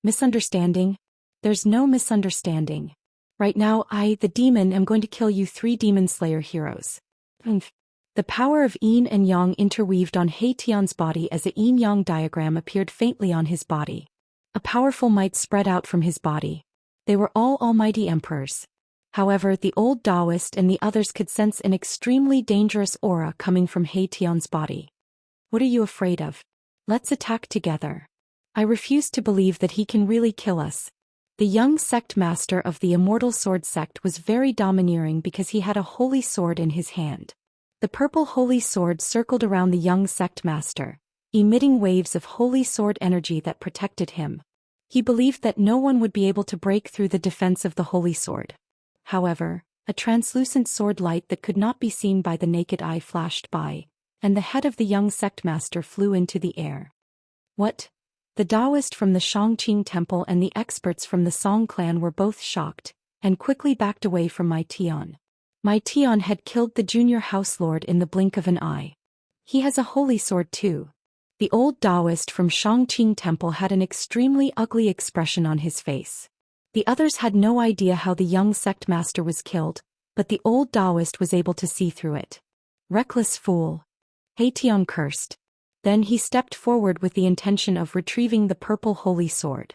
A: Misunderstanding? There's no misunderstanding. Right now I, the demon, am going to kill you three demon slayer heroes. The power of yin and yang interweaved on He Tian's body as a yin-yang diagram appeared faintly on his body. A powerful might spread out from his body. They were all almighty emperors. However, the old Daoist and the others could sense an extremely dangerous aura coming from He Tian's body. What are you afraid of? Let's attack together. I refuse to believe that he can really kill us. The young sect master of the Immortal Sword sect was very domineering because he had a holy sword in his hand. The purple holy sword circled around the young sect master, emitting waves of holy sword energy that protected him. He believed that no one would be able to break through the defense of the holy sword. However, a translucent sword light that could not be seen by the naked eye flashed by, and the head of the young sect master flew into the air. What? The Daoist from the Xianxia Temple and the experts from the Song clan were both shocked, and quickly backed away from Mai Tian. My Tian had killed the junior house lord in the blink of an eye. He has a holy sword too. The old Daoist from Xianxia Temple had an extremely ugly expression on his face. The others had no idea how the young sect master was killed, but the old Daoist was able to see through it. Reckless fool. He Tian cursed. Then he stepped forward with the intention of retrieving the purple holy sword.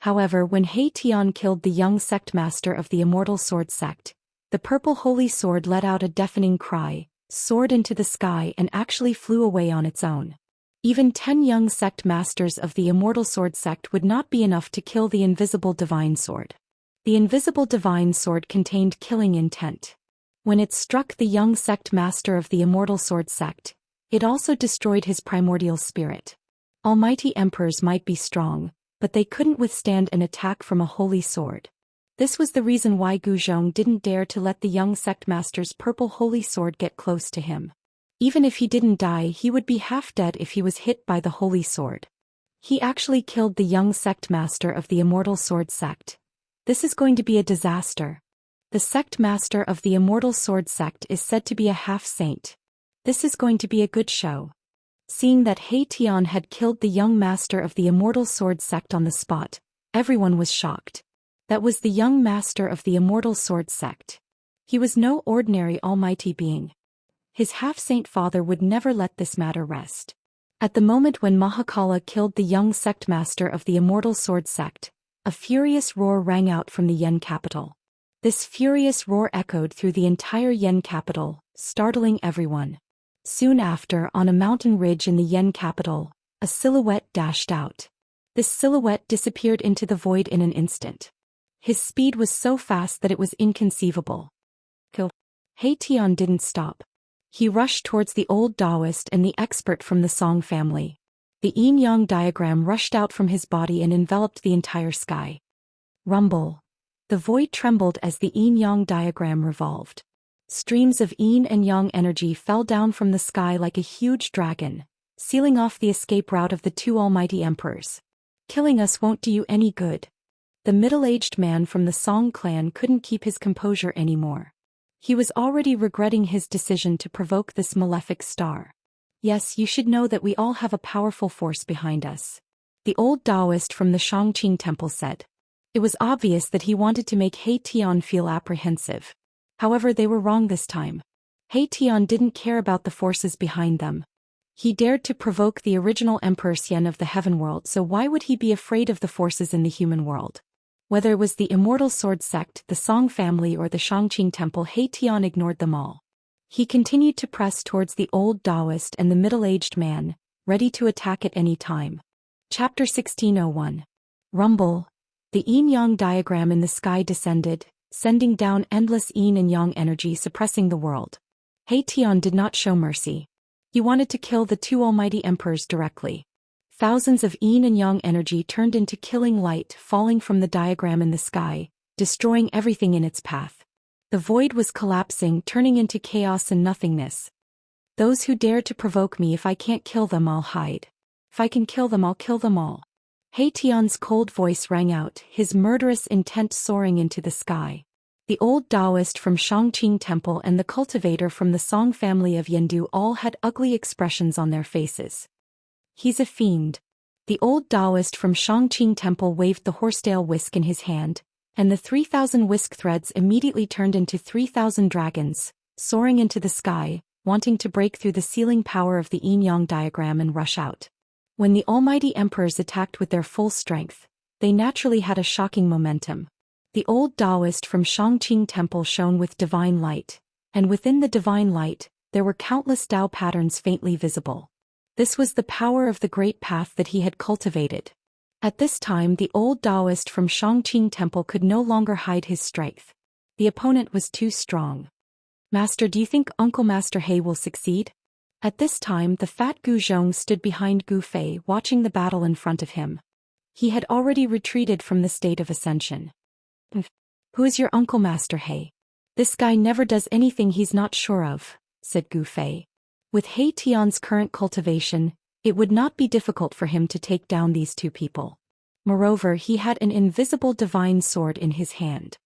A: However, when He Tian killed the young sect master of the Immortal Sword sect, the purple holy sword let out a deafening cry, soared into the sky and actually flew away on its own. Even 10 young sect masters of the Immortal Sword sect would not be enough to kill the invisible divine sword. The invisible divine sword contained killing intent. When it struck the young sect master of the Immortal Sword sect, it also destroyed his primordial spirit. Almighty emperors might be strong, but they couldn't withstand an attack from a holy sword. This was the reason why Gu Zhong didn't dare to let the young sect master's purple holy sword get close to him. Even if he didn't die, he would be half dead if he was hit by the holy sword. He actually killed the young sect master of the Immortal Sword sect. This is going to be a disaster. The sect master of the Immortal Sword sect is said to be a half-saint. This is going to be a good show. Seeing that He Tian had killed the young master of the Immortal Sword sect on the spot, everyone was shocked. That was the young master of the Immortal Sword sect. He was no ordinary almighty being. His half-saint father would never let this matter rest. At the moment when Mahakala killed the young sect master of the Immortal Sword sect, a furious roar rang out from the Yen capital. This furious roar echoed through the entire Yen capital, startling everyone. Soon after, on a mountain ridge in the Yen capital, a silhouette dashed out. This silhouette disappeared into the void in an instant. His speed was so fast that it was inconceivable. He Tian didn't stop. He rushed towards the old Daoist and the expert from the Song family. The yin-yang diagram rushed out from his body and enveloped the entire sky. Rumble. The void trembled as the yin-yang diagram revolved. Streams of yin and yang energy fell down from the sky like a huge dragon, sealing off the escape route of the 2 almighty emperors. Killing us won't do you any good. The middle-aged man from the Song clan couldn't keep his composure anymore. He was already regretting his decision to provoke this malefic star. Yes, you should know that we all have a powerful force behind us. The old Daoist from the Xianxia Temple said. It was obvious that he wanted to make He Tian feel apprehensive. However, they were wrong this time. He Tian didn't care about the forces behind them. He dared to provoke the original Emperor Xian of the Heaven World, so why would he be afraid of the forces in the human world? Whether it was the Immortal Sword sect, the Song family or the Xianxia Temple, He Tian ignored them all. He continued to press towards the old Daoist and the middle-aged man, ready to attack at any time. Chapter 1601. Rumble. The yin-yang diagram in the sky descended, sending down endless yin and yang energy suppressing the world. He Tian did not show mercy. He wanted to kill the 2 almighty emperors directly. Thousands of yin and yang energy turned into killing light falling from the diagram in the sky, destroying everything in its path. The void was collapsing, turning into chaos and nothingness. Those who dare to provoke me, if I can't kill them, I'll hide. If I can kill them, I'll kill them all. He Tian's cold voice rang out, his murderous intent soaring into the sky. The old Daoist from Xianxia Temple and the cultivator from the Song family of Yendu all had ugly expressions on their faces. He's a fiend. The old Daoist from Xianxia Temple waved the horsetail whisk in his hand, and the 3,000 whisk threads immediately turned into 3,000 dragons, soaring into the sky, wanting to break through the sealing power of the yin-yang diagram and rush out. When the almighty emperors attacked with their full strength, they naturally had a shocking momentum. The old Daoist from Xianxia Temple shone with divine light, and within the divine light, there were countless Dao patterns faintly visible. This was the power of the great path that he had cultivated. At this time, the old Daoist from Xianxia Temple could no longer hide his strength. The opponent was too strong. Master, do you think Uncle Master He will succeed? At this time, the fat Gu Zhong stood behind Gu Fei, watching the battle in front of him. He had already retreated from the state of ascension. Who is your Uncle Master He? This guy never does anything he's not sure of, said Gu Fei. With He Tian's current cultivation, it would not be difficult for him to take down these 2 people. Moreover, he had an invisible divine sword in his hand.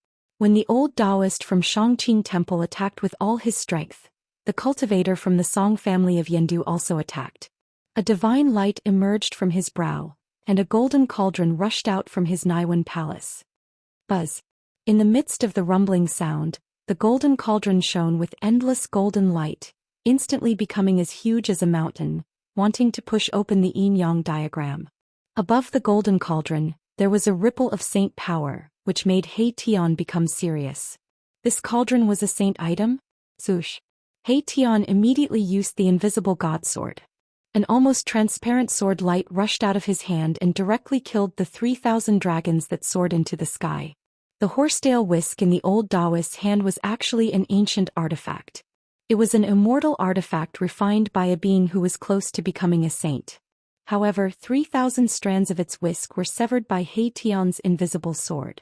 A: When the old Daoist from Xianxia Temple attacked with all his strength, the cultivator from the Song family of Yendu also attacked. A divine light emerged from his brow, and a golden cauldron rushed out from his Niwen palace. Buzz! In the midst of the rumbling sound, the golden cauldron shone with endless golden light, instantly becoming as huge as a mountain, wanting to push open the yin-yang diagram. Above the golden cauldron, there was a ripple of saint power, which made He Tian become serious. This cauldron was a saint item? Zhoush! He Tian immediately used the invisible god sword. An almost transparent sword light rushed out of his hand and directly killed the 3,000 dragons that soared into the sky. The horsetail whisk in the old Daoist's hand was actually an ancient artifact. It was an immortal artifact refined by a being who was close to becoming a saint. However, 3,000 strands of its whisk were severed by He Tian's invisible sword.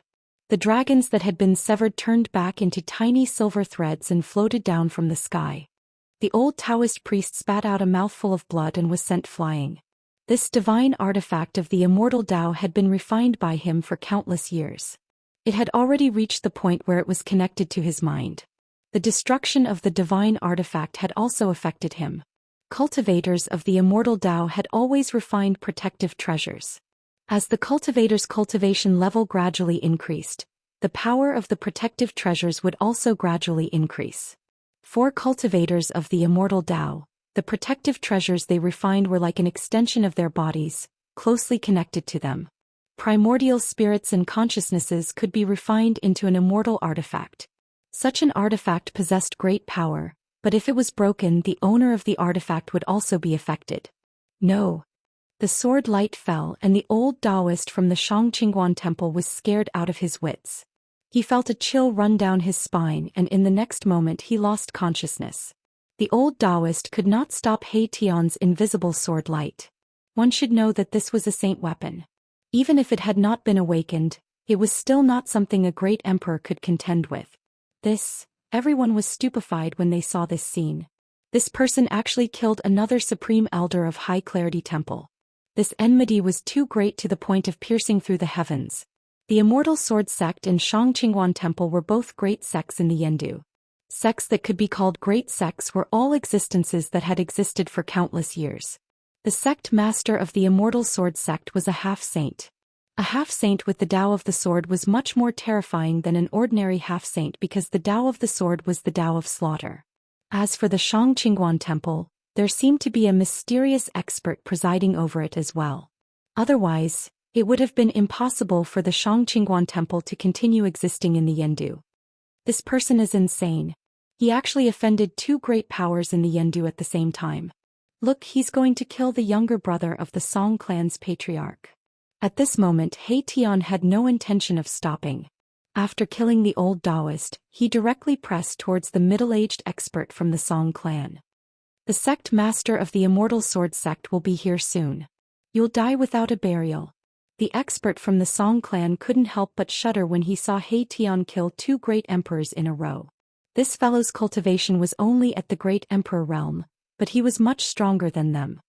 A: The dragons that had been severed turned back into tiny silver threads and floated down from the sky. The old Taoist priest spat out a mouthful of blood and was sent flying. This divine artifact of the immortal Tao had been refined by him for countless years. It had already reached the point where it was connected to his mind. The destruction of the divine artifact had also affected him. Cultivators of the immortal Tao had always refined protective treasures. As the cultivator's cultivation level gradually increased, the power of the protective treasures would also gradually increase. For cultivators of the immortal Tao, the protective treasures they refined were like an extension of their bodies, closely connected to them. Primordial spirits and consciousnesses could be refined into an immortal artifact. Such an artifact possessed great power, but if it was broken, the owner of the artifact would also be affected. No. The sword light fell and the old Daoist from the Xianxia Temple was scared out of his wits. He felt a chill run down his spine and in the next moment he lost consciousness. The old Daoist could not stop He Tian's invisible sword light. One should know that this was a saint weapon. Even if it had not been awakened, it was still not something a great emperor could contend with. Everyone was stupefied when they saw this scene. This person actually killed another supreme elder of High Clarity Temple. This enmity was too great to the point of piercing through the heavens. The Immortal Sword Sect and Xianxia Temple were both great sects in the Yendu. Sects that could be called great sects were all existences that had existed for countless years. The sect master of the Immortal Sword Sect was a half-saint. A half-saint with the Tao of the sword was much more terrifying than an ordinary half-saint because the Tao of the sword was the Tao of slaughter. As for the Xianxia Temple, there seemed to be a mysterious expert presiding over it as well. Otherwise, it would have been impossible for the Xianxia Temple to continue existing in the Yendu. This person is insane. He actually offended two great powers in the Yendu at the same time. Look, he's going to kill the younger brother of the Song clan's patriarch. At this moment He Tian had no intention of stopping. After killing the old Daoist, he directly pressed towards the middle-aged expert from the Song clan. The sect master of the Immortal Sword Sect will be here soon. You'll die without a burial. The expert from the Song clan couldn't help but shudder when he saw He Tian kill two great emperors in a row. This fellow's cultivation was only at the great emperor realm, but he was much stronger than them.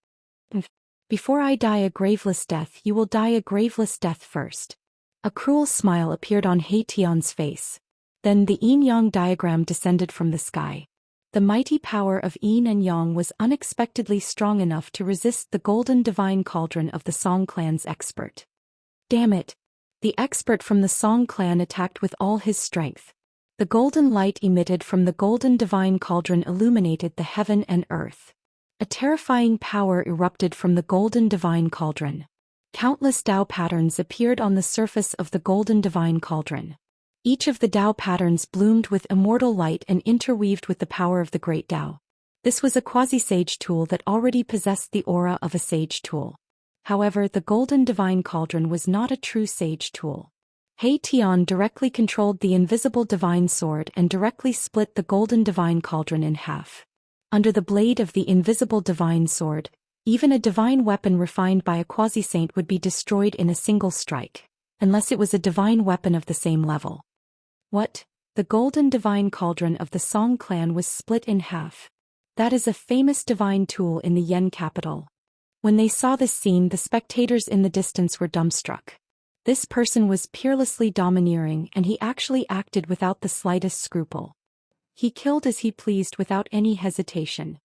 A: Before I die a graveless death, you will die a graveless death first. A cruel smile appeared on He Tian's face. Then the yin-yang diagram descended from the sky. The mighty power of yin and yang was unexpectedly strong enough to resist the golden divine cauldron of the Song clan's expert. Damn it! The expert from the Song clan attacked with all his strength. The golden light emitted from the golden divine cauldron illuminated the heaven and earth. A terrifying power erupted from the golden divine cauldron. Countless Tao patterns appeared on the surface of the golden divine cauldron. Each of the Tao patterns bloomed with immortal light and interweaved with the power of the great Tao. This was a quasi-sage tool that already possessed the aura of a sage tool. However, the golden divine cauldron was not a true sage tool. He Tian directly controlled the invisible divine sword and directly split the golden divine cauldron in half. Under the blade of the invisible divine sword, even a divine weapon refined by a quasi-saint would be destroyed in a single strike, unless it was a divine weapon of the same level. What? The golden divine cauldron of the Song clan was split in half. That is a famous divine tool in the Yen capital. When they saw this scene, the spectators in the distance were dumbstruck. This person was peerlessly domineering, and he actually acted without the slightest scruple. He killed as he pleased without any hesitation.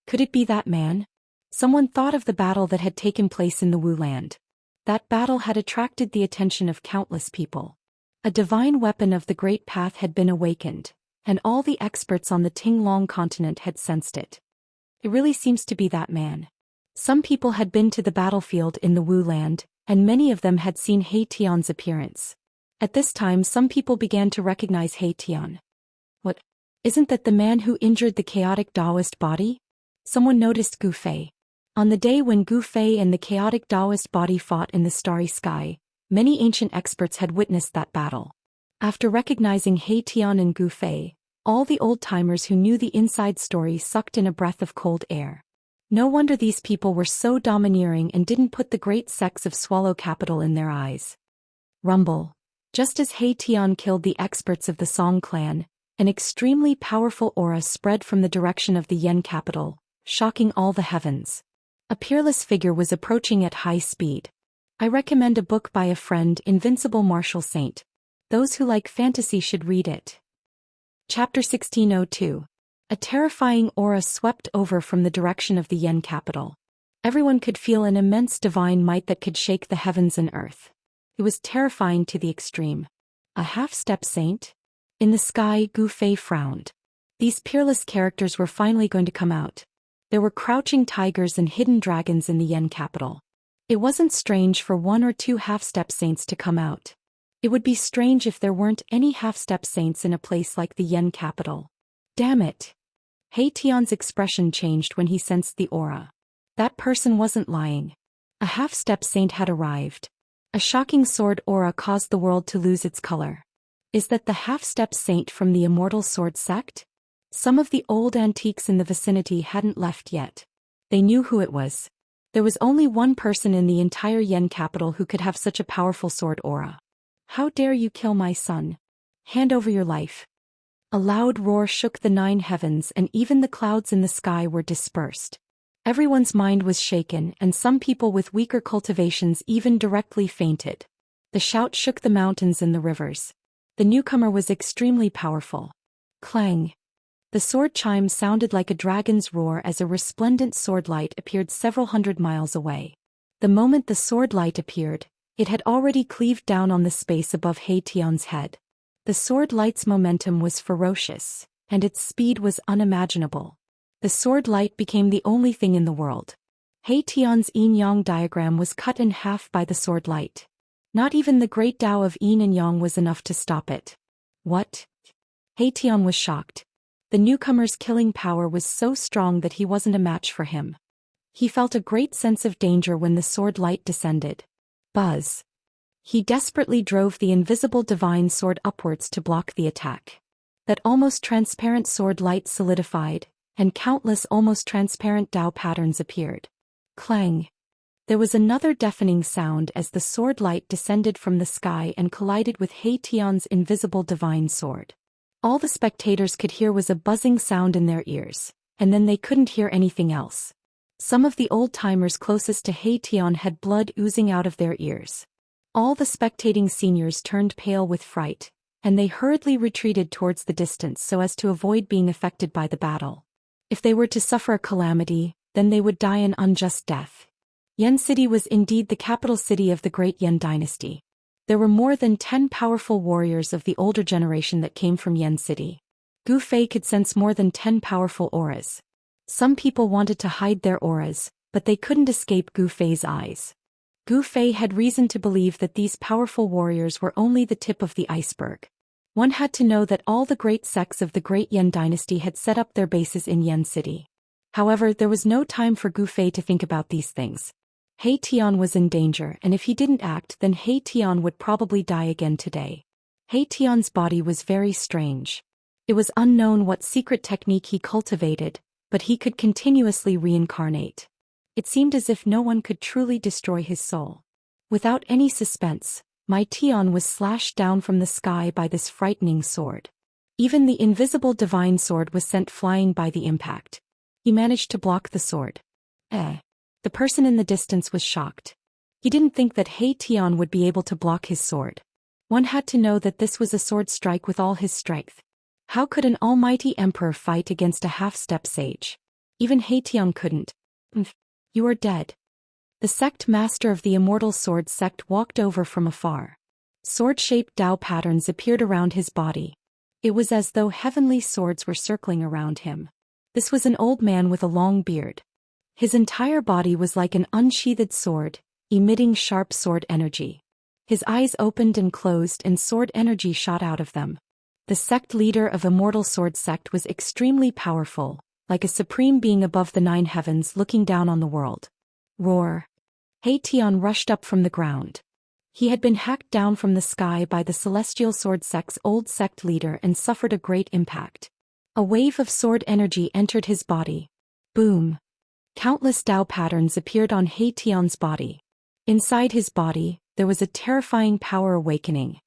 A: Could it be that man? Someone thought of the battle that had taken place in the Wu land. That battle had attracted the attention of countless people. A divine weapon of the Great Path had been awakened, and all the experts on the Tinglong continent had sensed it. It really seems to be that man. Some people had been to the battlefield in the Wu land, and many of them had seen He Tian's appearance. At this time some people began to recognize He Tian. What? Isn't that the man who injured the chaotic Daoist body? Someone noticed Gu Fei. On the day when Gu Fei and the chaotic Daoist body fought in the starry sky, many ancient experts had witnessed that battle. After recognizing He Tian and Gu Fei, all the old-timers who knew the inside story sucked in a breath of cold air. No wonder these people were so domineering and didn't put the great sex of Swallow Capital in their eyes. Rumble. Just as He Tian killed the experts of the Song clan, an extremely powerful aura spread from the direction of the Yen capital, shocking all the heavens. A peerless figure was approaching at high speed. I recommend a book by a friend, Invincible Martial Saint. Those who like fantasy should read it. Chapter 1602. A terrifying aura swept over from the direction of the Yen capital. Everyone could feel an immense divine might that could shake the heavens and earth. It was terrifying to the extreme. A half-step saint? In the sky, Gu Fei frowned. These peerless characters were finally going to come out. There were crouching tigers and hidden dragons in the Yen capital. It wasn't strange for one or two half-step saints to come out. It would be strange if there weren't any half-step saints in a place like the Yen capital. Damn it. He Tian's expression changed when he sensed the aura. That person wasn't lying. A half-step saint had arrived. A shocking sword aura caused the world to lose its color. Is that the half-step saint from the Immortal Sword sect? Some of the old antiques in the vicinity hadn't left yet. They knew who it was. There was only one person in the entire Yen capital who could have such a powerful sword aura. How dare you kill my son? Hand over your life. A loud roar shook the 9 heavens, and even the clouds in the sky were dispersed. Everyone's mind was shaken, and some people with weaker cultivations even directly fainted. The shout shook the mountains and the rivers. The newcomer was extremely powerful. Clang. The sword chime sounded like a dragon's roar as a resplendent sword light appeared several hundred miles away. The moment the sword light appeared, it had already cleaved down on the space above He Tian's head. The sword light's momentum was ferocious, and its speed was unimaginable. The sword light became the only thing in the world. He Tian's yin-yang diagram was cut in half by the sword light. Not even the great Tao of yin and yang was enough to stop it. What? He Tian was shocked. The newcomer's killing power was so strong that he wasn't a match for him. He felt a great sense of danger when the sword light descended. Buzz. He desperately drove the invisible divine sword upwards to block the attack. That almost transparent sword light solidified, and countless almost transparent Tao patterns appeared. Clang. There was another deafening sound as the sword light descended from the sky and collided with He Tian's invisible divine sword. All the spectators could hear was a buzzing sound in their ears, and then they couldn't hear anything else. Some of the old-timers closest to He Tian had blood oozing out of their ears. All the spectating seniors turned pale with fright, and they hurriedly retreated towards the distance so as to avoid being affected by the battle. If they were to suffer a calamity, then they would die an unjust death. Yen City was indeed the capital city of the great Yen dynasty. There were more than 10 powerful warriors of the older generation that came from Yen City. Gu Fei could sense more than 10 powerful auras. Some people wanted to hide their auras, but they couldn't escape Gu Fei's eyes. Gu Fei had reason to believe that these powerful warriors were only the tip of the iceberg. One had to know that all the great sects of the great Yen dynasty had set up their bases in Yen City. However, there was no time for Gu Fei to think about these things. He Tian was in danger, and if he didn't act, then He Tian would probably die again today. He Tian's body was very strange. It was unknown what secret technique he cultivated, but he could continuously reincarnate. It seemed as if no one could truly destroy his soul. Without any suspense, my Tian was slashed down from the sky by this frightening sword. Even the invisible divine sword was sent flying by the impact. He managed to block the sword. The person in the distance was shocked. He didn't think that He Tian would be able to block his sword. One had to know that this was a sword strike with all his strength. How could an almighty emperor fight against a half-step sage? Even He Tian couldn't. You are dead. The sect master of the Immortal Sword sect walked over from afar. Sword-shaped Dao patterns appeared around his body. It was as though heavenly swords were circling around him. This was an old man with a long beard. His entire body was like an unsheathed sword, emitting sharp sword energy. His eyes opened and closed and sword energy shot out of them. The sect leader of Immortal Sword sect was extremely powerful, like a supreme being above the 9 heavens looking down on the world. Roar! He Tian rushed up from the ground. He had been hacked down from the sky by the Celestial Sword sect's old sect leader and suffered a great impact. A wave of sword energy entered his body. Boom! Countless Dao patterns appeared on He Tian's body. Inside his body, there was a terrifying power awakening.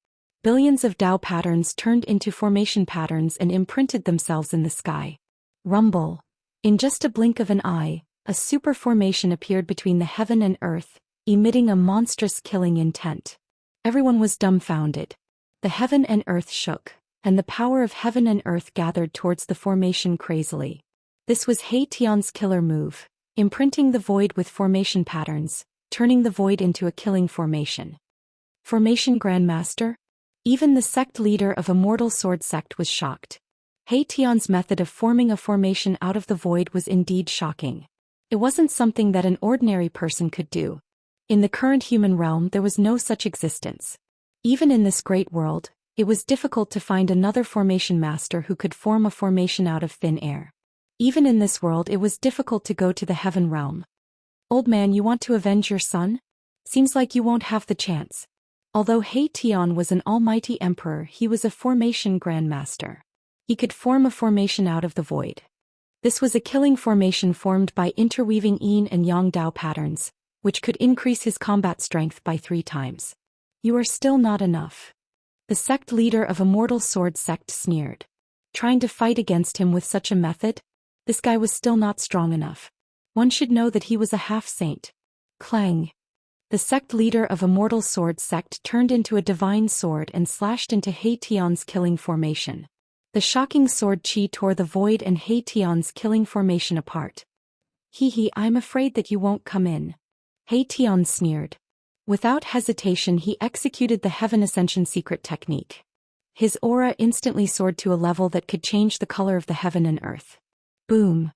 A: Billions of Dao patterns turned into formation patterns and imprinted themselves in the sky. Rumble! In just a blink of an eye, a super formation appeared between the heaven and earth, emitting a monstrous killing intent. Everyone was dumbfounded. The heaven and earth shook, and the power of heaven and earth gathered towards the formation crazily. This was He Tian's killer move, imprinting the void with formation patterns, turning the void into a killing formation. Formation Grandmaster? Even the sect leader of Immortal Sword sect was shocked. He Tian's method of forming a formation out of the void was indeed shocking. It wasn't something that an ordinary person could do. In the current human realm there was no such existence. Even in this great world, it was difficult to find another formation master who could form a formation out of thin air. Even in this world it was difficult to go to the heaven realm. Old man, you want to avenge your son? Seems like you won't have the chance. Although He Tian was an almighty emperor, he was a formation grandmaster. He could form a formation out of the void. This was a killing formation formed by interweaving yin and yang Dao patterns, which could increase his combat strength by 3 times. You are still not enough. The sect leader of Immortal Sword sect sneered. Trying to fight against him with such a method? This guy was still not strong enough. One should know that he was a half-saint. Clang! The sect leader of Immortal Sword sect turned into a divine sword and slashed into He Tian's killing formation. The shocking sword chi tore the void and He Tian's killing formation apart. I'm afraid that you won't come in. He Tian sneered. Without hesitation he executed the Heaven Ascension secret technique. His aura instantly soared to a level that could change the color of the heaven and earth. Boom!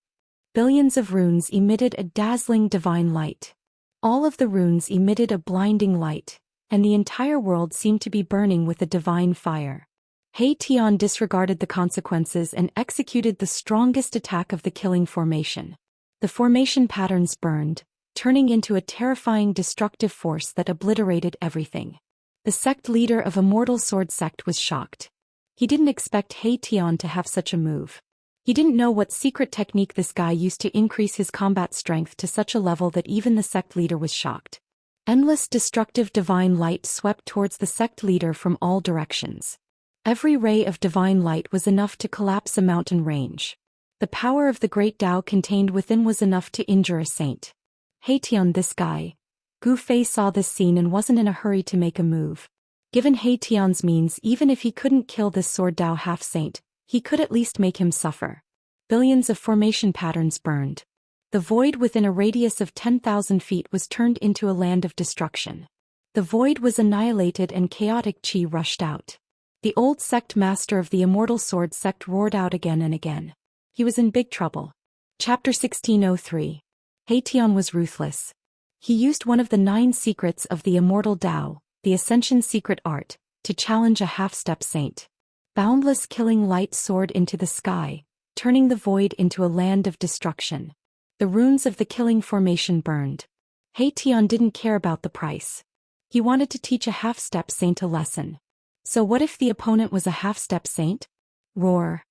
A: Billions of runes emitted a dazzling divine light. All of the runes emitted a blinding light, and the entire world seemed to be burning with a divine fire. He Tian disregarded the consequences and executed the strongest attack of the killing formation. The formation patterns burned, turning into a terrifying destructive force that obliterated everything. The sect leader of Immortal Sword sect was shocked. He didn't expect He Tian to have such a move. He didn't know what secret technique this guy used to increase his combat strength to such a level that even the sect leader was shocked. Endless destructive divine light swept towards the sect leader from all directions. Every ray of divine light was enough to collapse a mountain range. The power of the great Tao contained within was enough to injure a saint. He Tian, this guy. Gu Fei saw this scene and wasn't in a hurry to make a move. Given He Tian's means, even if he couldn't kill this sword Tao half-saint, he could at least make him suffer. Billions of formation patterns burned. The void within a radius of 10,000 feet was turned into a land of destruction. The void was annihilated and chaotic chi rushed out. The old sect master of the Immortal Sword sect roared out again and again. He was in big trouble. Chapter 1603. He Tian was ruthless. He used one of the 9 secrets of the Immortal Tao, the Ascension secret art, to challenge a half-step saint. Boundless killing light soared into the sky, turning the void into a land of destruction. The runes of the killing formation burned. He Tian didn't care about the price. He wanted to teach a half-step saint a lesson. So what if the opponent was a half-step saint? Roar!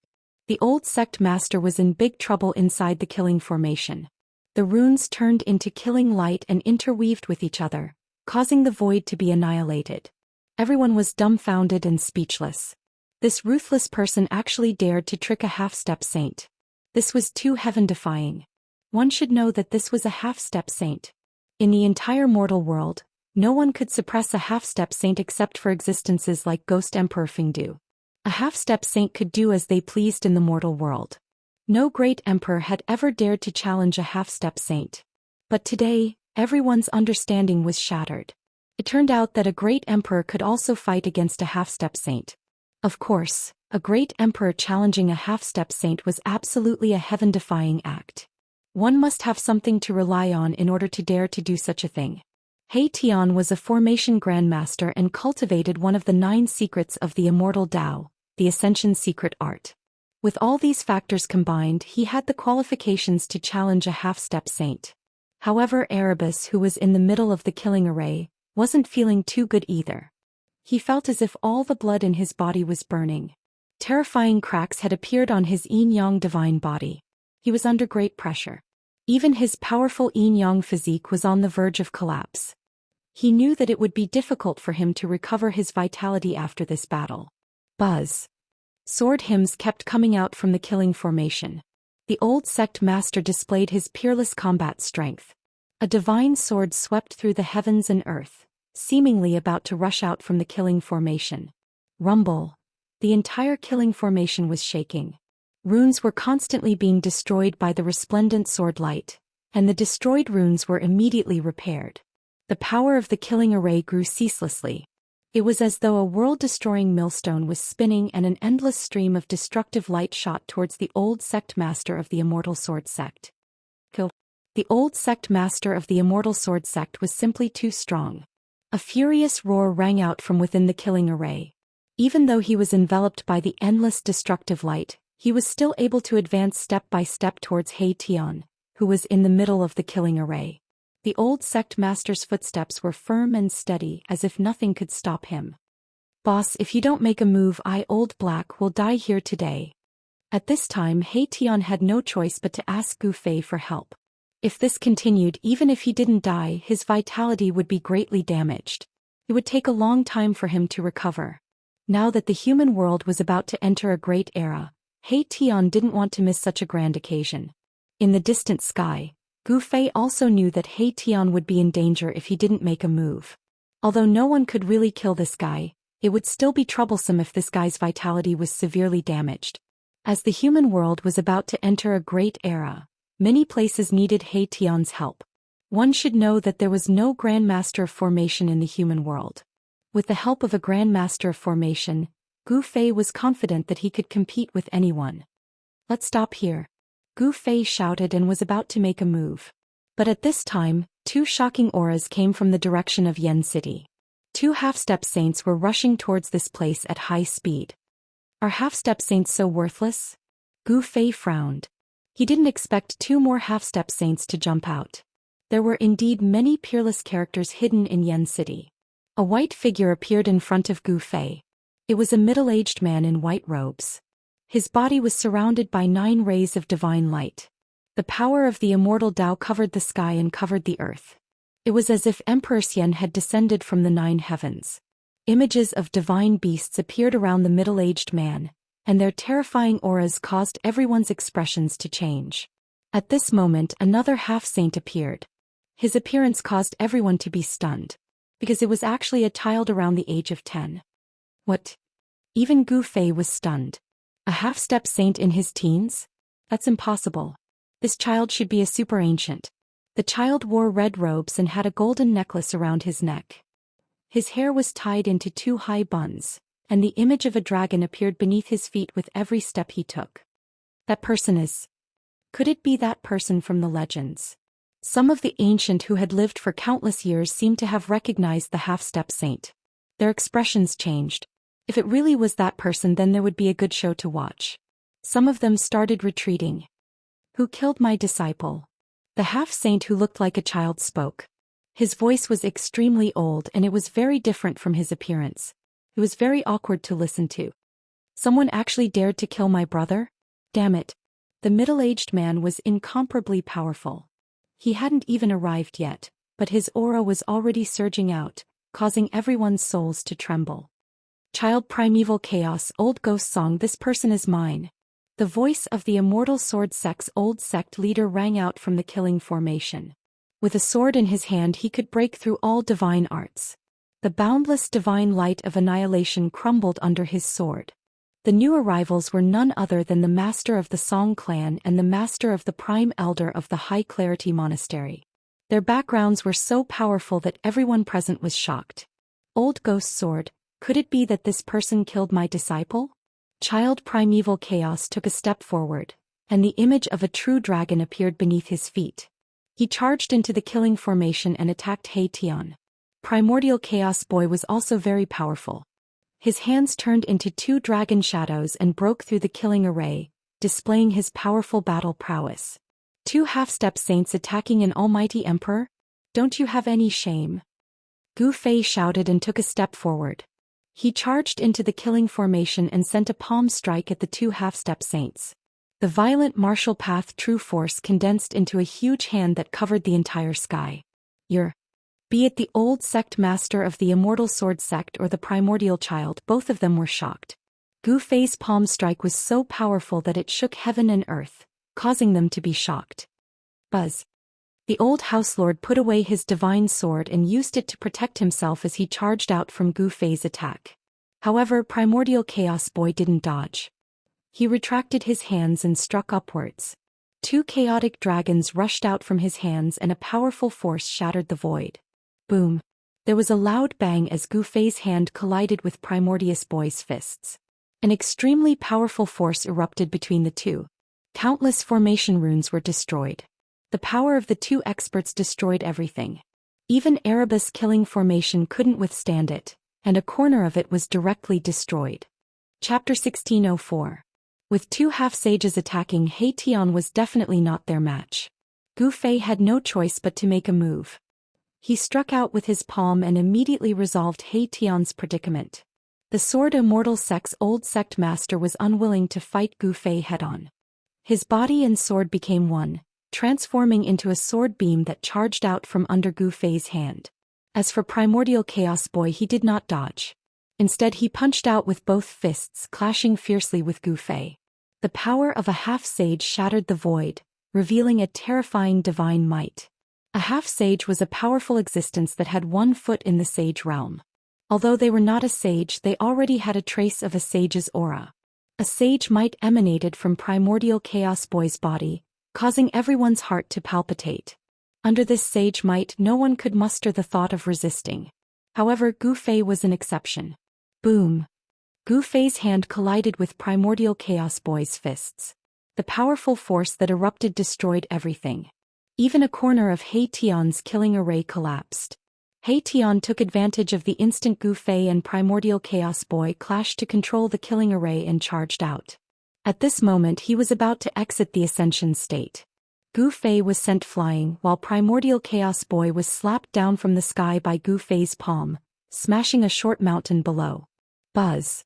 A: The old sect master was in big trouble inside the killing formation. The runes turned into killing light and interweaved with each other, causing the void to be annihilated. Everyone was dumbfounded and speechless. This ruthless person actually dared to trick a half-step saint. This was too heaven-defying. One should know that this was a half-step saint. In the entire mortal world, No one could suppress a half-step saint except for existences like Ghost Emperor Fingdu. A half-step saint could do as they pleased in the mortal world. No great emperor had ever dared to challenge a half-step saint. But today, everyone's understanding was shattered. It turned out that a great emperor could also fight against a half-step saint. Of course, a great emperor challenging a half-step saint was absolutely a heaven-defying act. One must have something to rely on in order to dare to do such a thing. He Tian was a formation grandmaster and cultivated one of the 9 secrets of the Immortal Dao, the Ascension secret art. With all these factors combined, he had the qualifications to challenge a half-step saint. However, Erebus, who was in the middle of the killing array, wasn't feeling too good either. He felt as if all the blood in his body was burning. Terrifying cracks had appeared on his yin-yang divine body. He was under great pressure. Even his powerful yin-yang physique was on the verge of collapse. He knew that it would be difficult for him to recover his vitality after this battle. Buzz. Sword hymns kept coming out from the killing formation. The old sect master displayed his peerless combat strength. A divine sword swept through the heavens and earth, seemingly about to rush out from the killing formation. Rumble. The entire killing formation was shaking. Runes were constantly being destroyed by the resplendent sword light, and the destroyed runes were immediately repaired. The power of the killing array grew ceaselessly. It was as though a world-destroying millstone was spinning and an endless stream of destructive light shot towards the old sect master of the Immortal Sword Sect. The old sect master of the Immortal Sword Sect was simply too strong. A furious roar rang out from within the killing array. Even though he was enveloped by the endless destructive light, he was still able to advance step by step towards He Tian, who was in the middle of the killing array. The old sect master's footsteps were firm and steady as if nothing could stop him. Boss, if you don't make a move, Old Black will die here today. At this time, He Tian had no choice but to ask Gu Fei for help. If this continued, even if he didn't die, his vitality would be greatly damaged. It would take a long time for him to recover. Now that the human world was about to enter a great era, He Tian didn't want to miss such a grand occasion. In the distant sky, Gu Fei also knew that He Tian would be in danger if he didn't make a move. Although no one could really kill this guy, it would still be troublesome if this guy's vitality was severely damaged. As the human world was about to enter a great era, many places needed He Tian's help. One should know that there was no Grandmaster of Formation in the human world. With the help of a Grandmaster of Formation, Gu Fei was confident that he could compete with anyone. Let's stop here. Gu Fei shouted and was about to make a move. But at this time, 2 shocking auras came from the direction of Yen City. 2 half-step saints were rushing towards this place at high speed. Are half-step saints so worthless? Gu Fei frowned. He didn't expect 2 more half-step saints to jump out. There were indeed many peerless characters hidden in Yen City. A white figure appeared in front of Gu Fei. It was a middle-aged man in white robes. His body was surrounded by 9 rays of divine light. The power of the Immortal Dao covered the sky and covered the earth. It was as if Emperor Xian had descended from the 9 heavens. Images of divine beasts appeared around the middle-aged man, and their terrifying auras caused everyone's expressions to change. At this moment, another half-saint appeared. His appearance caused everyone to be stunned, because it was actually a child around the age of 10. What? Even Gu Fei was stunned. A half-step saint in his teens? That's impossible. This child should be a super ancient. The child wore red robes and had a golden necklace around his neck. His hair was tied into 2 high buns, and the image of a dragon appeared beneath his feet with every step he took. That person is... Could it be that person from the legends? Some of the ancient who had lived for countless years seemed to have recognized the half-step saint. Their expressions changed. If it really was that person, then there would be a good show to watch. Some of them started retreating. Who killed my disciple? The half-saint who looked like a child spoke. His voice was extremely old and it was very different from his appearance. It was very awkward to listen to. Someone actually dared to kill my brother? Damn it. The middle-aged man was incomparably powerful. He hadn't even arrived yet, but his aura was already surging out, causing everyone's souls to tremble. Child primeval chaos, old ghost song, this person is mine. The voice of the Immortal Sword Sect's old sect leader rang out from the killing formation. With a sword in his hand he could break through all divine arts. The boundless divine light of annihilation crumbled under his sword. The new arrivals were none other than the master of the Song clan and the master of the prime elder of the High Clarity Monastery. Their backgrounds were so powerful that everyone present was shocked. Old Ghost Sword, could it be that this person killed my disciple? Child Primeval Chaos took a step forward, and the image of a true dragon appeared beneath his feet. He charged into the killing formation and attacked He Tian. Primordial Chaos Boy was also very powerful. His hands turned into 2 dragon shadows and broke through the killing array, displaying his powerful battle prowess. 2 half-step saints attacking an almighty emperor? Don't you have any shame? Gu Fei shouted and took a step forward. He charged into the killing formation and sent a palm strike at the 2 half-step saints. The violent martial path true force condensed into a huge hand that covered the entire sky. Be it the old sect master of the Immortal Sword sect or the primordial child, both of them were shocked. Gu Fei's palm strike was so powerful that it shook heaven and earth, causing them to be shocked. Buzz. The old house lord put away his divine sword and used it to protect himself as he charged out from Gu Fei's attack. However, Primordial Chaos Boy didn't dodge. He retracted his hands and struck upwards. 2 chaotic dragons rushed out from his hands and a powerful force shattered the void. Boom. There was a loud bang as Gu Fei's hand collided with Primordius Boy's fists. An extremely powerful force erupted between the two. Countless formation runes were destroyed. The power of the 2 experts destroyed everything. Even Erebus killing formation couldn't withstand it, and a corner of it was directly destroyed. Chapter 1604. With 2 half-sages attacking, He Tian was definitely not their match. Gu Fei had no choice but to make a move. He struck out with his palm and immediately resolved He Tian's predicament. The Sword Immortal Sect's old sect master was unwilling to fight Gu Fei head-on. His body and sword became one, transforming into a sword beam that charged out from under Gu Fei's hand. As for Primordial Chaos Boy, he did not dodge. Instead he punched out with both fists, clashing fiercely with Gu Fei. The power of a half-sage shattered the void, revealing a terrifying divine might. A half-sage was a powerful existence that had 1 foot in the sage realm. Although they were not a sage, they already had a trace of a sage's aura. A sage might emanated from Primordial Chaos Boy's body, causing everyone's heart to palpitate. Under this sage might, no one could muster the thought of resisting. However, Gu Fei was an exception. Boom. Gu Fei's hand collided with Primordial Chaos Boy's fists. The powerful force that erupted destroyed everything. Even a corner of He Tian's killing array collapsed. He Tian took advantage of the instant Gu Fei and Primordial Chaos Boy clashed to control the killing array and charged out. At this moment he was about to exit the Ascension state. Gu Fei was sent flying while Primordial Chaos Boy was slapped down from the sky by Gu Fei's palm, smashing a short mountain below. Buzz.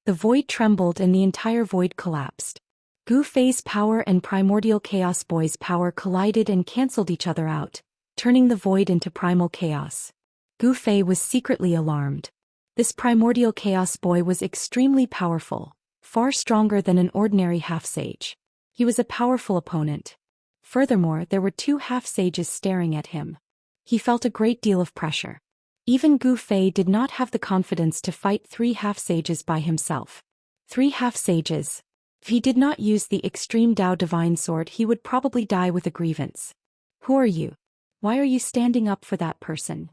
A: The void trembled and the entire void collapsed. Gu Fei's power and Primordial Chaos Boy's power collided and cancelled each other out, turning the void into primal chaos. Gu Fei was secretly alarmed. This Primordial Chaos Boy was extremely powerful, far stronger than an ordinary half-sage. He was a powerful opponent. Furthermore, there were 2 half-sages staring at him. He felt a great deal of pressure. Even Gu Fei did not have the confidence to fight 3 half-sages by himself. 3 half-sages. If he did not use the Extreme Dao Divine Sword, he would probably die with a grievance. Who are you? Why are you standing up for that person?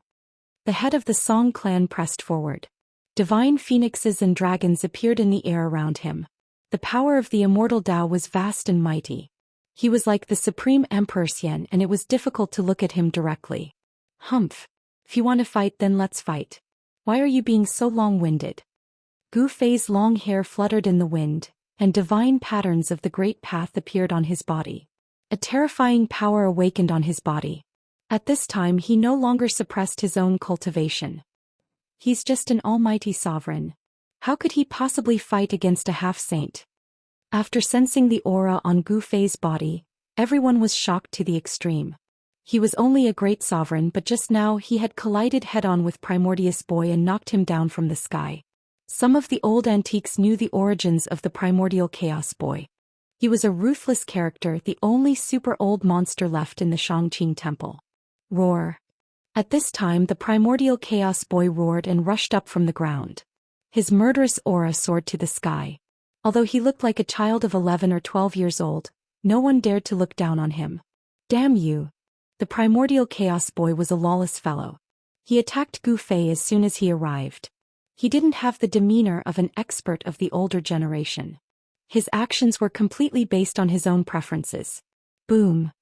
A: The head of the Song clan pressed forward. Divine phoenixes and dragons appeared in the air around him. The power of the immortal Dao was vast and mighty. He was like the Supreme Emperor Xian, and it was difficult to look at him directly. Humph. If you want to fight, then let's fight. Why are you being so long-winded? Gu Fei's long hair fluttered in the wind, and divine patterns of the great path appeared on his body. A terrifying power awakened on his body. At this time he no longer suppressed his own cultivation. He's just an almighty sovereign. How could he possibly fight against a half-saint? After sensing the aura on Gu Fei's body, everyone was shocked to the extreme. He was only a great sovereign, but just now he had collided head-on with Primordius Boy and knocked him down from the sky. Some of the old antiques knew the origins of the Primordial Chaos Boy. He was a ruthless character, the only super-old monster left in the Shangqing Temple. Roar. At this time the primordial chaos boy roared and rushed up from the ground. His murderous aura soared to the sky. Although he looked like a child of 11 or 12 years old, no one dared to look down on him. Damn you! The primordial chaos boy was a lawless fellow. He attacked Gu Fei as soon as he arrived. He didn't have the demeanor of an expert of the older generation. His actions were completely based on his own preferences. Boom!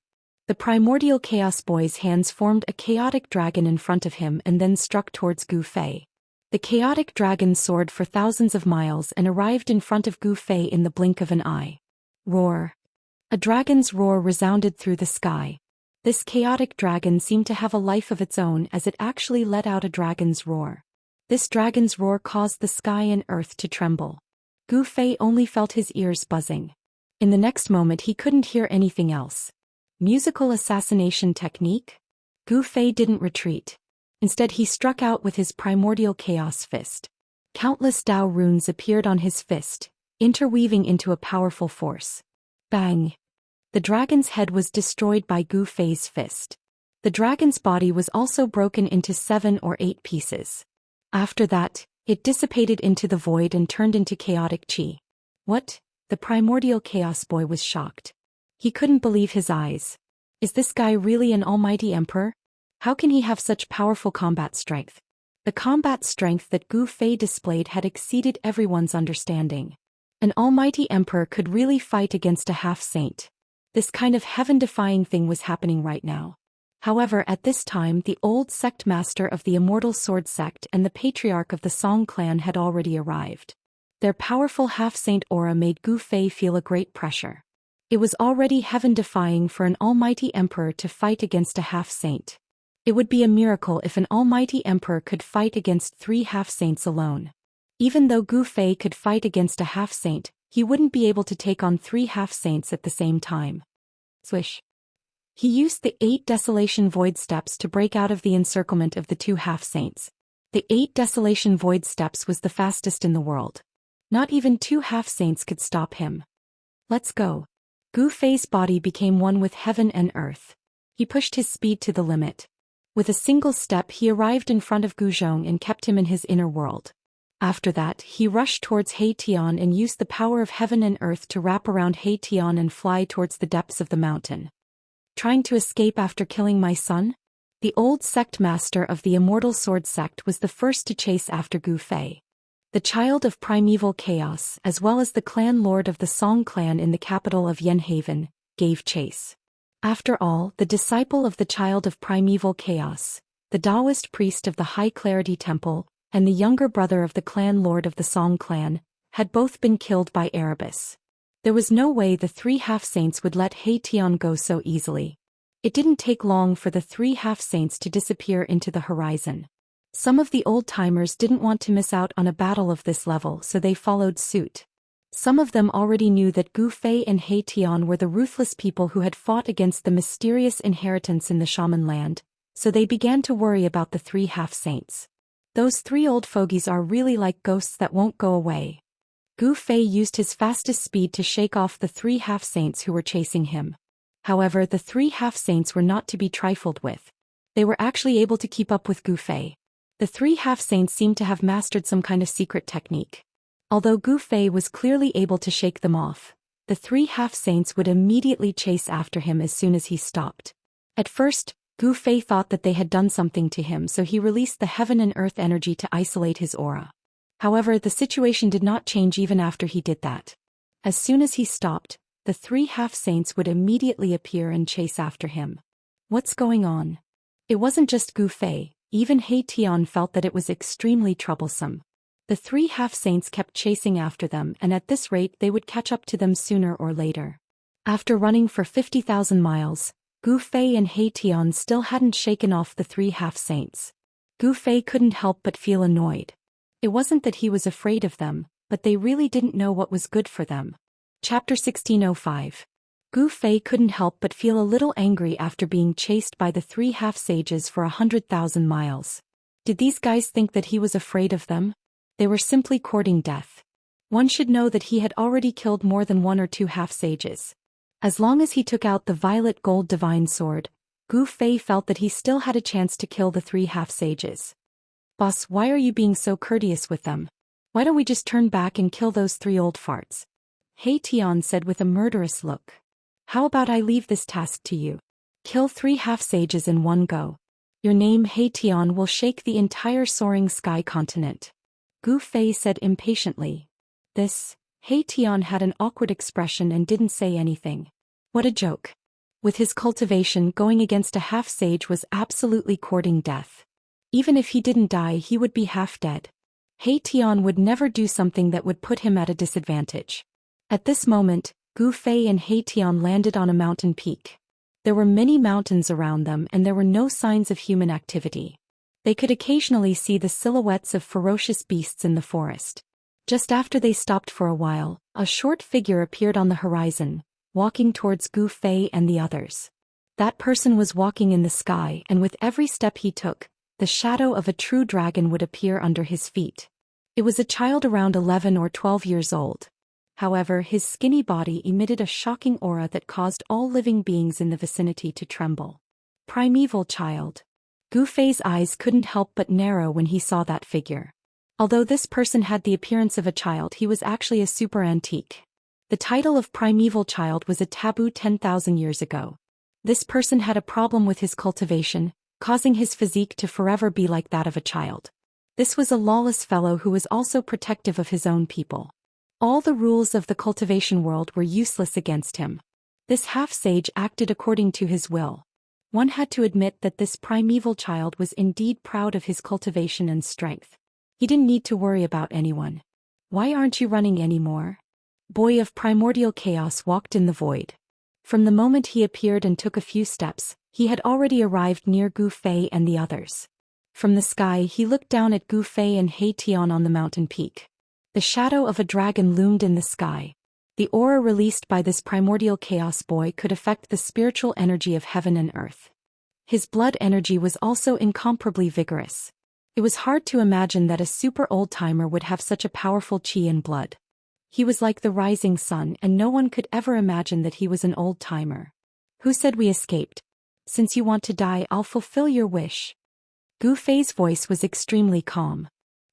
A: The primordial chaos boy's hands formed a chaotic dragon in front of him and then struck towards Gu Fei. The chaotic dragon soared for thousands of miles and arrived in front of Gu Fei in the blink of an eye. Roar! A dragon's roar resounded through the sky. This chaotic dragon seemed to have a life of its own as it actually let out a dragon's roar. This dragon's roar caused the sky and earth to tremble. Gu Fei only felt his ears buzzing. In the next moment he couldn't hear anything else. Musical assassination technique? Gu Fei didn't retreat. Instead he struck out with his primordial chaos fist. Countless Dao runes appeared on his fist, interweaving into a powerful force. Bang! The dragon's head was destroyed by Gu Fei's fist. The dragon's body was also broken into 7 or 8 pieces. After that, it dissipated into the void and turned into chaotic chi. What? The primordial chaos boy was shocked. He couldn't believe his eyes. Is this guy really an almighty emperor? How can he have such powerful combat strength? The combat strength that Gu Fei displayed had exceeded everyone's understanding. An almighty emperor could really fight against a half-saint. This kind of heaven-defying thing was happening right now. However, at this time the old sect master of the Immortal Sword Sect and the patriarch of the Song clan had already arrived. Their powerful half-saint aura made Gu Fei feel a great pressure. It was already heaven-defying for an almighty emperor to fight against a half-saint. It would be a miracle if an almighty emperor could fight against 3 half-saints alone. Even though Gu Fei could fight against a half-saint, he wouldn't be able to take on 3 half-saints at the same time. Swish. He used the 8 Desolation Void Steps to break out of the encirclement of the 2 half-saints. The 8 Desolation Void Steps was the fastest in the world. Not even 2 half-saints could stop him. Let's go. Gu Fei's body became one with heaven and earth. He pushed his speed to the limit. With a single step he arrived in front of Gu Zhong and kept him in his inner world. After that, he rushed towards He Tian and used the power of heaven and earth to wrap around He Tian and fly towards the depths of the mountain. Trying to escape after killing my son? The old sect master of the Immortal Sword Sect was the first to chase after Gu Fei. The child of primeval chaos, as well as the clan lord of the Song clan in the capital of Yenhaven, gave chase. After all, the disciple of the child of primeval chaos, the Daoist priest of the High Clarity Temple, and the younger brother of the clan lord of the Song clan, had both been killed by Erebus. There was no way the 3 half-saints would let He Tian go so easily. It didn't take long for the 3 half-saints to disappear into the horizon. Some of the old-timers didn't want to miss out on a battle of this level, so they followed suit. Some of them already knew that Gu Fei and He Tian were the ruthless people who had fought against the mysterious inheritance in the shaman land, so they began to worry about the 3 half-saints. Those 3 old fogies are really like ghosts that won't go away. Gu Fei used his fastest speed to shake off the 3 half-saints who were chasing him. However, the 3 half-saints were not to be trifled with. They were actually able to keep up with Gu Fei. The 3 half-saints seemed to have mastered some kind of secret technique. Although Gu Fei was clearly able to shake them off, the 3 half-saints would immediately chase after him as soon as he stopped. At first, Gu Fei thought that they had done something to him, so he released the heaven and earth energy to isolate his aura. However, the situation did not change even after he did that. As soon as he stopped, the 3 half-saints would immediately appear and chase after him. What's going on? It wasn't just Gu Fei, even He Tian felt that it was extremely troublesome. The 3 half-saints kept chasing after them, and at this rate they would catch up to them sooner or later. After running for 50,000 miles, Gu Fei and He Tian still hadn't shaken off the 3 half-saints. Gu Fei couldn't help but feel annoyed. It wasn't that he was afraid of them, but they really didn't know what was good for them. Chapter 1605. Gu Fei couldn't help but feel a little angry after being chased by the 3 half-sages for 100,000 miles. Did these guys think that he was afraid of them? They were simply courting death. One should know that he had already killed more than 1 or 2 half-sages. As long as he took out the violet gold divine sword, Gu Fei felt that he still had a chance to kill the 3 half-sages. "Boss, why are you being so courteous with them? Why don't we just turn back and kill those 3 old farts?" He Tian said with a murderous look. "How about I leave this task to you? Kill 3 half-sages in one go. Your name He Tian will shake the entire soaring sky continent." Gu Fei said impatiently. He Tian had an awkward expression and didn't say anything. What a joke. With his cultivation, going against a half-sage was absolutely courting death. Even if he didn't die, he would be half dead. He Tian would never do something that would put him at a disadvantage. At this moment, Gu Fei and He Tian landed on a mountain peak. There were many mountains around them and there were no signs of human activity. They could occasionally see the silhouettes of ferocious beasts in the forest. Just after they stopped for a while, a short figure appeared on the horizon, walking towards Gu Fei and the others. That person was walking in the sky, and with every step he took, the shadow of a true dragon would appear under his feet. It was a child around 11 or 12 years old. However, his skinny body emitted a shocking aura that caused all living beings in the vicinity to tremble. Primeval child. Gu Fei's eyes couldn't help but narrow when he saw that figure. Although this person had the appearance of a child, he was actually a super antique. The title of primeval child was a taboo 10,000 years ago. This person had a problem with his cultivation, causing his physique to forever be like that of a child. This was a lawless fellow who was also protective of his own people. All the rules of the cultivation world were useless against him. This half-sage acted according to his will. One had to admit that this primeval child was indeed proud of his cultivation and strength. He didn't need to worry about anyone. "Why aren't you running anymore?" Boy of primordial chaos walked in the void. From the moment he appeared and took a few steps, he had already arrived near Gu Fei and the others. From the sky he looked down at Gu Fei and He Tian on the mountain peak. The shadow of a dragon loomed in the sky. The aura released by this primordial chaos boy could affect the spiritual energy of heaven and earth. His blood energy was also incomparably vigorous. It was hard to imagine that a super old-timer would have such a powerful chi and blood. He was like the rising sun, and no one could ever imagine that he was an old-timer. "Who said we escaped? Since you want to die, I'll fulfill your wish." Gu Fei's voice was extremely calm.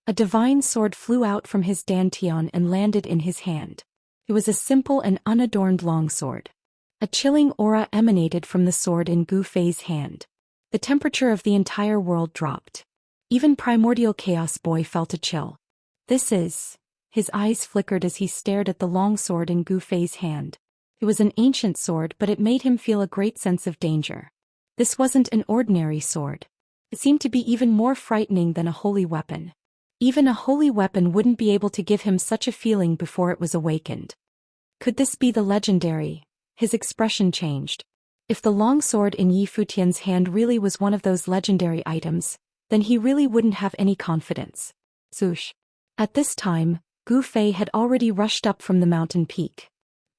A: A divine sword flew out from his dantian and landed in his hand. It was a simple and unadorned longsword. A chilling aura emanated from the sword in Gu Fei's hand. The temperature of the entire world dropped. Even primordial chaos boy felt a chill. His eyes flickered as he stared at the long sword in Gu Fei's hand. It was an ancient sword, but it made him feel a great sense of danger. This wasn't an ordinary sword. It seemed to be even more frightening than a holy weapon. Even a holy weapon wouldn't be able to give him such a feeling before it was awakened. Could this be the legendary? His expression changed. If the long sword in Yi Futian's hand really was one of those legendary items, then he really wouldn't have any confidence. Swoosh. At this time, Gu Fei had already rushed up from the mountain peak.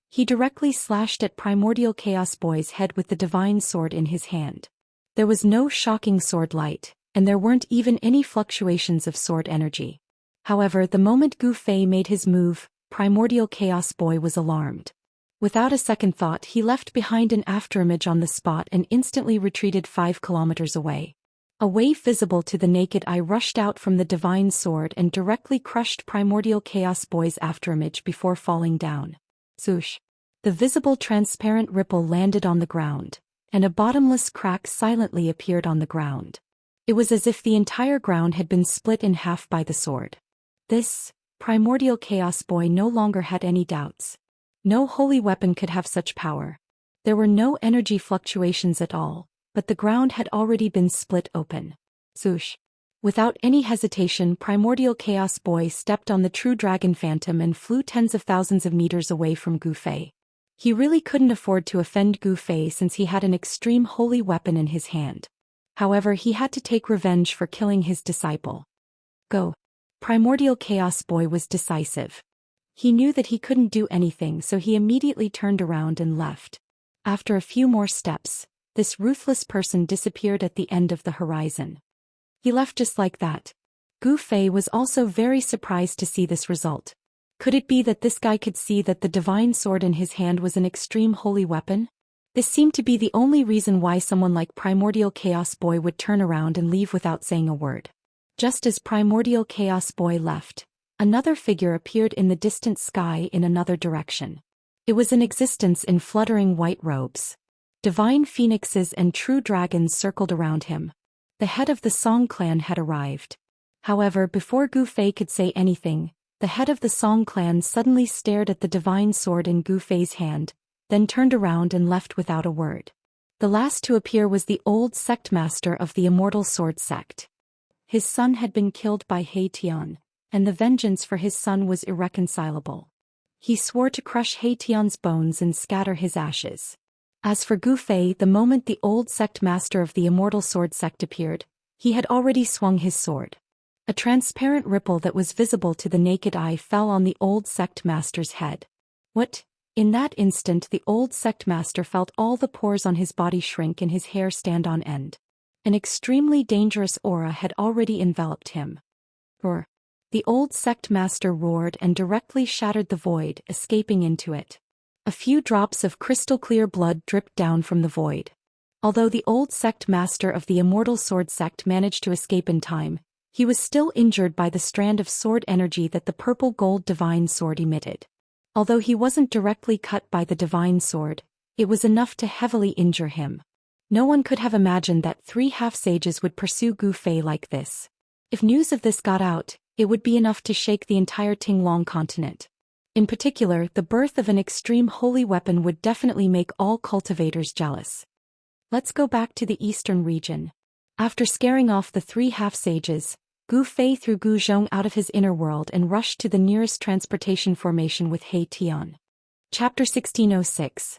A: He directly slashed at Primordial Chaos Boy's head with the divine sword in his hand. There was no shocking sword light, and there weren't even any fluctuations of sword energy. However, the moment Gu Fei made his move, Primordial Chaos Boy was alarmed. Without a second thought, he left behind an afterimage on the spot and instantly retreated 5 kilometers away. A wave visible to the naked eye rushed out from the divine sword and directly crushed Primordial Chaos Boy's afterimage before falling down. Swoosh. The visible transparent ripple landed on the ground, and a bottomless crack silently appeared on the ground. It was as if the entire ground had been split in half by the sword. This Primordial Chaos Boy no longer had any doubts. No holy weapon could have such power. There were no energy fluctuations at all, but the ground had already been split open. Swoosh. Without any hesitation, Primordial Chaos Boy stepped on the true dragon phantom and flew tens of thousands of meters away from Gu Fei. He really couldn't afford to offend Gu Fei since he had an extreme holy weapon in his hand. However, he had to take revenge for killing his disciple. Go. Primordial Chaos Boy was decisive. He knew that he couldn't do anything, so he immediately turned around and left. After a few more steps, this ruthless person disappeared at the end of the horizon. He left just like that. Gu Fei was also very surprised to see this result. Could it be that this guy could see that the divine sword in his hand was an extreme holy weapon? This seemed to be the only reason why someone like Primordial Chaos Boy would turn around and leave without saying a word. Just as Primordial Chaos Boy left, another figure appeared in the distant sky in another direction. It was an existence in fluttering white robes. Divine phoenixes and true dragons circled around him. The head of the Song clan had arrived. However, before Gu Fei could say anything, the head of the Song clan suddenly stared at the divine sword in Gu Fei's hand, then turned around and left without a word. The last to appear was the old sect master of the Immortal Sword sect. His son had been killed by He Tian, and the vengeance for his son was irreconcilable. He swore to crush He Tian's bones and scatter his ashes. As for Gu Fei, the moment the old sect master of the Immortal Sword sect appeared, he had already swung his sword. A transparent ripple that was visible to the naked eye fell on the old sect master's head. What? In that instant the old sect master felt all the pores on his body shrink and his hair stand on end. An extremely dangerous aura had already enveloped him. Roar! The old sect master roared and directly shattered the void, escaping into it. A few drops of crystal-clear blood dripped down from the void. Although the old sect master of the Immortal Sword sect managed to escape in time, he was still injured by the strand of sword energy that the purple-gold divine sword emitted. Although he wasn't directly cut by the divine sword, it was enough to heavily injure him. No one could have imagined that 3 half-sages would pursue Gu Fei like this. If news of this got out, it would be enough to shake the entire Tinglong continent. In particular, the birth of an extreme holy weapon would definitely make all cultivators jealous. Let's go back to the eastern region. After scaring off the 3 half-sages, Gu Fei threw Gu Zhong out of his inner world and rushed to the nearest transportation formation with He Tian. Chapter 1606.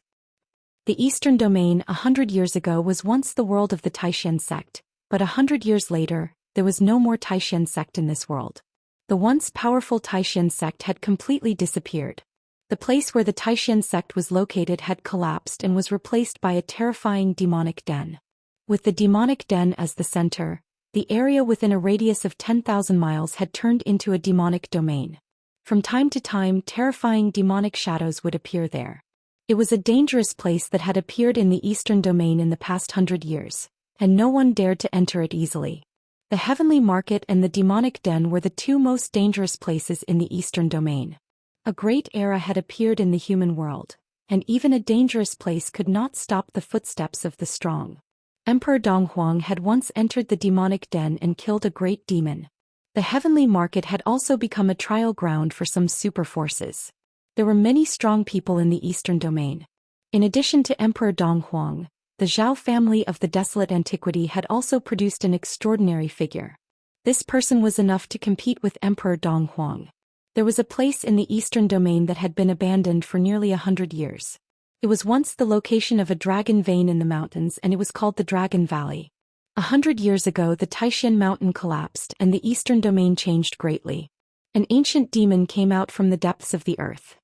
A: The Eastern Domain 100 years ago was once the world of the Taishan sect, but 100 years later, there was no more Taishan sect in this world. The once powerful Taishan sect had completely disappeared. The place where the Taishan sect was located had collapsed and was replaced by a terrifying demonic den. With the demonic den as the center, the area within a radius of 10,000 miles had turned into a demonic domain. From time to time, terrifying demonic shadows would appear there. It was a dangerous place that had appeared in the Eastern Domain in the past 100 years, and no one dared to enter it easily. The Heavenly Market and the Demonic Den were the 2 most dangerous places in the Eastern Domain. A great era had appeared in the human world, and even a dangerous place could not stop the footsteps of the strong. Emperor Donghuang had once entered the demonic den and killed a great demon. The Heavenly Market had also become a trial ground for some super forces. There were many strong people in the Eastern Domain. In addition to Emperor Donghuang, the Zhao family of the Desolate Antiquity had also produced an extraordinary figure. This person was enough to compete with Emperor Donghuang. There was a place in the Eastern Domain that had been abandoned for nearly 100 years. It was once the location of a dragon vein in the mountains and it was called the Dragon Valley. 100 years ago the Taishan mountain collapsed and the Eastern Domain changed greatly. An ancient demon came out from the depths of the earth.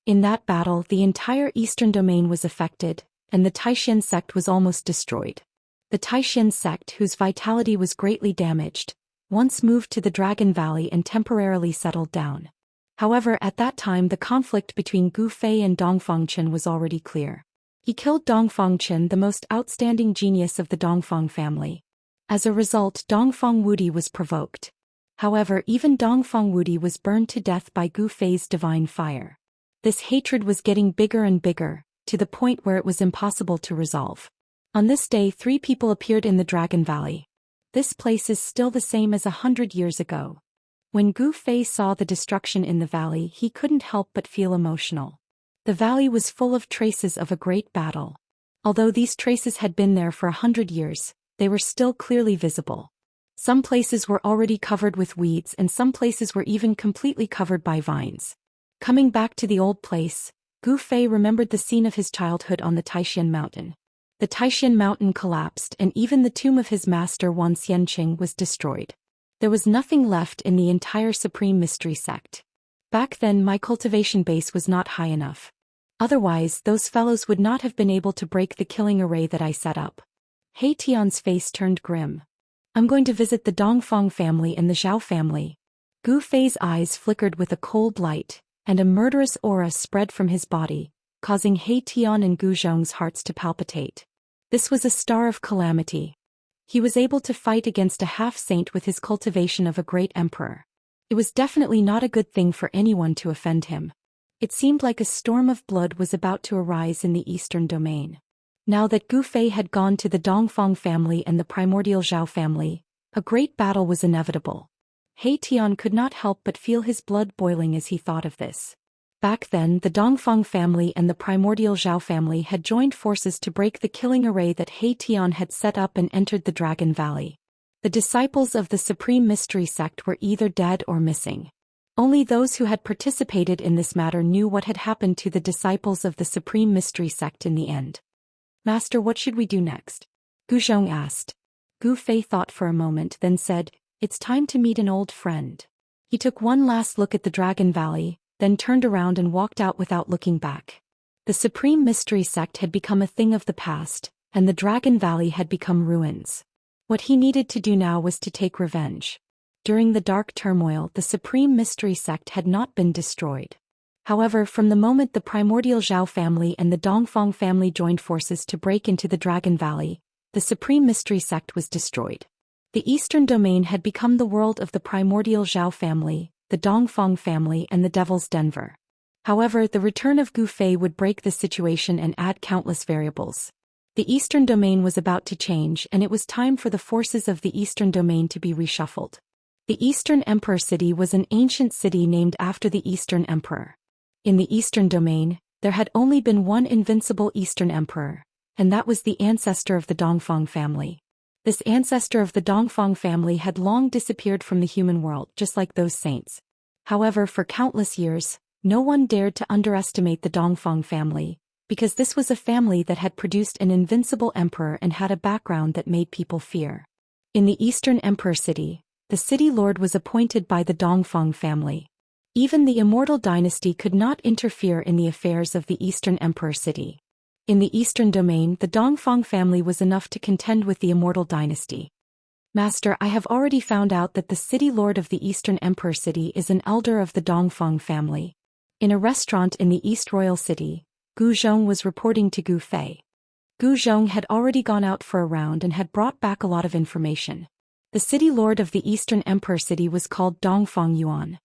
A: In that battle the entire Eastern Domain was affected, and the Taishan sect was almost destroyed. The Taishan sect, whose vitality was greatly damaged, once moved to the Dragon Valley and temporarily settled down. However, at that time the conflict between Gu Fei and Dongfang Chen was already clear. He killed Dongfang Chen, the most outstanding genius of the Dongfang family. As a result, Dongfang Wudi was provoked. However, even Dongfang Wudi was burned to death by Gu Fei's divine fire. This hatred was getting bigger and bigger, to the point where it was impossible to resolve. On this day 3 people appeared in the Dragon Valley. This place is still the same as 100 years ago. When Gu Fei saw the destruction in the valley, he couldn't help but feel emotional. The valley was full of traces of a great battle. Although these traces had been there for 100 years, they were still clearly visible. Some places were already covered with weeds and some places were even completely covered by vines. Coming back to the old place, Gu Fei remembered the scene of his childhood on the Taishan mountain. The Taishan mountain collapsed and even the tomb of his master Wan Xianqing was destroyed. There was nothing left in the entire Supreme Mystery sect. Back then my cultivation base was not high enough. Otherwise those fellows would not have been able to break the killing array that I set up. He Tian's face turned grim. I'm going to visit the Dongfang family and the Zhao family. Gu Fei's eyes flickered with a cold light, and a murderous aura spread from his body, causing He Tian and Gu Zhong's hearts to palpitate. This was a star of calamity. He was able to fight against a half-saint with his cultivation of a great emperor. It was definitely not a good thing for anyone to offend him. It seemed like a storm of blood was about to arise in the eastern domain. Now that Gu Fei had gone to the Dongfang family and the primordial Zhao family, a great battle was inevitable. He Tian could not help but feel his blood boiling as he thought of this. Back then, the Dongfang family and the primordial Zhao family had joined forces to break the killing array that He Tian had set up and entered the Dragon Valley. The disciples of the Supreme Mystery Sect were either dead or missing. Only those who had participated in this matter knew what had happened to the disciples of the Supreme Mystery Sect in the end. Master, what should we do next? Gu Zhong asked. Gu Fei thought for a moment, then said, "It's time to meet an old friend." He took one last look at the Dragon Valley, then turned around and walked out without looking back. The Supreme Mystery Sect had become a thing of the past, and the Dragon Valley had become ruins. What he needed to do now was to take revenge. During the dark turmoil, the Supreme Mystery Sect had not been destroyed. However, from the moment the primordial Zhao family and the Dongfang family joined forces to break into the Dragon Valley, the Supreme Mystery Sect was destroyed. The eastern domain had become the world of the primordial Zhao family, the Dongfang family and the Devil's Denver. However, the return of Gu Fei would break the situation and add countless variables. The eastern domain was about to change, and it was time for the forces of the eastern domain to be reshuffled. The Eastern Emperor City was an ancient city named after the Eastern Emperor. In the Eastern Domain, there had only been one invincible Eastern Emperor, and that was the ancestor of the Dongfang family. This ancestor of the Dongfang family had long disappeared from the human world, just like those saints. However, for countless years, no one dared to underestimate the Dongfang family, because this was a family that had produced an invincible emperor and had a background that made people fear. In the Eastern Emperor City, the city lord was appointed by the Dongfang family. Even the Immortal dynasty could not interfere in the affairs of the Eastern Emperor City. In the Eastern Domain, the Dongfang family was enough to contend with the Immortal dynasty. Master, I have already found out that the city lord of the Eastern Emperor City is an elder of the Dongfang family. In a restaurant in the East Royal City, Gu Zhong was reporting to Gu Fei. Gu Zhong had already gone out for a round and had brought back a lot of information. The city lord of the Eastern Emperor City was called Dongfang Yuan.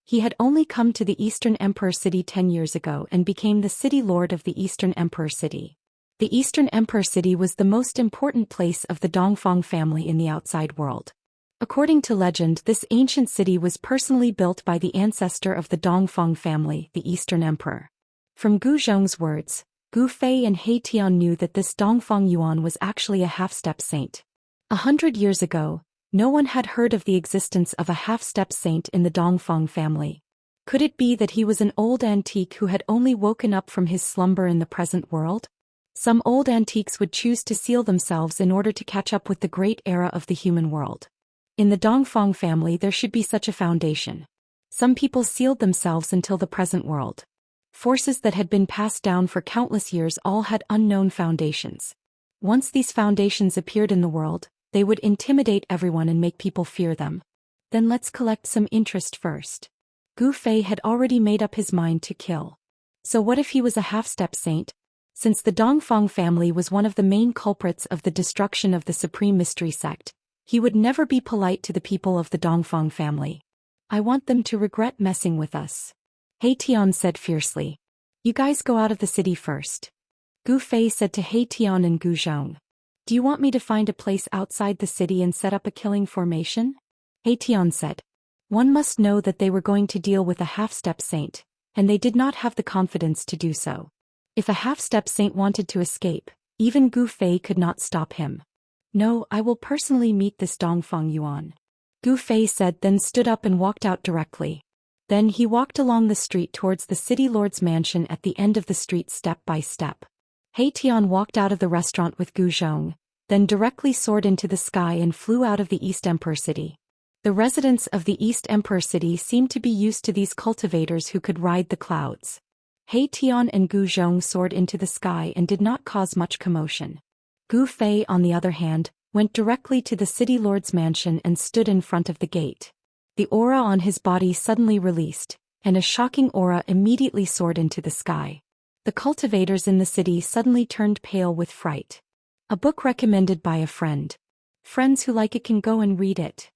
A: He had only come to the Eastern Emperor City 10 years ago and became the city lord of the Eastern Emperor City. The Eastern Emperor City was the most important place of the Dongfang family in the outside world. According to legend, this ancient city was personally built by the ancestor of the Dongfang family, the Eastern Emperor. From Gu Zhong's words, Gu Fei and He Tian knew that this Dongfang Yuan was actually a half-step saint. 100 years ago, no one had heard of the existence of a half-step saint in the Dongfang family. Could it be that he was an old antique who had only woken up from his slumber in the present world? Some old antiques would choose to seal themselves in order to catch up with the great era of the human world. In the Dongfang family there should be such a foundation. Some people sealed themselves until the present world. Forces that had been passed down for countless years all had unknown foundations. Once these foundations appeared in the world, they would intimidate everyone and make people fear them. Then let's collect some interest first. Gu Fei had already made up his mind to kill. So what if he was a half-step saint? Since the Dongfang family was one of the main culprits of the destruction of the Supreme Mystery Sect, he would never be polite to the people of the Dongfang family. I want them to regret messing with us. He Tian said fiercely. You guys go out of the city first. Gu Fei said to He Tian and Gu Zhong. Do you want me to find a place outside the city and set up a killing formation? He Tian said. One must know that they were going to deal with a half-step saint, and they did not have the confidence to do so. If a half-step saint wanted to escape, even Gu Fei could not stop him. No, I will personally meet this Dongfang Yuan. Gu Fei said, then stood up and walked out directly. Then he walked along the street towards the city lord's mansion at the end of the street step by step. He Tian walked out of the restaurant with Gu Zhong, then directly soared into the sky and flew out of the East Emperor City. The residents of the East Emperor City seemed to be used to these cultivators who could ride the clouds. He Tian and Gu Zhong soared into the sky and did not cause much commotion. Gu Fei, on the other hand, went directly to the city lord's mansion and stood in front of the gate. The aura on his body suddenly released, and a shocking aura immediately soared into the sky. The cultivators in the city suddenly turned pale with fright. A book recommended by a friend. Friends who like it can go and read it.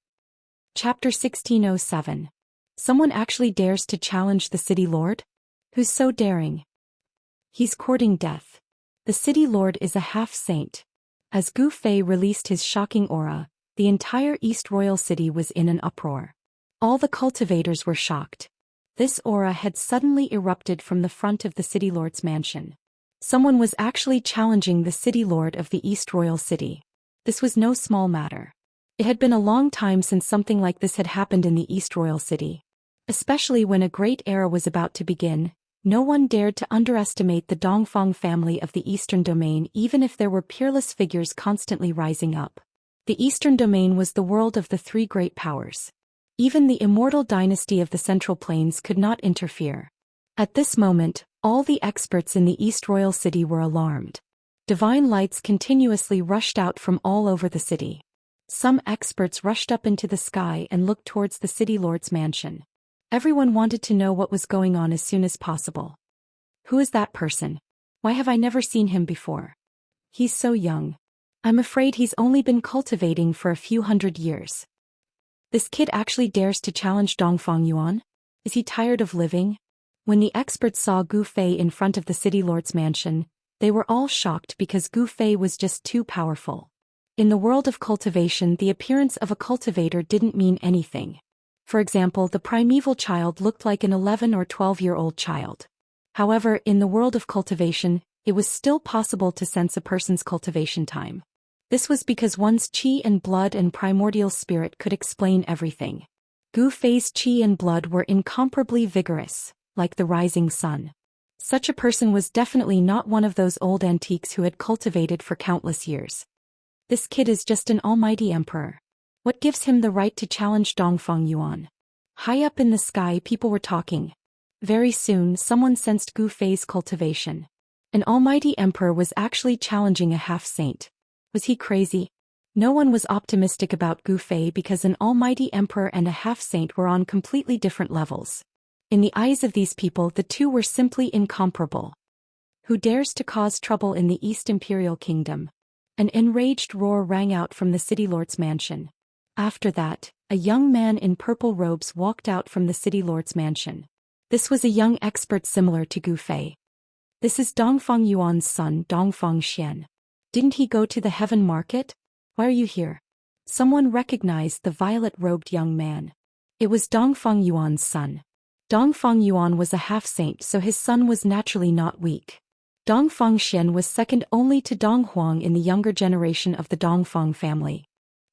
A: Chapter 1607. Someone actually dares to challenge the city lord? Who's so daring? He's courting death. The city lord is a half-saint. As Gu Fei released his shocking aura, the entire East Royal City was in an uproar. All the cultivators were shocked. This aura had suddenly erupted from the front of the city lord's mansion. Someone was actually challenging the city lord of the East Royal City. This was no small matter. It had been a long time since something like this had happened in the East Royal City. Especially when a great era was about to begin, no one dared to underestimate the Dongfang family of the Eastern Domain even if there were peerless figures constantly rising up. The Eastern Domain was the world of the three great powers. Even the Immortal dynasty of the Central Plains could not interfere. At this moment, all the experts in the East Royal City were alarmed. Divine lights continuously rushed out from all over the city. Some experts rushed up into the sky and looked towards the city lord's mansion. Everyone wanted to know what was going on as soon as possible. Who is that person? Why have I never seen him before? He's so young. I'm afraid he's only been cultivating for a few hundred years. This kid actually dares to challenge Dongfang Yuan? Is he tired of living? When the experts saw Gu Fei in front of the city lord's mansion, they were all shocked because Gu Fei was just too powerful. In the world of cultivation, the appearance of a cultivator didn't mean anything. For example, the primeval child looked like an 11 or 12-year-old child. However, in the world of cultivation, it was still possible to sense a person's cultivation time. This was because one's qi and blood and primordial spirit could explain everything. Gu Fei's qi and blood were incomparably vigorous, like the rising sun. Such a person was definitely not one of those old antiques who had cultivated for countless years. This kid is just an almighty emperor. What gives him the right to challenge Dongfang Yuan? High up in the sky, people were talking. Very soon, someone sensed Gu Fei's cultivation. An almighty emperor was actually challenging a half-saint. Was he crazy? No one was optimistic about Gu Fei because an almighty emperor and a half-saint were on completely different levels. In the eyes of these people, the two were simply incomparable. Who dares to cause trouble in the East Imperial Kingdom? An enraged roar rang out from the city lord's mansion. After that, a young man in purple robes walked out from the city lord's mansion. This was a young expert similar to Gu Fei. This is Dongfang Yuan's son, Dongfang Xian. Didn't he go to the heaven market? Why are you here? Someone recognized the violet-robed young man. It was Dongfang Yuan's son. Dongfang Yuan was a half-saint, so his son was naturally not weak. Dongfang Xian was second only to Dong Huang in the younger generation of the Dongfang family.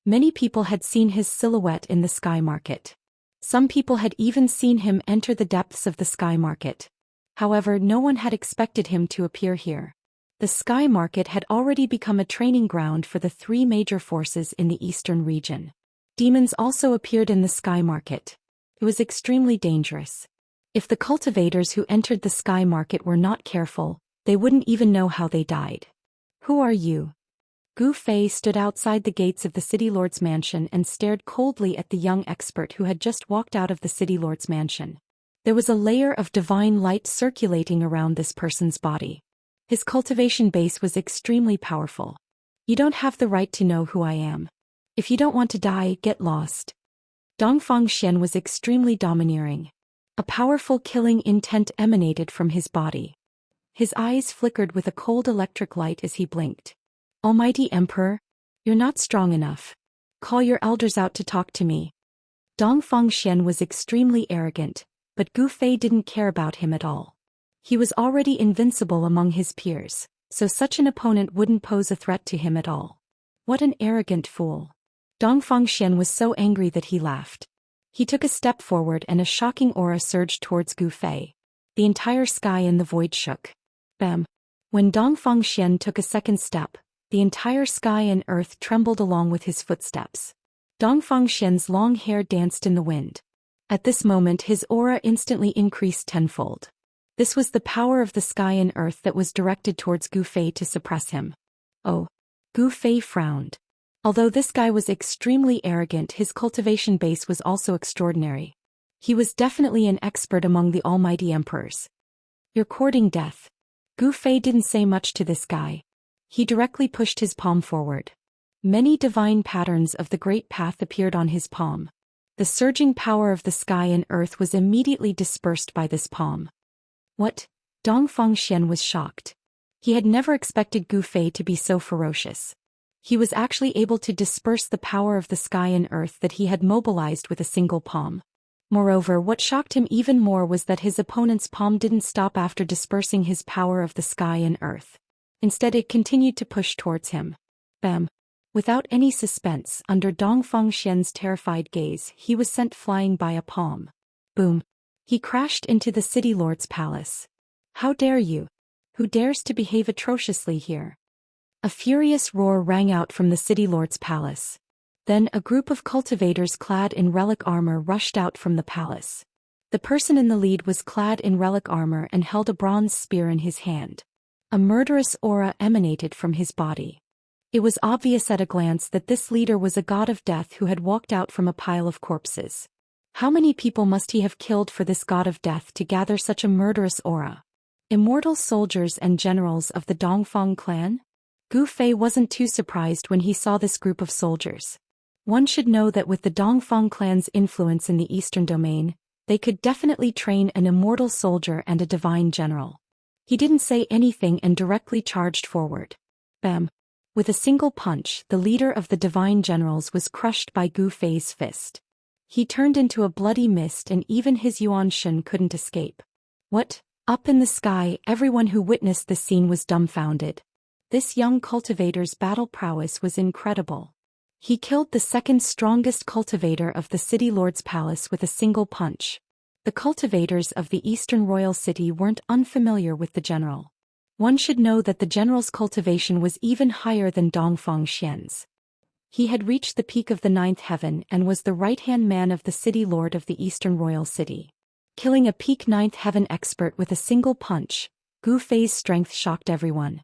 A: Many people had seen his silhouette in the sky market. Some people had even seen him enter the depths of the sky market. However, no one had expected him to appear here. The sky market had already become a training ground for the three major forces in the eastern region. Demons also appeared in the sky market. It was extremely dangerous. If the cultivators who entered the sky market were not careful, they wouldn't even know how they died. Who are you? Gu Fei stood outside the gates of the city lord's mansion and stared coldly at the young expert who had just walked out of the city lord's mansion. There was a layer of divine light circulating around this person's body. His cultivation base was extremely powerful. You don't have the right to know who I am. If you don't want to die, get lost. Dongfang Xian was extremely domineering. A powerful killing intent emanated from his body. His eyes flickered with a cold electric light as he blinked. Almighty Emperor, you're not strong enough. Call your elders out to talk to me. Dongfang Xian was extremely arrogant, but Gu Fei didn't care about him at all. He was already invincible among his peers, so such an opponent wouldn't pose a threat to him at all. What an arrogant fool. Dongfang Xian was so angry that he laughed. He took a step forward and a shocking aura surged towards Gu Fei. The entire sky and the void shook. Bam! When Dongfang Xian took a second step, the entire sky and earth trembled along with his footsteps. Dongfang Xian's long hair danced in the wind. At this moment his aura instantly increased tenfold. This was the power of the sky and earth that was directed towards Gu Fei to suppress him. Oh. Gu Fei frowned. Although this guy was extremely arrogant, his cultivation base was also extraordinary. He was definitely an expert among the almighty emperors. You're courting death. Gu Fei didn't say much to this guy. He directly pushed his palm forward. Many divine patterns of the Great Path appeared on his palm. The surging power of the sky and earth was immediately dispersed by this palm. What? Dongfang Xian was shocked. He had never expected Gu Fei to be so ferocious. He was actually able to disperse the power of the sky and earth that he had mobilized with a single palm. Moreover, what shocked him even more was that his opponent's palm didn't stop after dispersing his power of the sky and earth. Instead, it continued to push towards him. Bam! Without any suspense, under Dongfang Xian's terrified gaze, he was sent flying by a palm. Boom! He crashed into the city lord's palace. How dare you? Who dares to behave atrociously here? A furious roar rang out from the city lord's palace. Then a group of cultivators clad in relic armor rushed out from the palace. The person in the lead was clad in relic armor and held a bronze spear in his hand. A murderous aura emanated from his body. It was obvious at a glance that this leader was a god of death who had walked out from a pile of corpses. How many people must he have killed for this god of death to gather such a murderous aura? Immortal soldiers and generals of the Dongfang clan? Gu Fei wasn't too surprised when he saw this group of soldiers. One should know that with the Dongfang clan's influence in the eastern domain, they could definitely train an immortal soldier and a divine general. He didn't say anything and directly charged forward. Bam! With a single punch, the leader of the divine generals was crushed by Gu Fei's fist. He turned into a bloody mist and even his Yuan Shen couldn't escape. What? Up in the sky, everyone who witnessed this scene was dumbfounded. This young cultivator's battle prowess was incredible. He killed the second strongest cultivator of the city lord's palace with a single punch. The cultivators of the eastern royal city weren't unfamiliar with the general. One should know that the general's cultivation was even higher than Dongfang Xian's. He had reached the peak of the ninth heaven and was the right-hand man of the city lord of the eastern royal city. Killing a peak ninth heaven expert with a single punch, Gu Fei's strength shocked everyone.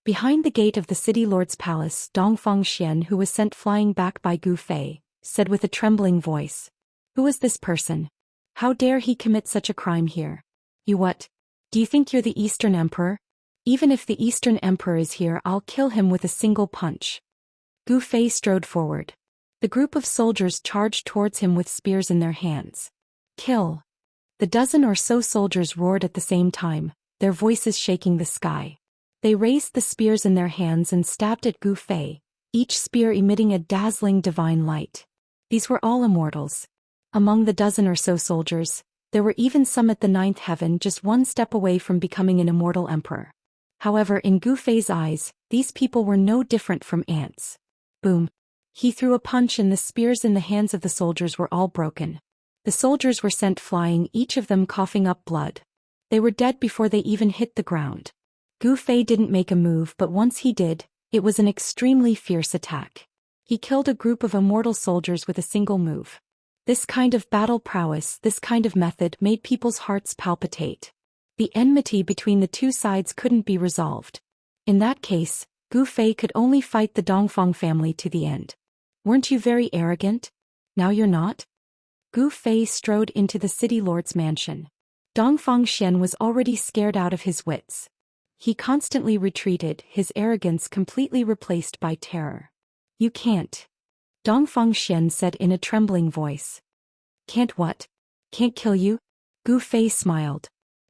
A: Behind the gate of the city lord's palace, Dongfang Xian, who was sent flying back by Gu Fei, said with a trembling voice. Who is this person? How dare he commit such a crime here? You what? Do you think you're the Eastern Emperor? Even if the Eastern Emperor is here, I'll kill him with a single punch. Gu Fei strode forward. The group of soldiers charged towards him with spears in their hands. Kill! The dozen or so soldiers roared at the same time, their voices shaking the sky. They raised the spears in their hands and stabbed at Gu Fei, each spear emitting a dazzling divine light. These were all immortals. Among the dozen or so soldiers, there were even some at the ninth heaven just one step away from becoming an immortal emperor. However, in Gu Fei's eyes, these people were no different from ants. Boom! He threw a punch and the spears in the hands of the soldiers were all broken. The soldiers were sent flying, each of them coughing up blood. They were dead before they even hit the ground. Gu Fei didn't make a move, but once he did, it was an extremely fierce attack. He killed a group of immortal soldiers with a single move. This kind of battle prowess, this kind of method made people's hearts palpitate. The enmity between the two sides couldn't be resolved. In that case, Gu Fei could only fight the Dongfang family to the end. Weren't you very arrogant? Now you're not? Gu Fei strode into the city lord's mansion. Dongfang Xian was already scared out of his wits. He constantly retreated, his arrogance completely replaced by terror. You can't. Dongfang Xian said in a trembling voice. Can't what? Can't kill you? Gu Fei smiled.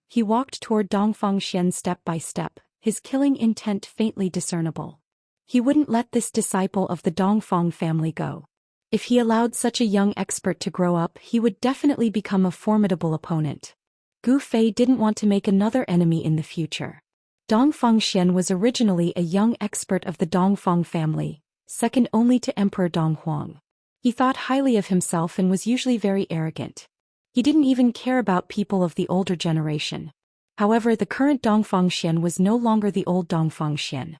A: He walked toward Dongfang Xian step by step, his killing intent faintly discernible. He wouldn't let this disciple of the Dongfang family go. If he allowed such a young expert to grow up, he would definitely become a formidable opponent. Gu Fei didn't want to make another enemy in the future. Dongfang Xian was originally a young expert of the Dongfang family, second only to Emperor Donghuang. He thought highly of himself and was usually very arrogant. He didn't even care about people of the older generation. However, the current Dongfang Xian was no longer the old Dongfang Xian.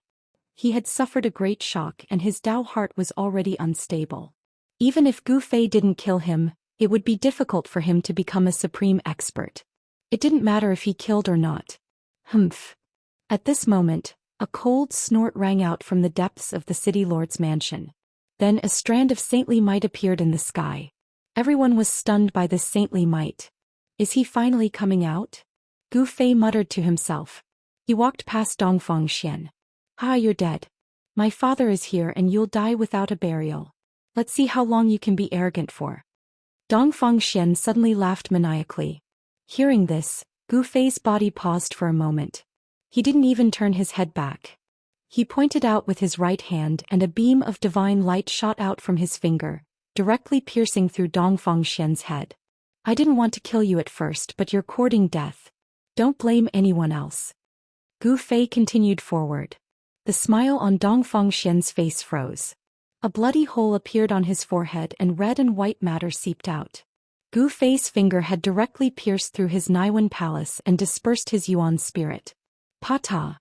A: He had suffered a great shock and his Dao heart was already unstable. Even if Gu Fei didn't kill him, it would be difficult for him to become a supreme expert. It didn't matter if he killed or not. Humph. At this moment, a cold snort rang out from the depths of the city lord's mansion. Then a strand of saintly might appeared in the sky. Everyone was stunned by this saintly might. Is he finally coming out? Gu Fei muttered to himself. He walked past Dongfang Xian. Ah, you're dead. My father is here and you'll die without a burial. Let's see how long you can be arrogant for. Dongfang Xian suddenly laughed maniacally. Hearing this, Gu Fei's body paused for a moment. He didn't even turn his head back. He pointed out with his right hand and a beam of divine light shot out from his finger, directly piercing through Dongfang Xian's head. I didn't want to kill you at first, but you're courting death. Don't blame anyone else. Gu Fei continued forward. The smile on Dongfang Xian's face froze. A bloody hole appeared on his forehead and red and white matter seeped out. Gu Fei's finger had directly pierced through his Naiwen palace and dispersed his Yuan spirit. Pata!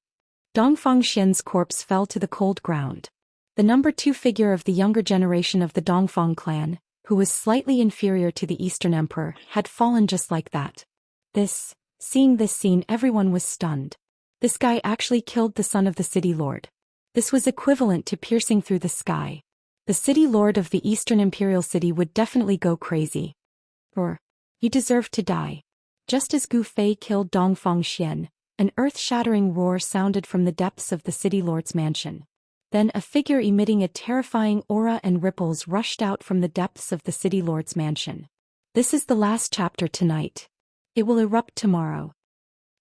A: Dongfang Xian's corpse fell to the cold ground. The number 2 figure of the younger generation of the Dongfang clan, who was slightly inferior to the Eastern Emperor, had fallen just like that. Seeing this scene, everyone was stunned. This guy actually killed the son of the city lord. This was equivalent to piercing through the sky. The city lord of the Eastern Imperial City would definitely go crazy. Or, you deserve to die. Just as Gu Fei killed Dongfang Xian, an earth-shattering roar sounded from the depths of the city lord's mansion. Then a figure emitting a terrifying aura and ripples rushed out from the depths of the city lord's mansion. This is the last chapter tonight. It will erupt tomorrow.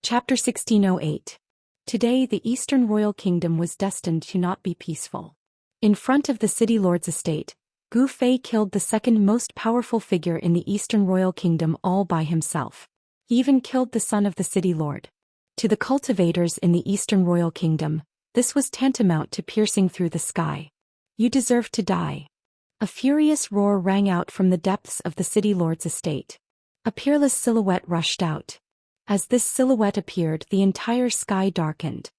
A: Chapter 1608. Today the Eastern Royal Kingdom was destined to not be peaceful. In front of the city lord's estate, Gu Fei killed the second most powerful figure in the Eastern Royal Kingdom all by himself. He even killed the son of the city lord. To the cultivators in the Eastern Royal Kingdom, this was tantamount to piercing through the sky. You deserve to die. A furious roar rang out from the depths of the city lord's estate. A peerless silhouette rushed out. As this silhouette appeared, the entire sky darkened.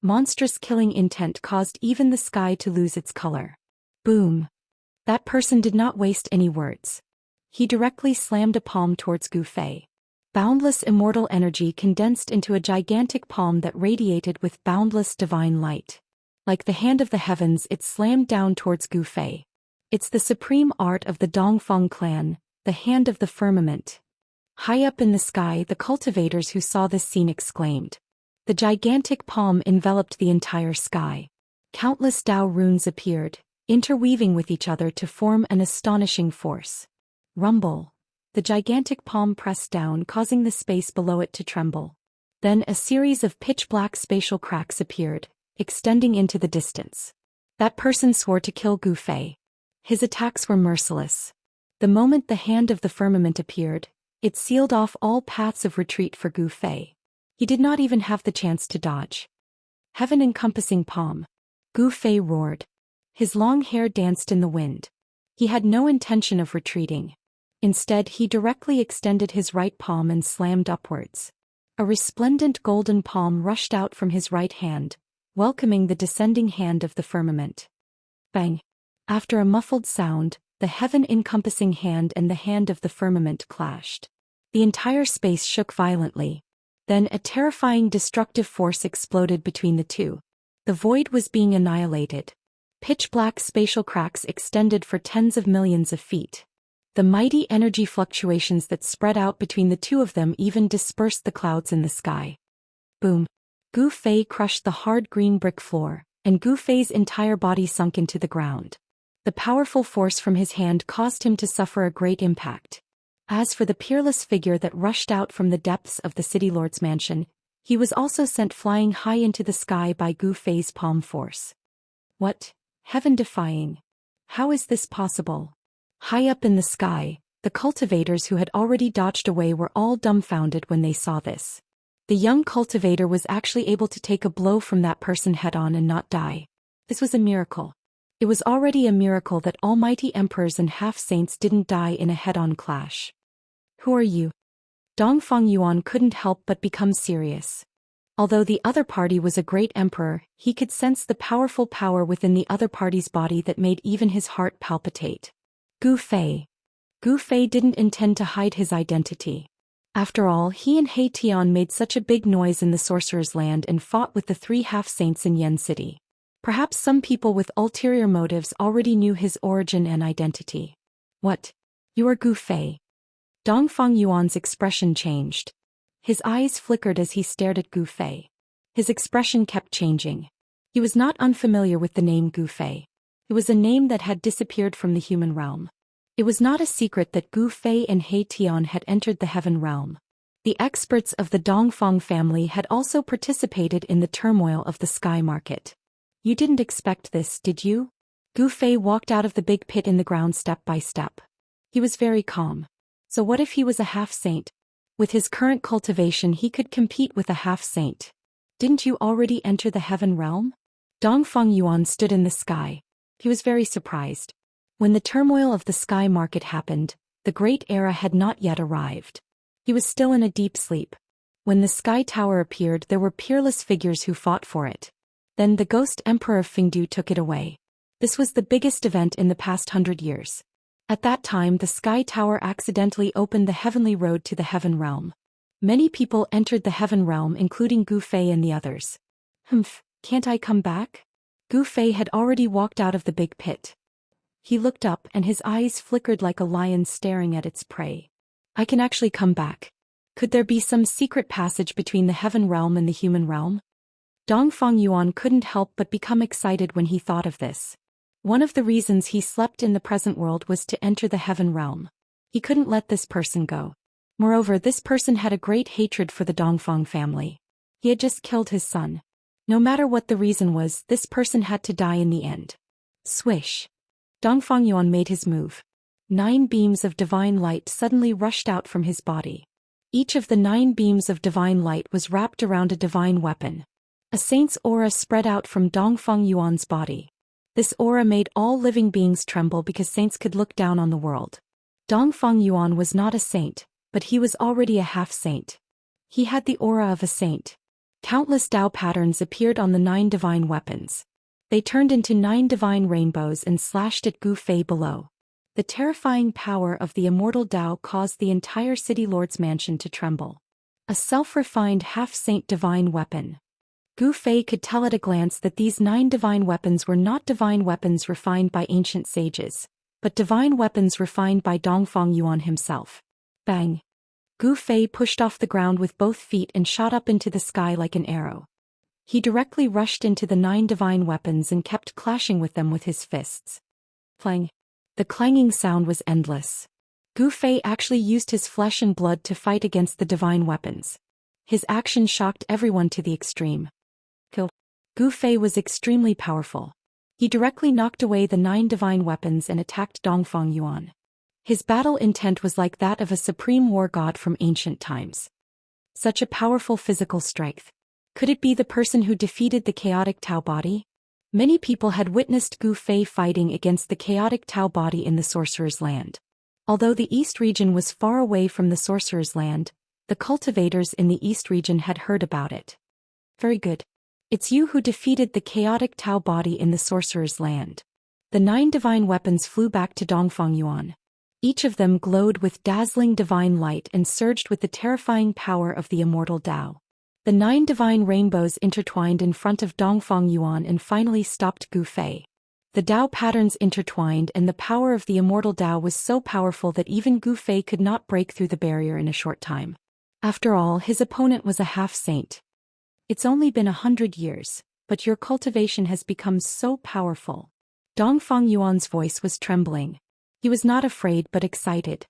A: Monstrous killing intent caused even the sky to lose its color. Boom! That person did not waste any words. He directly slammed a palm towards Gu Fei. Boundless immortal energy condensed into a gigantic palm that radiated with boundless divine light. Like the hand of the heavens, it slammed down towards Gu Fei. It's the supreme art of the Dongfang clan, the hand of the firmament. High up in the sky, the cultivators who saw this scene exclaimed. The gigantic palm enveloped the entire sky. Countless Dao runes appeared, interweaving with each other to form an astonishing force. Rumble. The gigantic palm pressed down, causing the space below it to tremble. Then a series of pitch-black spatial cracks appeared, extending into the distance. That person swore to kill Gu Fei. His attacks were merciless. The moment the hand of the firmament appeared, it sealed off all paths of retreat for Gu Fei. He did not even have the chance to dodge. Heaven-encompassing palm. Gu Fei roared. His long hair danced in the wind. He had no intention of retreating. Instead, he directly extended his right palm and slammed upwards. A resplendent golden palm rushed out from his right hand, welcoming the descending hand of the firmament. Bang! After a muffled sound, the heaven-encompassing hand and the hand of the firmament clashed. The entire space shook violently. Then a terrifying destructive force exploded between the two. The void was being annihilated. Pitch-black spatial cracks extended for tens of millions of feet. The mighty energy fluctuations that spread out between the two of them even dispersed the clouds in the sky. Boom! Gu Fei crushed the hard green brick floor, and Gu Fei's entire body sunk into the ground. The powerful force from his hand caused him to suffer a great impact. As for the peerless figure that rushed out from the depths of the city lord's mansion, he was also sent flying high into the sky by Gu Fei's palm force. What? Heaven-defying. How is this possible? High up in the sky, the cultivators who had already dodged away were all dumbfounded when they saw this. The young cultivator was actually able to take a blow from that person head-on and not die. This was a miracle. It was already a miracle that almighty emperors and half-saints didn't die in a head-on clash. Who are you? Dongfang Yuan couldn't help but become serious. Although the other party was a great emperor, he could sense the powerful power within the other party's body that made even his heart palpitate. Gu Fei. Gu Fei didn't intend to hide his identity. After all, he and He Tian made such a big noise in the sorcerer's land and fought with the 3 half-saints in Yen City. Perhaps some people with ulterior motives already knew his origin and identity. What? You are Gu Fei. Dongfang Yuan's expression changed. His eyes flickered as he stared at Gu Fei. His expression kept changing. He was not unfamiliar with the name Gu Fei. It was a name that had disappeared from the human realm. It was not a secret that Gu Fei and He Tian had entered the heaven realm. The experts of the Dongfang family had also participated in the turmoil of the sky market. You didn't expect this, did you? Gu Fei walked out of the big pit in the ground step by step. He was very calm. So what if he was a half-saint? With his current cultivation he could compete with a half-saint. Didn't you already enter the heaven realm? Dongfang Yuan stood in the sky. He was very surprised. When the turmoil of the sky market happened, the great era had not yet arrived. He was still in a deep sleep. When the sky tower appeared there were peerless figures who fought for it. Then the ghost emperor Fengdu took it away. This was the biggest event in the past 100 years. At that time the sky tower accidentally opened the heavenly road to the heaven realm. Many people entered the heaven realm including Gu Fei and the others. Can't I come back? Gu Fei had already walked out of the big pit. He looked up and his eyes flickered like a lion staring at its prey. I can actually come back. Could there be some secret passage between the heaven realm and the human realm? Dongfang Yuan couldn't help but become excited when he thought of this. One of the reasons he slept in the present world was to enter the heaven realm. He couldn't let this person go. Moreover, this person had a great hatred for the Dongfang family. He had just killed his son. No matter what the reason was, this person had to die in the end. Swish. Dongfang Yuan made his move. 9 beams of divine light suddenly rushed out from his body. Each of the 9 beams of divine light was wrapped around a divine weapon. A saint's aura spread out from Dongfang Yuan's body. This aura made all living beings tremble because saints could look down on the world. Dongfang Yuan was not a saint, but he was already a half-saint. He had the aura of a saint. Countless Dao patterns appeared on the 9 divine weapons. They turned into 9 divine rainbows and slashed at Gu Fei below. The terrifying power of the immortal Dao caused the entire city lord's mansion to tremble. A self-refined half-saint divine weapon. Gu Fei could tell at a glance that these 9 divine weapons were not divine weapons refined by ancient sages, but divine weapons refined by Dongfang Yuan himself. Bang! Gu Fei pushed off the ground with both feet and shot up into the sky like an arrow. He directly rushed into the 9 divine weapons and kept clashing with them with his fists. Clang! The clanging sound was endless. Gu Fei actually used his flesh and blood to fight against the divine weapons. His action shocked everyone to the extreme. Gu Fei was extremely powerful. He directly knocked away the 9 divine weapons and attacked Dongfang Yuan. His battle intent was like that of a supreme war god from ancient times. Such a powerful physical strength. Could it be the person who defeated the chaotic Tao body? Many people had witnessed Gu Fei fighting against the chaotic Tao body in the Sorcerer's Land. Although the East region was far away from the Sorcerer's Land, the cultivators in the East region had heard about it. Very good. It's you who defeated the chaotic Tao body in the Sorcerer's Land. The 9 divine weapons flew back to Dongfang Yuan. Each of them glowed with dazzling divine light and surged with the terrifying power of the immortal Dao. The 9 divine rainbows intertwined in front of Dongfang Yuan and finally stopped Gu Fei. The Dao patterns intertwined and the power of the immortal Dao was so powerful that even Gu Fei could not break through the barrier in a short time. After all, his opponent was a half-saint. It's only been 100 years, but your cultivation has become so powerful. Dongfang Yuan's voice was trembling. He was not afraid but excited.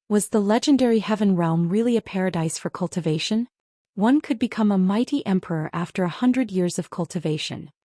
A: Was the legendary heaven realm really a paradise for cultivation? One could become a mighty emperor after 100 years of cultivation.